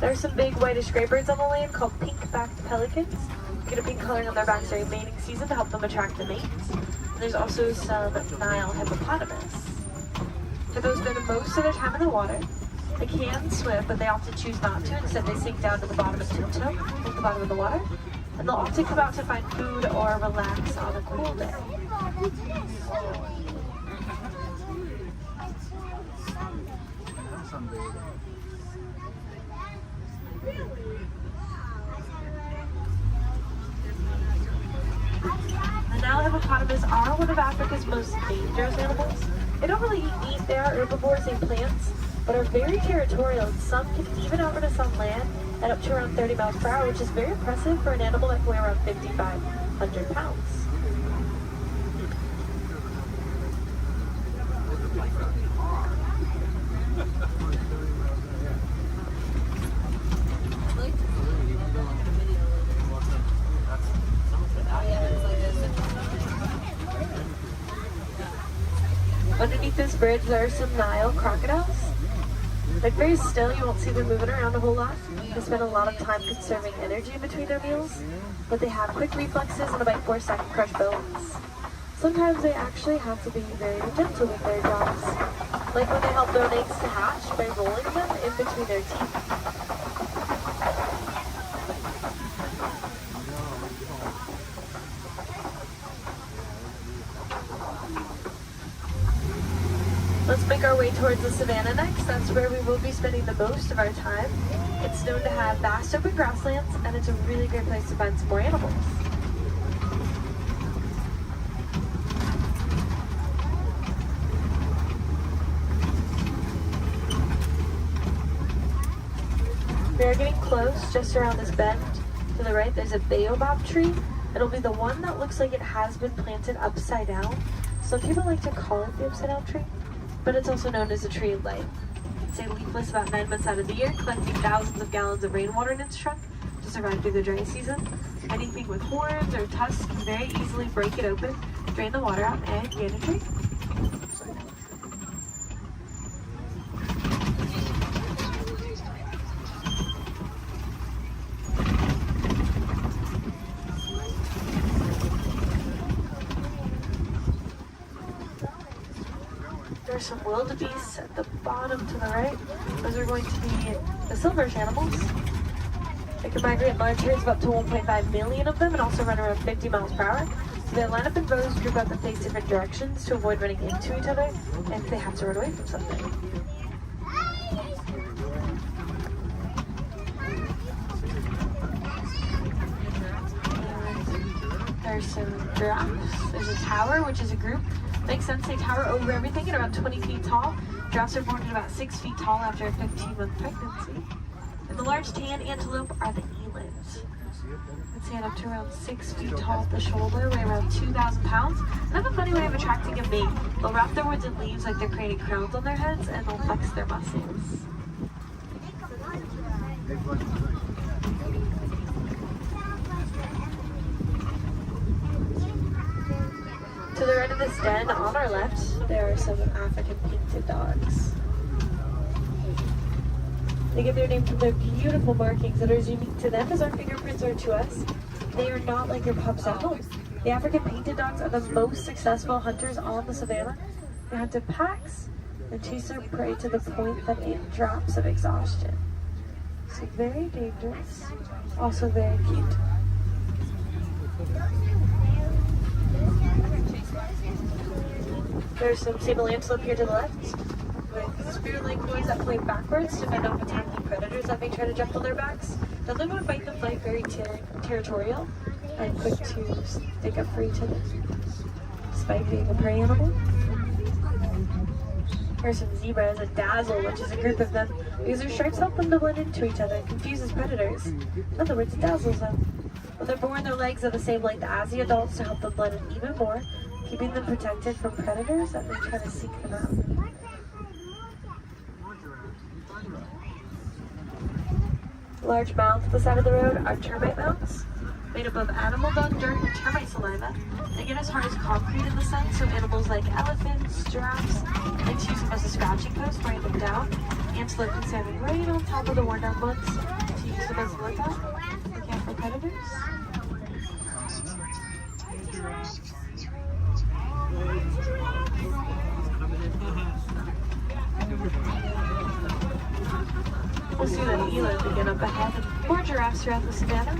There are some big whitish gray birds on the land called pink-backed pelicans. Get a pink coloring on their backs during mating season to help them attract the mates. And there's also some Nile hippopotamus. For those spend most of their time in the water, they can swim, but they often choose not to. Instead, they sink down to the bottom of tiptoe, at the bottom of the water, and they'll often come out to find food or relax on a cool day. The Nile hippopotamus are one of Africa's most dangerous animals. They don't really eat meat, they are herbivores and plants, but are very territorial, and some can even outrun us on land at up to around 30 miles per hour, which is very impressive for an animal that can weigh around 5,500 pounds. Underneath this bridge, there are some Nile crocodiles. They're very still, you won't see them moving around a whole lot. They spend a lot of time conserving energy in between their meals, but they have quick reflexes and a bite force that can crush bones. Sometimes they actually have to be very gentle with their jaws, like when they help their eggs to hatch by rolling them in between their teeth. Let's make our way towards the savannah next. That's where we will be spending the most of our time. It's known to have vast open grasslands, and it's a really great place to find some more animals. We are getting close. Just around this bend to the right, there's a baobab tree. It'll be the one that looks like it has been planted upside down. Some people like to call it the upside down tree, but it's also known as a tree of life. It's leafless about 9 months out of the year, collecting thousands of gallons of rainwater in its trunk to survive through the dry season. Anything with horns or tusks can very easily break it open, drain the water out, and get a tree. There's some wildebeests at the bottom to the right. Those are going to be the silverfish animals. They can migrate in large herds of up to 1.5 million of them and also run around 50 miles per hour. So they line up in rows, group up and face different directions to avoid running into each other and if they have to run away from something. And there's some giraffes. There's a tower, which is a group. Makes sense, they tower over everything at around 20 feet tall. Giraffes are born at about 6 feet tall after a 15-month pregnancy. And the large tan antelope are the elands. They stand up to around 6 feet tall at the shoulder, weigh around 2,000 pounds, and have a funny way of attracting a mate. They'll wrap their woods in leaves like they're creating crowns on their heads, and they'll flex their muscles. To the right of this den, on our left, there are some African painted dogs. They get their name from their beautiful markings that are as unique to them as our fingerprints are to us. They are not like your pups at home. The African painted dogs are the most successful hunters on the savannah. They hunt in packs and chase their prey to the point that it drops of exhaustion. So very dangerous, also very cute. There's some sable antelope here to the left, with spear-like noise that point backwards to fend off attacking predators that may try to jump on their backs. Now they would fight the flight very territorial and quick to stick up for each other, despite being a prey animal. Here's some zebras, a dazzle, which is a group of them, because their stripes help them to blend into each other and confuses predators. In other words, it dazzles them. When they're born, their legs are the same length as the adults to help them blend in even more, keeping them protected from predators that may try to seek them out. large mounds at the side of the road are termite mounds, made up of animal dung, dirt, and termite saliva. They get as hard as concrete in the sun, so animals like elephants, giraffes, like to use them as a scratching post, weighing them down. Antelope can stand right on top of the worn down ones to use them as a lookout. Look out for predators. We'll see that eland again up ahead and more giraffes throughout the savannah.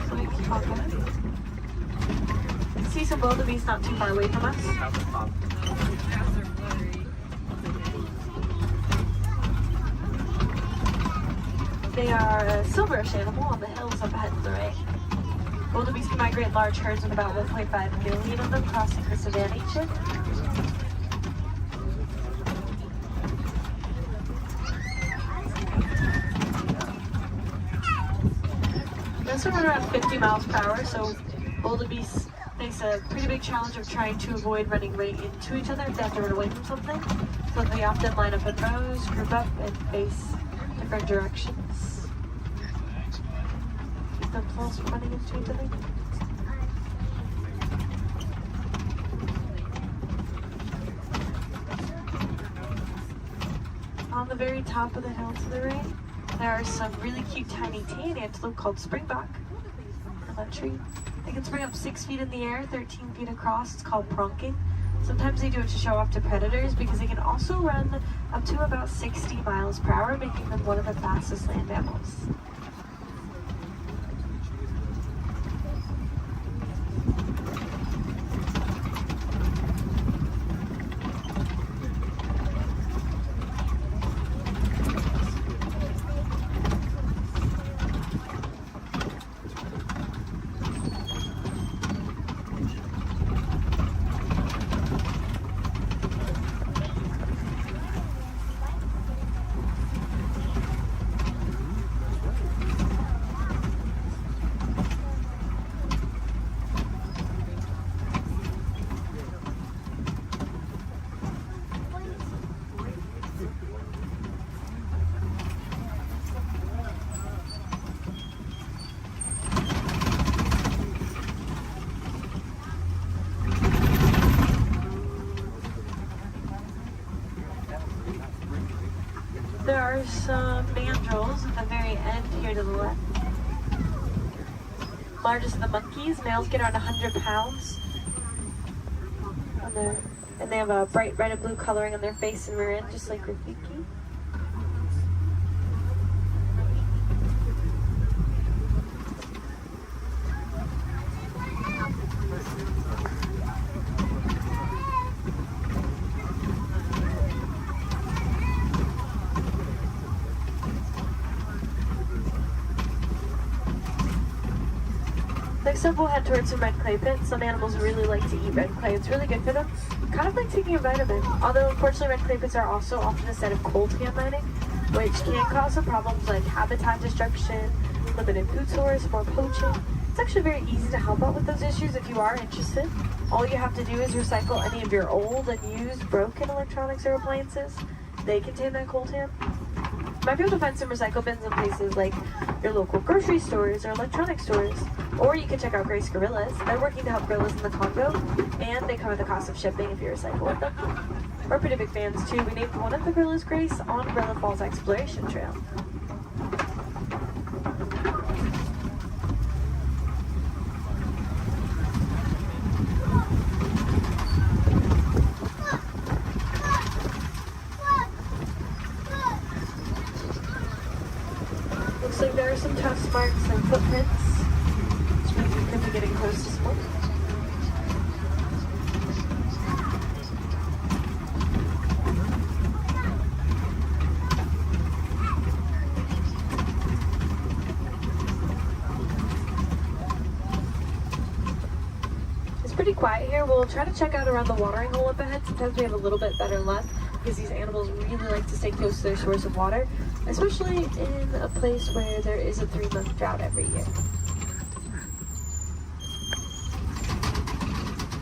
So we keep on going. See some wildebeest not too far away from us. They are a silverish animal on the hills up ahead of the ray. Wildebeest can migrate in large herds with about 1.5 million of them crossing the savannah each year. They also run around 50 miles per hour, so wildebeest face a pretty big challenge of trying to avoid running right into each other if they have to run away from something. So they often line up in rows, group up, and face different directions. Keep themselves from running into each other. On the very top of the hill to the right, there are some really cute tiny tan antelope called springbuck on that tree. They can spring up 6 feet in the air, 13 feet across. It's called pronking. Sometimes they do it to show off to predators because they can also run up to about 60 miles per hour, making them one of the fastest land mammals. There are some mandrills at the very end here to the left. Largest of the monkeys. Males get around 100 pounds. And they have a bright red and blue coloring on their face and rear end, just like Rafiki. Next up, we'll head towards some red clay pits. Some animals really like to eat red clay. It's really good for them. Kind of like taking a vitamin. Although, unfortunately, red clay pits are also often a set of coltan mining, which can cause some problems like habitat destruction, limited food source, more poaching. It's actually very easy to help out with those issues if you are interested. All you have to do is recycle any of your old, unused, broken electronics or appliances. They contain that coltan. You might be able to find some recycle bins in places like your local grocery stores or electronic stores. Or you can check out Grace Gorillas. They're working to help gorillas in the Congo, and they cover the cost of shipping if you recycle with them. We're pretty big fans too. We named one of the gorillas Grace on Gorilla Falls Exploration Trail. Looks like there are some tusk marks and footprints. Could be getting close to smoke. It's pretty quiet here. We'll try to check out around the watering hole up ahead. Sometimes we have a little bit better luck because these animals really like to stay close to their source of water, especially in a place where there is a 3-month drought every year.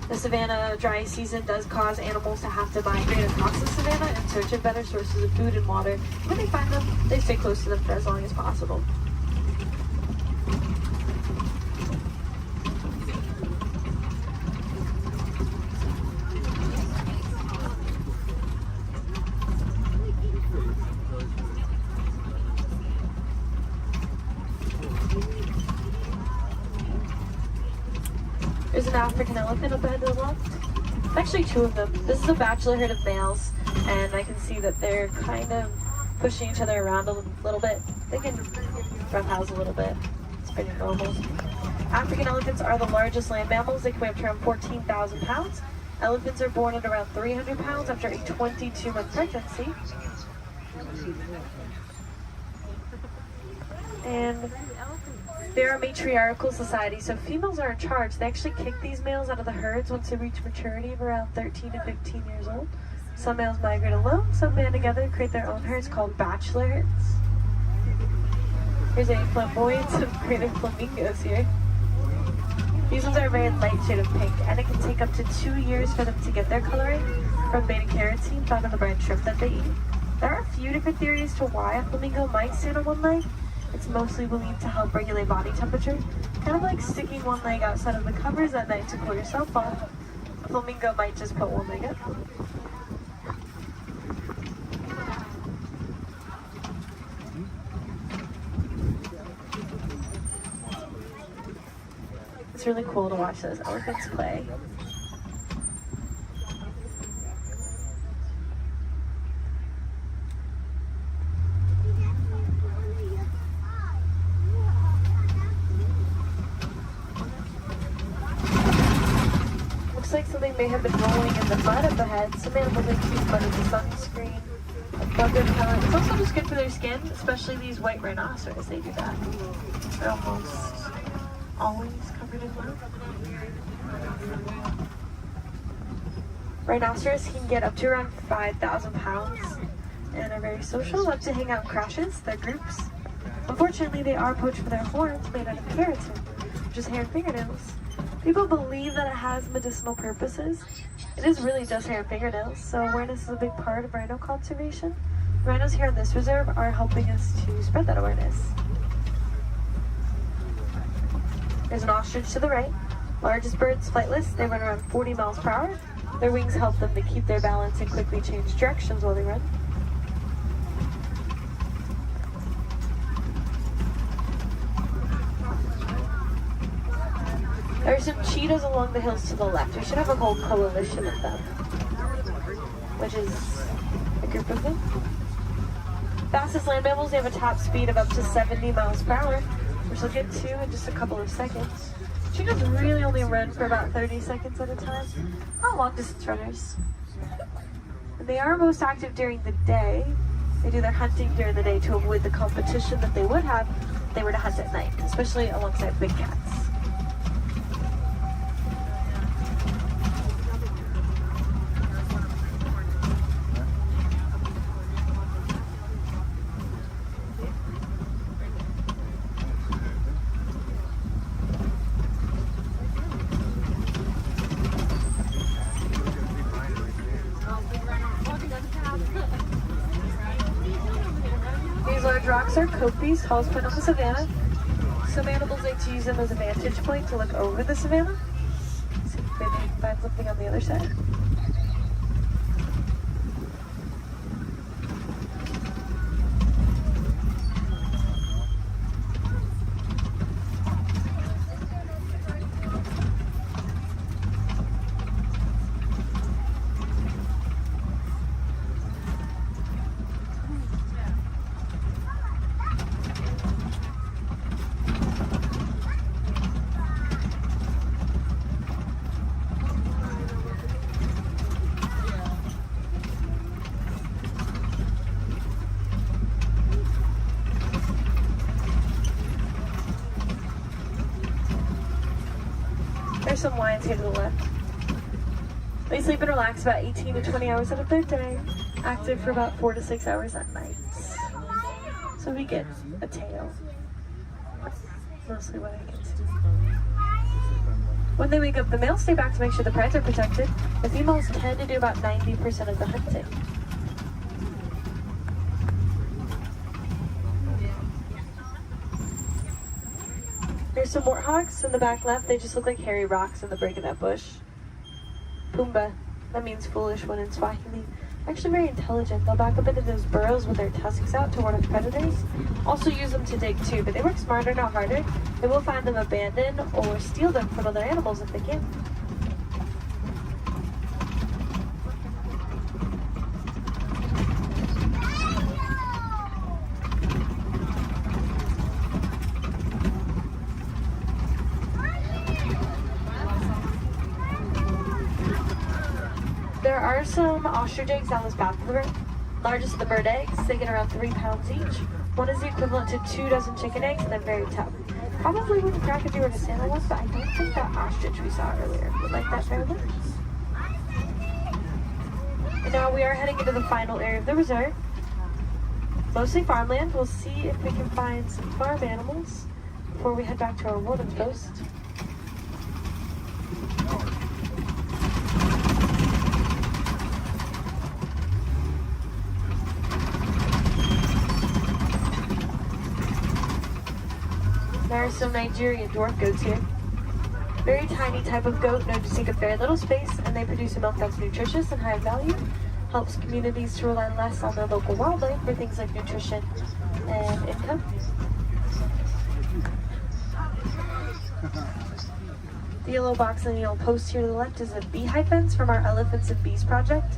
The savanna dry season does cause animals to have to migrate across the savanna in search of better sources of food and water. When they find them, they stay close to them for as long as possible. There's an African elephant up ahead to the left. Actually, two of them. This is a bachelor herd of males, and I can see that they're kind of pushing each other around a little bit. They can roughhouse a little bit. It's pretty normal. African elephants are the largest land mammals. They can weigh up to around 14,000 pounds. Elephants are born at around 300 pounds after a 22-month pregnancy. And they're a matriarchal society, so females are in charge. They actually kick these males out of the herds once they reach maturity of around 13 to 15 years old. Some males migrate alone, some band together and create their own herds called bachelor herds. Here's a flamboyance of greater flamingos here. These ones are a very light shade of pink, and it can take up to 2 years for them to get their coloring from beta-carotene found in the brine shrimp that they eat. There are a few different theories to why a flamingo might stand on one leg. It's mostly believed to help regulate body temperature, kind of like sticking one leg outside of the covers at night to cool yourself off. A flamingo might just put one leg up. It's really cool to watch those elephants play. Looks like something may have been rolling in the mud of the head. Some animals like to use mud as a sunscreen, a bug repellent. It's also just good for their skin, especially these white rhinoceros. They do that. They're almost always covered in mud. Rhinoceros can get up to around 5,000 pounds and are very social, love to hang out in crashes, their groups. Unfortunately, they are poached for their horns made out of keratin, which is hair and fingernails. People believe that it has medicinal purposes. It is really just hair and fingernails, so awareness is a big part of rhino conservation. Rhinos here in this reserve are helping us to spread that awareness. There's an ostrich to the right. Largest birds, flightless. They run around 40 miles per hour. Their wings help them to keep their balance and quickly change directions while they run. There are some cheetahs along the hills to the left. We should have a whole coalition of them, which is a group of them. Fastest land mammals, they have a top speed of up to 70 miles per hour, which we'll get to in just a couple of seconds. Cheetahs really only run for about 30 seconds at a time. Not long distance runners. And they are most active during the day. They do their hunting during the day to avoid the competition that they would have if they were to hunt at night, especially alongside big cats. These large rocks are copies, tallest point on the savanna. Some animals like to use them as a vantage point to look over the savanna. See if maybe you can find something on the other side. There's some lions here to the left. They sleep and relax about 18 to 20 hours out of their day, active for about 4 to 6 hours at night. So we get a tail. That's mostly what I can see. When they wake up, the males stay back to make sure the prides are protected. The females tend to do about 90% of the hunting. There's some warthogs in the back left. They just look like hairy rocks in the break of that bush. Pumba, that means foolish one in Swahili. Actually very intelligent. They'll back up into those burrows with their tusks out to ward off predators. Also use them to dig too, but they work smarter, not harder. They will find them abandoned or steal them from other animals if they can. There are some ostrich eggs down this path of the river. Largest of the bird eggs, they get around 3 pounds each. One is the equivalent to 2 dozen chicken eggs, and they're very tough. Probably wouldn't crack if you were to sample one, but I don't think that ostrich we saw earlier would like that very much. And now we are heading into the final area of the resort. Mostly farmland. We'll see if we can find some farm animals before we head back to our warden's post. There are some Nigerian dwarf goats here. Very tiny type of goat known to take up very little space, and they produce a milk that's nutritious and high value. Helps communities to rely less on their local wildlife for things like nutrition and income. The yellow box and the yellow post here to the left is a beehive fence from our Elephants and Bees project,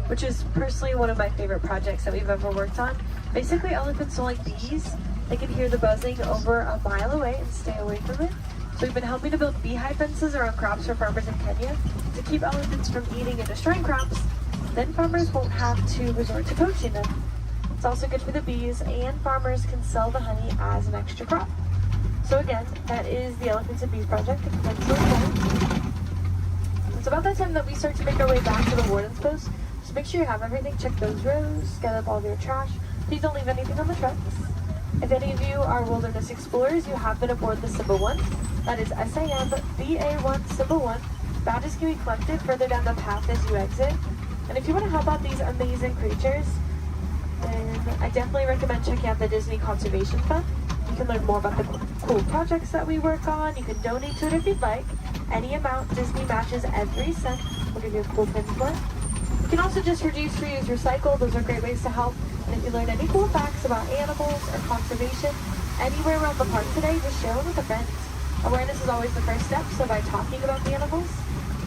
which is personally one of my favorite projects that we've ever worked on. Basically, elephants don't like bees. They can hear the buzzing over a mile away and stay away from it. So we've been helping to build beehive fences around crops for farmers in Kenya to keep elephants from eating and destroying crops. Then farmers won't have to resort to poaching them. It's also good for the bees, and farmers can sell the honey as an extra crop. So again, that is the Elephants and Bees project. It's about that time that we start to make our way back to the warden's post. Just make sure you have everything. Check those rows, gather up all of your trash. Please don't leave anything on the trucks. If any of you are wilderness explorers, you have been aboard the Symbol 1. That is SAM-BA1 Symbol 1. Badges can be collected further down the path as you exit. And if you want to help out these amazing creatures, then I definitely recommend checking out the Disney Conservation Fund. You can learn more about the cool projects that we work on. You can donate to it if you'd like. Any amount, Disney matches every cent. We'll give you a cool pin for it. You can also just reduce, reuse, recycle. Those are great ways to help. And if you learn any cool facts about animals or conservation anywhere around the park today, just share them with a friend. Awareness is always the first step, so by talking about the animals,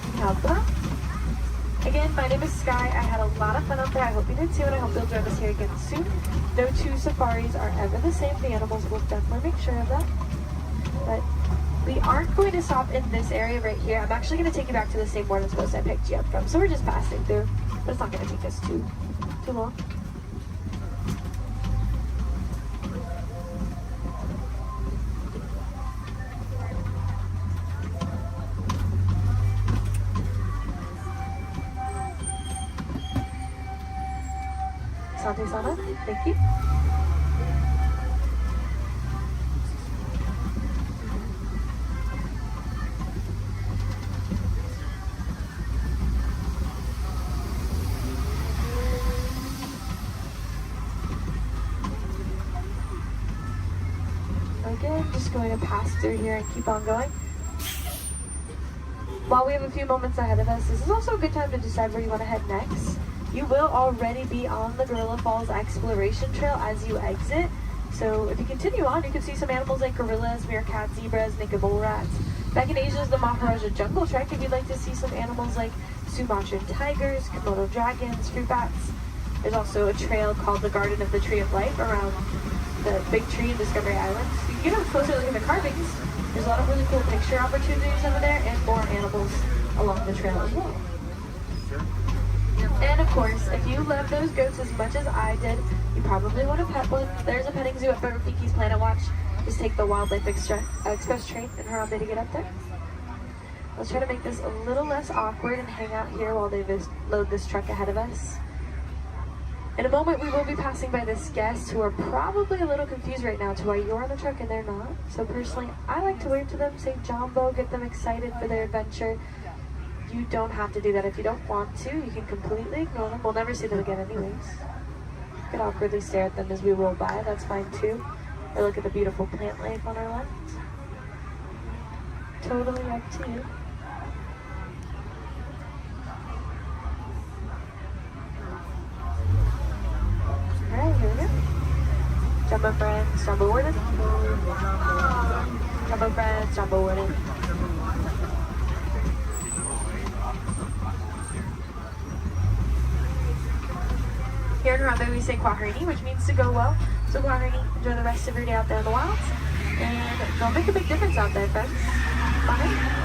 you can help them out. Again, my name is Sky. I had a lot of fun out there. I hope you did too, and I hope you'll join us here again soon. No two safaris are ever the same. The animals will definitely make sure of that. But we aren't going to stop in this area right here. I'm actually going to take you back to the same warden's post I picked you up from. So we're just passing through, but it's not going to take us too long. Asante Sana, thank you. Again, just going to pass through here and keep on going. While we have a few moments ahead of us, this is also a good time to decide where you want to head next. You will already be on the Gorilla Falls Exploration Trail as you exit. So if you continue on, you can see some animals like gorillas, meerkats, zebras, naked mole rats. Back in Asia is the Maharaja Jungle Trek if you'd like to see some animals like Sumatran tigers, Komodo dragons, fruit bats. There's also a trail called the Garden of the Tree of Life around the big tree in Discovery Island. So you can get a closer look at the carvings. There's a lot of really cool picture opportunities over there and more animals along the trail as well. And of course, if you love those goats as much as I did, you probably want to pet one. There's a petting zoo at Rafiki's Planet Watch. Just take the Wildlife Express train and hurry to get up there. Let's try to make this a little less awkward and hang out here while they load this truck ahead of us. In a moment, we will be passing by this guest who are probably a little confused right now to why you're on the truck and they're not. So personally, I like to wave to them, say Jumbo, get them excited for their adventure. You don't have to do that if you don't want to. You can completely ignore them. We'll never see them again anyways. You can awkwardly stare at them as we roll by. That's fine too. Or look at the beautiful plant life on our left. Totally up to you. Alright, here we go. Jumbo friends, Jumbo awarded. Jumbo friends, Jumbo awarded. Here in Harambe we say Kwaherini, which means to go well. So Kwaherini, enjoy the rest of your day out there in the wilds. And don't make a big difference out there, friends. Bye.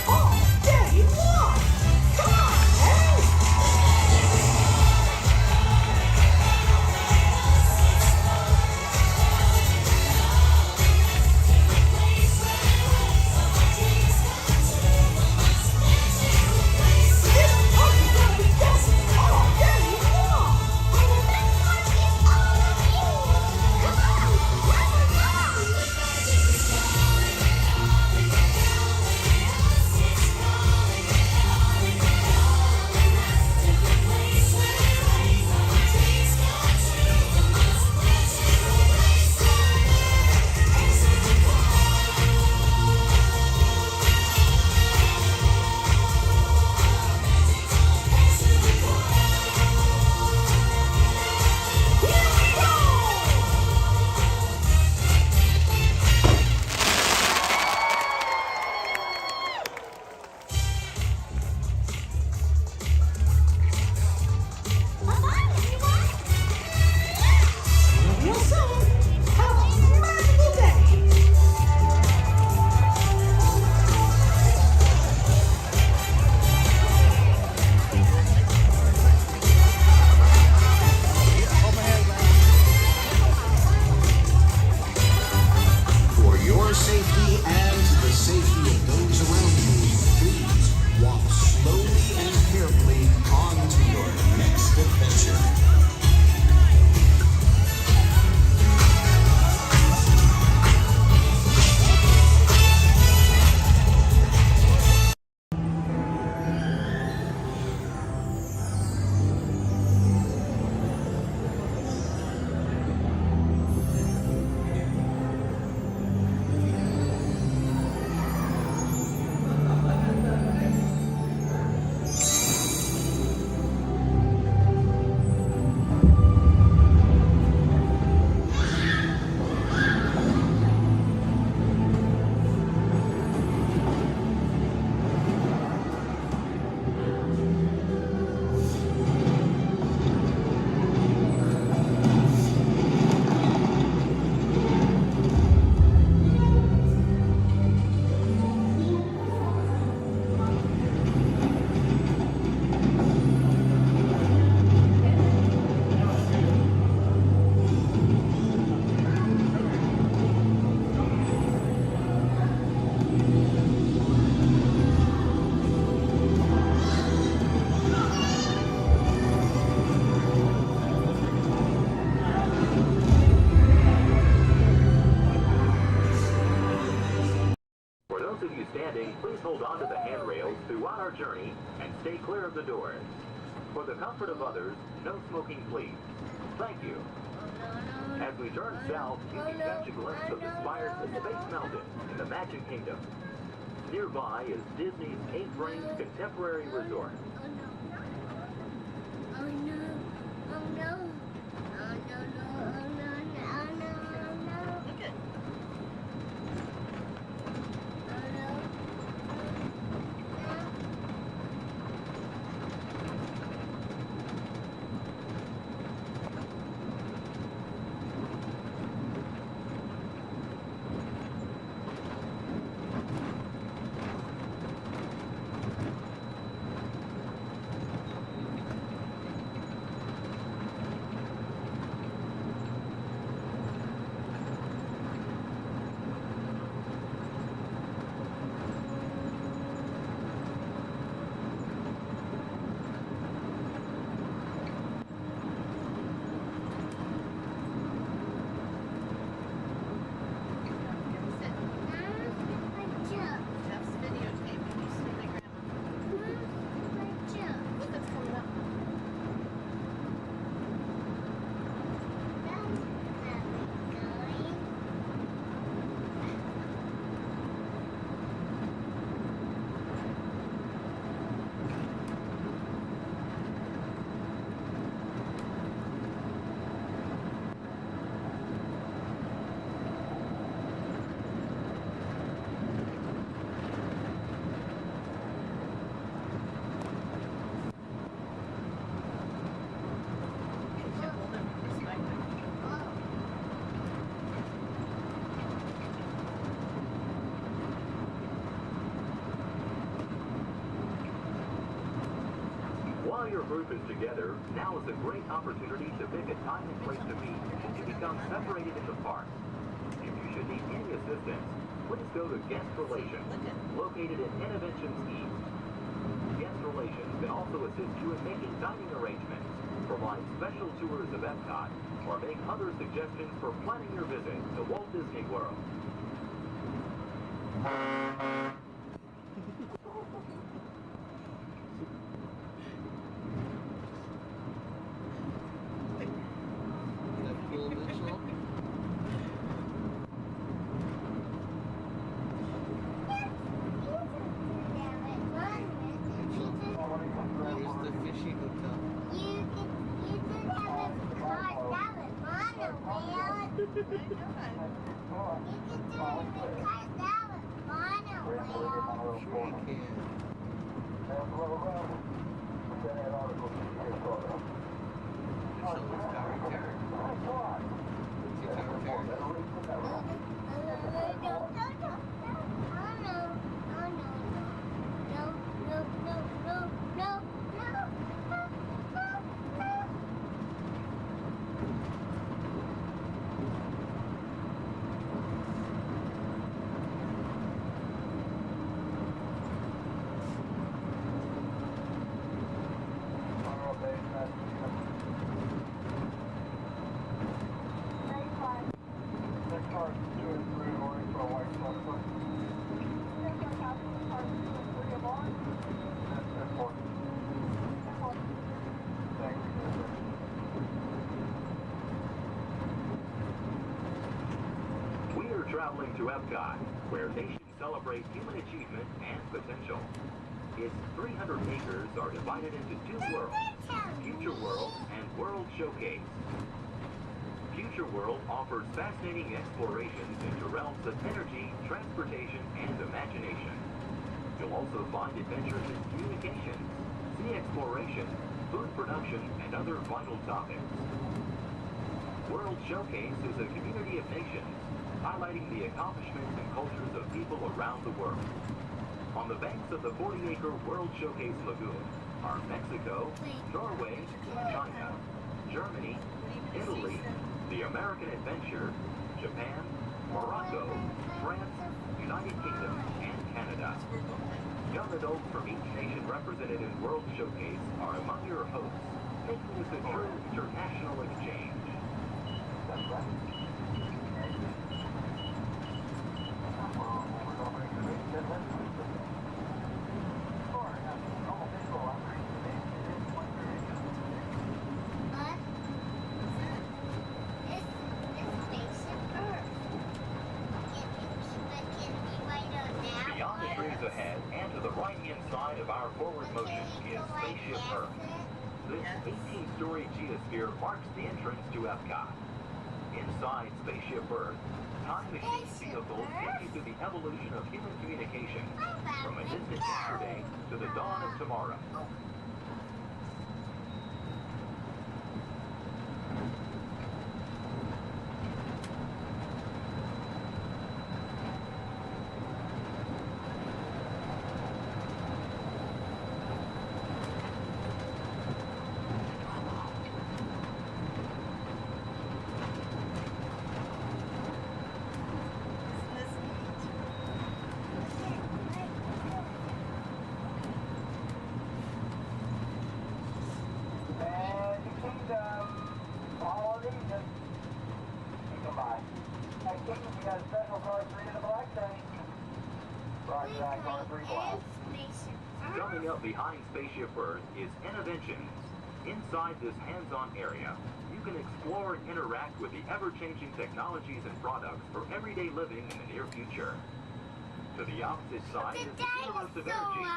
all day long. Come on, hey! For your safety and the safety of those around you, please walk slowly and carefully on to your next adventure. For those of you standing, please hold on to the handrails throughout our journey and stay clear of the doors. For the comfort of others, no smoking please. Thank you. As we turn south, you can catch a glimpse of the spires of Space Mountain in the Magic Kingdom. Nearby is Disney's 8th-ranked contemporary resort. your group is together, now is a great opportunity to pick a time and place to meet and to become separated in the park. If you should need any assistance, please go to Guest Relations, located in Interventions East. Guest Relations can also assist you in making dining arrangements, provide special tours of Epcot, or make other suggestions for planning your visit to Walt Disney World. Where's the fishy hotel? You could have a car that was monorail. You could do it with cars that was monorail. Sure you can. Someone's Tower Terror. See Tower Terror? We are traveling to Epcot, where nations celebrate human achievement and potential. Its 300 acres are divided into two worlds, Future World and World Showcase. Future World offers fascinating explorations into realms of energy, transportation, and imagination. You'll also find adventures in communications, sea exploration, food production, and other vital topics. World Showcase is a community of nations, highlighting the accomplishments and cultures of people around the world. On the banks of the 40-acre World Showcase Lagoon are Mexico, Norway, China, Germany, Italy, the American Adventure, Japan, Morocco, France, United Kingdom, and Canada. Young adults from each nation represented in World Showcase are among your hosts, making this a true international exchange. Beyond the trees ahead and to the right-hand side of our forward motion is Spaceship Earth. This 18-story geosphere marks the entrance to Epcot. Inside Spaceship Earth, time machine vehicles take you through the evolution of human communication, from a distant yesterday to the dawn of tomorrow. Coming up behind Spaceship Earth is Interventions. Inside this hands-on area, you can explore and interact with the ever-changing technologies and products for everyday living in the near future. To the opposite side is the Universe of Energy.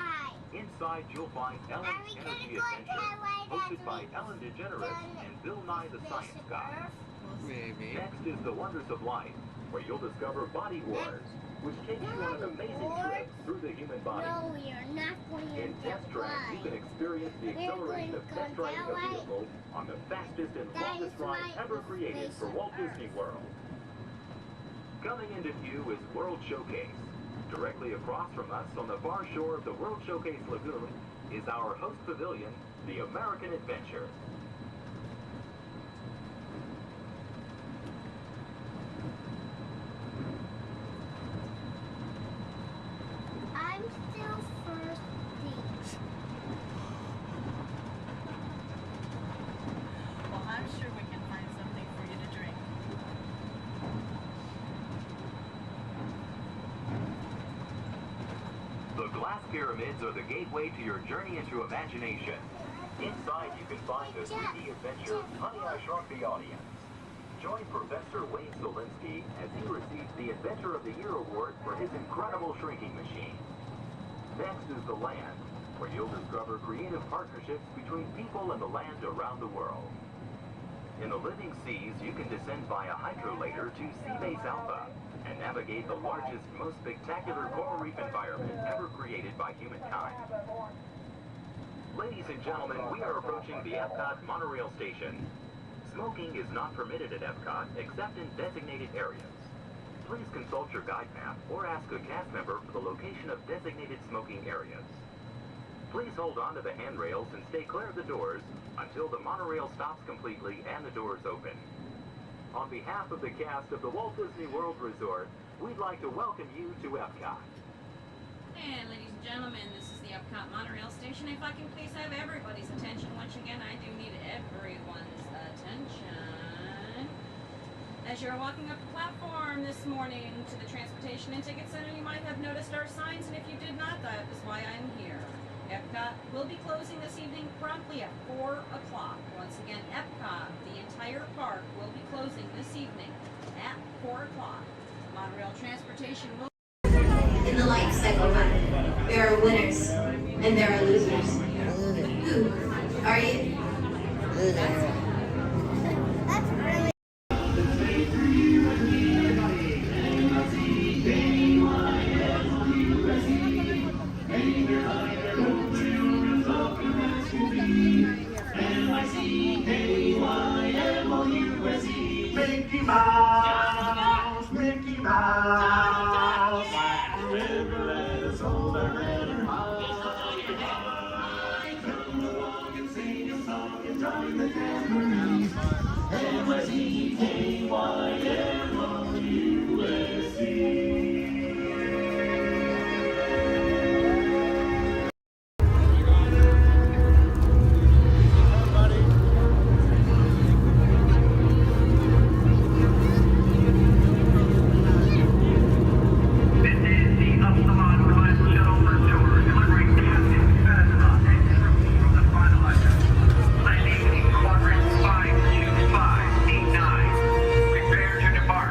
Inside you'll find Ellen's Energy Adventure, hosted by Ellen DeGeneres and Bill Nye the Science Guy. Maybe. Next is The Wonders of Life, where you'll discover Body Wars, which takes you on an amazing trip through the human body. No, we are not going In Test Track, you can experience the acceleration of test driving a vehicle on the fastest and longest ride ever created for Walt Disney World. Coming into view is World Showcase. Directly across from us on the far shore of the World Showcase Lagoon is our host pavilion, the American Adventure. I'm still thirsty. Well, I'm sure we can find something for you to drink. The glass pyramids are the gateway to your journey into imagination. Inside you can find the 3D adventure Honey, I Shrunk the Audience. Join Professor Wayne Solinsky as he receives the Adventure of the Year award for his incredible shrinking machine. Next is the land, where you'll discover creative partnerships between people and the land around the world. In the living seas, you can descend via hydrolator to Seabase Alpha and navigate the largest, most spectacular coral reef environment ever created by humankind. Ladies and gentlemen, we are approaching the Epcot monorail station. Smoking is not permitted at Epcot except in designated areas. Please consult your guide map or ask a cast member for the location of designated smoking areas. Please hold on to the handrails and stay clear of the doors until the monorail stops completely and the doors open. On behalf of the cast of the Walt Disney World Resort, we'd like to welcome you to Epcot. And ladies and gentlemen, this is the Epcot monorail station. If I can please have everybody's attention once again, I do need everyone's attention. As you're walking up the platform this morning to the Transportation and Ticket Center, you might have noticed our signs, and if you did not, that is why I'm here. Epcot will be closing this evening promptly at 4 o'clock. Once again, Epcot, the entire park, will be closing this evening at 4 o'clock. Monorail transportation will... In the life cycle map, there are winners and there are losers. Who are you? That's really Mickey Mouse, Mickey Mouse. River, let us hold our letter high. Come along and sing a song and join the tambourines. M-I-C-K-Y-M-O-U-S-E. Prepare to depart.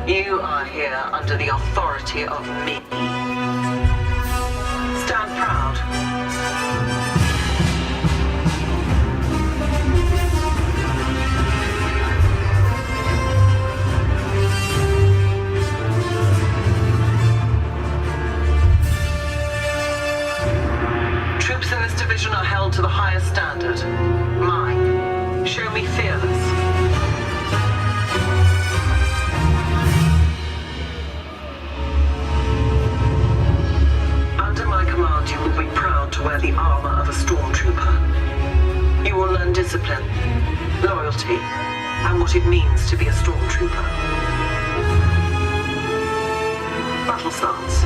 You are here under the authority of me. Stand proud. Troops in this division are held to the highest standard. Mine. Show me fearless. Under my command, you will be proud to wear the armor of a stormtrooper. You will learn discipline, loyalty, and what it means to be a stormtrooper. Battle stance.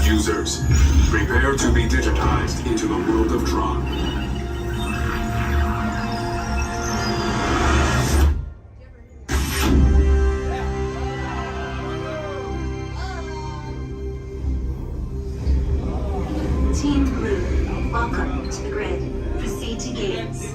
Users, prepare to be digitized into the world of Tron. Team Blue, welcome to the grid. Proceed to gates.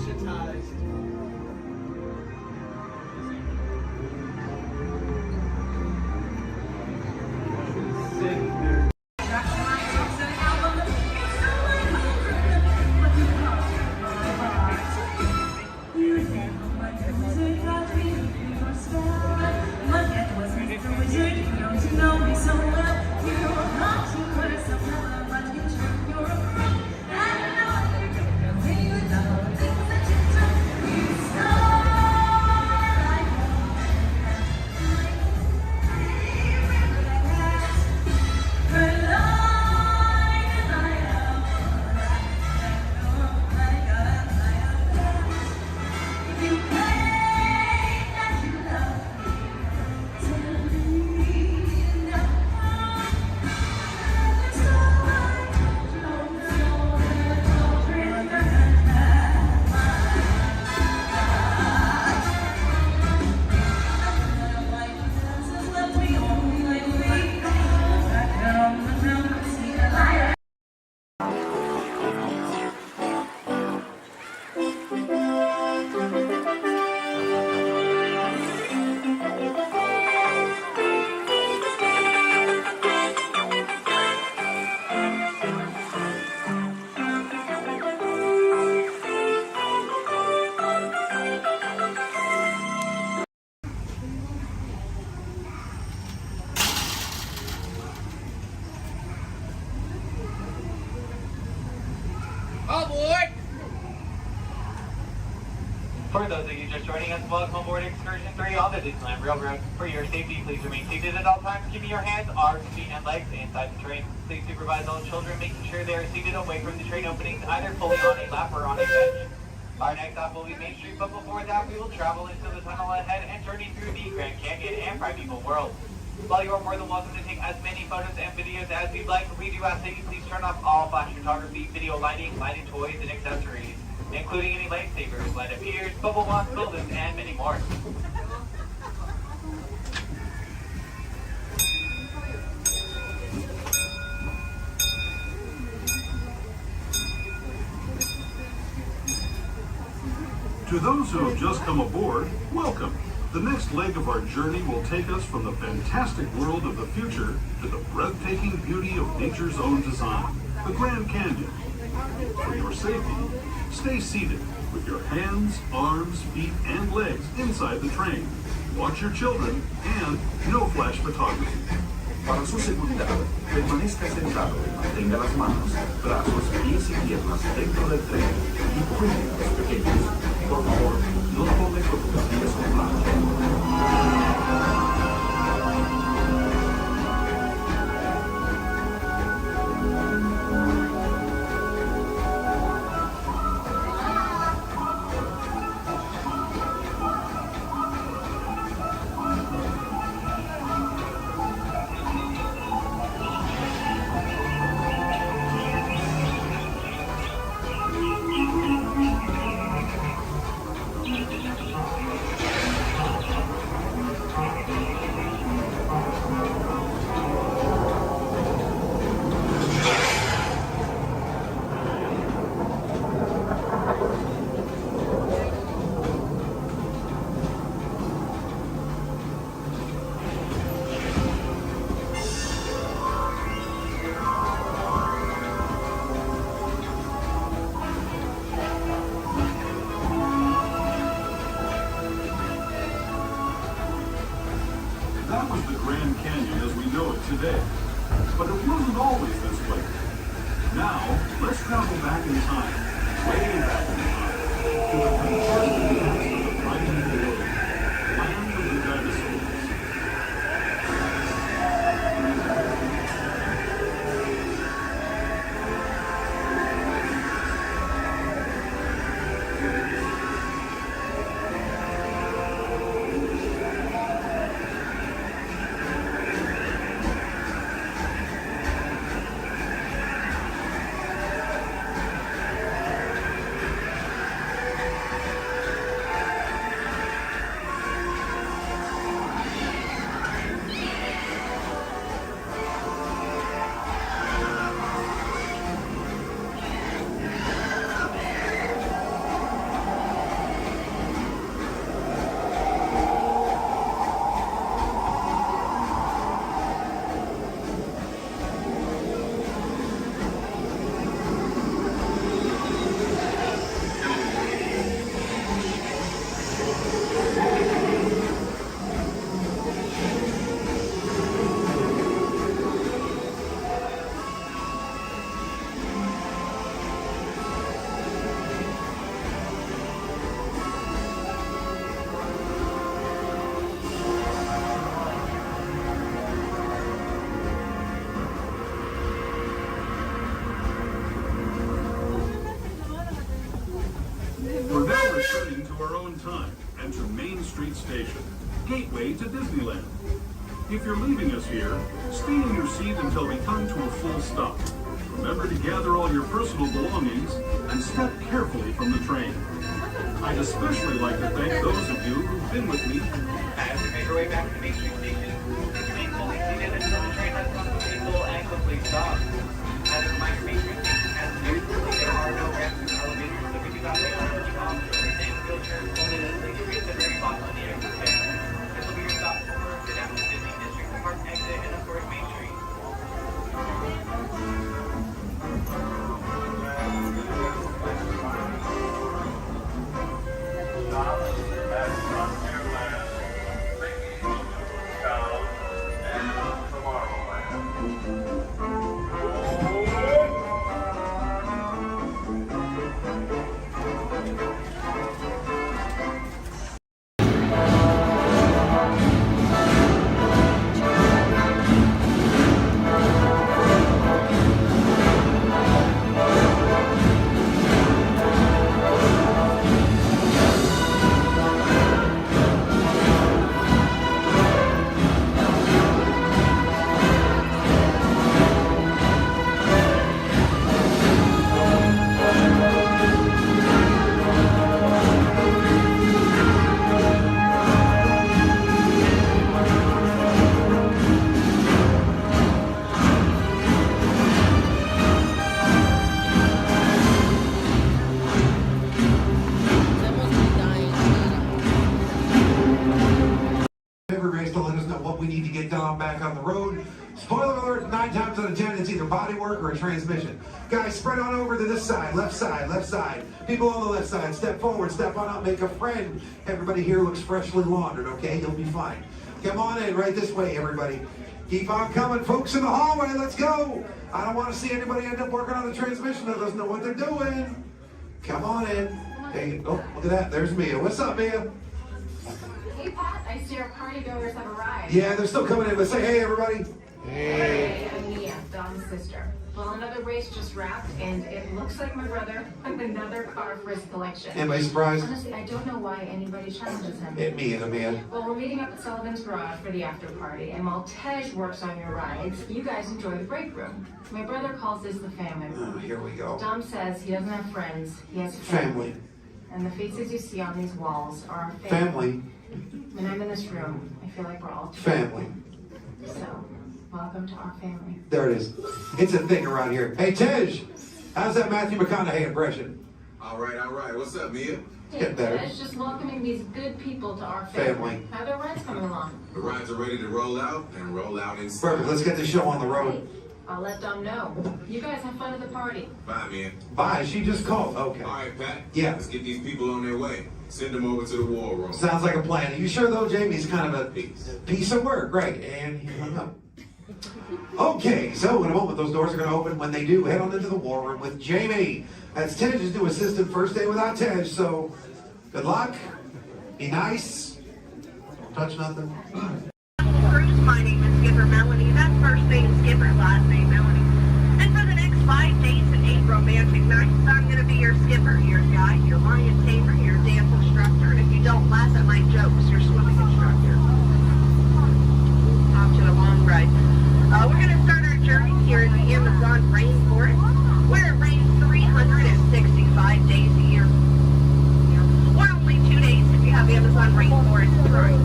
joining us. Welcome aboard Excursion 3 on the Disneyland Railroad. For your safety, please remain seated at all times, keeping your hands, arms, feet, and legs inside the train. Please supervise all children, making sure they are seated away from the train openings, either fully on a lap or on a bench. Our next stop will be Main Street, but before that, we will travel into the tunnel ahead and journey through the Grand Canyon and Primeval World. While you are more than welcome to take as many photos and videos as you'd like, we do ask that you please turn off all flash photography, video lighting, lighted toys, and accessories, including any lightsabers, light-up ears, bubble wands, balloons, and many more. To those who have just come aboard, welcome. The next leg of our journey will take us from the fantastic world of the future to the breathtaking beauty of nature's own design, the Grand Canyon. For your safety, stay seated with your hands, arms, feet, and legs inside the train. Watch your children and no flash photography. Para su seguridad, permanezca sentado y mantenga las manos, brazos, pies y piernas dentro del tren y cuide a los pequeños. Por favor, no tome fotografías con flash. That was the Grand Canyon as we know it today. But it wasn't always this way. Now, let's travel back in time, way back in time, to the fantastic past of the Primeval World, land of the dinosaurs. We're now returning to our own time and to Main Street Station, gateway to Disneyland. If you're leaving us here, stay in your seat until we come to a full stop. Remember to gather all your personal belongings and step carefully from the train. I'd especially like to thank those of you who've been with me. As we make our way back to Main Street Station, please remain fully seated until the train has come to a full and complete stop. As a reminder, Main Street Station has stairs. There are no ramps or elevators, so we do not wait on any officers and wheelchairs only as they reach the very bottom of the exit stand. This will be your stop for the National Disney District Park exit and of course Main Street. Tomorrowland. we need to get Dom back on the road. Spoiler alert, 9 times out of 10, it's either body work or a transmission. Guys, spread on over to this side, left side, left side. People on the left side, step forward, step on up, make a friend. Everybody here looks freshly laundered, okay? You'll be fine. Come on in, right this way, everybody. Keep on coming, folks in the hallway, let's go. I don't want to see anybody end up working on the transmission that doesn't know what they're doing. Come on in. Hey, oh, look at that, there's Mia. What's up, Mia? Hey, Pat, I see our party goers have arrived. Yeah, they're still coming in, but say hey, everybody. Hey, I'm Mia, Dom's sister. Well, another race just wrapped, and it looks like my brother won another car for his collection. Anybody surprised? Honestly, I don't know why anybody challenges him. Me either, Mia. Well, we're meeting up at Sullivan's Garage for the after party, and while Tej works on your rides, you guys enjoy the break room. My brother calls this the family room. Oh, here we go. Dom says he doesn't have friends, he has Family. And the faces you see on these walls are our Family. When I'm in this room, I feel like we're all Family. So, welcome to our family. There it is. It's a thing around here. Hey, Tej, how's that Matthew McConaughey impression? All right. What's up, Mia? Get better. Tej, just welcoming these good people to our family. How are their rides coming along? The rides are ready to roll out and roll out inside. Perfect. Let's get the show on the road. I'll let Dom know. You guys have fun at the party. Bye, Mia. Bye. She just called. Okay. All right, Pat. Yeah. Let's get these people on their way. Send them over to the war room. Sounds like a plan. Are you sure, though, Jamie's kind of a piece of work? Right. And he hung up. Okay, so in a moment, those doors are going to open. When they do, head on into the war room with Jamie. That's Tej's new assistant, first day without Tej, so good luck. Be nice. Don't touch nothing. Cruise, my name is Skipper Melanie. That's first name Skipper, last name Melanie. And for the next 5 days and 8 romantic nights, I'm going to be your skipper, your guide, your lion tamer, your dance instructor. And if you don't laugh at my jokes, your swimming instructor. Off to a long ride. We're going to start our journey here in the Amazon rainforest, where it rains 365 days a year. Or only 2 days if you have Amazon rainforest touring.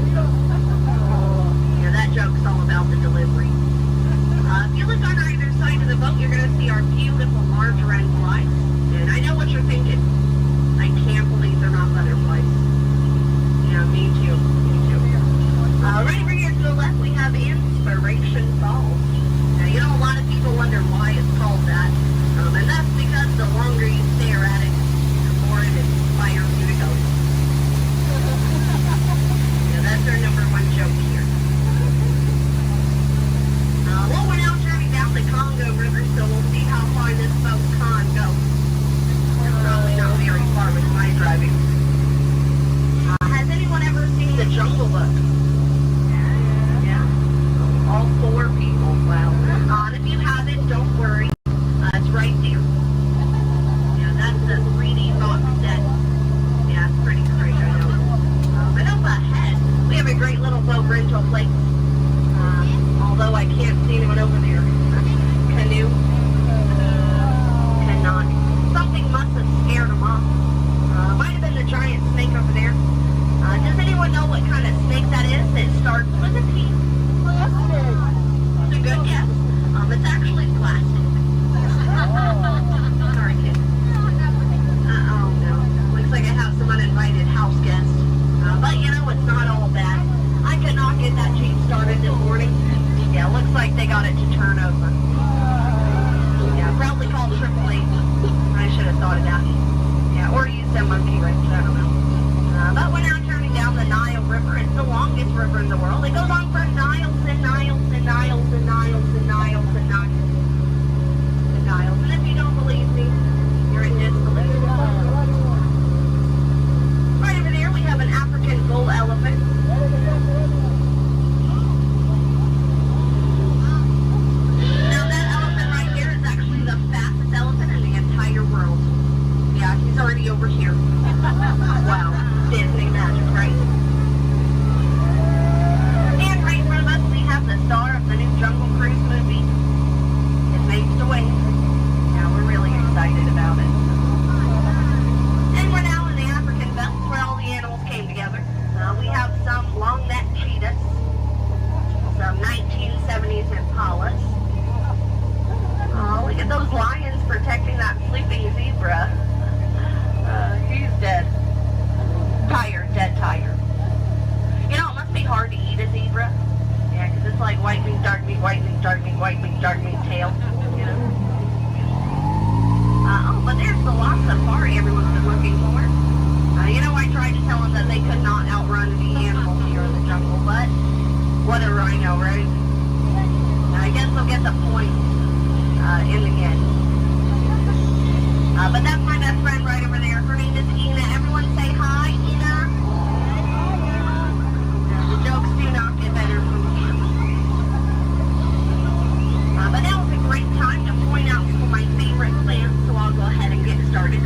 Yeah, that joke's all about the delivery. If you look on either side of the boat, you're going to see our beautiful margarine flies. And I know what you're thinking. I can't believe they're not butterflies. Yeah, me too. Right over here to the left, we have Inspiration Falls. Now, you know, a lot of people wonder why it's called that. And that's because the longer you stare at it, the more it inspires you to go. Yeah, that's our #1 joke here. Well, we're now turning down the Congo River, so we'll see how far this boat can go. Probably not very far with my driving. Has anyone ever seen The Jungle Book? Yeah. All 4 people. Wow. And if you haven't, don't worry. It's right there. Yeah, that's the 3D box set. Yeah, it's pretty great, I know. But up ahead, we have a great little boat rental place. Although I can't see anyone over there. Canoe. Cannot. Something must have scared them off. Might have been the giant snake over there. Does anyone know what kind of snake that is? It starts with a P. It's a good guess. It's actually plastic. Sorry, kid. Oh, no. Looks like I have some uninvited house guests. But, you know, it's not all bad. I could not get that Jeep started this morning. Yeah, looks like they got it to turn over. Yeah, probably called AAA. I should have thought of that. Yeah, or use that monkey wrench, I don't know. But we're now turning down the Nile River. It's the longest river in the world. It goes on for miles and miles and miles and miles and miles and miles and miles. And if you don't believe me, you're in disbelief. Right over there, we have an African bull elephant. Now that elephant right here is actually the fastest elephant in the entire world. Yeah, he's already over here. Wow, Disney magic, right? And right What a rhino, right? I guess we'll get the point in the end. But that's my best friend right over there. Her name is Ina. Everyone say hi, Ina. The jokes do not get better from here. But that was a great time to point out some of my favorite plants, so I'll go ahead and get started.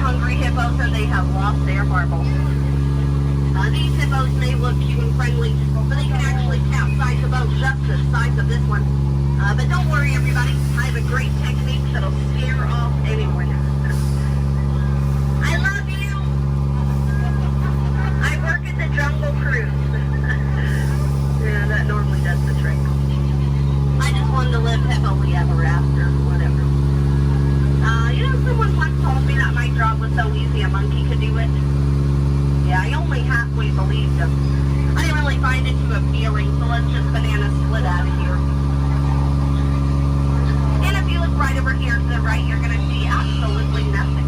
Hungry hippos, and they have lost their marbles. These hippos may look cute and friendly, but they can actually capsize a boat just the size of this one. But don't worry, everybody. I have a great technique that'll scare off anyone. I love you. I work at the Jungle Cruise. Yeah, that normally does the trick. I just wanted to live happily ever after, whatever. Someone once told me that my job was so easy a monkey could do it. Yeah, I only halfway believed him. I didn't really find it too appealing, so let's just banana split out of here. And if you look right over here to the right, you're going to see absolutely nothing.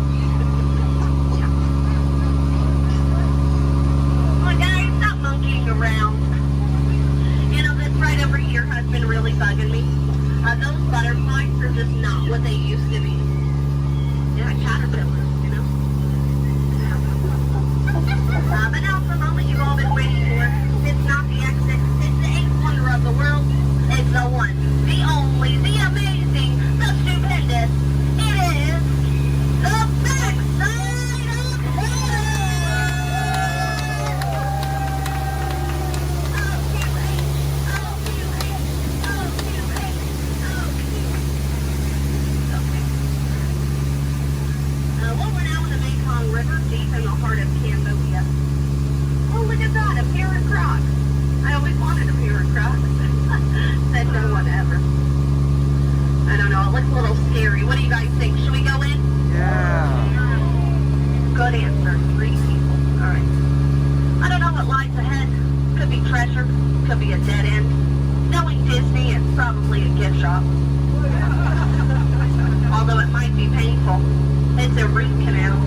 Yeah. Well, guys, stop monkeying around. This right over here has been really bugging me. Those butterflies are just not what they used to be. Yeah, caterpillars, But now it's the moment you've all been waiting for. It's not the exit. It's the eighth wonder of the world. It's the one, the only, the amazing, the stupendous. It is the backside of heaven! River deep in the heart of Cambodia. Oh, look at that, a pair of Crocs. I always wanted a pair of Crocs. Said no one ever. I don't know, it looks a little scary. What do you guys think? Should we go in? Yeah. Good answer. 3 people. Alright. I don't know what lies ahead. Could be treasure. Could be a dead end. Knowing Disney, it's probably a gift shop. Although it might be painful. It's a root canal.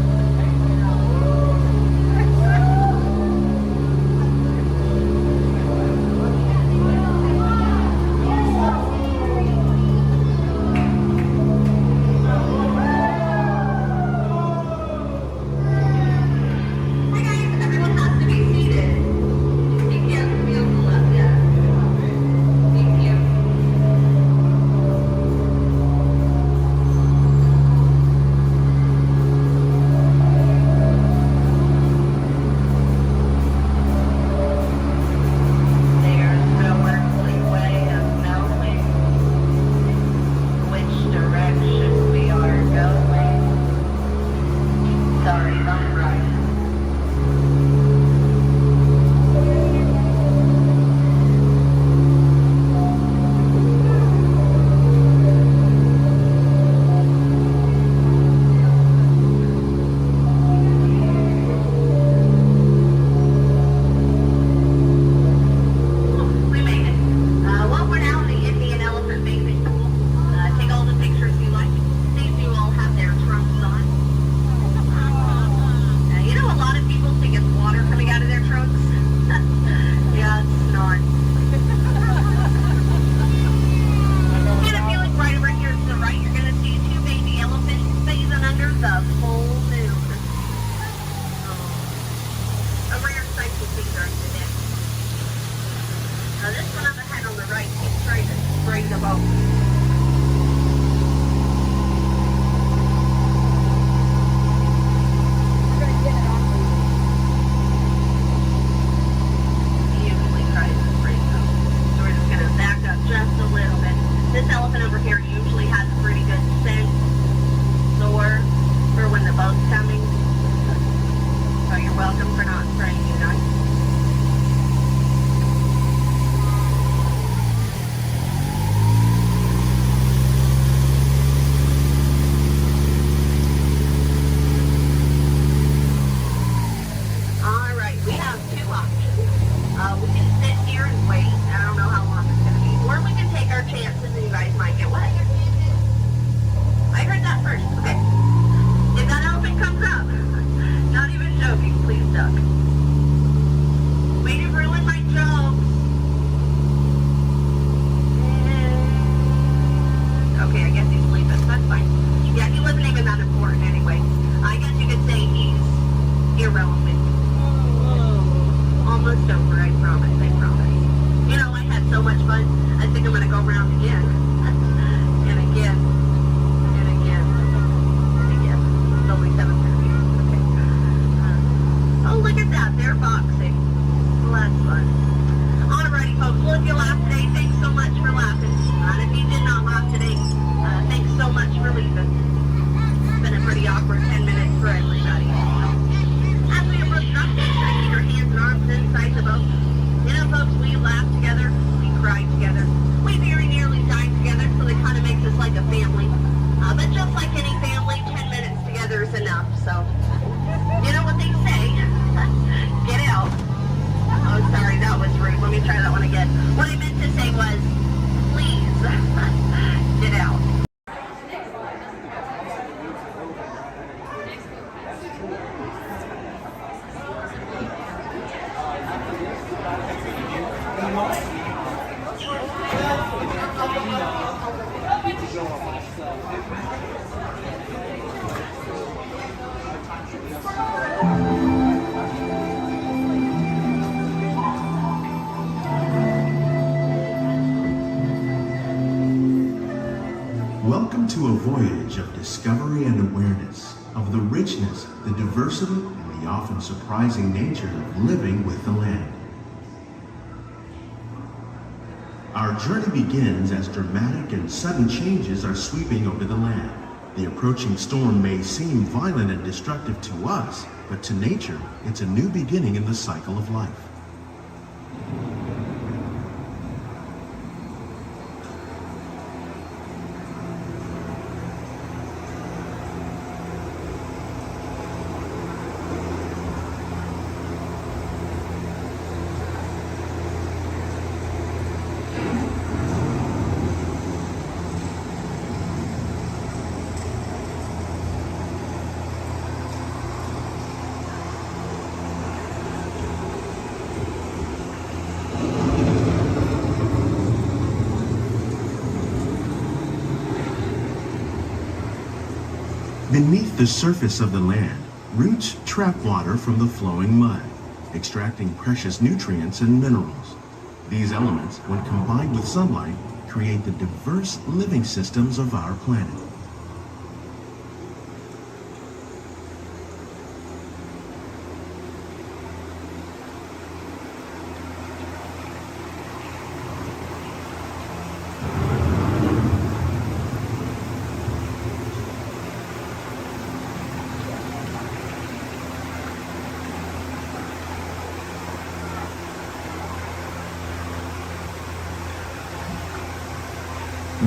they're boxing. Well, that's fun. Alrighty, folks. Well, if you laughed today, thanks so much for laughing. And if you did not laugh today, thanks so much for leaving. It's been a pretty awkward 10 minutes for everybody. As we approach drop, make sure to keep your hands and arms inside the boat. You know, folks, we laughed together, we cried together, we very nearly died together, so it kind of makes us like a family. But just like any family, 10 minutes together is enough, so you know what they say, get out. Oh, sorry, that was rude. Let me try that one again. What I meant to say was, please, get out. Welcome to a voyage of discovery and awareness of the richness, the diversity, and the often surprising nature of living with the land. Our journey begins as dramatic and sudden changes are sweeping over the land. The approaching storm may seem violent and destructive to us, but to nature, it's a new beginning in the cycle of life. Beneath the surface of the land, roots trap water from the flowing mud, extracting precious nutrients and minerals. These elements, when combined with sunlight, create the diverse living systems of our planet.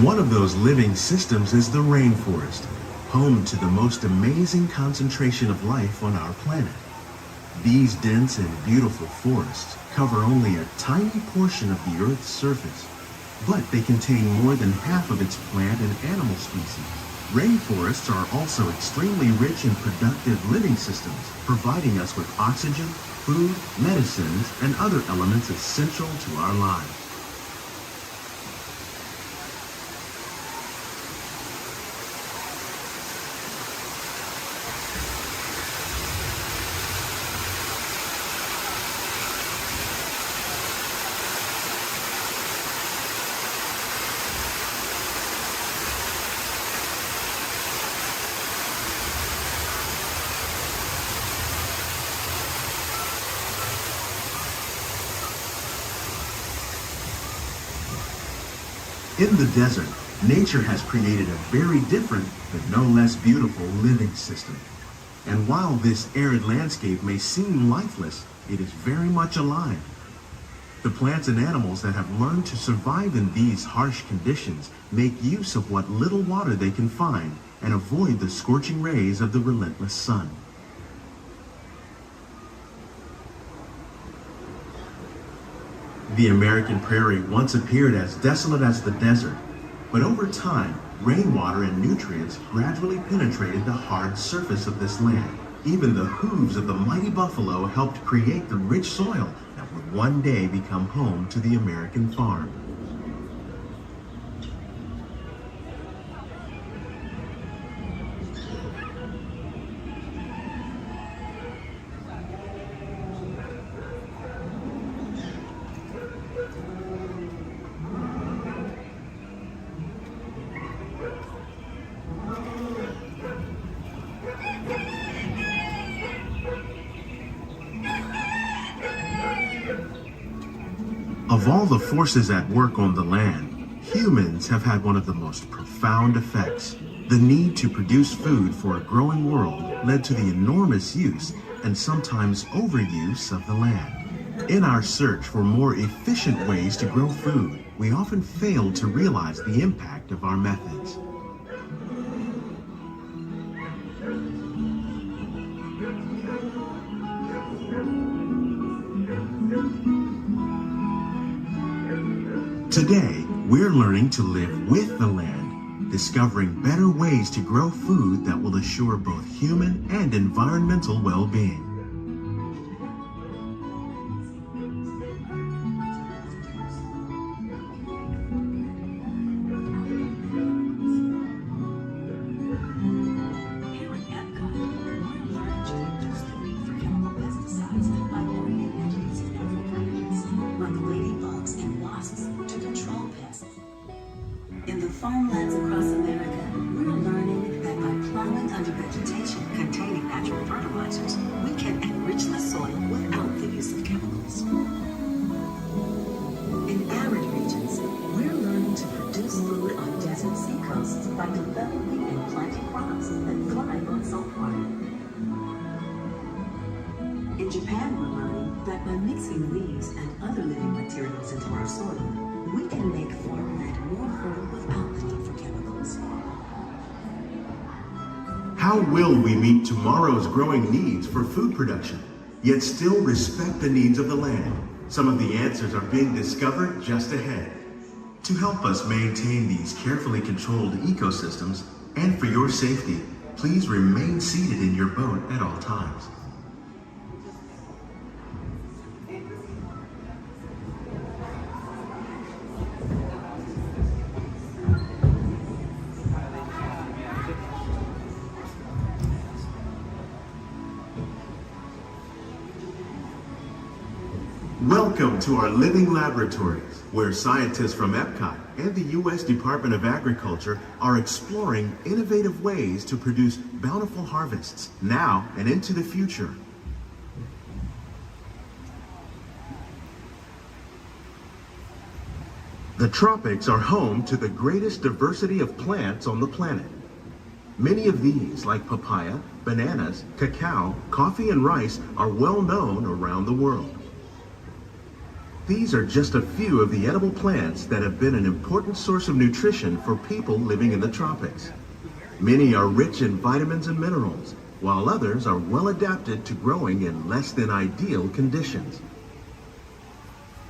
One of those living systems is the rainforest, home to the most amazing concentration of life on our planet. These dense and beautiful forests cover only a tiny portion of the Earth's surface, but they contain more than half of its plant and animal species. Rainforests are also extremely rich and productive living systems, providing us with oxygen, food, medicines, and other elements essential to our lives. In the desert, nature has created a very different, but no less beautiful living system. And while this arid landscape may seem lifeless, it is very much alive. The plants and animals that have learned to survive in these harsh conditions make use of what little water they can find and avoid the scorching rays of the relentless sun. The American prairie once appeared as desolate as the desert, but over time, rainwater and nutrients gradually penetrated the hard surface of this land. Even the hooves of the mighty buffalo helped create the rich soil that would one day become home to the American farm. Of all the forces at work on the land, humans have had one of the most profound effects. The need to produce food for a growing world led to the enormous use and sometimes overuse of the land. In our search for more efficient ways to grow food, we often fail to realize the impact of our methods. Today, we're learning to live with the land, discovering better ways to grow food that will assure both human and environmental well-being. In the farmlands across America, we're learning that by plowing under vegetation containing natural fertilizers, we can enrich the soil without the use of chemicals. In arid regions, we're learning to produce food on desert seacoasts by developing and planting crops that thrive on salt water. In Japan, we're learning that by mixing leaves and other living materials into our soil, we can make farmland more fertile without the need for chemicals. How will we meet tomorrow's growing needs for food production, yet still respect the needs of the land? Some of the answers are being discovered just ahead. To help us maintain these carefully controlled ecosystems, and for your safety, please remain seated in your boat at all times. Welcome to our living laboratories, where scientists from Epcot and the U.S. Department of Agriculture are exploring innovative ways to produce bountiful harvests now and into the future. The tropics are home to the greatest diversity of plants on the planet. Many of these, like papaya, bananas, cacao, coffee, and rice, are well known around the world. These are just a few of the edible plants that have been an important source of nutrition for people living in the tropics. Many are rich in vitamins and minerals, while others are well adapted to growing in less than ideal conditions.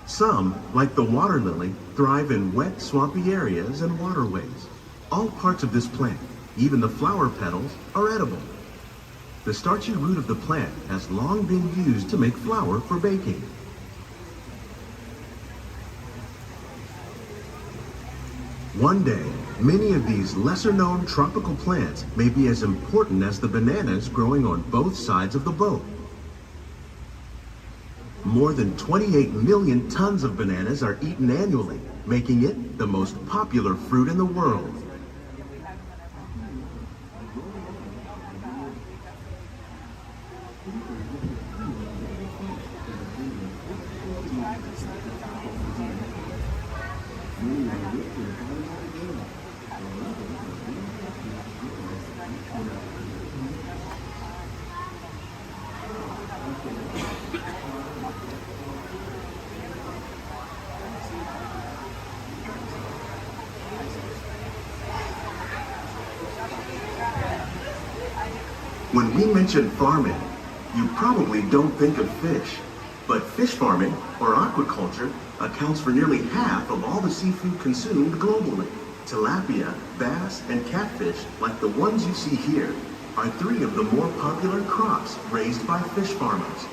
Some, like the water lily, thrive in wet, swampy areas and waterways. All parts of this plant, even the flower petals, are edible. The starchy root of the plant has long been used to make flour for baking. One day, many of these lesser-known tropical plants may be as important as the bananas growing on both sides of the boat. More than 28 million tons of bananas are eaten annually, making it the most popular fruit in the world. When we mention farming, you probably don't think of fish. But fish farming, or aquaculture, accounts for nearly half of all the seafood consumed globally. Tilapia, bass, and catfish, like the ones you see here, are three of the more popular crops raised by fish farmers.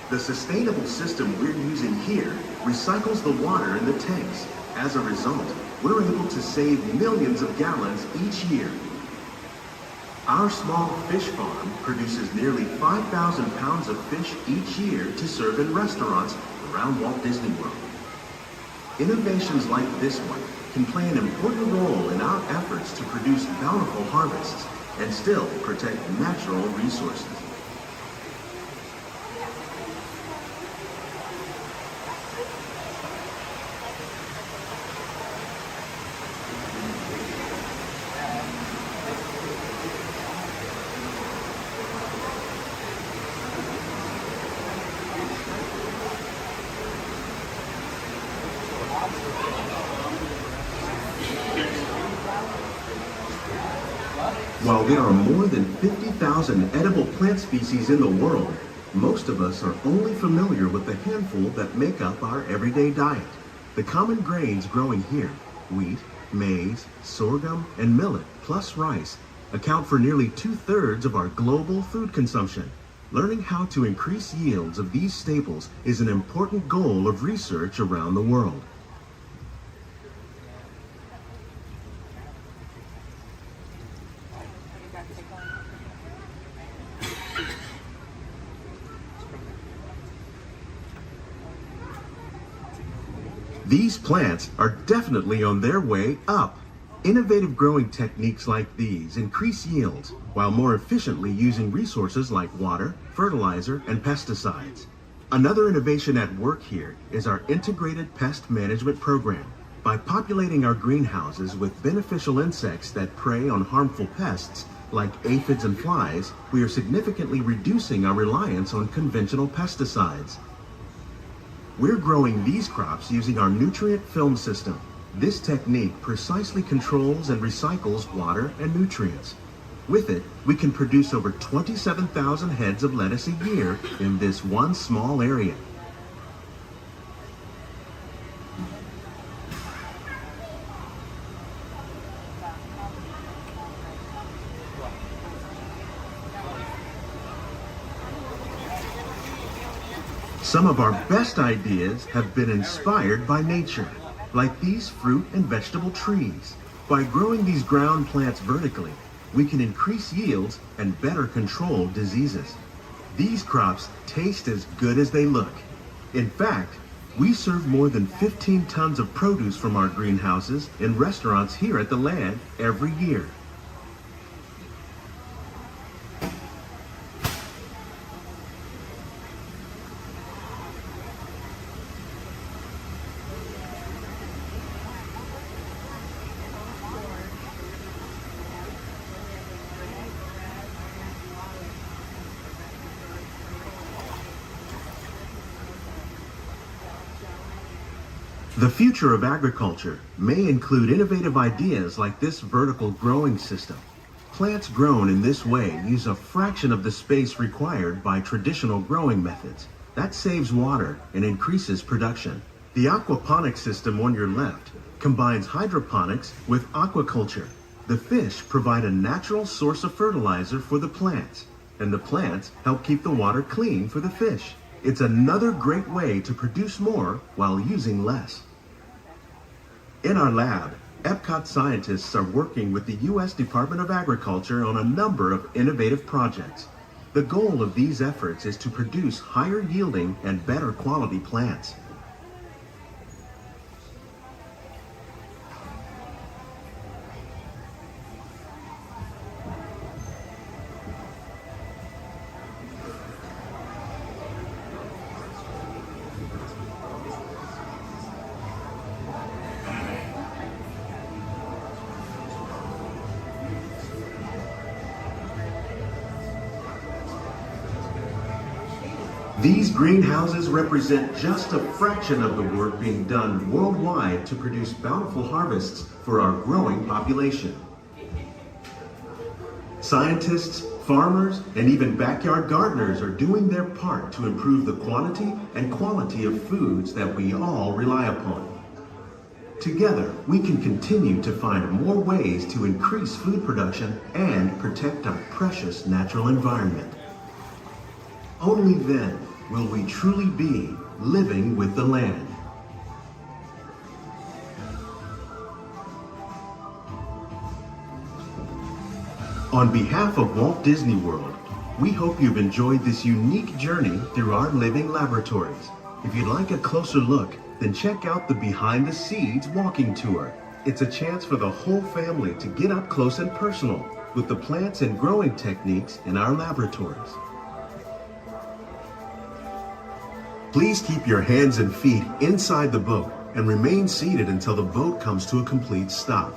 The sustainable system we're using here recycles the water in the tanks. As a result, we're able to save millions of gallons each year. Our small fish farm produces nearly 5,000 pounds of fish each year to serve in restaurants around Walt Disney World. Innovations like this one can play an important role in our efforts to produce bountiful harvests and still protect natural resources. While there are more than 50,000 edible plant species in the world, most of us are only familiar with the handful that make up our everyday diet. The common grains growing here, wheat, maize, sorghum, and millet, plus rice, account for nearly 2/3 of our global food consumption. Learning how to increase yields of these staples is an important goal of research around the world. These plants are definitely on their way up. Innovative growing techniques like these increase yields while more efficiently using resources like water, fertilizer, and pesticides. Another innovation at work here is our integrated pest management program. By populating our greenhouses with beneficial insects that prey on harmful pests like aphids and flies, we are significantly reducing our reliance on conventional pesticides. We're growing these crops using our nutrient film system. This technique precisely controls and recycles water and nutrients. With it, we can produce over 27,000 heads of lettuce a year in this one small area. Some of our best ideas have been inspired by nature, like these fruit and vegetable trees. By growing these ground plants vertically, we can increase yields and better control diseases. These crops taste as good as they look. In fact, we serve more than 15 tons of produce from our greenhouses in restaurants here at the land every year. The future of agriculture may include innovative ideas like this vertical growing system. Plants grown in this way use a fraction of the space required by traditional growing methods. That saves water and increases production. The aquaponics system on your left combines hydroponics with aquaculture. The fish provide a natural source of fertilizer for the plants, and the plants help keep the water clean for the fish. It's another great way to produce more while using less. In our lab, Epcot scientists are working with the U.S. Department of Agriculture on a number of innovative projects. The goal of these efforts is to produce higher yielding and better quality plants. These greenhouses represent just a fraction of the work being done worldwide to produce bountiful harvests for our growing population. Scientists, farmers, and even backyard gardeners are doing their part to improve the quantity and quality of foods that we all rely upon. Together, we can continue to find more ways to increase food production and protect our precious natural environment. Only then will we truly be living with the land. On behalf of Walt Disney World, we hope you've enjoyed this unique journey through our living laboratories. If you'd like a closer look, then check out the Behind the Seeds walking tour. It's a chance for the whole family to get up close and personal with the plants and growing techniques in our laboratories. Please keep your hands and feet inside the boat and remain seated until the boat comes to a complete stop.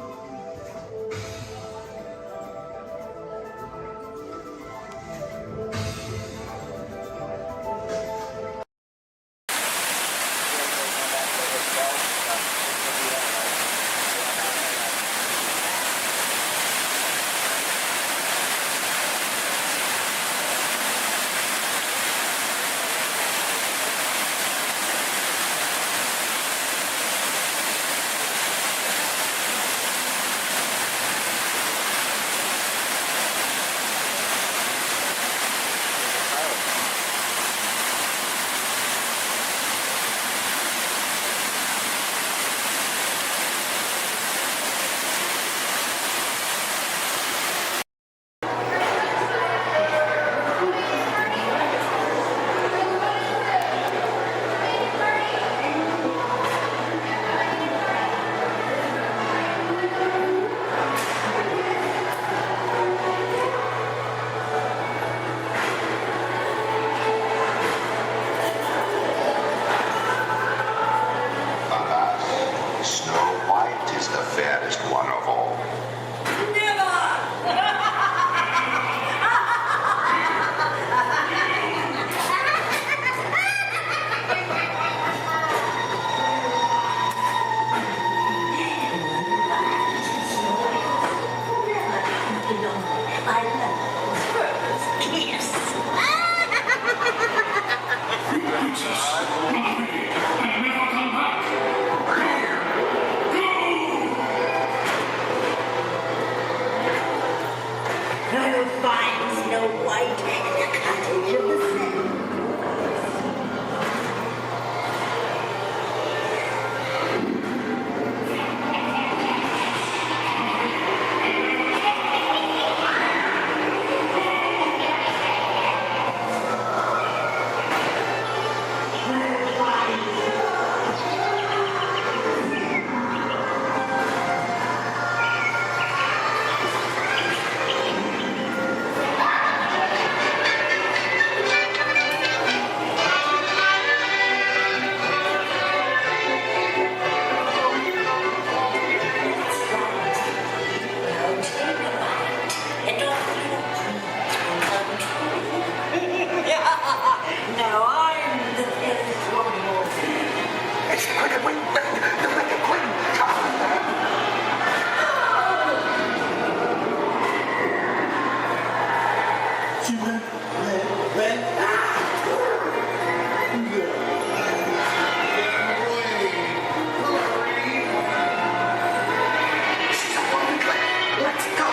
so fine, Snow White, in the cottage of the sun. Now I'm the inexorable. It's like a wing bang, the wicked queen. Let's go.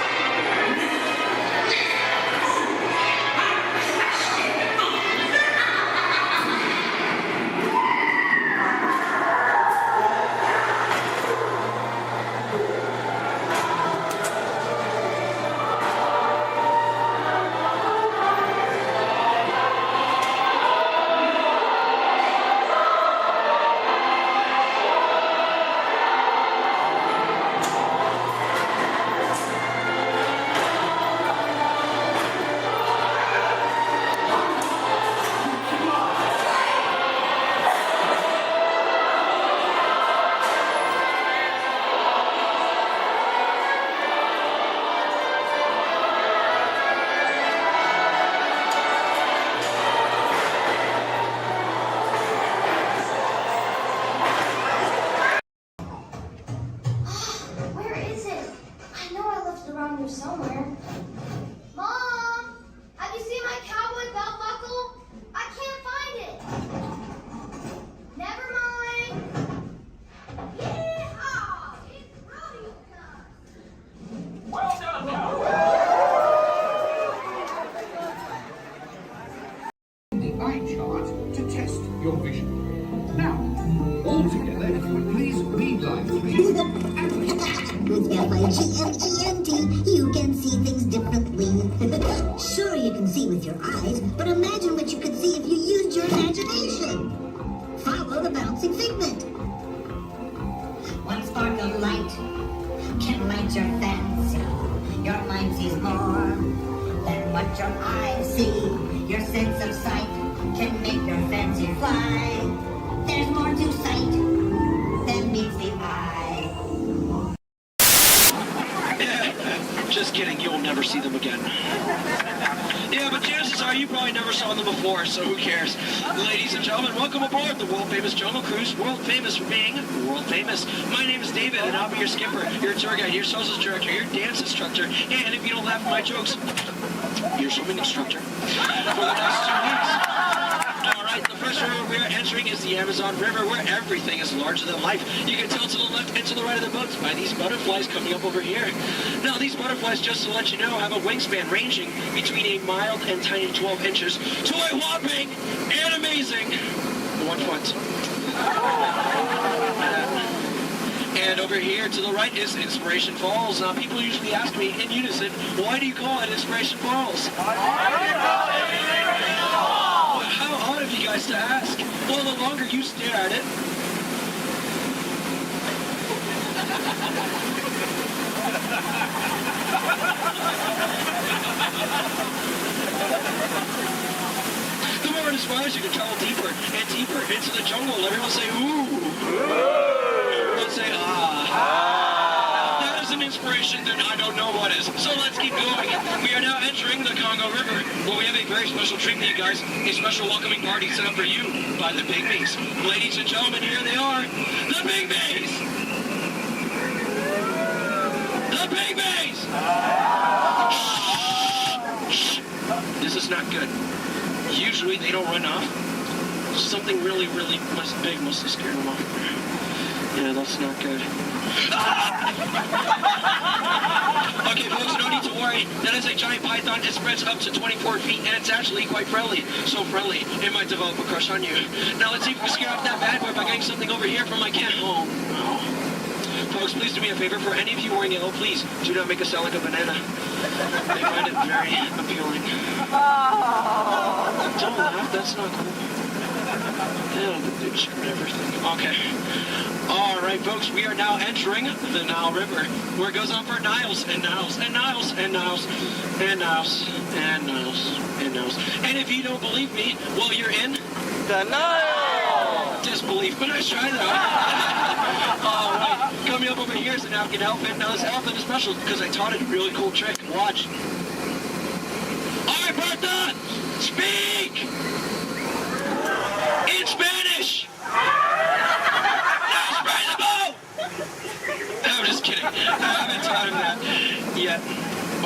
Where is it? I know I left it around here somewhere. Mom! Have you seen my cowboy belt buckle? I can't find it. Never mind. Yeehaw! It's rodeo time. Well done, cowboy. The eye chart to test your vision. Now, all together, if you would please read line 3. With F-I-G-M-E-N-T, you can see things differently. Sure, you can see with your eyes, but imagine what you could see if you used your imagination. Follow the bouncing figment. One spark of light can light your fancy. Your mind sees more than what your eyes see. Your sense of sight can make your fancy fly. There's more to sight than meets the eye. Just kidding, you'll never see them again. Yeah, but chances are you probably never saw them before, so who cares? Ladies and gentlemen, welcome aboard the world-famous Jungle Cruise. World-famous for being world-famous. My name is David, and I'll be your skipper, your tour guide, your socials director, your dance instructor, and if you don't laugh at my jokes, your swimming instructor for the next 2 weeks. All right, the first river we're entering is the Amazon River, where everything is larger than life. You can tell to the left and to the right of the boats by these butterflies coming up over here. Now, these butterflies, just to let you know, have a wingspan ranging between a mild and tiny 12 inches to a whopping and amazing 1 foot. And over here to the right is Inspiration Falls. Now, people usually ask me in unison, why do you call it Inspiration Falls? How odd of you guys to ask. Well, the longer you stare at it, the more it inspires you to travel deeper and deeper into the jungle. Everyone say, ooh. Everyone say, ah. That is an inspiration that I don't know what is. So let's keep going. We are now entering the Congo River. Well, we have a very special treat for you guys. A special welcoming party set up for you by the Pygmies. Ladies and gentlemen, here they are. The Pygmies! The Pygmies! Shh. This is not good. Usually they don't run off. Something really, really big must have scared them off. Yeah, that's not good. Okay, folks, no need to worry. sorry. That is a giant python. It spreads up to 24 feet, and it's actually quite friendly. So friendly, it might develop a crush on you. Now let's see if we can scare off that bad boy by getting something over here from my cat. Oh, no. Folks, please do me a favor. For any of you wearing yellow, please do not make us sound like a banana. I find it very appealing. Don't laugh. That's not cool. Yeah, the ditch and everything. Okay. All right, folks, we are now entering the Nile River, where it goes on for Niles and Niles and Niles and Niles and Niles and Niles and Niles. And if you don't believe me, well, you're in the Nile. Disbelief, but let's try that. All right, coming up over here is an African elephant. Now, this elephant is special because I taught it a really cool trick. Watch. All right, Bertha, speak in Spanish. I'm just kidding. I haven't taught him that yet.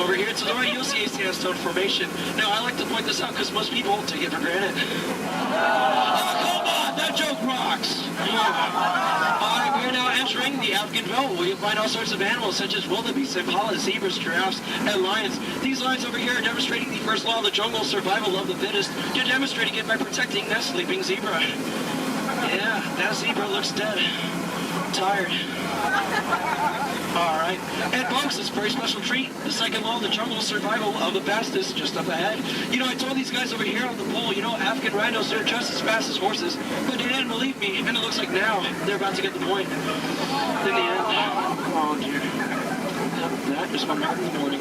Over here to the right, you'll see a sandstone formation. Now, I like to point this out because most people take it for granted. Oh, come on! That joke rocks! All right, we are now entering the African belt, where you'll find all sorts of animals such as wildebeest, impalas, zebras, giraffes, and lions. These lions over here are demonstrating the first law of the jungle, survival of the fittest. You're demonstrating it by protecting that sleeping zebra. Yeah, that zebra looks dead. Tired. All right. And folks, this very special treat, the second law of the jungle, survival of the fastest, just up ahead. You know, I told these guys over here on the pole, you know, African rhinos, they're just as fast as horses, but they didn't believe me, and it looks like now they're about to get the point. In the end, oh dear. That is my heart in the morning.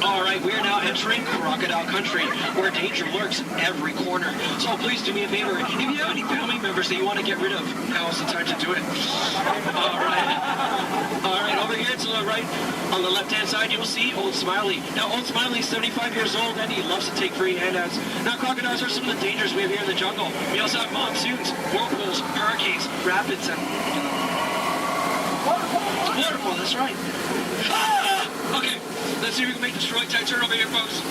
All right, we are now entering crocodile country, where danger lurks every corner. So please do me a favor. If you have any family members that you want to get rid of, now is the time to do it. All right, over here to the right, on the left-hand side, you'll see Old Smiley. Now, Old Smiley is 75 years old, and he loves to take free handouts. Now, crocodiles are some of the dangers we have here in the jungle. We also have monsoons, whirlpools, hurricanes, rapids, and waterfall, that's right. Ah! Okay, let's see if we can make this really tight turn over here, folks.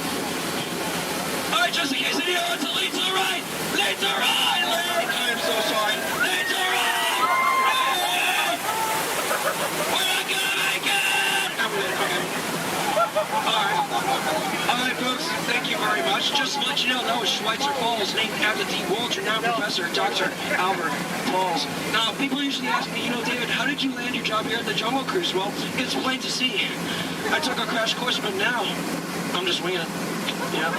All right, just in case any of us lead to the right. Lead to the right, lead. I am so sorry. Lead to the right. We're not gonna make it. Okay. All right, folks, thank you very much. Just to let you know, that was Schweitzer Falls, named after the world-renowned professor, Dr. Albert Falls. Now, people usually ask me, you know, David, how did you land your job here at the Jungle Cruise? Well, it's plain to see. I took a crash course, but now I'm just winging it. Yeah.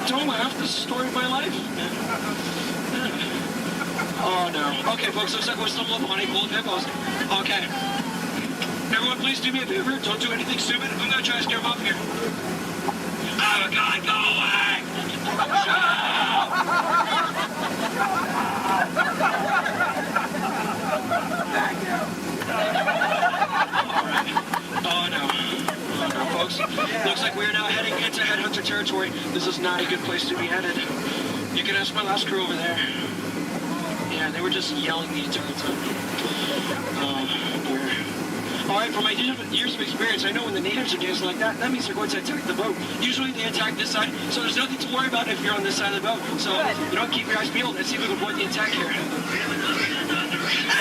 Don't laugh. This is the story of my life. Oh, no. Okay, folks, looks like we're stumbling upon a pool of hippos. Okay. Everyone, please do me a favor. Don't do anything stupid. I'm going to try to scare them off here. Oh, God, go away! Thank you. All right. Oh, no. Oh, no, folks. Looks like we're now heading into headhunter territory. This is not a good place to be headed. You can ask my last crew over there. Yeah, they were just yelling the entire time. Oh, dear. All right, from my years of experience, I know when the natives are dancing like that, that means they're going to attack the boat. Usually they attack this side, so there's nothing to worry about if you're on this side of the boat. So, you know, keep your eyes peeled and see if we can avoid the attack here.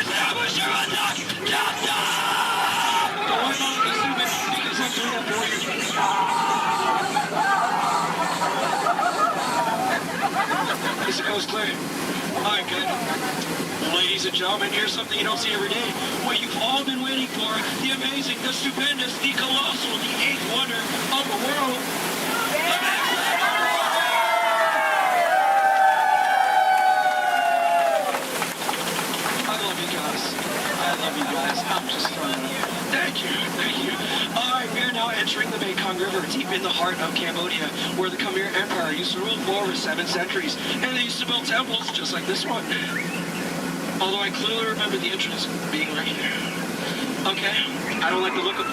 Establish your attack! Don't worry about it, stupid, because I'm doing that for you. Is the coast clear? All right, good. Ladies and gentlemen, here's something you don't see every day. What you've all been waiting for, the amazing, the stupendous, the colossal, the eighth wonder of the world. I love you guys. I'm just thank you. All right, we're now entering the Mekong River, deep in the heart of Cambodia, where the Khmer Empire used to rule for over 7 centuries, and they used to build temples just like this one. Although I clearly remember the entrance being right here. Okay, I don't like the look of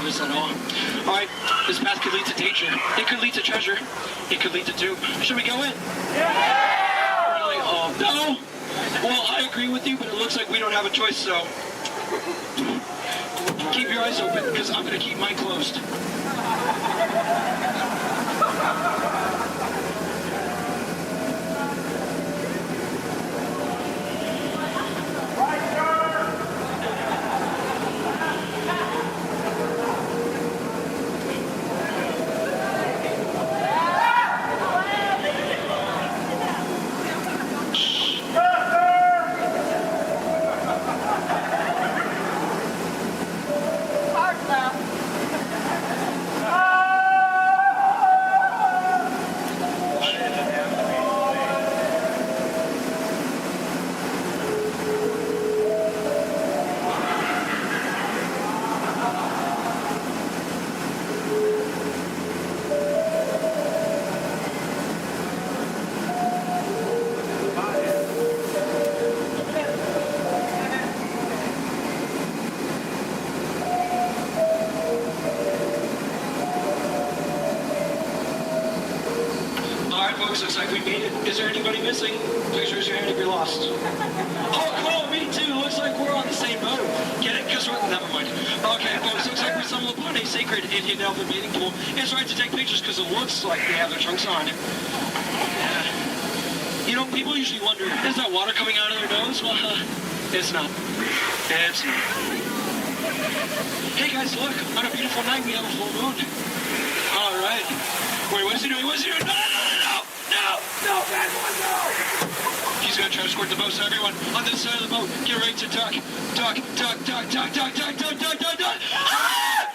this at all. All right, this path could lead to danger. It could lead to treasure. It could lead to doom. Should we go in? Yeah! Really? Oh, no? Well, I agree with you, but it looks like we don't have a choice, so keep your eyes open, because I'm going to keep mine closed. folks, looks like we made it. Is there anybody missing? Please raise your hand if you're lost. Oh, cool, me too. Looks like we're on the same boat. Get it? Because we're, never mind. Okay, folks, looks like we stumbled upon a sacred Indian elephant bathing pool. It's right to take pictures because it looks like they have their trunks on. You know, people usually wonder, is that water coming out of their nose? Well, it's not. It's not. Hey guys, look, on a beautiful night we have a full moon. All right. Wait, what's he doing? What's he doing? No, bad boy, no! He's gonna try to squirt the boat, so everyone on this side of the boat, get ready to duck. Duck. Ah!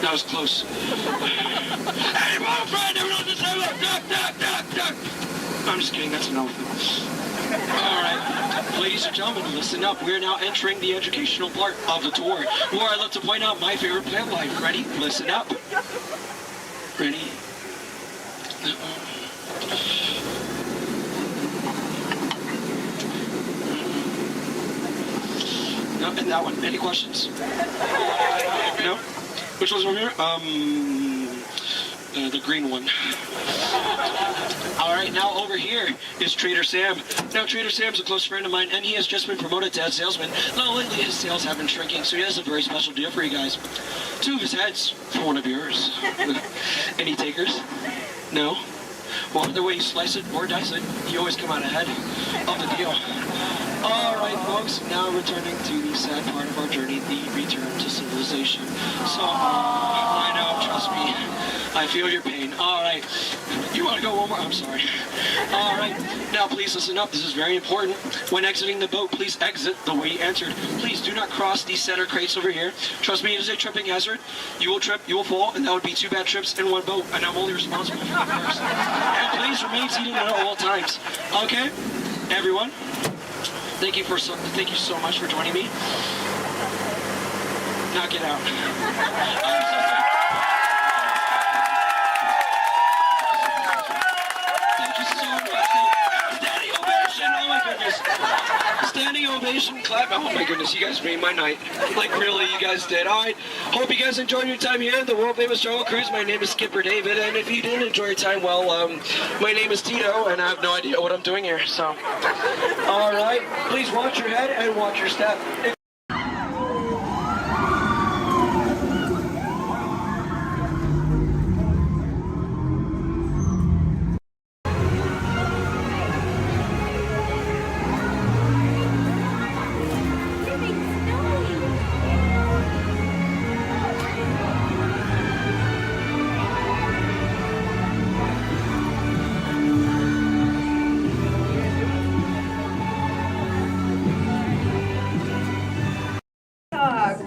That was close. Hey, boat friend, everyone on this side of the boat, duck. I'm just kidding, that's an elephant. All right, ladies and gentlemen, listen up. We're now entering the educational part of the tour, where I love to point out my favorite plant life. Ready? Listen up. Ready? No, and that one. Any questions? No? Which one's over here? The green one. All right, now over here is Trader Sam. Now, Trader Sam's a close friend of mine, and he has just been promoted to head salesman. Now, lately his sales have been shrinking, so he has a very special deal for you guys. 2 of his heads for one of yours. Any takers? No? Well, either way you slice it or dice it, you always come out ahead of the deal. All right, folks, now returning to the sad part of our journey, the return to civilization. So, I know, trust me, I feel your pain. All right, you want to go one more? I'm sorry. All right, now please listen up. This is very important. When exiting the boat, please exit the way you entered. Please do not cross these center crates over here. Trust me, it is a tripping hazard. You will trip, you will fall, and that would be 2 bad trips in one boat, and I'm only responsible for the first. And please remain seated at all times. Okay, everyone? Thank you so much for joining me. Now get out. Thank you so much. Standing ovation, oh my goodness. Standing ovation, clap. Oh my goodness, you guys made my night. Like really, you guys did. All right, hope you guys enjoyed your time here at the world famous Jungle Cruise. My name is Skipper David, and if you didn't enjoy your time, well, my name is Tito, and I have no idea what I'm doing here, so. All right, please watch your head and watch your step.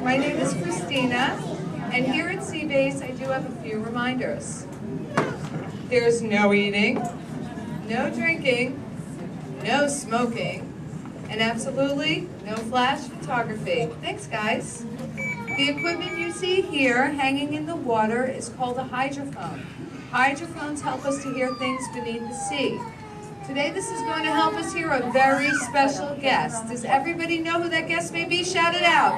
My name is Christina, and here at Seabase I do have a few reminders. There's no eating, no drinking, no smoking, and absolutely no flash photography. Thanks, guys. The equipment you see here hanging in the water is called a hydrophone. Hydrophones help us to hear things beneath the sea. Today this is going to help us hear a very special guest. Does everybody know who that guest may be? Shout it out.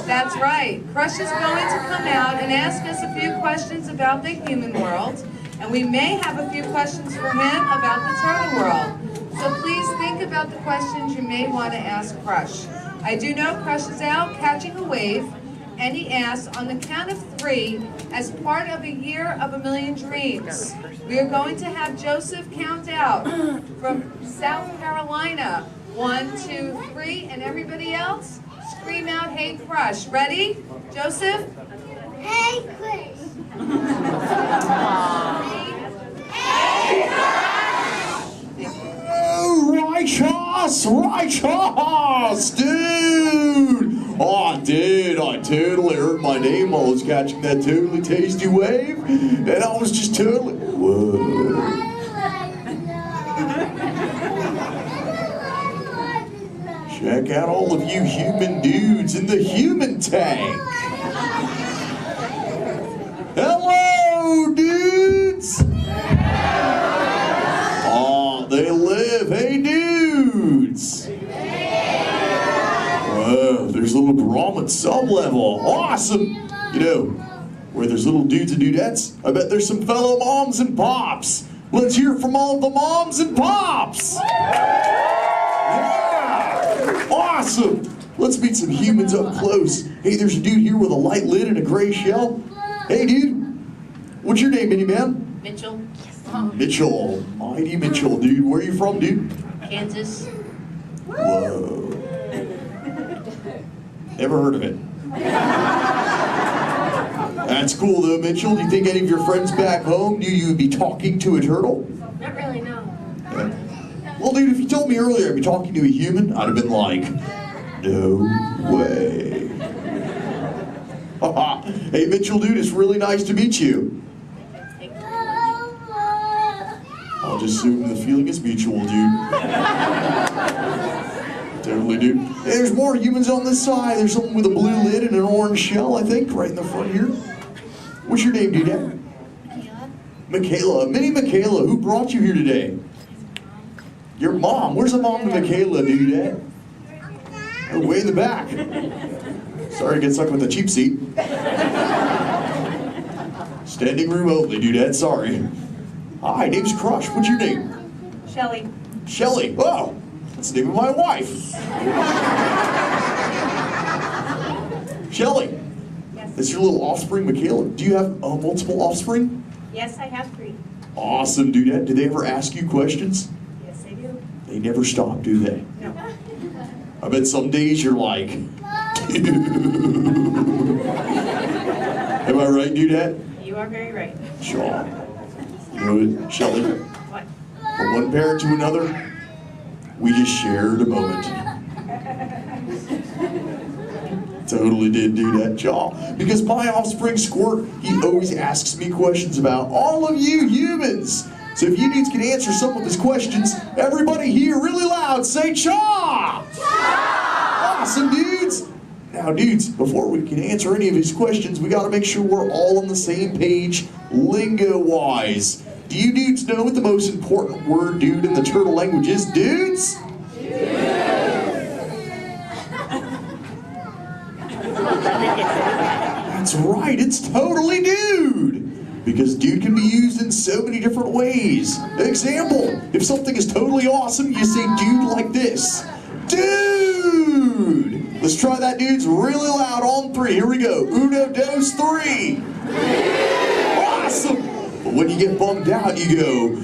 That's right. Crush is going to come out and ask us a few questions about the human world, and we may have a few questions for him about the turtle world. So please think about the questions you may want to ask Crush. I do know Crush is out catching a wave, and he asks, on the count of 3, as part of a year of a million dreams, we are going to have Joseph count out from South Carolina. 1, 2, 3, and everybody else, scream out, "Hey Crush." Ready? Joseph? Hey, Chris. Hey Righteous, dude! Oh, dude, I totally heard my name while I was catching that totally tasty wave, and I was just totally, whoa. Check out all of you human dudes in the human tank. Hello, dudes! Oh, they live. Hey, dudes! Whoa, there's a little Brahmin sub-level. Awesome! You know, Where there's little dudes and dudettes, I bet there's some fellow moms and pops. Let's hear from all the moms and pops. Yeah! Awesome. Let's meet some humans up close. Hey, there's a dude here with a light lid and a gray shell. Hey, dude. What's your name, mini-man? Mitchell. Mitchell. Mighty Mitchell, dude. Where are you from, dude? Kansas. Whoa. Never heard of it. That's cool though, Mitchell. Do you think any of your friends back home knew you would be talking to a turtle? Not really, no. Yeah. Well, dude, if you told me earlier I'd be talking to a human, I'd have been like, no way. Hey, Mitchell, dude, it's really nice to meet you. I'll just assume the feeling is mutual, dude. Totally, dude. Hey, there's more humans on this side. There's someone with a blue lid and an orange shell, I think, right in the front here. What's your name, dude? Michaela. Mini Michaela, who brought you here today? Your mom. Where's the mom to Michaela, dude? Oh, way in the back. Sorry to get stuck with the cheap seat. Standing room only, dude. Sorry. Hi, name's Crush. What's your name? Shelly. Shelly. Oh, that's the name of my wife. Shelly. Yes. That's your little offspring, Michaela. Do you have multiple offspring? Yes, I have 3. Awesome, dude. Do they ever ask you questions? Yes, I do. They never stop, do they? No. I bet some days you're like, am I right, dudette? You are very right. Sure. You know what, Shelly? What? From one parent to another, we just shared a moment. Totally did do that, y'all. Because my offspring Squirt, he always asks me questions about all of you humans. So if you dudes can answer some of his questions, everybody here really loud say cha! Awesome, dudes! Now, dudes, before we can answer any of his questions, we gotta make sure we're all on the same page, lingo-wise. Do you dudes know what the most important word, dude, in the turtle language is, dudes? That's right, it's totally dude! Because dude can be used in so many different ways. Example, if something is totally awesome, you say dude like this. Dude! Let's try that, dudes, really loud on 3. Here we go. Uno, dos, 3. Awesome! But when you get bummed out, you go,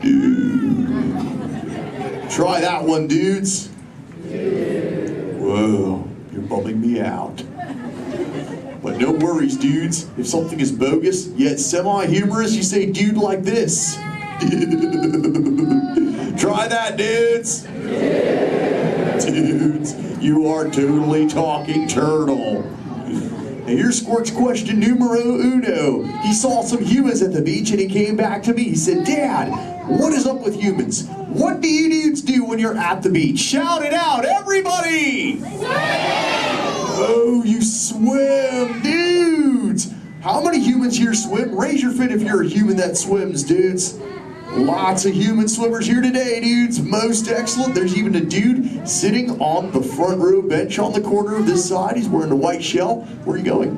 dude. Try that one, dudes. Whoa, you're bumming me out. But no worries, dudes. If something is bogus, yet semi-humorous, you say dude like this. Try that, dudes. Dudes, you are totally talking turtle. Now here's Squirt's question numero uno. He saw some humans at the beach and he came back to me. He said, Dad, what is up with humans? What do you dudes do when you're at the beach? Shout it out, everybody! Oh, you swim, dudes! How many humans here swim? Raise your fin if you're a human that swims, dudes. Lots of human swimmers here today, dudes. Most excellent. There's even a dude sitting on the front row bench on the corner of this side. He's wearing a white shell. Where are you going?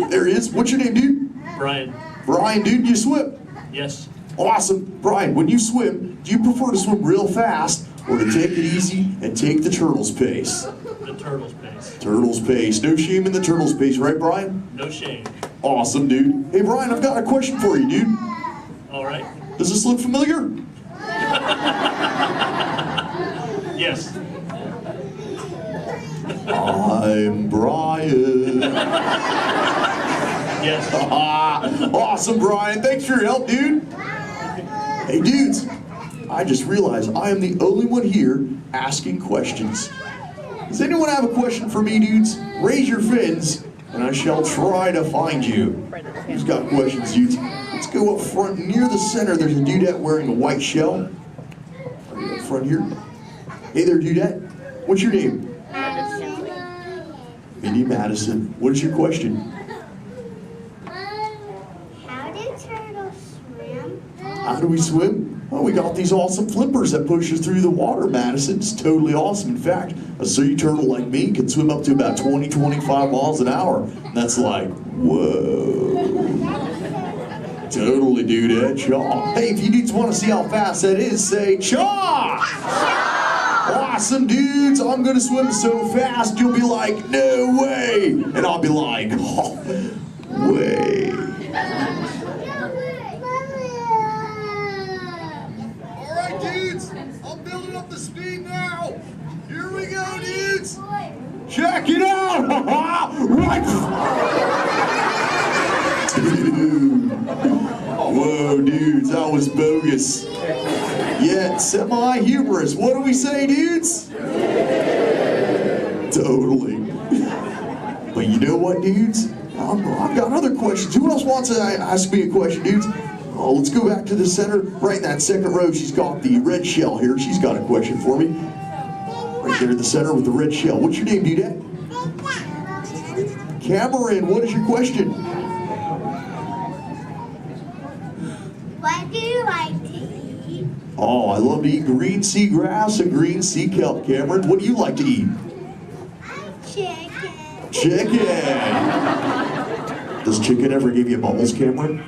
There he is. What's your name, dude? Brian. Brian, dude, you swim? Yes. Awesome. Brian, when you swim, do you prefer to swim real fast or to take it easy and take the turtle's pace? The turtle's pace. Turtle's pace. No shame in the turtle's pace, right, Brian? No shame. Awesome, dude. Hey, Brian, I've got a question for you, dude. All right. Does this look familiar? Yes. I'm Brian. Yes. Awesome, Brian. Thanks for your help, dude. Hey, dudes. I just realized I am the only one here asking questions. Does anyone have a question for me, dudes? Raise your fins, and I shall try to find you. Who's got questions, dudes? Let's go up front near the center. There's a dudette wearing a white shell. Right up front here. Hey there, dudette. What's your name? Madison. Minnie Madison. What is your question? How do turtles swim? How do we swim? Oh, we got these awesome flippers that push us through the water, Madison. It's totally awesome. In fact, a sea turtle like me can swim up to about 20, 25 miles an hour. And that's like, whoa. Totally, dude, chaw. Hey, if you dudes want to see how fast that is, say chaw! Awesome, dudes. I'm going to swim so fast, you'll be like, no way. And I'll be like, oh, way. All right, dudes. I'm building up the speed now. Here we go, dudes. Check it out. Right. Dude. Whoa, dudes, that was bogus. Yet semi-humorous. What do we say, dudes? Totally. But you know what, dudes? I've got other questions. Who else wants to ask me a question, dudes? Oh, let's go back to the center. Right in that second row, she's got the red shell here. She's got a question for me. Right there in the center with the red shell. What's your name, dudette? Cameron, what is your question? What do you like to eat? Oh, I love to eat green sea grass and green sea kelp. Cameron, what do you like to eat? Chicken. Chicken. Does chicken ever give you bubbles, Cameron?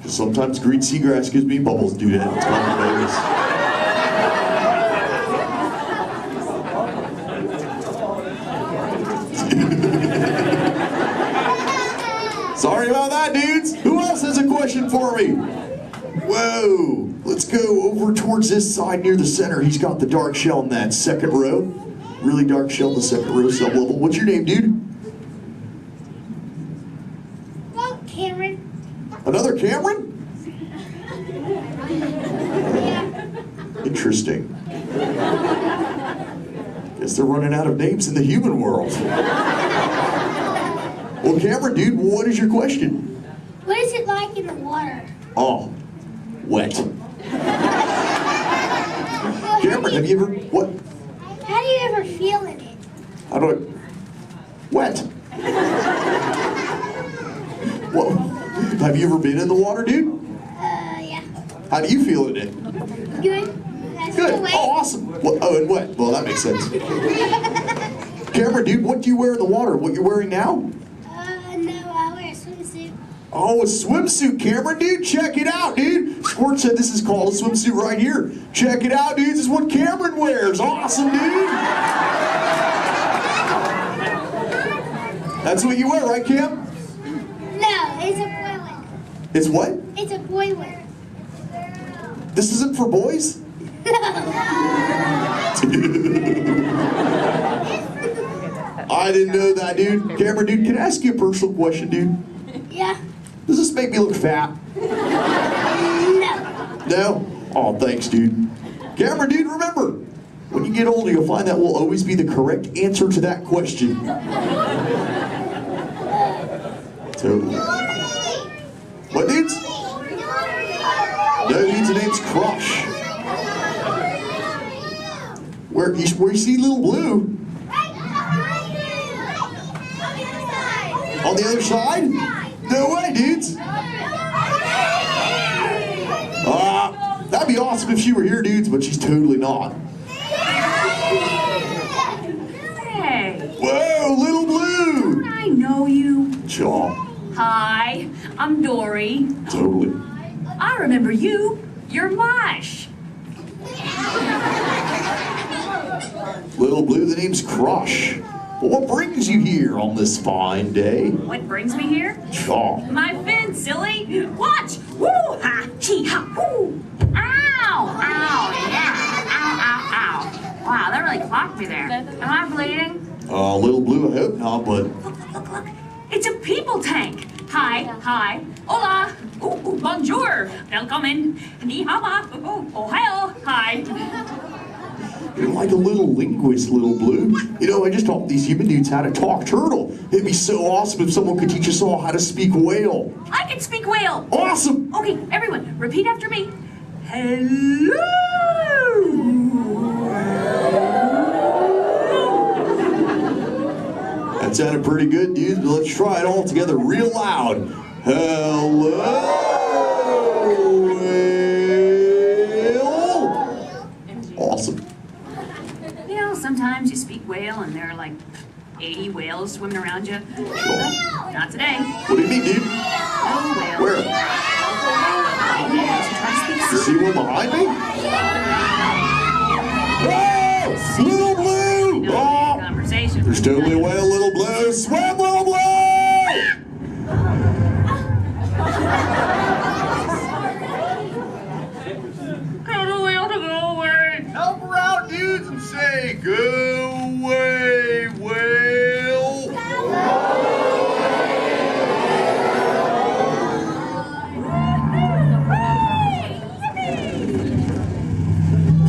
Sometimes green seagrass gives me bubbles, dude. It's kind of bogus. Sorry about that, dudes. Who else has a question for me? Whoa. Let's go over towards this side near the center. He's got the dark shell in that second row. Really dark shell in the second row, sub-level. What's your name, dude? Cameron. Another Cameron? Interesting. Guess they're running out of names in the human world. Well, Cameron, dude, what is your question? What is it like in the water? Oh, wet. Cameron, have you ever, what? How do you ever feel in it? How do I, wet. Well, have you ever been in the water, dude? Yeah. How do you feel in it? Good. Good. Oh, awesome. Well, oh, and wet. Well, that makes sense. Cameron, dude, what do you wear in the water? What you're wearing now? No, I wear a swimsuit. Oh, a swimsuit, Cameron, dude. Check it out, dude. Squirt said this is called a swimsuit right here. Check it out, dude. This is what Cameron wears. Awesome, dude. That's what you wear, right, Cam? No, it's a boy wear. It's what? It's a boy wear. This isn't for boys? I didn't know that, dude. Cameron, dude, can I ask you a personal question, dude? Yeah. Does this make me look fat? No. No? Oh, thanks, dude. Cameron, dude, remember, when you get older, you'll find that will always be the correct answer to that question. Totally. What, dudes? No, dudes, the name's Crush. Where you see little blue? On the other side? No way, dudes. That'd be awesome if she were here, dudes, but she's totally not. Hey. Whoa, little blue. I know you. Chaw. Hi, I'm Dory. Totally. I remember you. You're Mush. Little blue, the name's Crush. But what brings you here on this fine day? What brings me here? Chaw. My fin, silly. Watch. Woo ha, chee ha, woo. Ow, ow, yeah. Ow, ow, ow. Wow, that really clocked me there. Am I bleeding? Little blue, I hope not, but... Look. It's a people tank. Hi. Hola. Ooh, bonjour. Welcome. Ni hao. Ohio. Hi. You're like a little linguist, little blue. You know, I just taught these human dudes how to talk turtle. It'd be so awesome if someone could teach us all how to speak whale. I can speak whale. Awesome. Okay, everyone, repeat after me. Hello. That sounded pretty good, dude. Let's try it all together real loud. Hello, whale. Awesome. You know, sometimes you speak whale and there are like 80 whales swimming around you. Not today. What do you mean, dude? No whale. Where? See one behind me? Oh, little blue! Oh, there's totally a whale, little blue. Swim, little blue! Tell the whale to go away. Help her out, dudes, and say, go away, whale.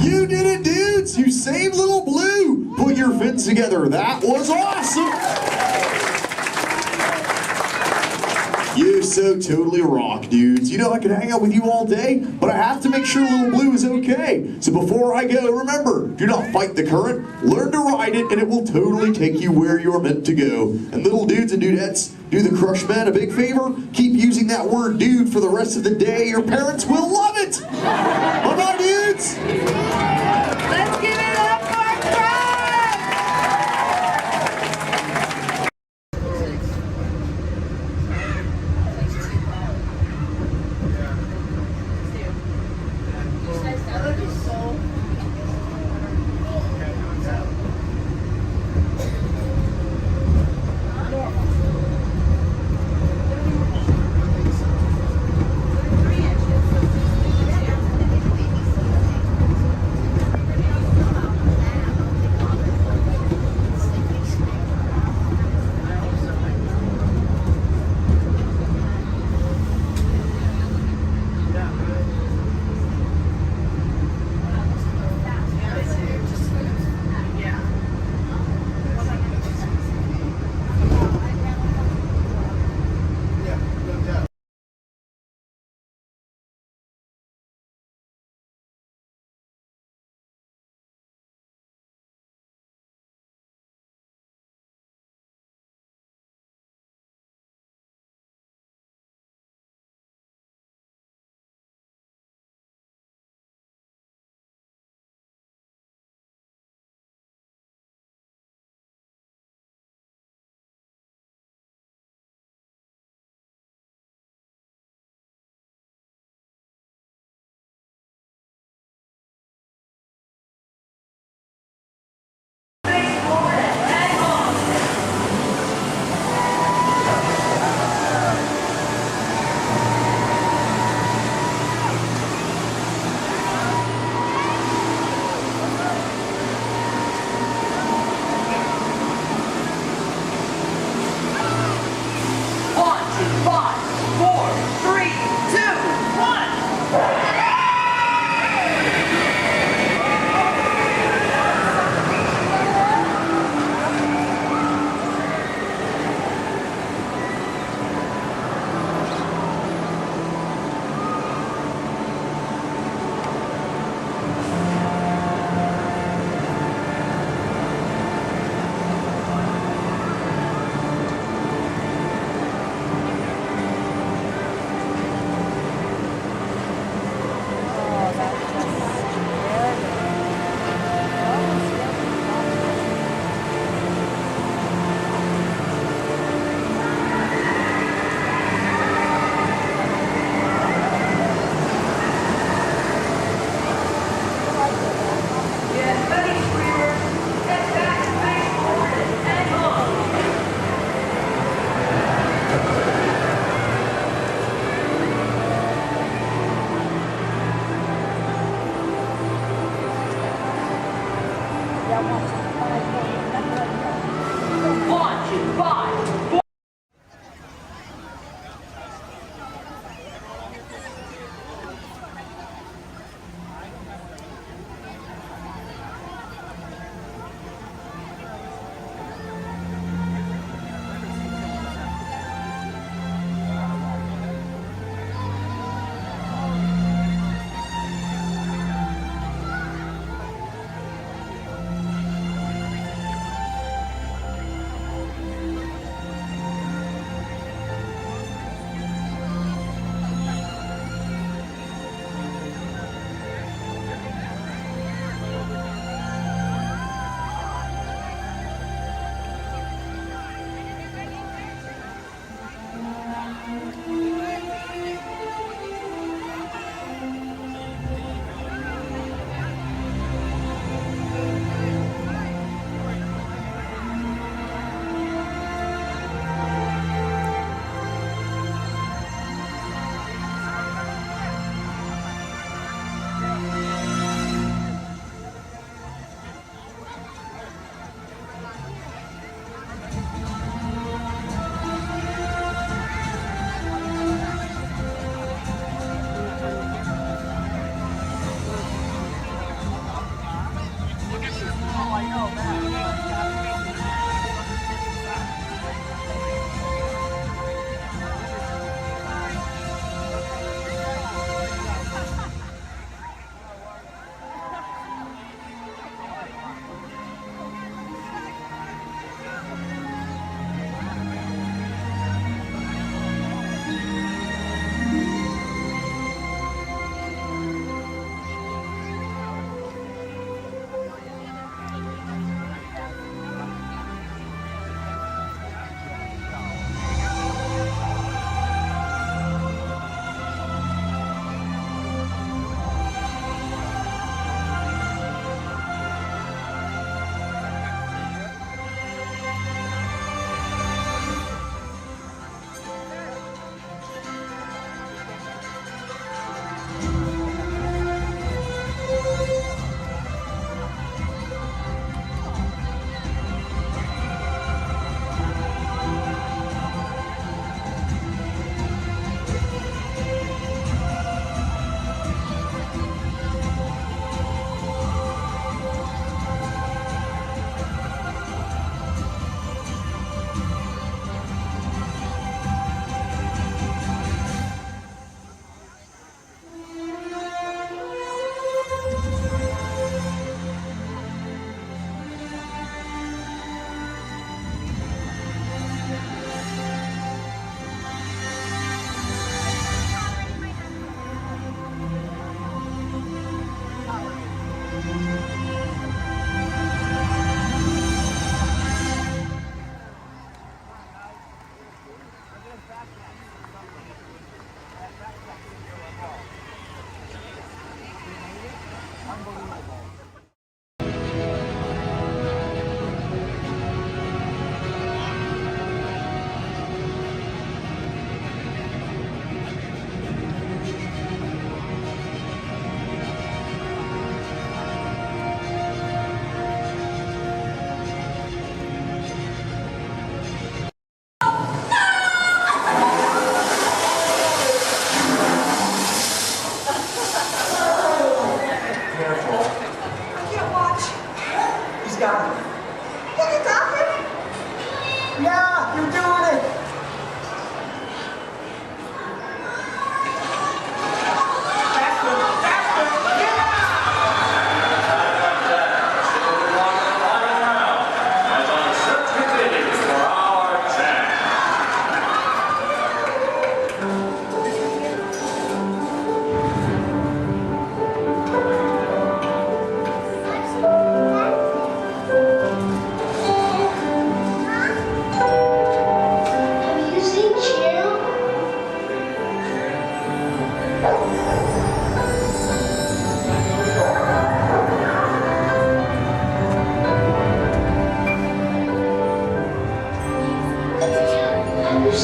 You did it, dudes! You saved little blue! Put your fins together. That was awesome! You so totally rock, dudes. You know, I could hang out with you all day, but I have to make sure little blue is okay. So before I go, remember, do not fight the current, learn to ride it, and it will totally take you where you're meant to go. And little dudes and dudettes, do the Crush Man a big favor. Keep using that word dude for the rest of the day. Your parents will love it. Bye-bye, dudes. Let's give it up for Crush!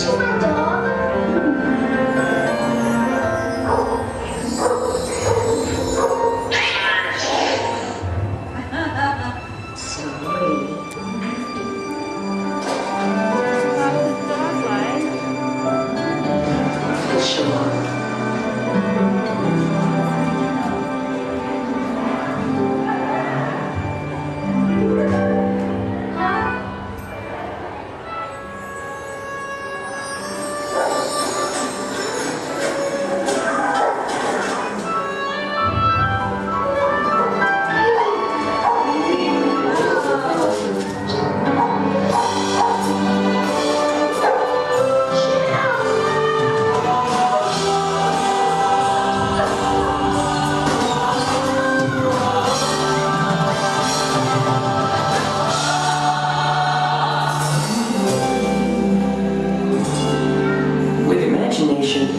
She's my dog.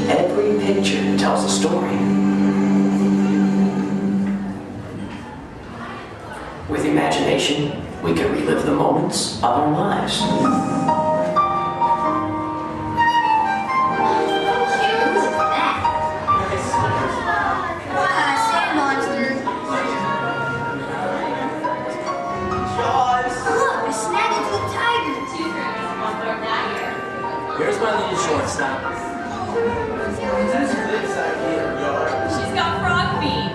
Every picture tells a story. With imagination, we can relive the moments of our lives. Sand monster. Look, a snagged with tiger. Here's my little shortstop. She's got frog feet.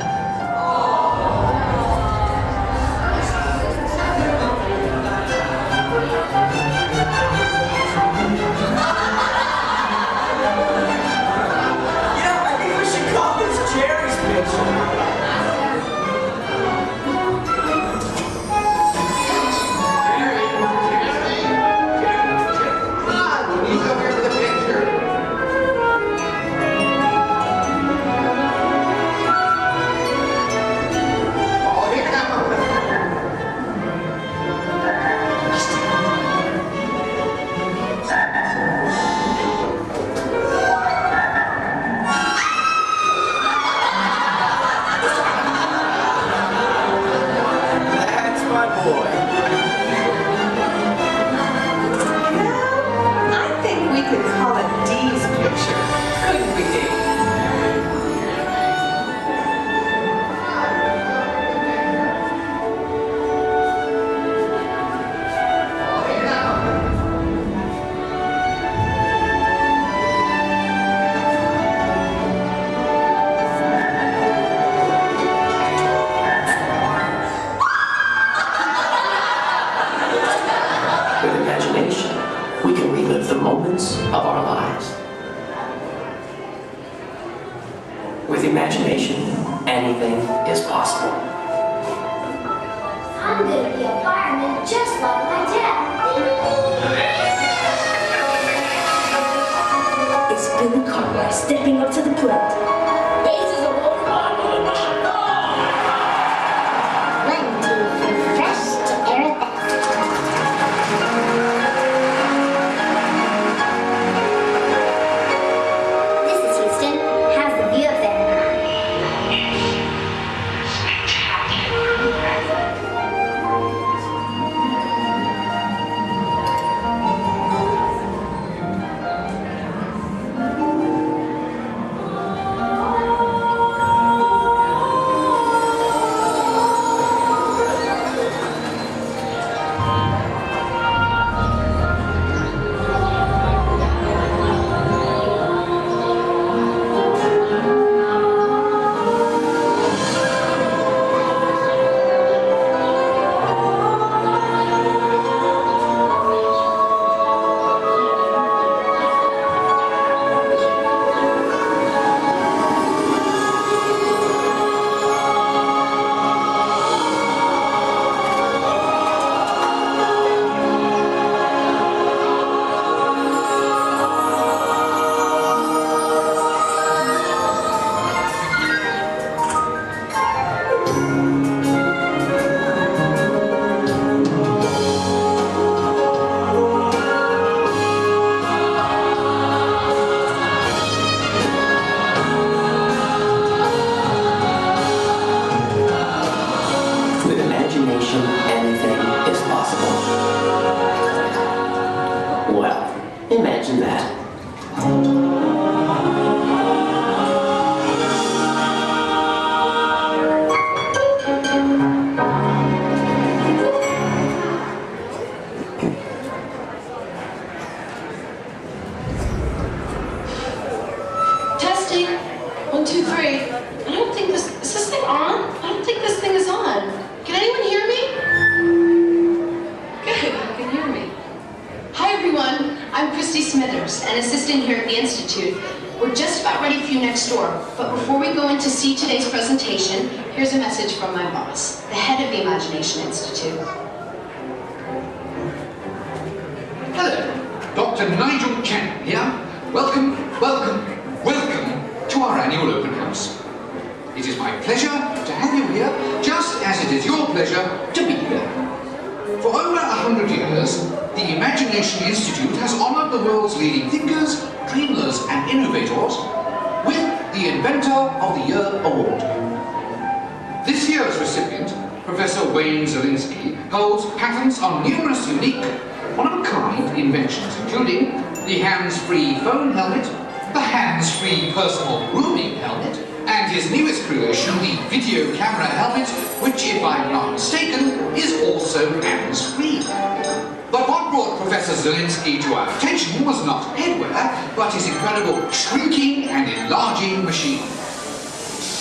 I think we should call this Jerry's picture. I think we could call it Dee's picture. Couldn't we, Dee? With imagination, we can relive the moments of our lives. With imagination, anything is possible. I'm gonna be a fireman just like my dad. It's Billy Cartwright stepping up to the plate. Bases are rolling. One, two, three, fresh to air it back. This is Houston. How's the view up there? Well, imagine that. Testing. 1, 2, 3. I don't think this. Is this thing on? I don't think this thing is on. Can anyone hear me? Good, you can hear me. Hi everyone. I'm Christy Smithers, an assistant here at the Institute. We're just about ready for you next door. But before we go in to see today's presentation, here's a message from my boss, the head of the Imagination Institute. Hello, Dr. Nigel Chen here. Welcome, welcome, welcome to our annual open house. It is my pleasure to have you here, just as it is your pleasure to be here. For over 100 years, the Imagination Institute has honored the world's leading thinkers, dreamers, and innovators with the Inventor of the Year Award. This year's recipient, Professor Wayne Zielinski, holds patents on numerous unique, one-of-a-kind inventions, including the hands-free phone helmet, the hands-free personal grooming helmet, and his newest creation, the video camera helmet, which, if I'm not mistaken, is also hands-free. But what brought Professor Zielinski to our attention was not headwear, but his incredible shrinking and enlarging machine.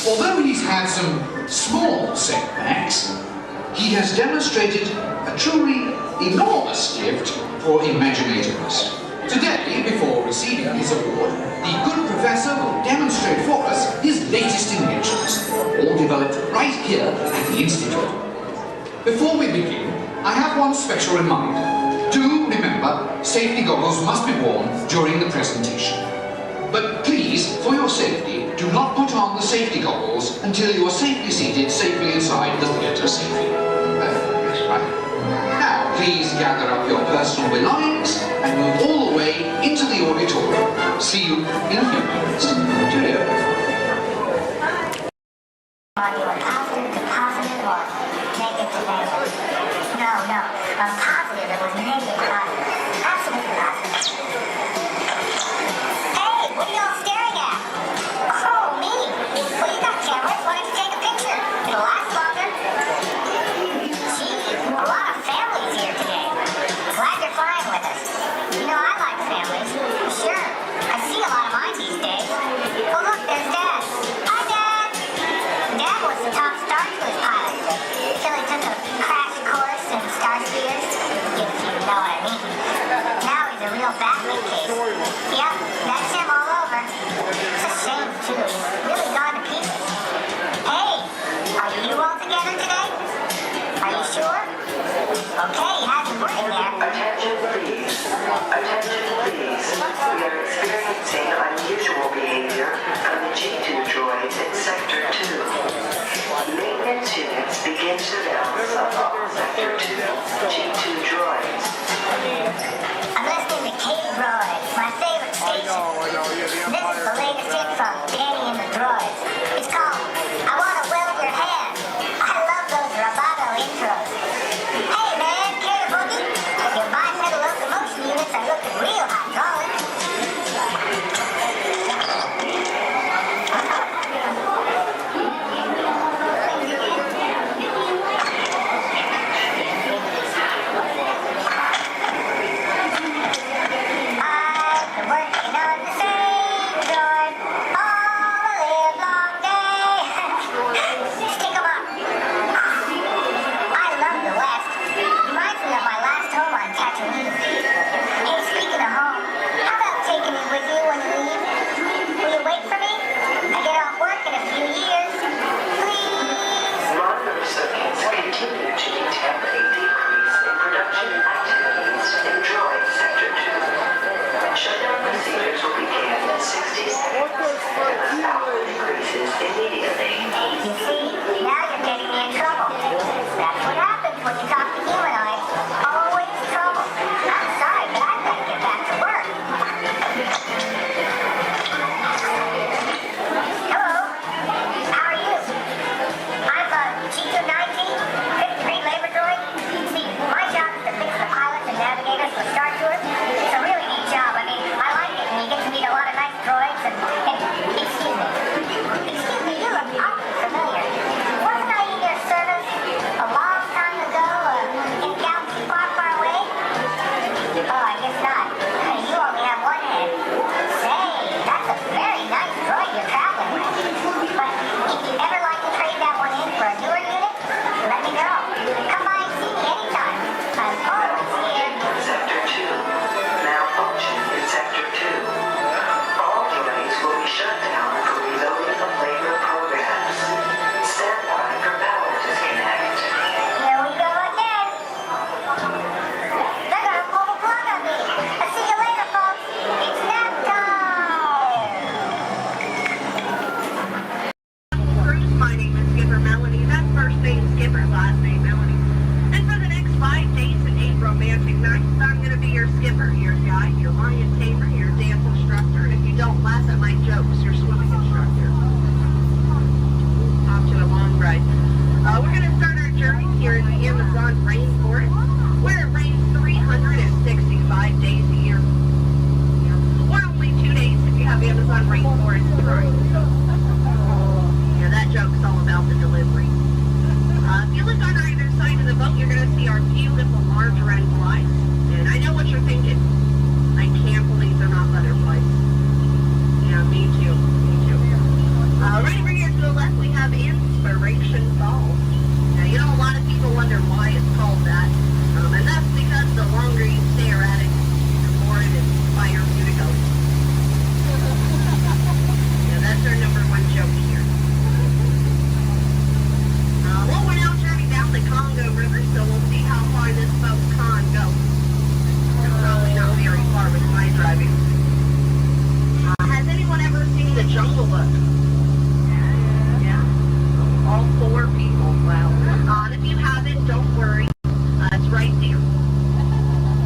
Although he's had some small setbacks, he has demonstrated a truly enormous gift for imaginativeness. Today, before receiving his award, the good professor will demonstrate for us his latest inventions, all developed right here at the Institute. Before we begin, I have one special reminder. Do remember, safety goggles must be worn during the presentation. But please, for your safety, do not put on the safety goggles until you are safely seated safely inside the theatre safely. Right. Now, please gather up your personal belongings and move all the way into the auditorium. See you in a few moments. Cheerio. Are you a positive to positive or negative to negative? No, a positive that was negative to positive. Absolutely positive. Hey, what are y'all staring at? Oh, me? Well, you got cameras. Why don't you take a picture? It'll last longer. Gee, a lot of families here today. Glad you're flying with us. You know, I like families. Sure, I see a lot of mine these days. Oh, look, there's Dad. Hi, Dad. Dad was the top Star Cruise pilot until he took a crash course in Star Speeders, if you know what I mean. Now he's a real Batman case. Yep, that's him all over. It's a shame, too. He's really gone to pieces. Hey, are you all together today? Are you sure? Okay, he has a word in there. Attention please. Attention please. We are experiencing unusual behavior from the G2 droids in Sector 2. Maintenance units begin surveillance of all Sector 2 G2 droids. I'm listening to K-Droid, my favorite station. This is the latest hit from Danny and the Droids. It's called I Wanna Weld Your Hand. I love those Roboto intros. Hey man, care to boogie? Your bipedal locomotion units are looking real hydraulic. It's a really neat job. I mean, I like it when you get to meet a I guess not. You only have one head. Say, that's a very nice droid you're traveling with. But if you ever like to trade that one in for a newer unit, let me know. Come by and see me anytime. I'm always here. Sector 2. Malfunction in Sector 2. All droids will be shut down for reloading of labor programs. Stand by for power disconnect. Here we go again. They're gonna pull the plug on me. I'll see you later, folks. It's nap time. Cruise, my name is Skipper Melanie. That's first name Skipper, last name Melanie. And for the next 5 days and 8 romantic nights, I'm going to be your skipper, your guide, your lion tamer, your dance instructor, and if you don't laugh at my jokes, your swimming instructor. Off to a long ride. We're going to start our journey here in the Amazon rainforest, where it rains 365 days a year. Or only 2 days if you have Amazon rainforest Prime. Yeah, that joke's all about the delivery. If you look on either side of the boat, you're going to see our beautiful large red flies. And I know what you're thinking. I can't believe they're not butterflies. Yeah, me too. Me too. Right over here to the left, we have Inspiration Falls. Now, you know, a lot of people wonder why it's called that. And that's because the longer you stare at it, the more it inspires you to go. Yeah, that's our number one joke here. Well, we're now turning down the Congo River, so we'll see how far this boat can go. Probably not very far with my driving. Has anyone ever seen The Jungle Book? Yeah? All 4 people. Wow. And if you haven't, don't worry. It's right there.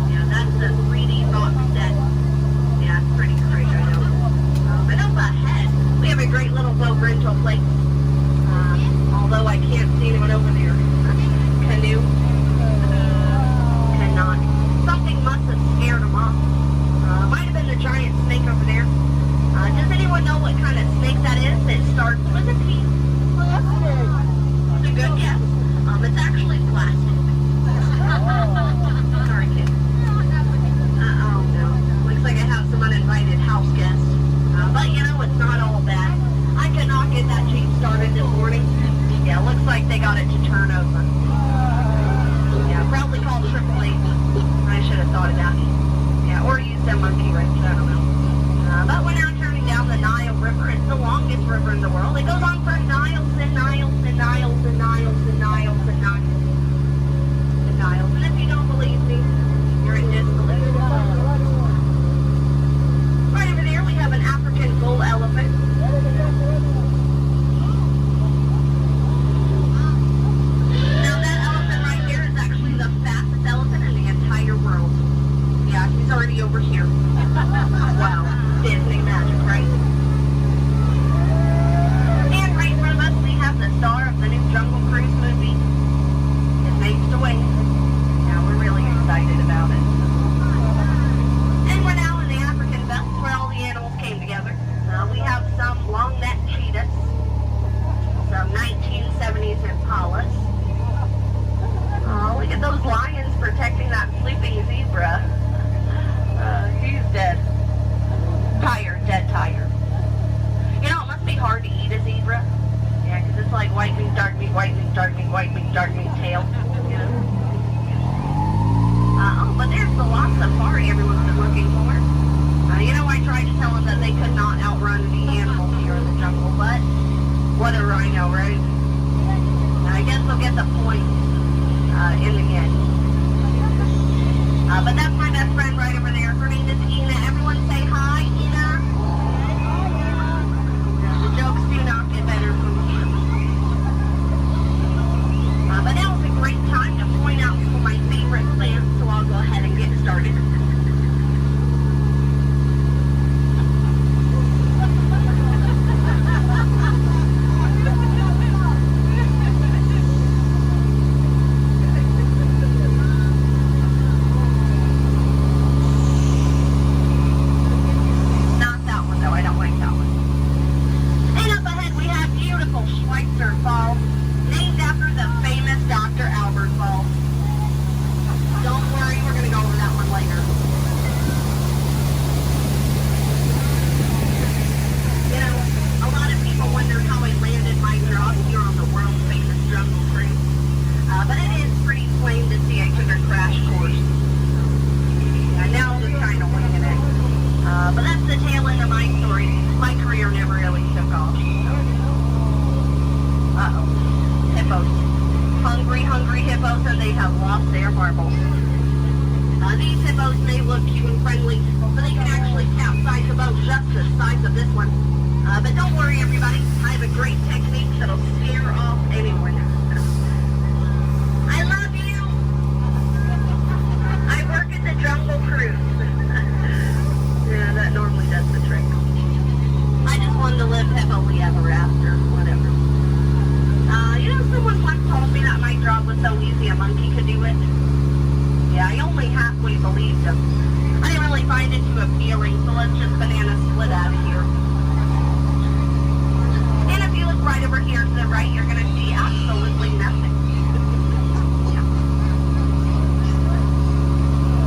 Yeah, that's the 3D box set. Yeah, it's pretty great, I know. And up ahead, we have a great little boat rental place. Although I can't see anyone over there. Canoe. Cannot. Something must have scared them off. Might have been the giant snake over there. Does anyone know what kind of snake that is? It starts with a P. It's a good guess. It's actually plastic. Sorry, kid. Oh no. Looks like I have some uninvited house guests. But you know, it's not all bad. I could not get that Jeep started this morning. Yeah, looks like they got it to turn over. Yeah, probably called AAA. I should have thought of that. Yeah, or used a monkey wrench, I don't know. But we're now turning down the Nile River. It's the longest river in the world. It goes on for miles and miles and miles and miles and miles and miles and miles. And if you don't believe me, you're in disbelief. Right over there, we have an African bull elephant. Now that elephant right there is actually the fastest elephant in the entire world. Yeah, he's already over here. Wow, Disney magic, right? And right in front of us, we have the star of the new Jungle Cruise movie. His name's Dwayne. Yeah, we're really excited about it. And we're now in the African belt where all the animals came together. We have some long-necked cheetahs, some 1970s impalas. Oh, look at those lions protecting that sleeping zebra. He's dead. Tired, dead tired. You know, it must be hard to eat a zebra. Yeah, because it's like white meat, dark meat, white meat, dark meat, white meat, dark meat tail. You know? Oh, but there's the lost safari everyone's been looking for. You know, I tried to tell them that they could not outrun the animals here in the jungle, but what a rhino, right? I guess they'll get the point in the end. But that's my best friend right over there. Her name is Ina. Everyone say hi, Ina. The jokes do not get better from here. But now is a great time to point out some of my favorite plants, so I'll go ahead and get started. marbles. These hippos may look cute and friendly, but they can actually capsize a boat just the size of this one. But don't worry, everybody. I have a great technique that'll scare off anyone. I love you. I work at the Jungle Cruise. Yeah, that normally does the trick. I just wanted to live happily ever after, whatever. Someone once told me that my job was so easy a monkey could do it. Yeah, I only halfway believed him. I didn't really find it too appealing, so let's just banana split out of here. And if you look right over here to the right, you're going to see absolutely nothing. Yeah.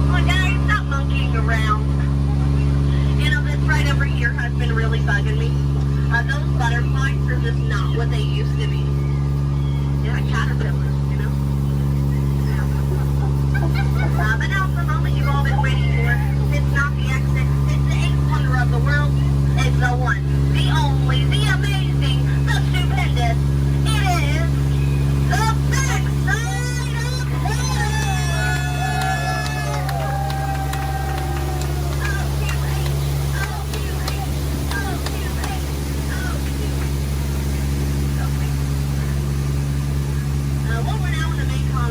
Well, guys, stop monkeying around. This right over here has been really bugging me. Those butterflies are just not what they used to be. Yeah, caterpillars, But now for the moment you've all been waiting for. It's not the exit. It's the eighth wonder of the world. It's the one, the only, the amazing, the stupendous. It is the backside of heaven!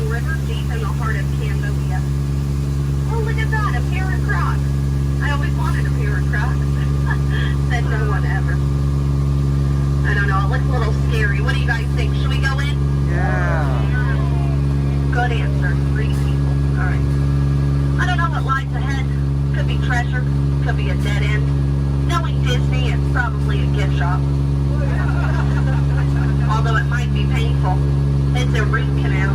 River deep in the heart of Cambodia. Oh, look at that, a pair of Crocs. I always wanted a pair of Crocs. Said no one ever. I don't know, it looks a little scary. What do you guys think? Should we go in? Yeah. Good answer. 3 people. All right. I don't know what lies ahead. Could be treasure. Could be a dead end. Knowing Disney, it's probably a gift shop. Although it might be painful. It's a root canal.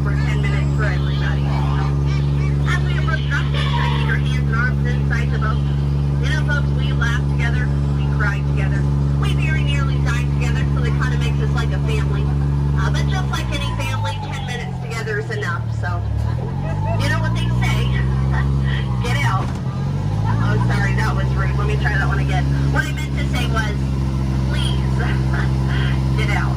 for 10 minutes for everybody. As we approach crossing, I keep your hands and arms inside the boat. You know, folks, we laugh together, we cry together, we very nearly die together, so it kind of makes us like a family. But just like any family, 10 minutes together is enough, so you know what they say. Get out. Oh, sorry, that was rude. Let me try that one again. What I meant to say was, please, get out.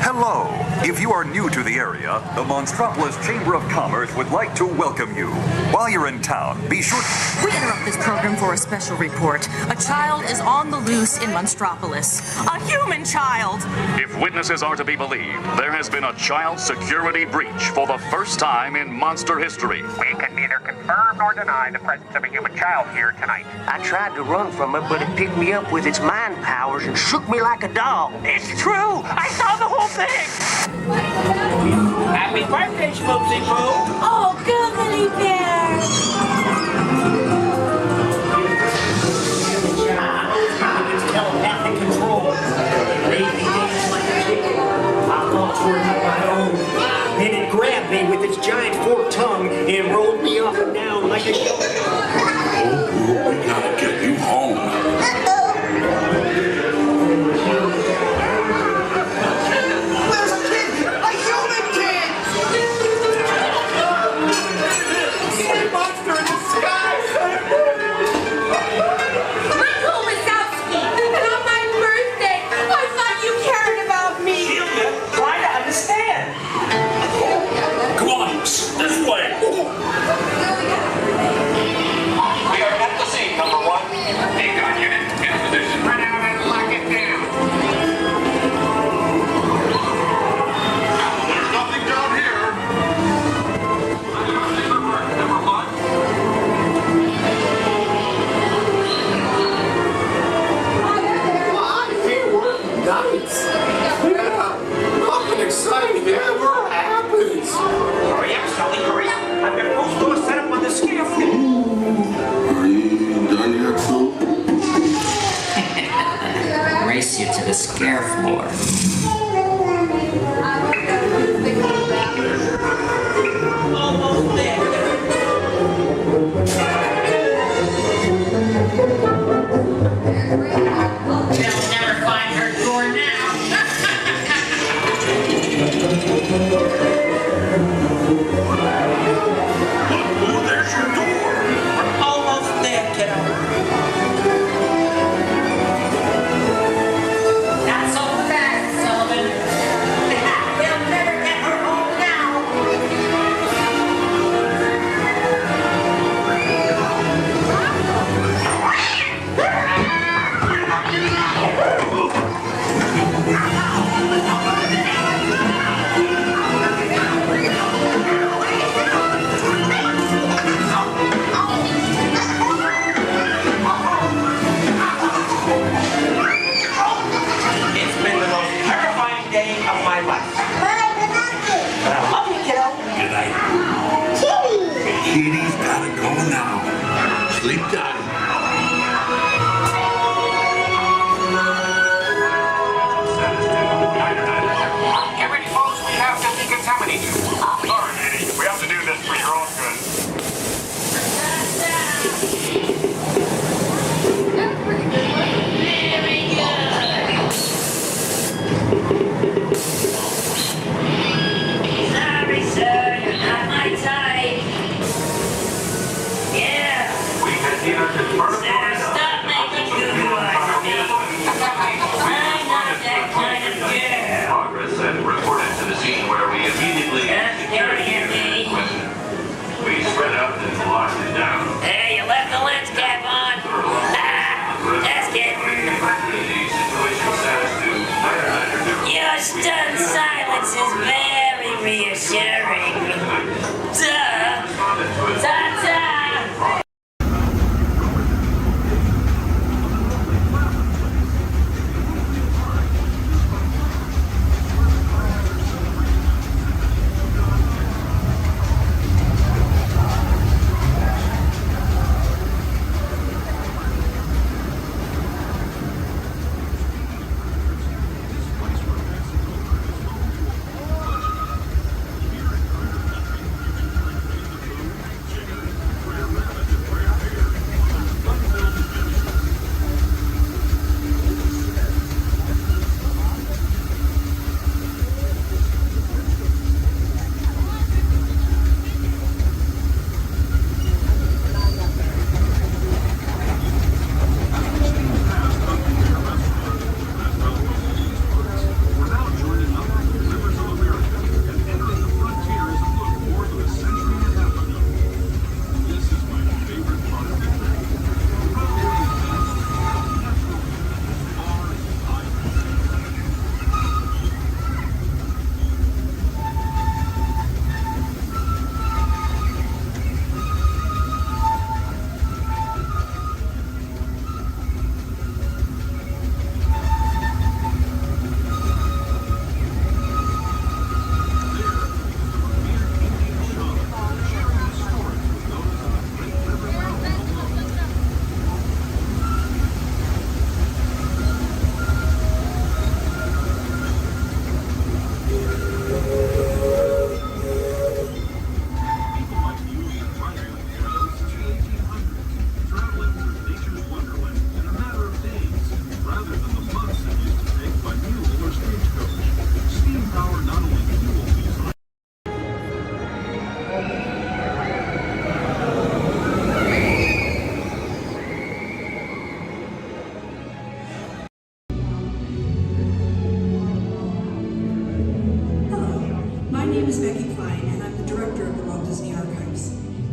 Hello. If you are new to the area, the Monstropolis Chamber of Commerce would like to welcome you. While you're in town, be sure We interrupt this program for a special report. A child is on the loose in Monstropolis. A human child! If witnesses are to be believed, there has been a child security breach for the first time in monster history. We can neither confirm nor deny the presence of a human child here tonight. I tried to run from it, but it picked me up with its mind powers and shook me like a dog. It's true! I saw the whole thing! Happy birthday, Schmoopsy Poo! Oh, googly bear! It's telepathic control. I thought for my own. Then it grabbed me with its giant forked tongue and rolled me up and down like a show. Oh, we gotta get you home. Race you to the scare floor. They'll never find her door now. Oh, there's your door. We're almost there, kiddo. Not so fast, Sullivan. They'll never get her home now. It's been the most terrifying day of my life. But I love you, kiddo. Good night. Kitty's gotta go now. Sleep tight. Get ready, folks. We have to decontaminate you. Sorry, Eddie. We have to do this for your own good. Sorry, sir, you're not my type. Yeah. We can neither is very reassuring. Duh! Ta-ta!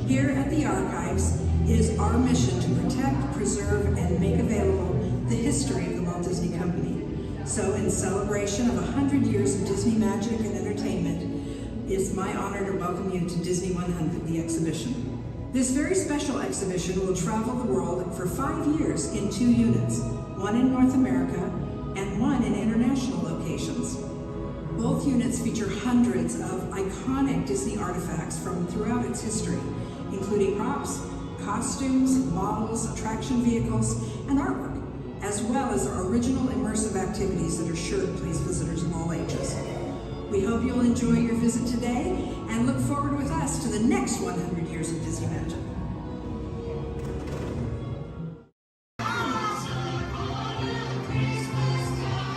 Here at the Archives, it is our mission to protect, preserve, and make available the history of the Walt Disney Company. So in celebration of 100 years of Disney magic and entertainment, it's my honor to welcome you to Disney 100, the exhibition. This very special exhibition will travel the world for 5 years in 2 units, one in North America and one in international locations. Both units feature hundreds of iconic Disney artifacts from throughout its history, including props, costumes, models, attraction vehicles, and artwork, as well as our original immersive activities that are sure to please visitors of all ages. We hope you'll enjoy your visit today and look forward with us to the next 100 years of Disney magic.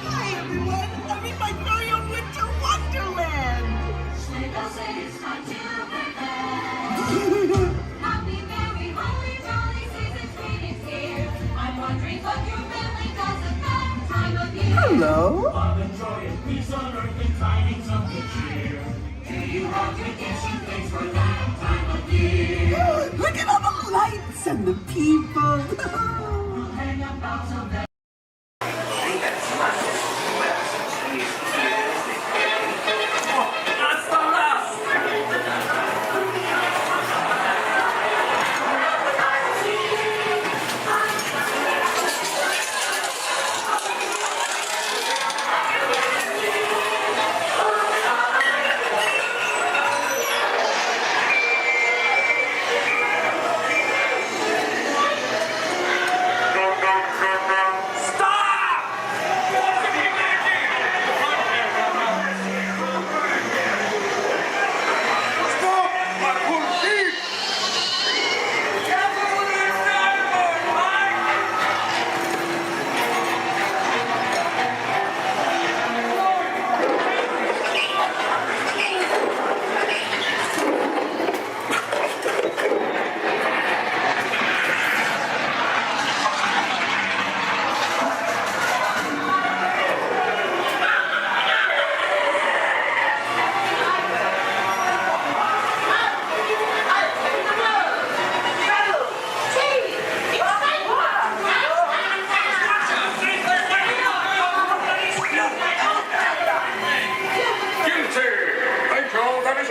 Hi everyone, I'm in my very own winter wonderland! Happy, merry, holy, jolly season's greetings here. I'm wondering what your family does at that time of year. Hello? Love and joy and peace on earth and tidings of good cheer. Do you have tradition things for that time of year? Look at all the lights and the people! We'll hang up boughs of that.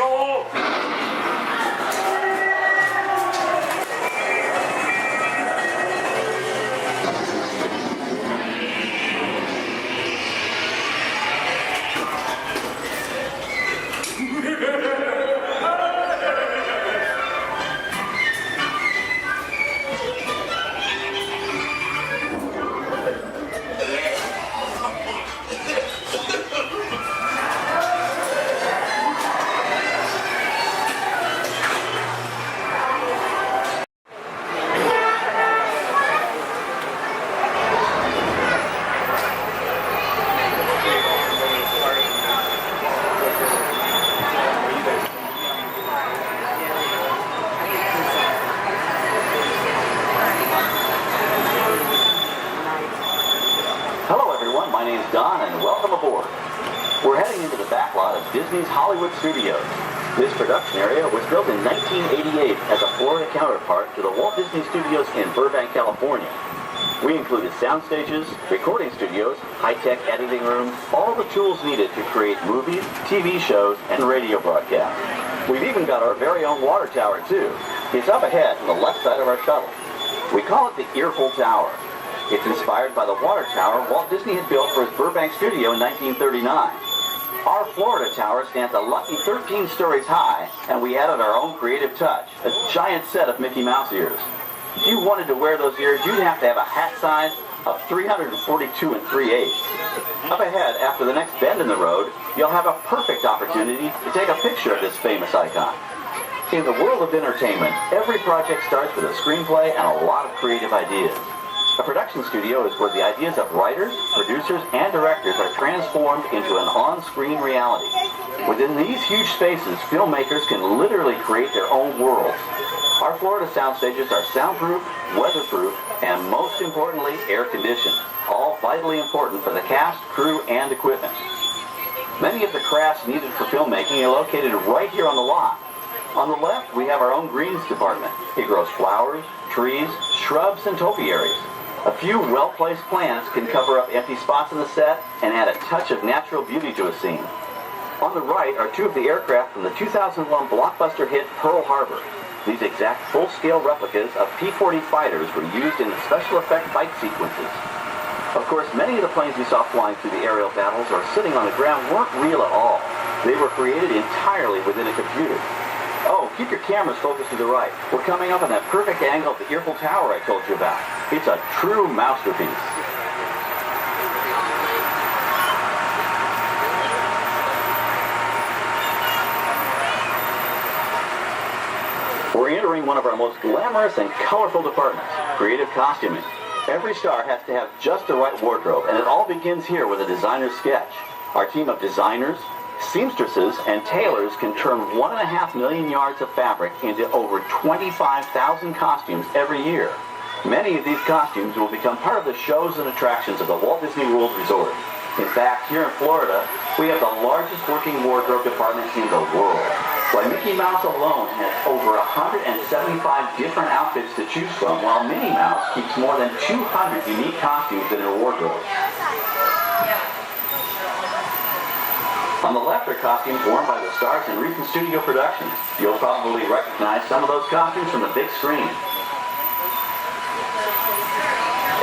go! My name's Don, and welcome aboard. We're heading into the backlot of Disney's Hollywood Studios. This production area was built in 1988 as a Florida counterpart to the Walt Disney Studios in Burbank, California. We included sound stages, recording studios, high-tech editing rooms, all the tools needed to create movies, TV shows, and radio broadcasts. We've even got our very own water tower, too. It's up ahead on the left side of our shuttle. We call it the Earful Tower. It's inspired by the water tower Walt Disney had built for his Burbank studio in 1939. Our Florida tower stands a lucky 13 stories high, and we added our own creative touch, a giant set of Mickey Mouse ears. If you wanted to wear those ears, you'd have to have a hat size of 342 3/8. Up ahead, after the next bend in the road, you'll have a perfect opportunity to take a picture of this famous icon. In the world of entertainment, every project starts with a screenplay and a lot of creative ideas. A production studio is where the ideas of writers, producers, and directors are transformed into an on-screen reality. Within these huge spaces, filmmakers can literally create their own worlds. Our Florida sound stages are soundproof, weatherproof, and most importantly, air-conditioned, all vitally important for the cast, crew, and equipment. Many of the crafts needed for filmmaking are located right here on the lot. On the left, we have our own greens department. It grows flowers, trees, shrubs, and topiaries. A few well-placed plants can cover up empty spots in the set and add a touch of natural beauty to a scene. On the right are two of the aircraft from the 2001 blockbuster hit Pearl Harbor. These exact full-scale replicas of P-40 fighters were used in the special effect fight sequences. Of course, many of the planes we saw flying through the aerial battles or sitting on the ground weren't real at all. They were created entirely within a computer. Oh, keep your cameras focused to the right. We're coming up on that perfect angle of the Earful Tower I told you about. It's a true masterpiece. We're entering one of our most glamorous and colorful departments, creative costuming. Every star has to have just the right wardrobe, and it all begins here with a designer's sketch. Our team of designers, seamstresses, and tailors can turn 1.5 million yards of fabric into over 25,000 costumes every year. Many of these costumes will become part of the shows and attractions of the Walt Disney World Resort. In fact, here in Florida, we have the largest working wardrobe department in the world. Why, Mickey Mouse alone has over 175 different outfits to choose from, while Minnie Mouse keeps more than 200 unique costumes in her wardrobe. On the left are costumes worn by the stars in recent studio productions. You'll probably recognize some of those costumes from the big screen.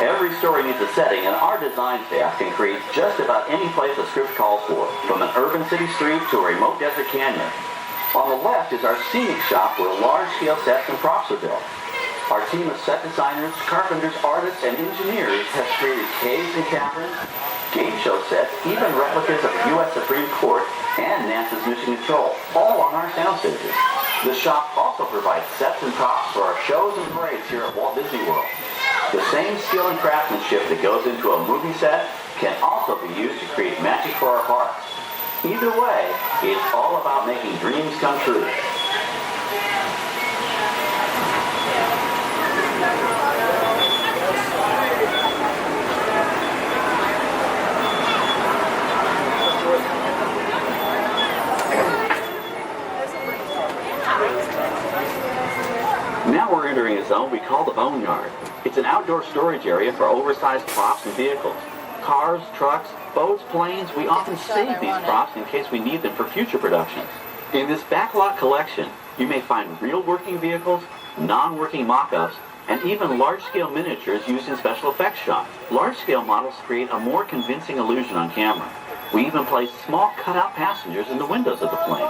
Every story needs a setting, and our design staff can create just about any place a script calls for, from an urban city street to a remote desert canyon. On the left is our scenic shop where large-scale sets and props are built. Our team of set designers, carpenters, artists, and engineers has created caves and caverns, game show sets, even replicas of the U.S. Supreme Court and NASA's Mission Control, all on our sound stages. The shop also provides sets and props for our shows and parades here at Walt Disney World. The same skill and craftsmanship that goes into a movie set can also be used to create magic for our parks. Either way, it's all about making dreams come true. Now we're entering a zone we call the Boneyard. It's an outdoor storage area for oversized props and vehicles. Cars, trucks, boats, planes, we often save these props in case we need them for future productions. In this backlot collection, you may find real working vehicles, non-working mock-ups, and even large-scale miniatures used in special effects shots. Large-scale models create a more convincing illusion on camera. We even placed small cutout passengers in the windows of the plane.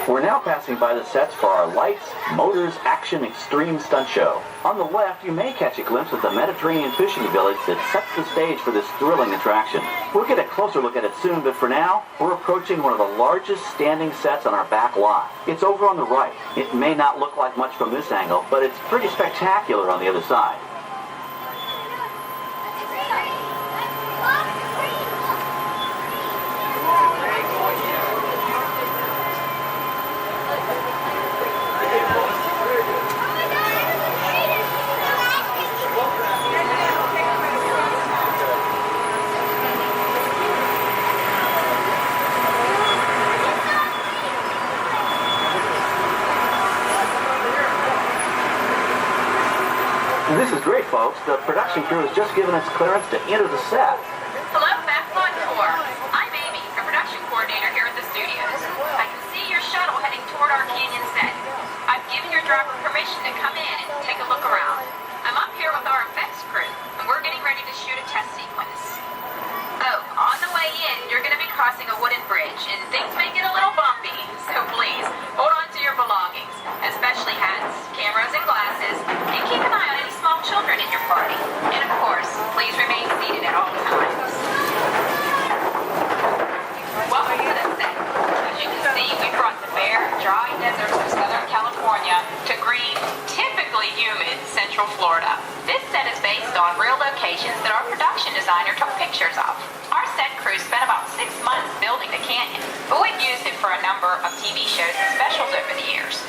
We're now passing by the sets for our Lights, Motors, Action Extreme Stunt Show. On the left, you may catch a glimpse of the Mediterranean fishing village that sets the stage for this thrilling attraction. We'll get a closer look at it soon, but for now, we're approaching one of the largest standing sets on our back lot. It's over on the right. It may not look like much from this angle, but it's pretty spectacular on the other side. This is great, folks. The production crew has just given us clearance to enter the set. Hello, Backlot Tour. I'm Amy, a production coordinator here at the studios. I can see your shuttle heading toward our canyon set. I've given your driver permission to come in and take a look around. I'm up here with our effects crew, and we're getting ready to shoot a test sequence. Oh, on the way in, you're going to be crossing a wooden bridge, and things may get a little bumpy, so please, hold on to your belongings, especially hats, cameras, and glasses, and keep an eye on any small children in your party. And of course, please remain seated at all times. Welcome to the set. As you can see, we brought the bare, dry deserts of Southern California to green, typically humid Central Florida. This set is based on real locations that our production designer took pictures of. Our set crew spent about 6 months building the canyon, but we've used it for a number of TV shows and specials over the years.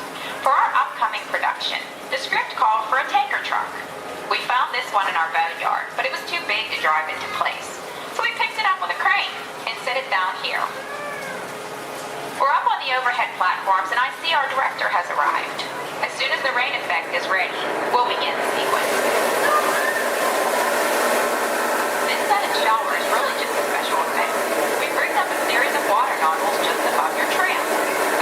For our upcoming production, the script called for a tanker truck. We found this one in our boneyard, but it was too big to drive into place. So we picked it up with a crane and set it down here. We're up on the overhead platforms, and I see our director has arrived. As soon as the rain effect is ready, we'll begin the sequence. This set and shower is really just a special effect. We've rigged up a series of water nozzles just above your tram.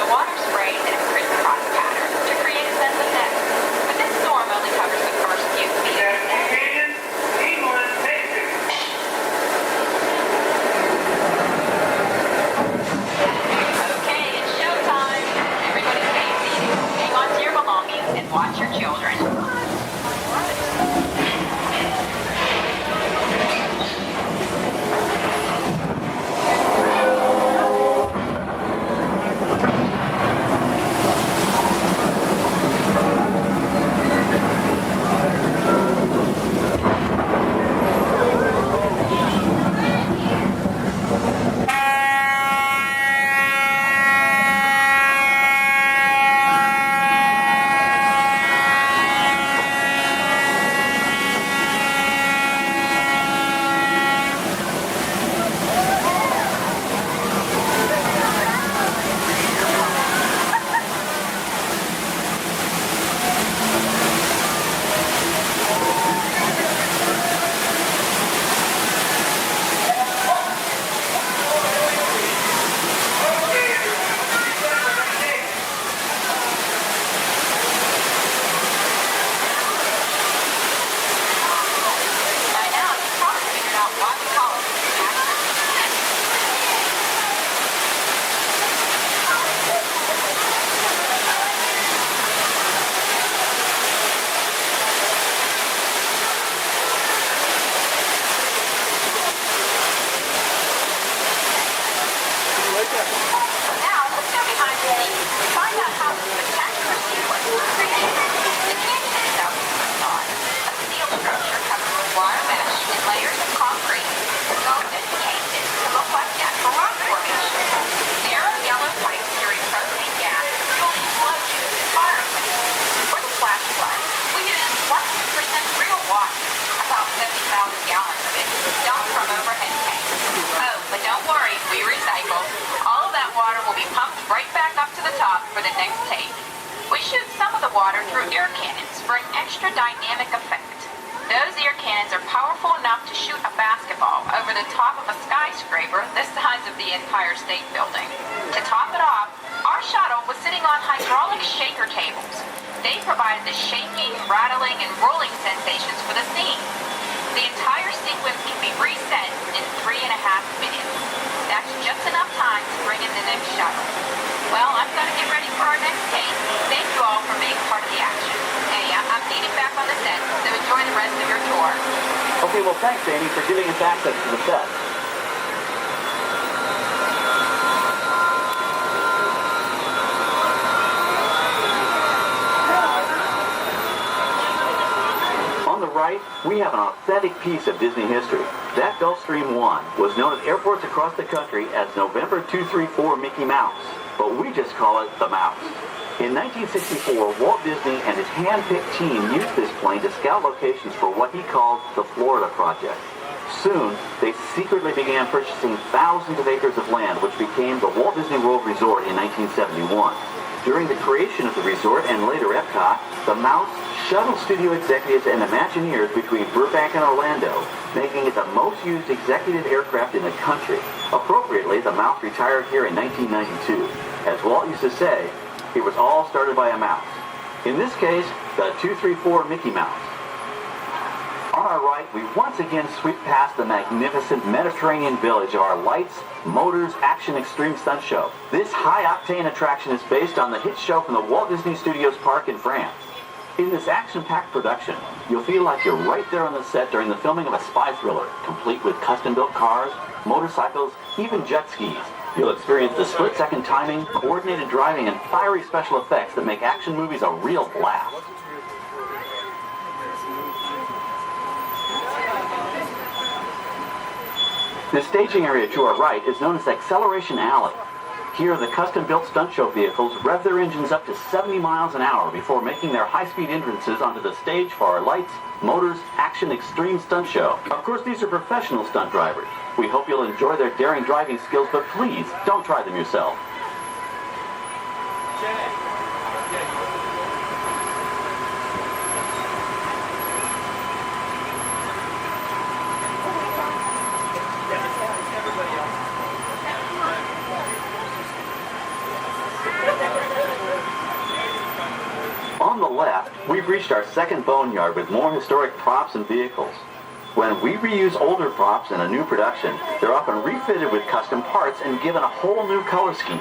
The water sprays in a crisscross pattern to create a sense of depth. But this storm only covers the first few feet. Okay, it's showtime. Everybody stay seated. Hang on to your belongings and watch your children. Now, let's go behind the scenes and find out how the spectacular sequence was created. The canyon itself is a facade, a steel structure covered with wire mesh and layers of concrete, sculpted and painted to look like natural rock formation. Narrow yellow pipes carry propane gas, fueling explosions and fire effects. For the flash flood, we used 100% real water, about 70,000 gallons of it, dumped from overhead tanks. Oh, But don't worry, we recycle. All of that water will be pumped right back up to the top for the next take. We shoot some of the water through air cannons for an extra dynamic effect. Those air cannons are powerful enough to shoot a basketball over the top of a skyscraper the size of the Empire State Building. To top it off, our shuttle was sitting on hydraulic shaker tables. They provided the shaking, rattling, and rolling sensations for the scene. The entire sequence can be reset in 3.5 minutes. That's just enough time to bring in the next shuttle. Well, I've got to get ready for our next take. Thank you all for being part of the action. Hey, I'm needed back on the set, so enjoy the rest of your tour. Okay, well, thanks, Amy, for giving us access to the set. On the right, we have an authentic piece of Disney history. That Gulfstream 1 was known at airports across the country as November 234 Mickey Mouse, but we just call it the Mouse. In 1964, Walt Disney and his hand-picked team used this plane to scout locations for what he called the Florida Project. Soon, they secretly began purchasing thousands of acres of land, which became the Walt Disney World Resort in 1971. During the creation of the resort and later Epcot, the Mouse shuttled studio executives and Imagineers between Burbank and Orlando, making it the most used executive aircraft in the country. Appropriately, the Mouse retired here in 1992. As Walt used to say, it was all started by a mouse. In this case, the 234 Mickey Mouse. On our right, we once again sweep past the magnificent Mediterranean village of our lights, motors, action extreme stunt show. This high-octane attraction is based on the hit show from the Walt Disney Studios Park in France. In this action-packed production, you'll feel like you're right there on the set during the filming of a spy thriller, complete with custom-built cars, motorcycles, even jet skis. You'll experience the split-second timing, coordinated driving, and fiery special effects that make action movies a real blast. The staging area to our right is known as Acceleration Alley. Here, the custom-built stunt show vehicles rev their engines up to 70 miles an hour before making their high-speed entrances onto the stage for our lights, motors, action extreme stunt show. Of course, these are professional stunt drivers. We hope you'll enjoy their daring driving skills, but please, don't try them yourself. On the left, we've reached our second boneyard with more historic props and vehicles. When we reuse older props in a new production, they're often refitted with custom parts and given a whole new color scheme.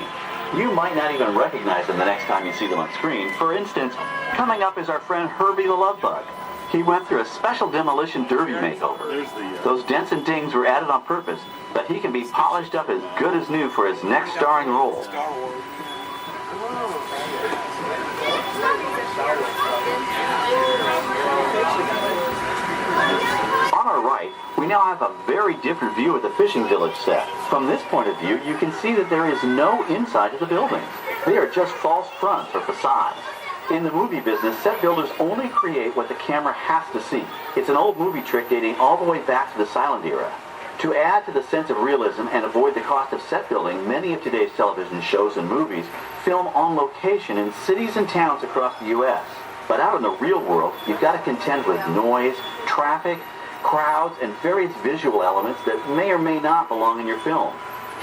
You might not even recognize them the next time you see them on screen. For instance, coming up is our friend Herbie the Love Bug. He went through a special demolition derby makeover. Those dents and dings were added on purpose, but he can be polished up as good as new for his next starring role. On our right, we now have a very different view of the fishing village set. From this point of view, you can see that there is no inside to the buildings. They are just false fronts or facades. In the movie business, set builders only create what the camera has to see. It's an old movie trick dating all the way back to the silent era. To add to the sense of realism and avoid the cost of set building, many of today's television shows and movies film on location in cities and towns across the U.S. But out in the real world, you've got to contend with noise, traffic, crowds, and various visual elements that may or may not belong in your film.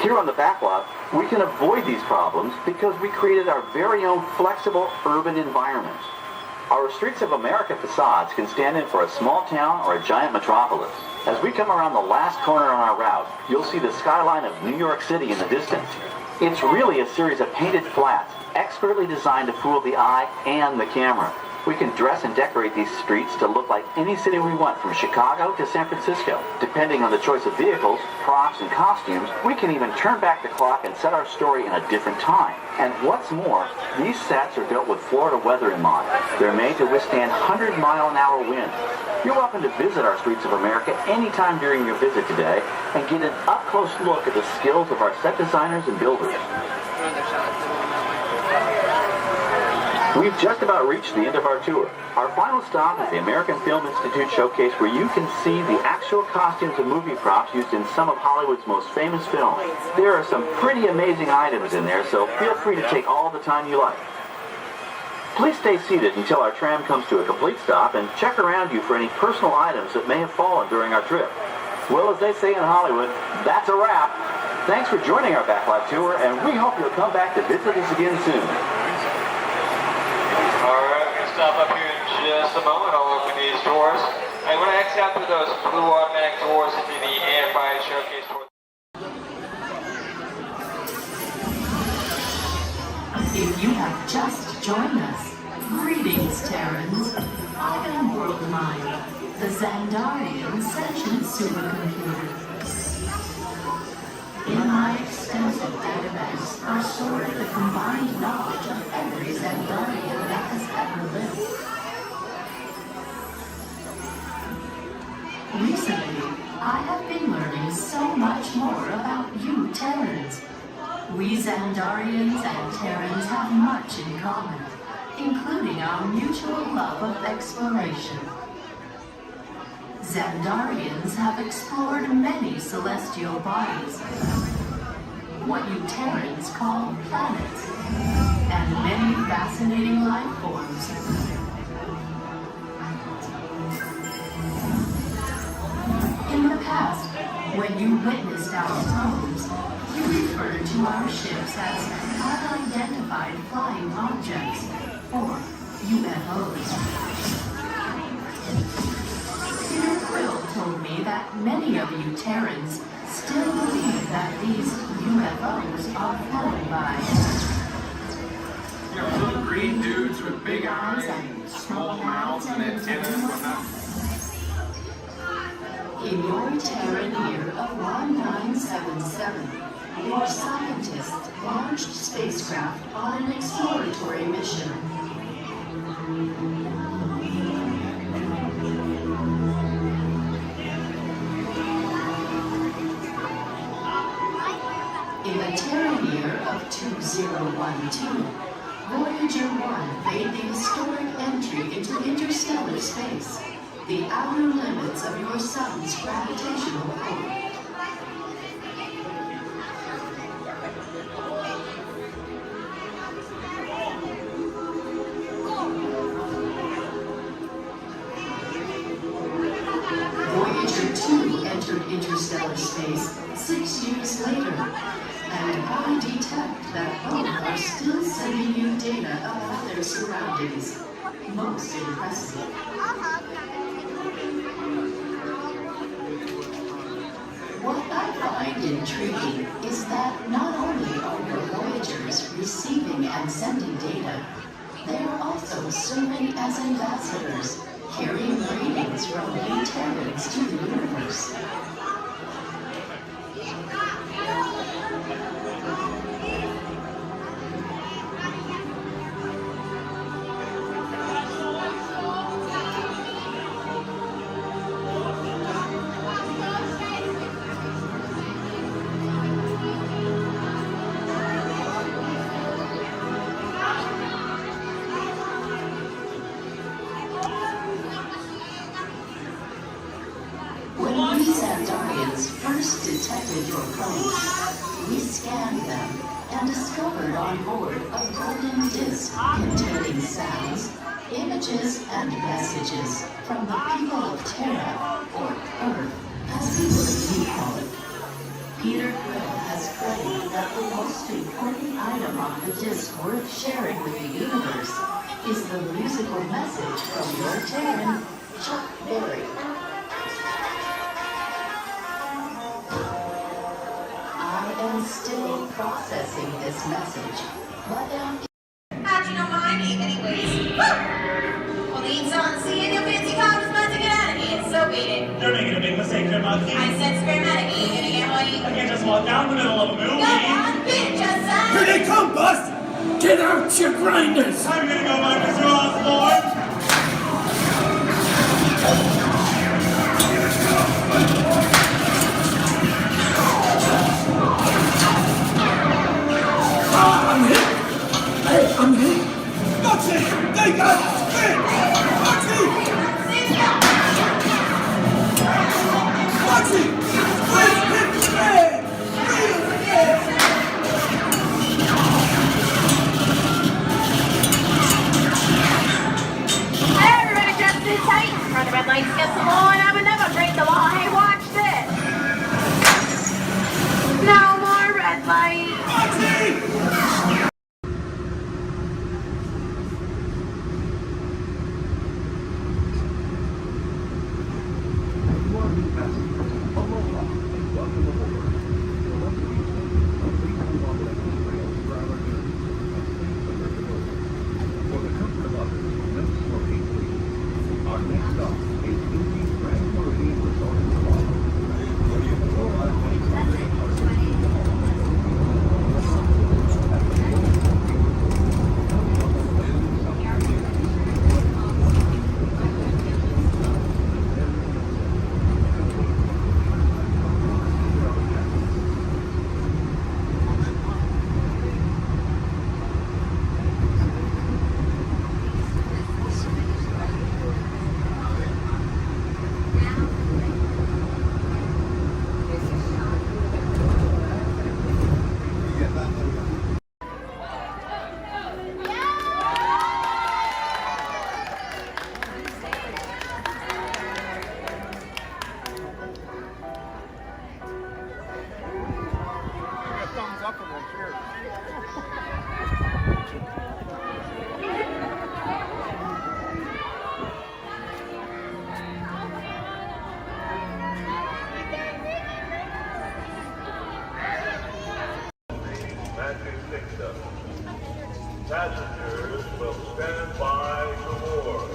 Here on the backlot, we can avoid these problems because we created our very own flexible urban environment. Our Streets of America facades can stand in for a small town or a giant metropolis. As we come around the last corner on our route, you'll see the skyline of New York City in the distance. It's really a series of painted flats, expertly designed to fool the eye and the camera. We can dress and decorate these streets to look like any city we want, from Chicago to San Francisco. Depending on the choice of vehicles, props, and costumes, we can even turn back the clock and set our story in a different time. And what's more, these sets are built with Florida weather in mind. They're made to withstand 100-mile-an-hour winds. You're welcome to visit our Streets of America anytime during your visit today and get an up-close look at the skills of our set designers and builders. We've just about reached the end of our tour. Our final stop is the American Film Institute Showcase, where you can see the actual costumes and movie props used in some of Hollywood's most famous films. There are some pretty amazing items in there, so feel free to take all the time you like. Please stay seated until our tram comes to a complete stop and check around you for any personal items that may have fallen during our trip. Well, as they say in Hollywood, that's a wrap. Thanks for joining our backlot tour, and we hope you'll come back to visit us again soon. Alright, we're going to stop up here in just a moment. I'll open these doors. And when I exit out through those blue automatic doors into the AFI showcase door. If you have just joined us, greetings, Terrans. I am WorldMind, the Xandarian sentient supercomputer. In my extensive database are stored the combined knowledge of every Xandarian that has ever lived. Recently, I have been learning so much more about you Terrans. We Xandarians and Terrans have much in common, including our mutual love of exploration. Xandarians have explored many celestial bodies, what you Terrans call planets, and many fascinating life forms. In the past, when you witnessed our homes, you referred to our ships as unidentified flying objects, or UFOs. Peter Quill told me that many of you Terrans still believe that these UFOs are flown by little green dudes with big eyes and small mouths and antennas and whatnot. In your Terran year of 1977, your scientists launched spacecraft on an exploratory mission. In the Terran year of 2012, Voyager 1 made the historic entry into interstellar space, the outer limits of your sun's gravitational pull. Voyager 2 entered interstellar space 6 years later, and I detect that both are still sending you data about their surroundings. Most impressive. What I find intriguing is that not only are your Voyagers receiving and sending data, they are also serving as ambassadors, carrying greetings from you Terrans to the universe. When we Xandarians first detected your clones, we scanned them and discovered on board a golden disc containing sounds, images, and messages from the people of Terra, or Earth, as we would call it. Peter Quill has claimed that the most important item on the disc worth sharing with the universe is the musical message from your Terran, Chuck Berry. I am still processing this message, but am... How'd you know my name anyways? Well, leads on seeing your fancy cars about to get out of here, so beat it. You're making a big mistake here, Monkey. I said spermatic, you gonna get what you... I can't just walk down the middle of a movie. Go on, beat it, just son! Here they come, Bust! Get out your grinders! I'm gonna go by Mr. Osborne! I'm hit! Hey, I'm hit! That's it! Passengers will stand by to board.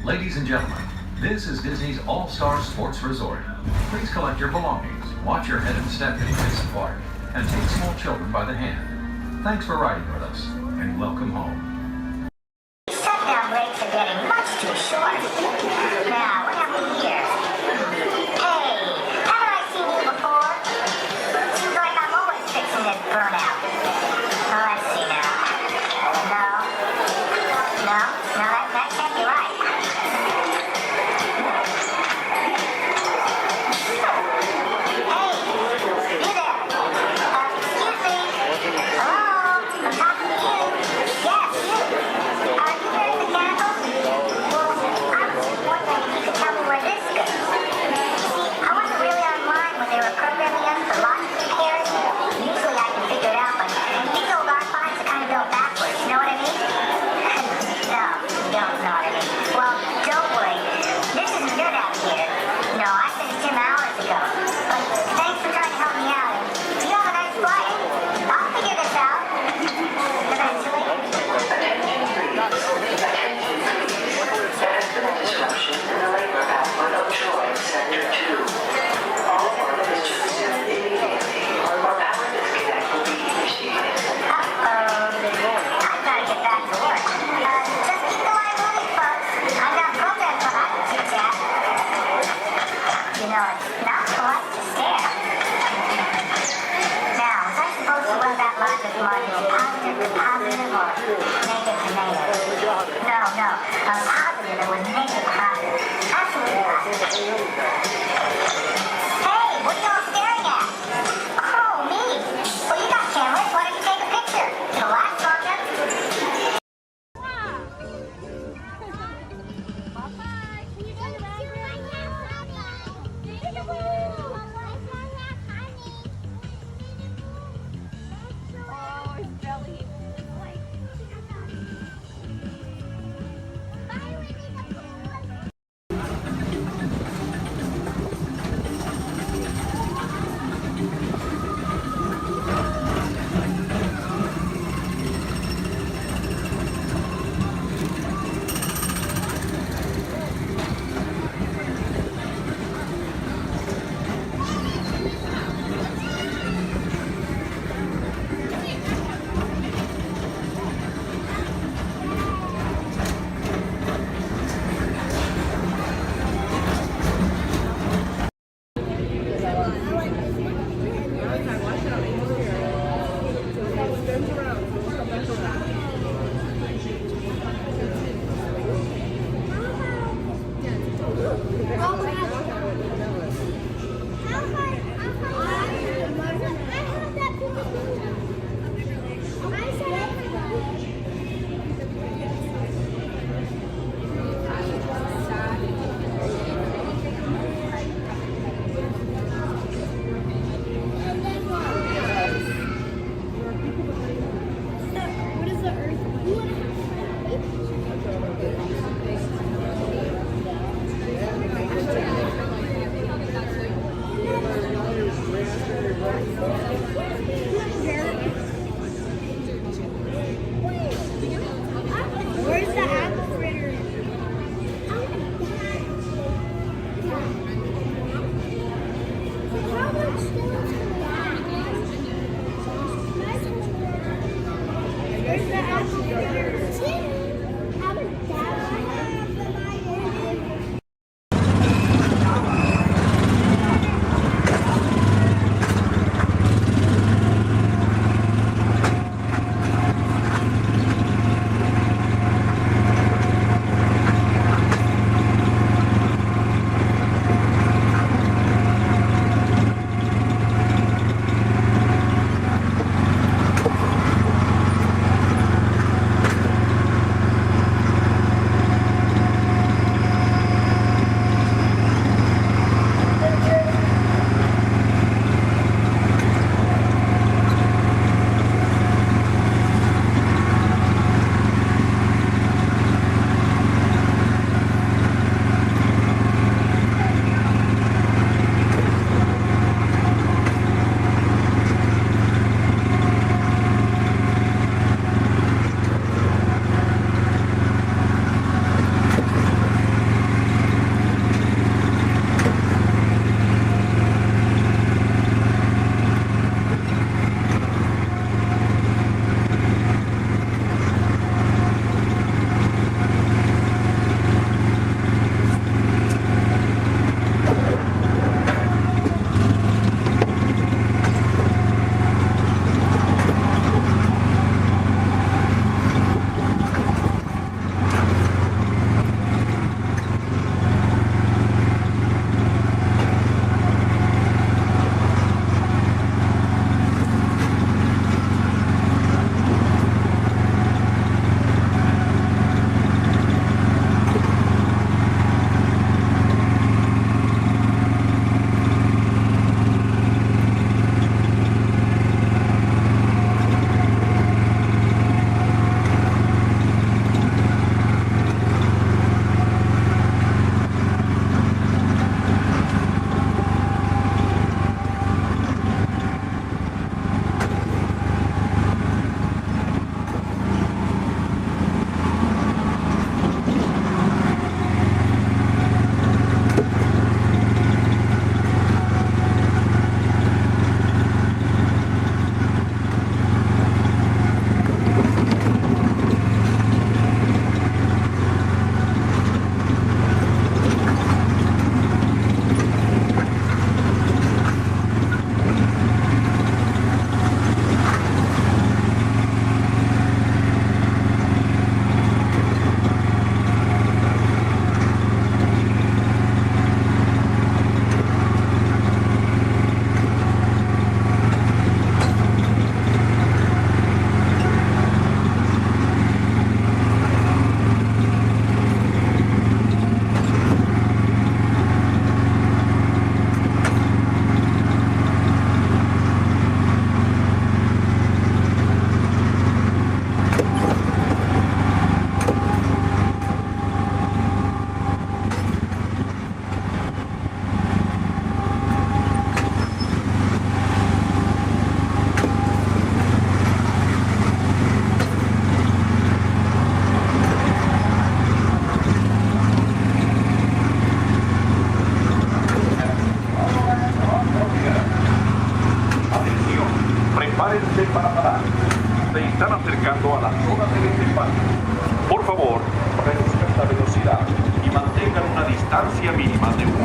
Ladies and gentlemen, this is Disney's All-Star Sports Resort. Please collect your belongings, watch your head and step in this park, and take small children by the hand. Thanks for riding with us, and welcome home. Shutdown breaks are getting much too short. Now, what have we here? Hey, haven't I seen you before? Seems like I'm always fixing this burnout. Oh, let's see now. No, that can't be right. Hey, you there. Excuse me. Hello? I'm talking to you. Yes, you. Are you wearing the candles? Well, I was just wondering if you could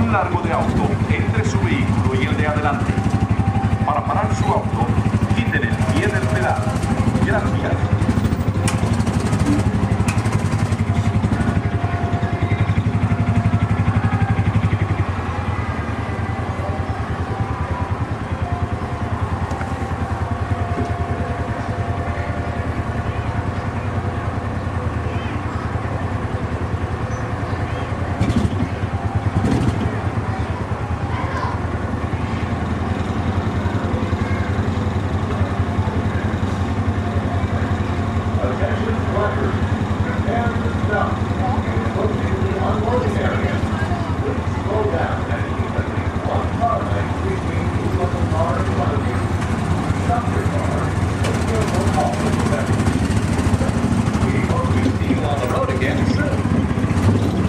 un largo de auto entre su vehículo y el de adelante. Para parar su auto, quiten el pie del pedal. Gracias.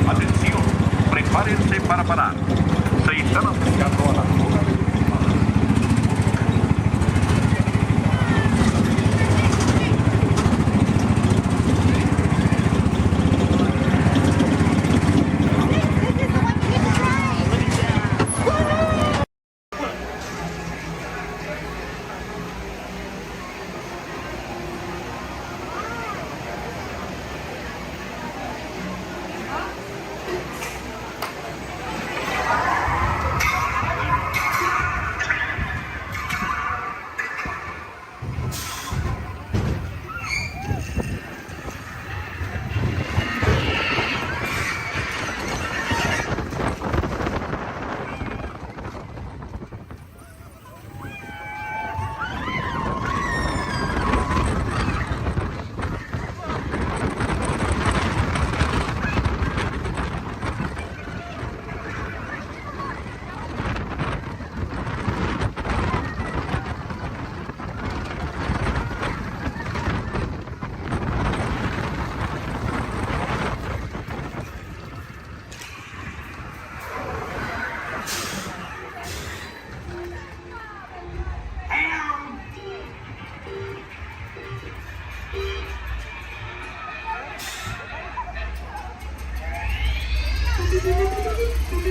Atención, prepárense para parar. Se están acercando a la zona de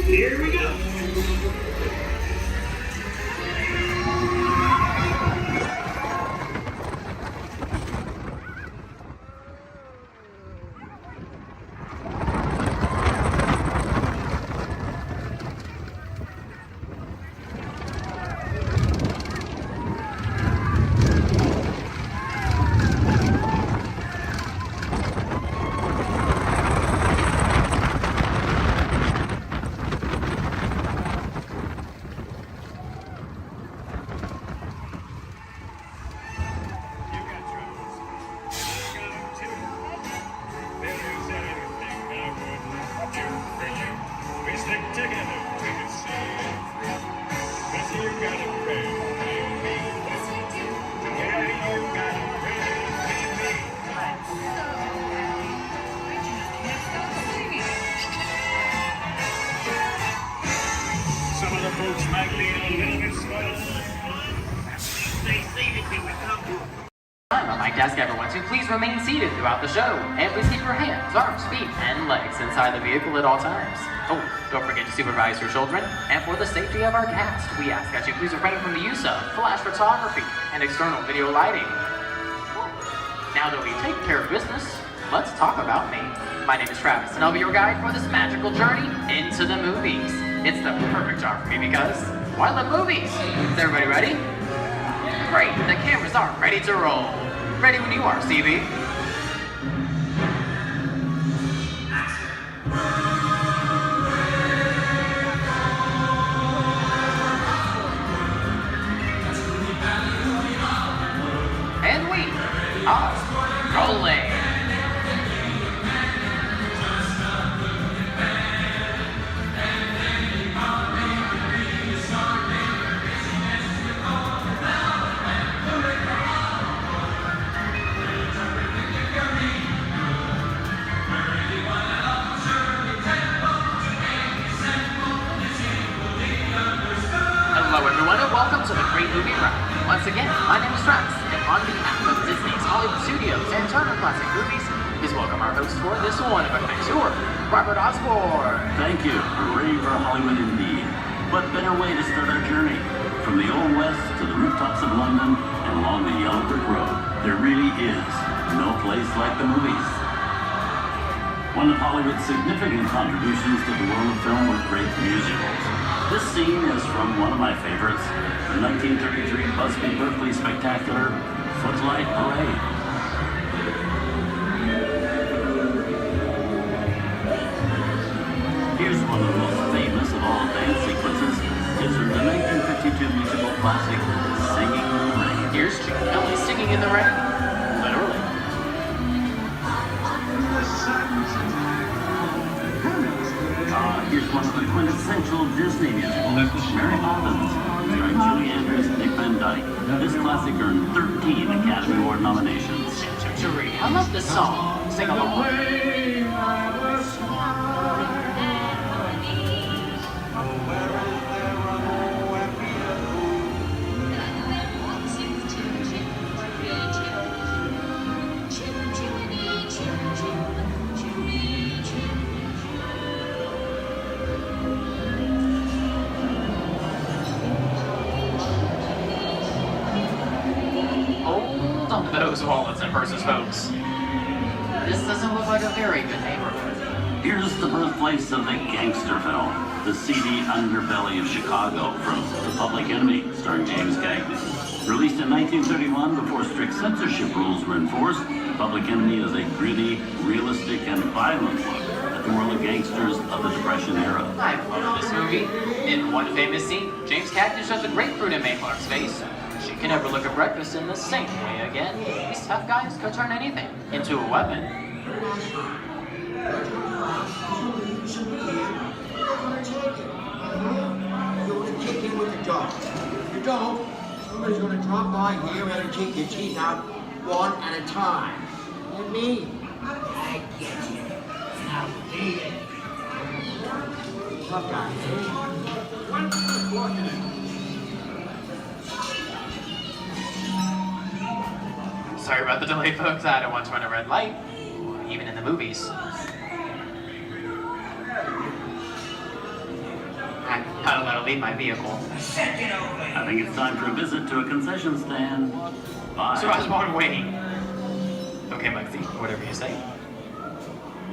Here we go. Some of the folks might be a little bit slow. Stay seated till we come to I'd like to ask everyone to please remain seated throughout the show, and please keep your hands, arms, feet, and legs inside the vehicle at all times. Oh, don't forget to supervise your children, and for the safety of our cast, we ask that you please refrain from the use of flash photography and external video lighting. Now that we've taken care of business, let's talk about me. My name is Travis, and I'll be your guide for this magical journey into the movies. It's the perfect job for me because, well, I love movies. Is everybody ready? Great, the cameras are ready to roll. Ready when you are, CB. And we are rolling. Hello everyone and welcome to the Great Movie Ride. Once again, my name is Travis, and on behalf of Disney's Hollywood Studios and Turner Classic Movies is welcome our host for this one-of-a-kind tour, Robert Osborne. Thank you. Hooray for Hollywood indeed. What better way to start our journey? From the Old West to the rooftops of London and along the yellow brick road, there really is no place like the movies. One of Hollywood's significant contributions to the world of film were great musicals. This scene is from one of my favorites, the 1933 Busby Berkeley spectacular, Footlight Parade. Here's one of the most famous of all dance sequences. It's from the 1952 musical classic, Singing in the Rain. Here's Chick Kelly singing in the rain. Literally. Here's one of the quintessential Disney musicals, Mary Poppins, starring Julie Andrews and Dick Van Dyke. This classic earned 13 Academy Award nominations. I love this song. Sing along. Those wallets and purses, folks. This doesn't look like a very good neighborhood. Here's the birthplace of the gangster film, the seedy underbelly of Chicago, from The Public Enemy, starring James Cagney. Released in 1931 before strict censorship rules were enforced, Public Enemy is a gritty, realistic, and violent look at the world of gangsters of the Depression era. I love this movie. In one famous scene, James Cagney shoves a grapefruit in May Clark's face. She can never look at breakfast in the same way again. These tough guys could turn anything into a weapon. You want to kick in with the dog. If you don't, somebody's going to drop by here and take your teeth out one at a time. And me, I get you. Now beat it. Tough guy, Sorry about the delay, folks. I don't want to run a red light, even in the movies. I don't let her leave my vehicle. I think it's time for a visit to a concession stand. Bye. So I was born waiting. Okay, Muggsy, whatever you say.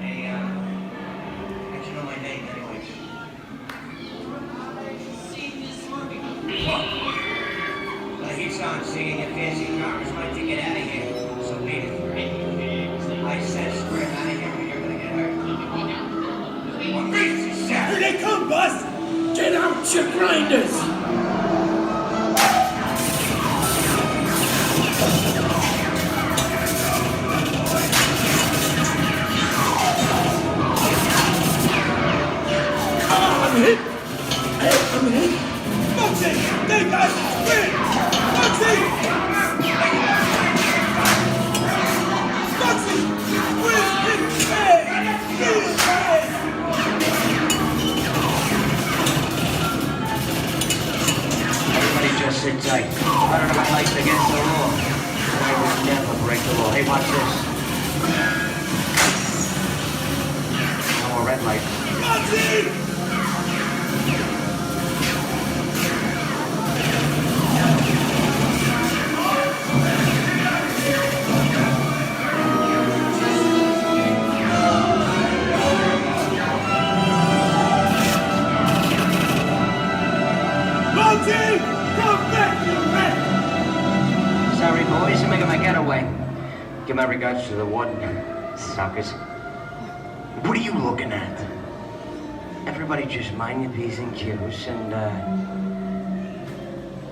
Hey, I should know my name anyways. The heat's on, seeing your fancy cars might to get out of here. So beat it. I said spread out of here or you're gonna get hurt. What reason is that? Here they come, Bus! Get out your grinders! I'm hit! Hey, I'm hit! Muggsy! They got win! Muggsy! Muggsy! Win! Hey! Hey! Everybody just sit tight. Running my life against the law. I would never break the law. Hey, watch this. No more red light. Muggsy! Come back, you rat! Sorry, boys, I'm making my getaway. Give my regards to the warden. Suckers. What are you looking at? Everybody just mind your P's and Q's and,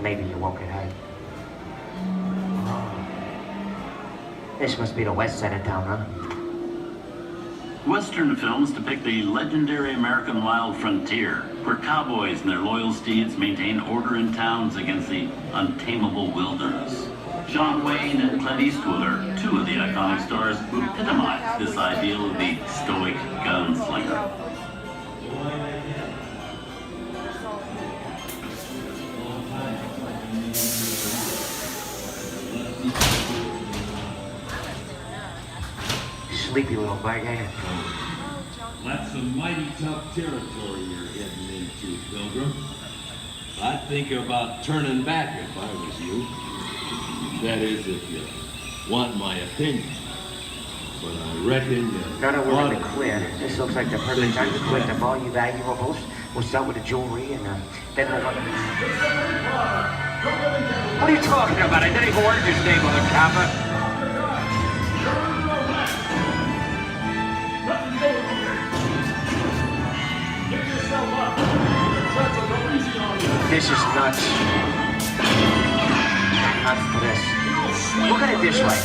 maybe you won't get hurt. Oh. This must be the west side of town, huh? Western films depict the legendary American wild frontier, where cowboys and their loyal steeds maintain order in towns against the untamable wilderness. John Wayne and Clint Eastwood are two of the iconic stars who epitomize this ideal of the stoic gunslinger. sleepy little bug, ain't it? That's some mighty tough territory you're heading into, Pilgrim. I'd think about turning back if I was you. That is, if you want my opinion. But I reckon you... No, we're in the clear. This looks like the perfect time to collect up all your valuables. We'll start with the jewelry and then we'll... What are you talking about? I didn't even order your stable, the copper. This is nuts. Nuts for this. Look at it this way.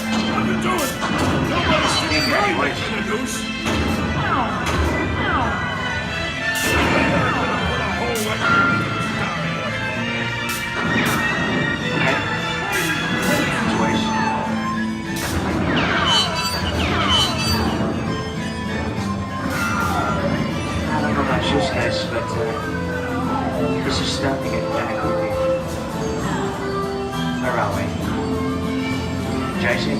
I don't know about you guys, but this is starting to get kind of creepy. Where are we? Jason?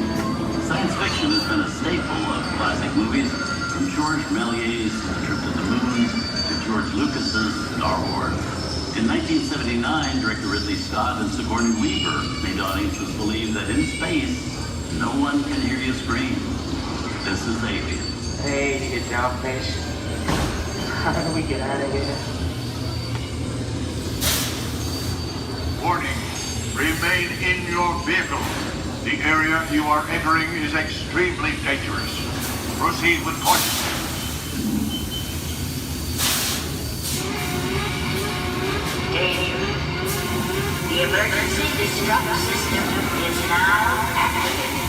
Science fiction has been a staple of classic movies, from George Méliès's Trip to the Moon to George Lucas's Star Wars. In 1979, director Ridley Scott and Sigourney Weaver made audiences believe that in space, no one can hear you scream. This is Alien. Hey, you down face. How do we get out of here? Warning, remain in your vehicle. The area you are entering is extremely dangerous. Proceed with caution. Danger. The emergency disrupt system is now activated.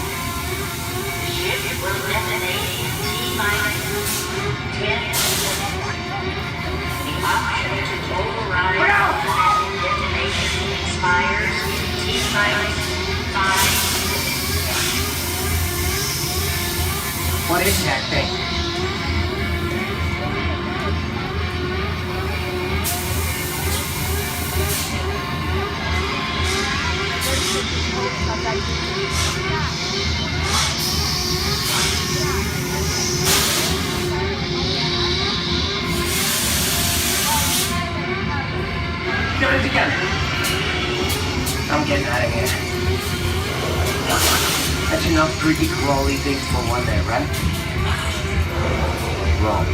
The ship will detonate in T-minus 10 seconds. The option to override automatic detonation expires T-minus 5. What is that thing? Get it together. I'm getting out of here. That's enough creepy crawly things for one day, right? Wrong.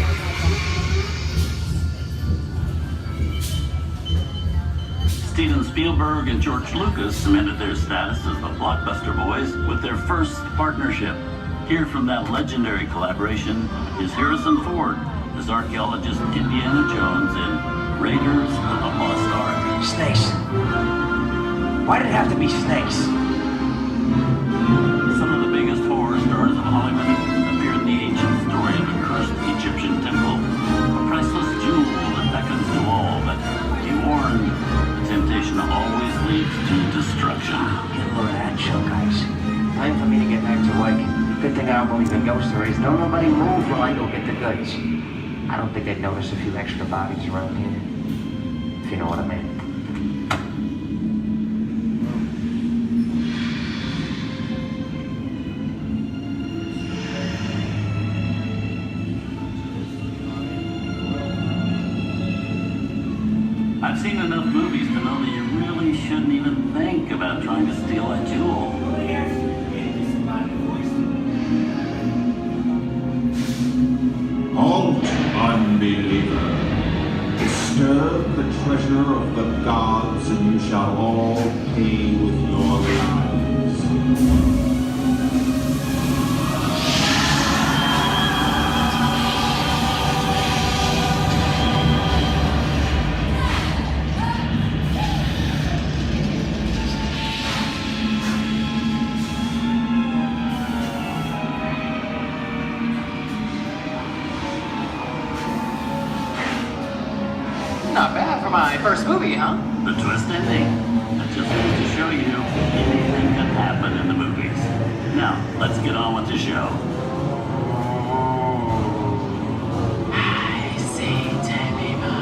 Steven Spielberg and George Lucas cemented their status as the blockbuster boys with their first partnership. Here from that legendary collaboration is Harrison Ford as archaeologist Indiana Jones in Raiders of the Lost Ark. Snakes. Why did it have to be snakes? Some of the biggest horror stars of Hollywood appear in the ancient story of a cursed Egyptian temple, a priceless jewel that beckons to all, but be warned, the temptation always leads to destruction. Get a load of that show, guys. Time for me to get back to work. Good thing I don't believe in ghost stories. Don't nobody move while I go get the goods. I don't think they'd notice a few extra bodies around here, if you know what I mean. I've seen enough movies to know that you really shouldn't even think about trying to steal a jewel. Halt, unbeliever. Disturb the treasure of the gods, and you shall all pay with your lives. Not bad for my first movie, huh? The twist ending. That just goes to show you anything can happen in the movies. Now, let's get on with the show. I see dead people.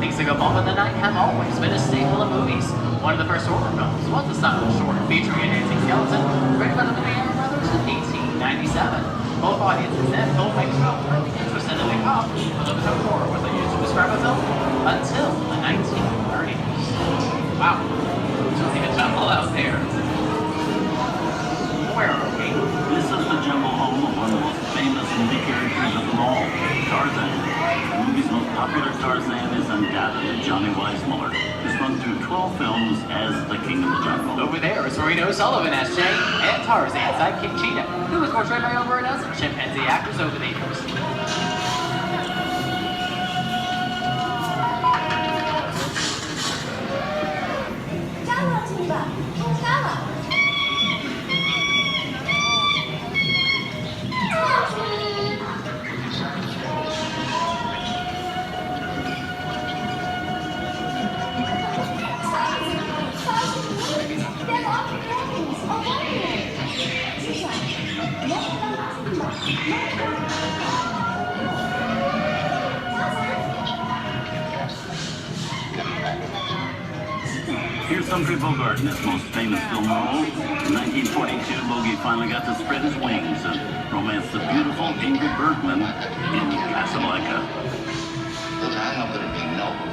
Things that go bump in the night have always been a staple of movies. One of the first horror films was the silent short featuring a dancing skeleton, written by the Mariana brothers in 1897. Both audiences then told makes felt really interested in the cop, but the term horror wasn't used to describe a film until the 1930s. Wow, it's really a jungle out there. Where are we? This is the jungle home of one of the most famous movie characters of them all, Tarzan. The movie's most popular Tarzan is undoubtedly Johnny Weissmuller, who's run through 12 films as the King of the Jungle. Over there is Reno Sullivan as Jay, and Tarzan sidekick Cheetah, who was portrayed by over a dozen chimpanzee actors over the years. Here's Humphrey Bogart in his most famous film role. In 1942, Bogey finally got to spread his wings and romance the beautiful Ingrid Bergman in Casablanca. Look, I know that it'd be noble.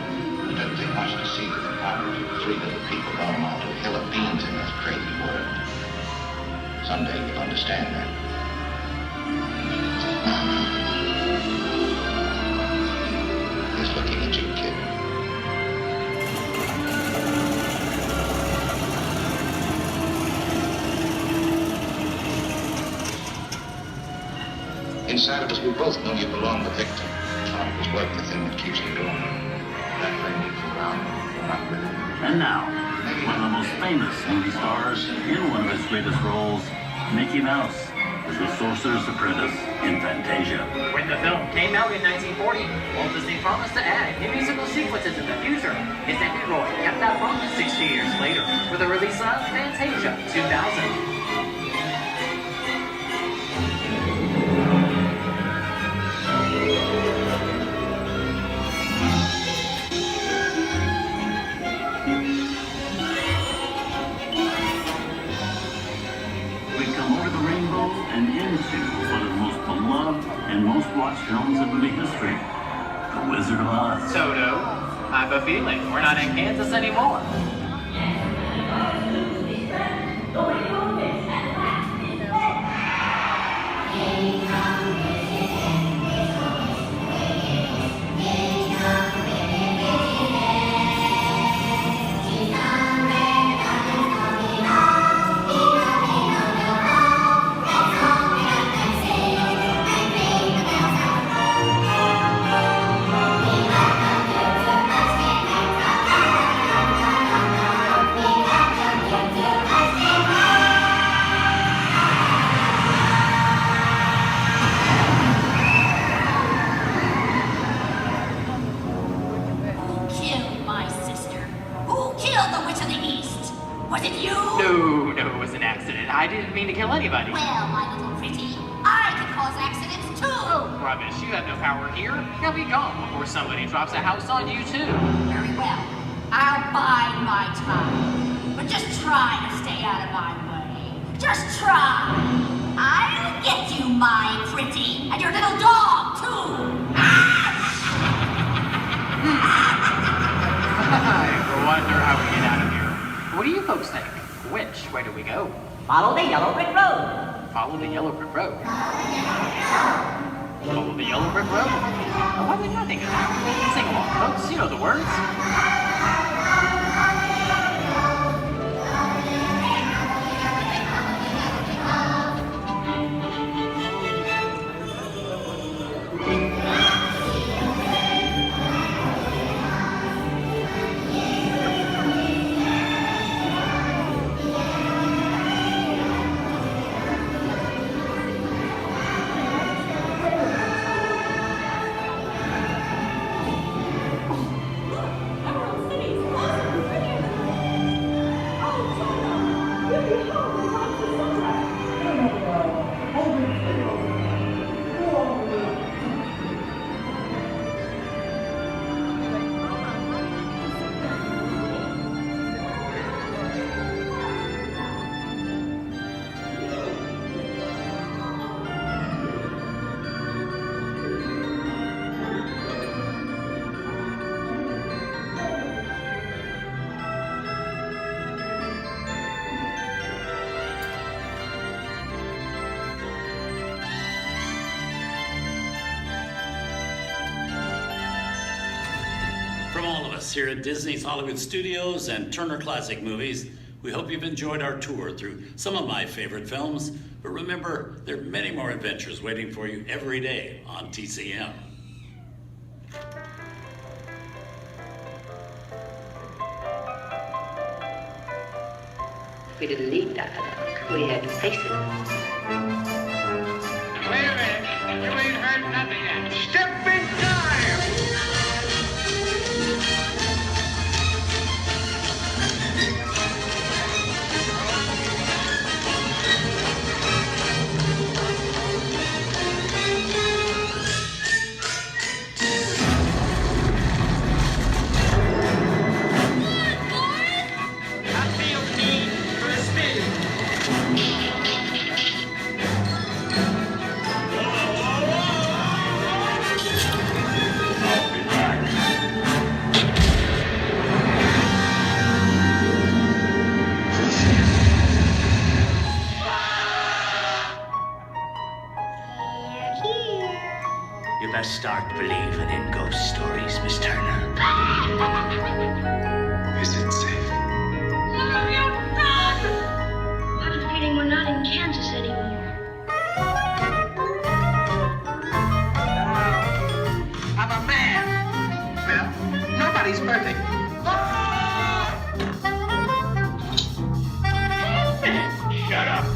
It doesn't take much to see that the powers of three little people don't amount to a hill of beans in this crazy world. Someday you'll understand that. He's looking at you, kid. Inside of us, we both know you belong to Victor. Trying to work the thing that keeps you going. That thing keeps you around. You're not with it. And now, one of the most famous movie stars in one of his greatest roles, Mickey Mouse, as the Sorcerer's Apprentice in Fantasia. When the film came out in 1940, Walt Disney promised to add new musical sequences in the future. His nephew Roy kept that promise 60 years later with the release of Fantasia 2000. And into one of the most beloved and most watched films in movie history, The Wizard of Oz. Toto, I have a feeling we're not in Kansas anymore. I didn't mean to kill anybody. Well, my little pretty, I can cause accidents too. Oh, rubbish. You have no power here. You'll be gone before somebody drops a house on you, too. Very well. I'll bide my time. But just try to stay out of my way. Just try. I'll get you, my pretty. And your little dog, too. I wonder how we get out of here. What do you folks think? Which way do we go? Follow the yellow brick road. Follow the yellow brick road. Follow the yellow brick road. Oh, why didn't I think of that? Sing along, folks. You know the words. all of us here at Disney's Hollywood Studios and Turner Classic Movies, we hope you've enjoyed our tour through some of my favorite films. But remember, there are many more adventures waiting for you every day on TCM. We didn't need dialogue. We had faces. Wait a minute. You ain't heard nothing yet. Step in time! You best start believing in ghost stories, Miss Turner. Is it safe? No, you're not! I have a feeling we're not in Kansas anymore. I'm a man. Well, nobody's perfect. Shut up.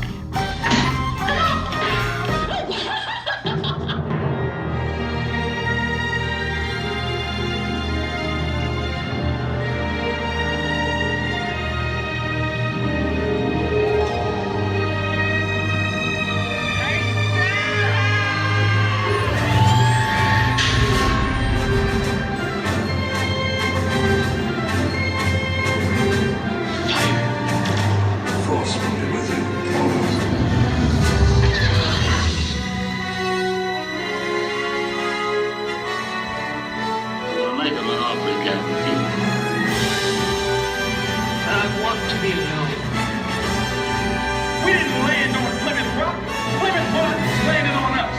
We didn't land on Plymouth Rock. Plymouth Rock landed on us.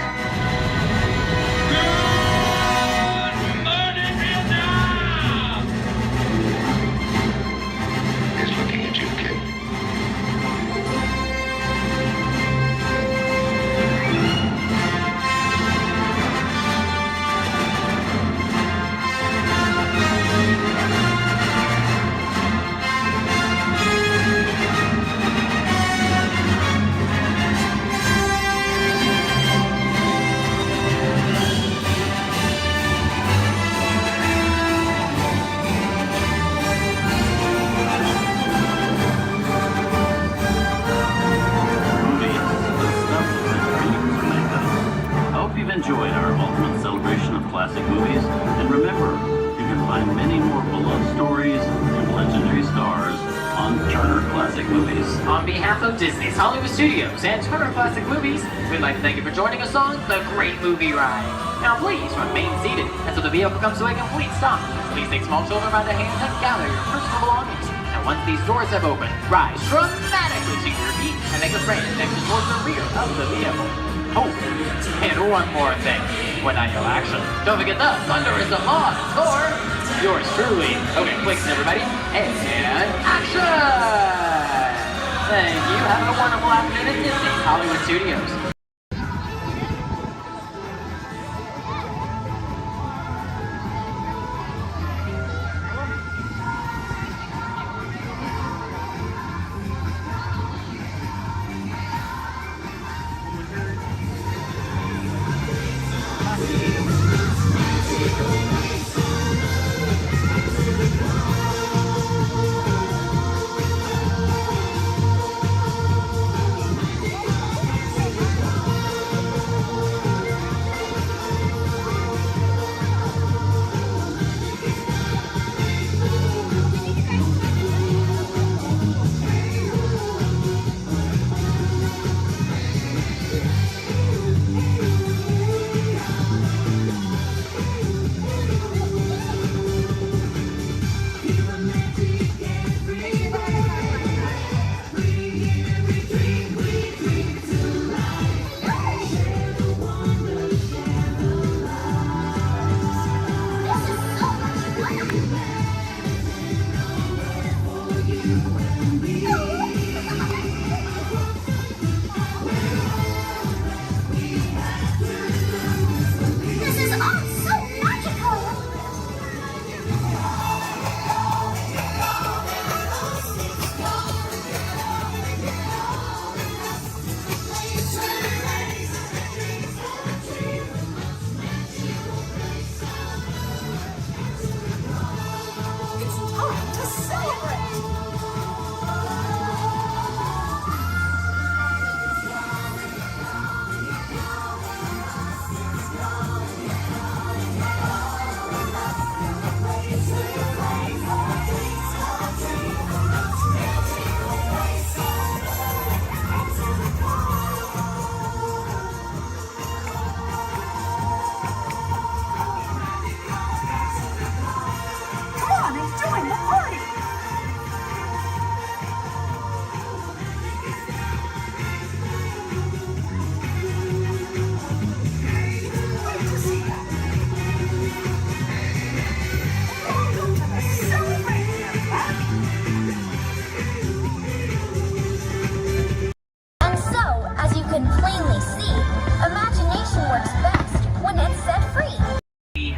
Good morning, Vietnam! He's looking at you, kid. Enjoyed our ultimate celebration of classic movies, and remember, you can find many more beloved stories and legendary stars on Turner Classic Movies. On behalf of Disney's Hollywood Studios and Turner Classic Movies, we'd like to thank you for joining us on The Great Movie Ride. Now please remain seated until the vehicle comes to a complete stop. Please take small children by the hand and gather your personal belongings. And once these doors have opened, rise dramatically to your feet and make a straight exit towards the rear of the vehicle. Oh, and one more thing. When I yell action, don't forget the thunder is the law to score. Yours truly. Okay, clicks everybody. And action! Thank you. Have a wonderful afternoon at Disney's Hollywood Studios.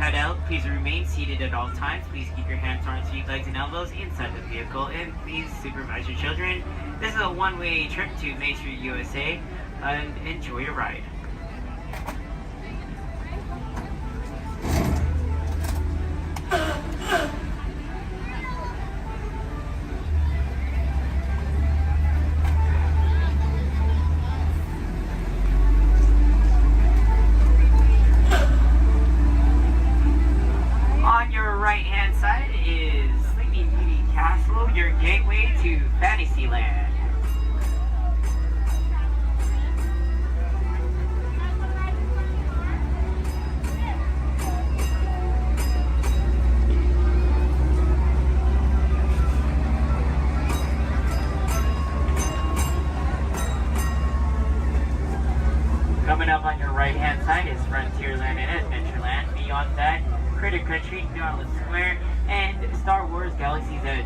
head out, please remain seated at all times. Please keep your hands, arms, feet, legs, and elbows inside the vehicle. And please supervise your children. This is a one-way trip to Main Street, USA. And enjoy your ride. On your right-hand side is Sleeping Beauty Castle, your gateway to Fantasyland. Coming up on your right-hand side is Frontierland and Adventureland. Beyond that, Critter Country, Darla Square, and Star Wars Galaxy's Edge.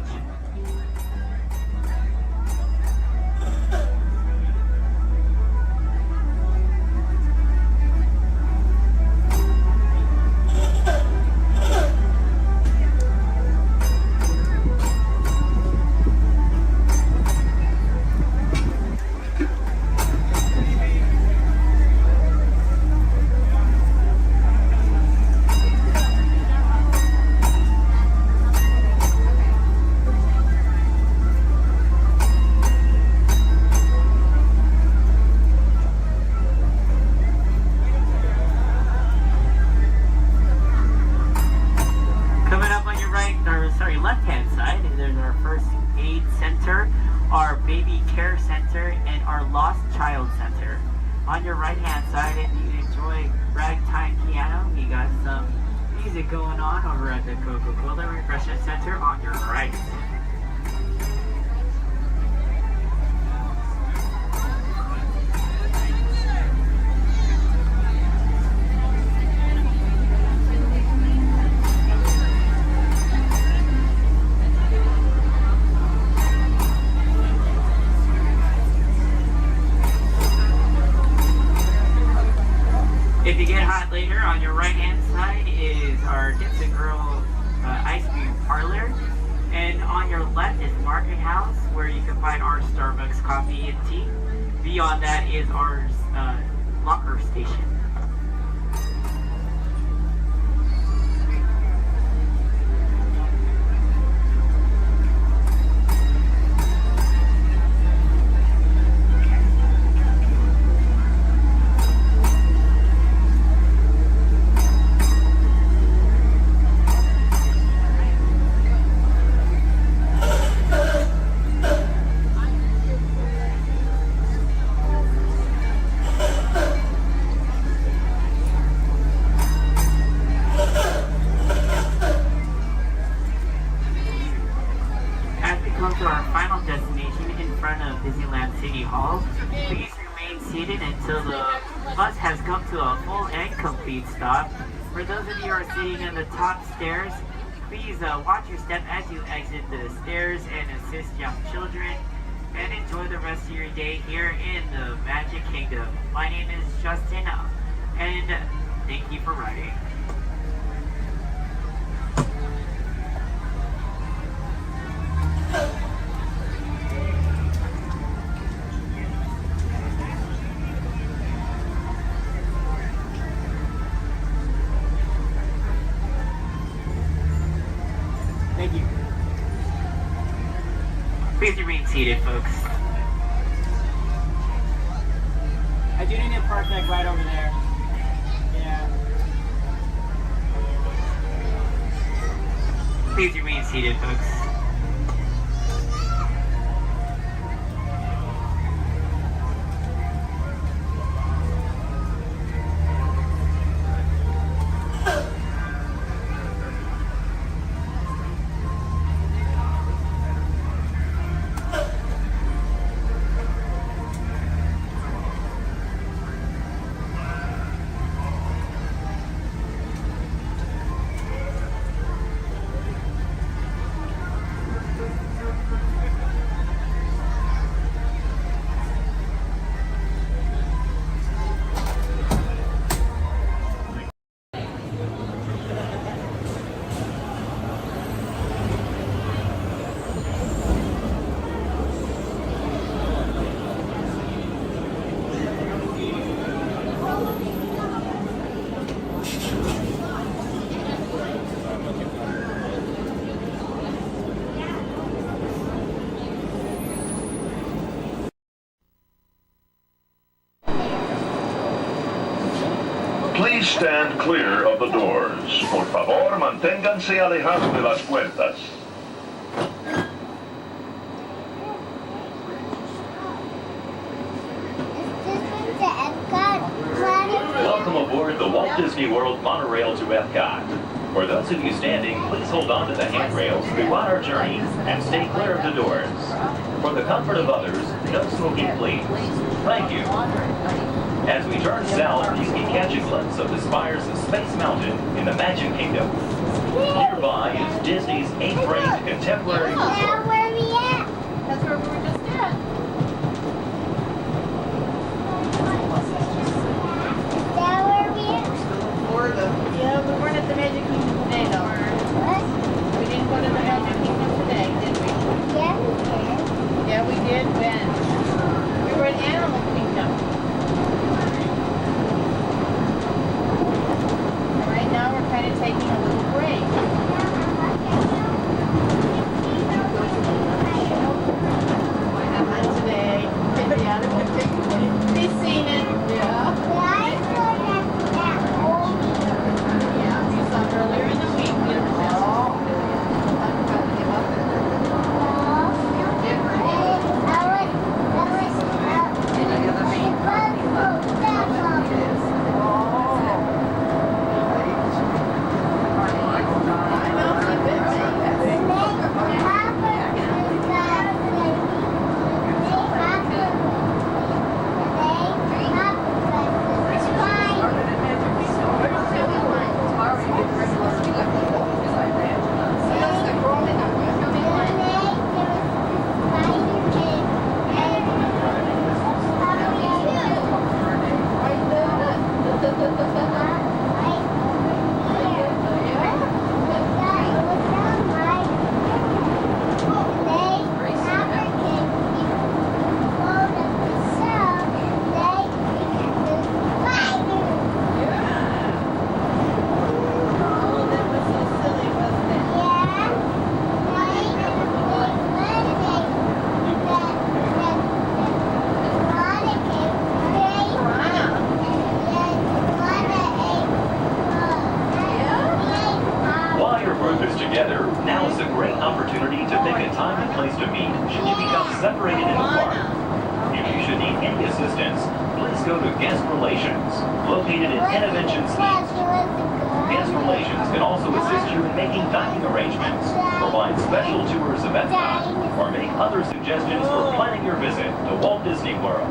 Left-hand side, there's our first aid center, our baby care center, and our lost child center. On your right-hand side, if you enjoy ragtime piano, we got some music going on over at the Coca-Cola Refreshment Center on your right. If you get hot later, on your right-hand side is our Dips and Girl ice cream parlor. And on your left is Market House, where you can find our Starbucks coffee and tea. Beyond that is our locker station. To our final destination in front of Disneyland City Hall. Please remain seated until the bus has come to a full and complete stop. For those of you who are sitting in the top stairs, please watch your step as you exit the stairs and assist young children. And enjoy the rest of your day here in the Magic Kingdom. My name is Justin, and thank you for riding. Thank you. Please remain seated, folks. I do need a park deck right over there. Yeah. Please remain seated, folks. stand clear of the doors. Por favor, manténganse alejados de las puertas. Welcome aboard the Walt Disney World monorail to Epcot. For those of you standing, please hold on to the handrails throughout our journey and stay clear of the doors. For the comfort of others, no smoking, please. Thank you. As we turn south, you can catch a glimpse of the spires of Space Mountain in the Magic Kingdom. Nearby is Disney's 8th-ranked contemporary resort. Where are we at? That's where we were just at. Is that where we at? Florida. Yeah, we weren't at the Magic Kingdom today, though. What? We didn't go to the Magic Kingdom today, did we? Yeah, we did. Yeah, we did. When? We were at Animal Kingdom. Right now, we're kind of taking a little break. Not today. Yeah, we've seen it. Yeah. Yeah, we saw it earlier in the week. Suggestions for planning your visit to Walt Disney World.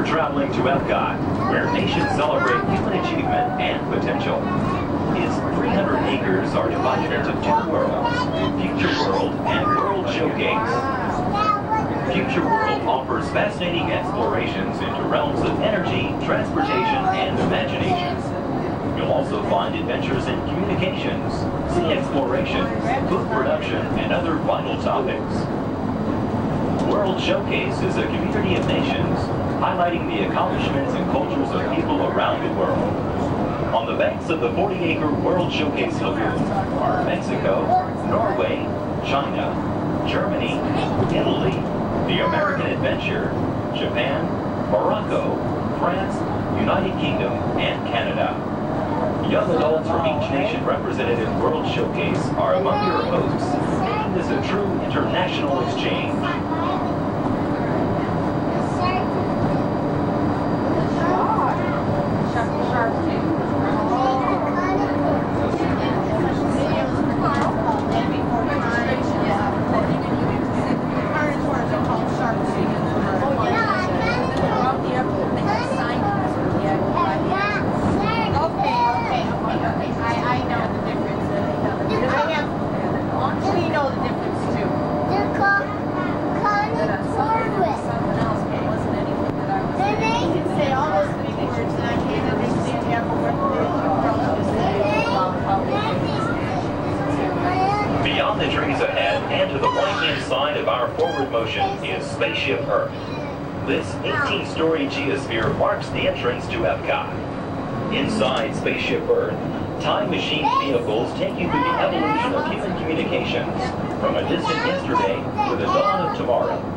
Traveling to Epcot, where nations celebrate human achievement and potential. Its 300 acres are divided into two worlds, Future World and World Showcase. Future World offers fascinating explorations into realms of energy, transportation, and imagination. You'll also find adventures in communications, sea exploration, food production, and other vital topics. World Showcase is a community of nations, highlighting the accomplishments and cultures of people around the world. On the banks of the 40-acre World Showcase Lagoon are Mexico, Norway, China, Germany, Italy, the American Adventure, Japan, Morocco, France, United Kingdom, and Canada. Young adults from each nation represented in World Showcase are among your hosts, making this a true international exchange. Shark to the right-hand side of our forward motion is Spaceship Earth. This 18-story geosphere marks the entrance to Epcot. Inside Spaceship Earth, time machine vehicles take you through the evolution of human communications, from a distant yesterday to the dawn of tomorrow.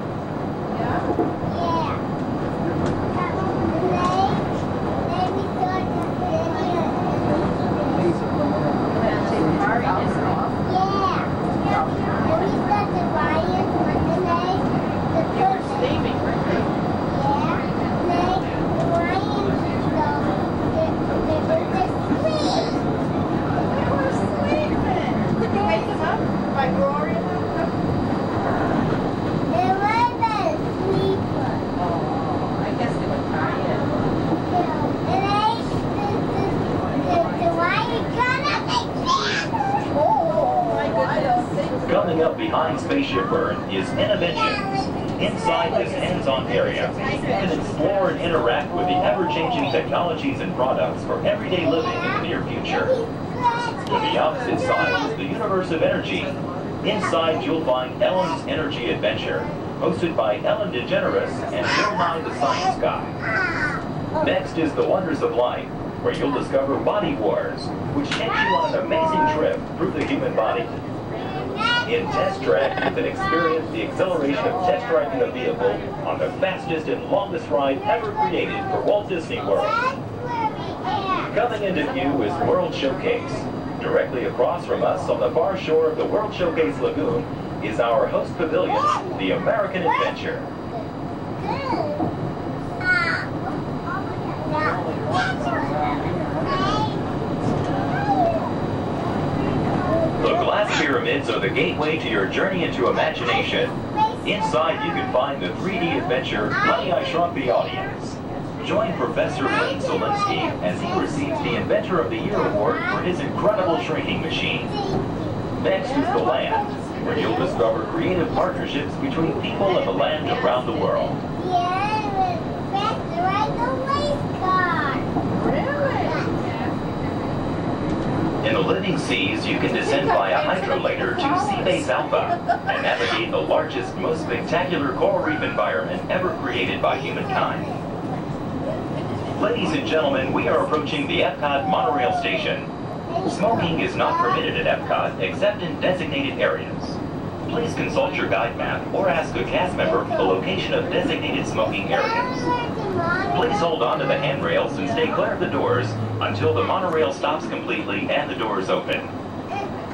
Coming up behind Spaceship Earth is Innovention. Inside this hands-on area, you can explore and interact with the ever-changing technologies and products for everyday living in the near future. To the opposite side is the universe of energy. Inside you'll find Ellen's Energy Adventure, hosted by Ellen DeGeneres and Bill Nye the Science Guy. Next is The Wonders of Life, where you'll discover Body Wars, which takes you on an amazing trip through the human body. In Test Track, you can experience the exhilaration of test driving a vehicle on the fastest and longest ride ever created for Walt Disney World. Coming into view is World Showcase. Directly across from us on the far shore of the World Showcase Lagoon is our host pavilion, the American Adventure. The glass pyramids are the gateway to your journey into imagination. Inside you can find the 3D adventure, Honey, I Shrunk the Audience. Join Professor Wayne Zielinski as he receives the Inventor of the Year award for his incredible shrinking machine. Next is The Land, where you'll discover creative partnerships between people and the land around the world. In the living seas, you can descend via hydrolator to Seabase Alpha and navigate the largest, most spectacular coral reef environment ever created by humankind. Ladies and gentlemen, we are approaching the Epcot monorail station. Smoking is not permitted at Epcot except in designated areas. Please consult your guide map or ask a cast member for the location of designated smoking areas. Please hold on to the handrails and stay clear of the doors until the monorail stops completely and the doors open.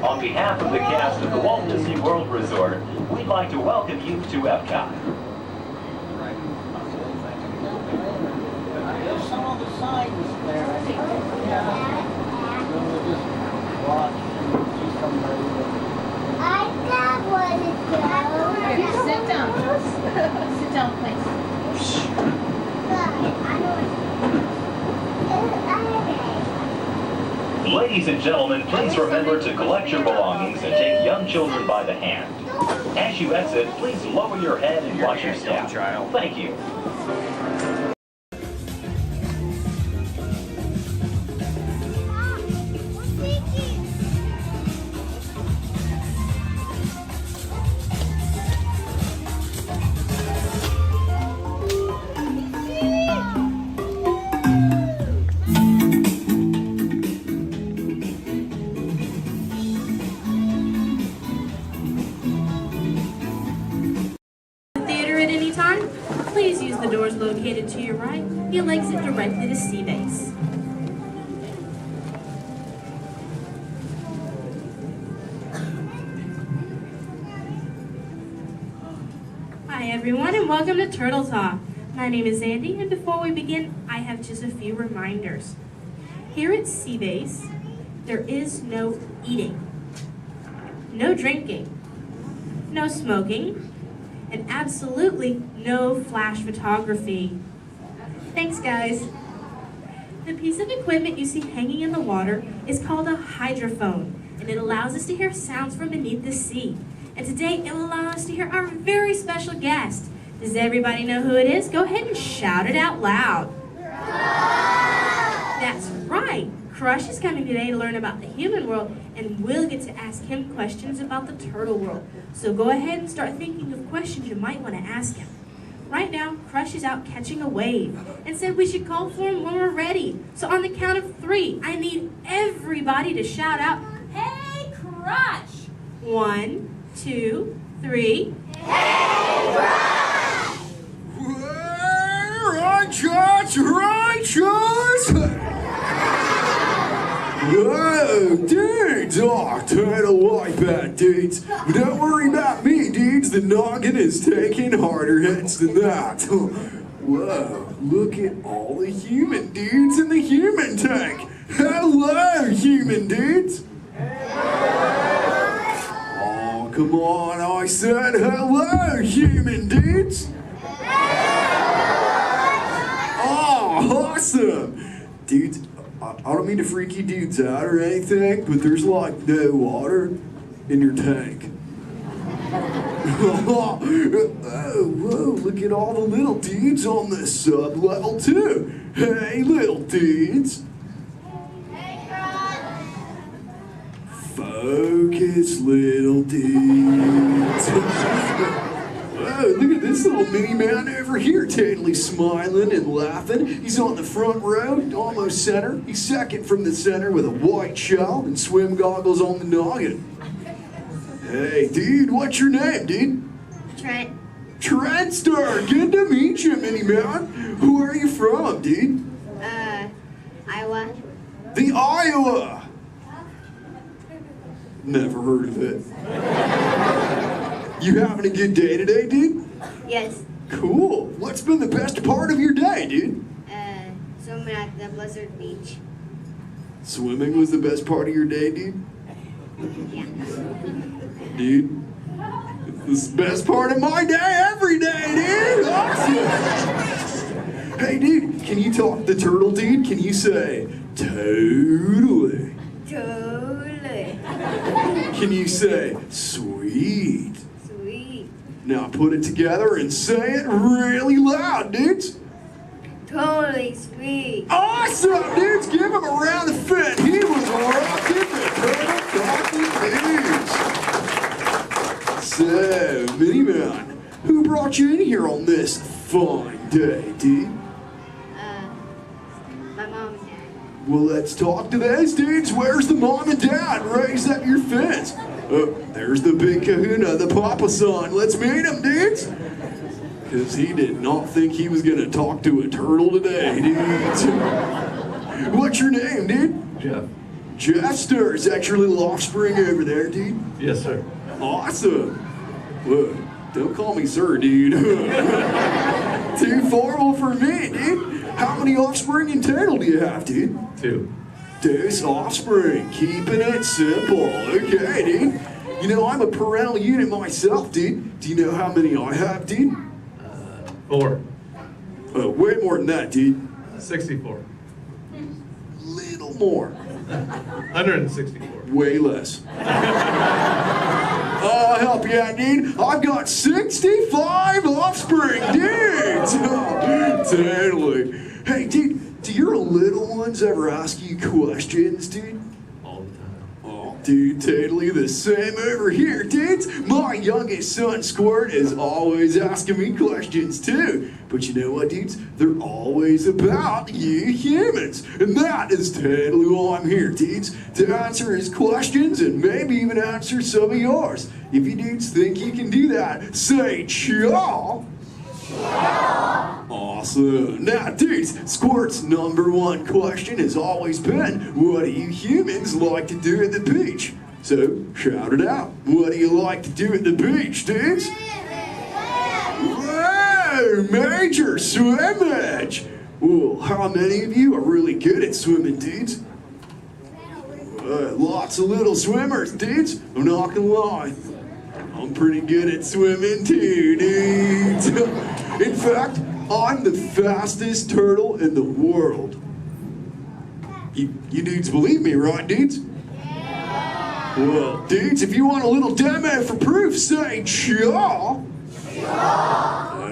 On behalf of the cast of the Walt Disney World Resort, we'd like to welcome you to Epcot. There's some of the signs there. I think we'll just watch and see somebody. I got one to go. Sit down. Sit down, please. Ladies and gentlemen, please remember to collect your belongings and take young children by the hand. As you exit, please lower your head and watch your step. Thank you. Please use the doors located to your right. You'll exit directly to Seabase. Hi everyone and welcome to Turtle Talk. My name is Andy and before we begin, I have just a few reminders. Here at Seabase, there is no eating, no drinking, no smoking, and absolutely no flash photography. Thanks, guys. The piece of equipment you see hanging in the water is called a hydrophone, and it allows us to hear sounds from beneath the sea. And today, it will allow us to hear our very special guest. Does everybody know who it is? Go ahead and shout it out loud. That's right, Crush is coming today to learn about the human world, and we'll get to ask him questions about the turtle world. So go ahead and start thinking of questions you might want to ask him. Right now, Crush is out catching a wave and said we should call for him when we're ready. So on the count of 3, I need everybody to shout out, "Hey, Crush!" 1, 2, 3. Hey, Crush! Righteous! Whoa, dudes! Oh, title like that, dudes. But don't worry about me, dudes. The noggin is taking harder hits than that. Whoa, look at all the human dudes in the human tank. Hello, human dudes. Oh, come on, I said hello, human dudes. Oh, awesome. Dudes, I don't mean to freak you dudes out or anything, but there's like no water in your tank. Oh, whoa, look at all the little dudes on this sub-level too. Hey, little dudes. Focus, little dudes. Whoa, look at this little mini man over here, totally smiling and laughing. He's on the front row, almost center. He's second from the center with a white shell and swim goggles on the noggin. Hey, dude, what's your name, dude? Trent. Trentster, good to meet you, mini man. Who are you from, dude? Iowa. The Iowa. Never heard of it. You having a good day today, dude? Yes. Cool. What's been the best part of your day, dude? Swimming at the Blizzard Beach. Swimming was the best part of your day, dude? Yeah. Dude, this is the best part of my day every day, dude! Awesome! Hey, dude, can you talk the turtle, dude? Can you say, totally? Totally. Can you say, sweet? Sweet. Now put it together and say it really loud, dudes. Totally sweet. Awesome, dudes! Give him a round of fit. He was rocking the turtle talking dudes. So, Mini Man, who brought you in here on this fine day, dude? My mom and dad. Well, let's talk to those dudes. Where's the mom and dad? Raise up your fence. Oh, there's the big kahuna, the papa son. Let's meet him, dudes. Because he did not think he was going to talk to a turtle today, dudes. What's your name, dude? Jeff. Jeffster. Is that your little offspring over there, dude? Yes, sir. Awesome. Whoa, don't call me sir, dude. Too formal for me, dude. How many offspring in total do you have, dude? 2. Deuce offspring, keeping it simple. Okay, dude. You know, I'm a parental unit myself, dude. Do you know how many I have, dude? 4. Oh, way more than that, dude. 64. Little more. 164. Way less. I'll help you out, dude. I've got 65 offspring, dudes. Totally. Hey, dude, do your little ones ever ask you questions, dude? All the time. Oh, dude, totally the same over here, dudes. My youngest son, Squirt, is always asking me questions, too. But you know what, dudes? They're always about you humans. And that is totally why I'm here, dudes. To answer his questions and maybe even answer some of yours. If you dudes think you can do that, say chaw. Awesome. Now, dudes, Squirt's #1 question has always been, what do you humans like to do at the beach? So, shout it out. What do you like to do at the beach, dudes? Whoa, major swimmage. Well, how many of you are really good at swimming, dudes? Lots of little swimmers, dudes. I'm not gonna lie. I'm pretty good at swimming too, dudes. In fact, I'm the fastest turtle in the world. You dudes believe me, right, dudes? Well, dudes, if you want a little demo for proof, say chaw.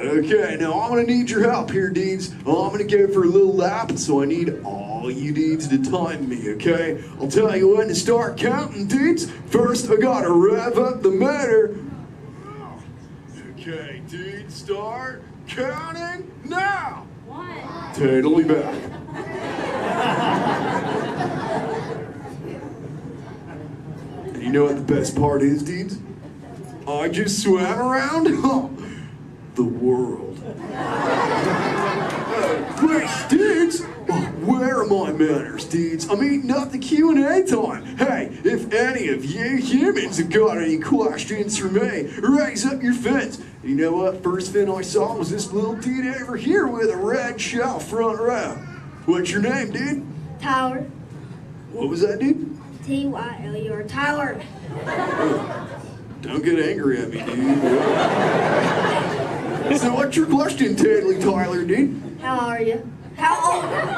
Okay, now I'm gonna need your help here, dudes. I'm gonna go for a little lap, so I need all all you dudes to time me, okay? I'll tell you when to start counting, dudes. First, I gotta rev up the motor. Okay, dudes, start counting now. Totally back. And you know what the best part is, dudes? I just swam around the world. Wait, dudes! Where are my manners, dudes? I'm eating up the Q&A time. Hey, if any of you humans have got any questions for me, raise up your fins. You know what? First fin I saw was this little dude over here with a red shell front row. What's your name, dude? Tyler. What was that, dude? Tyler. Tyler. Don't get angry at me, dude. So what's your question, Tyler, dude? How are you? How old are you?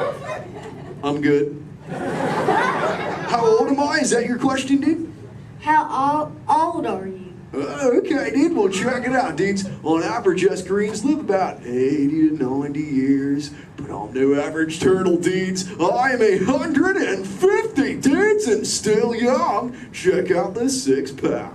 I'm good. How old am I? Is that your question, dude? How old are you? Okay, dude. Well, check it out, dudes. On average, us Greens live about 80 to 90 years. But I'm no average turtle, dudes. I am 150, dudes, and still young. Check out this 6-pack.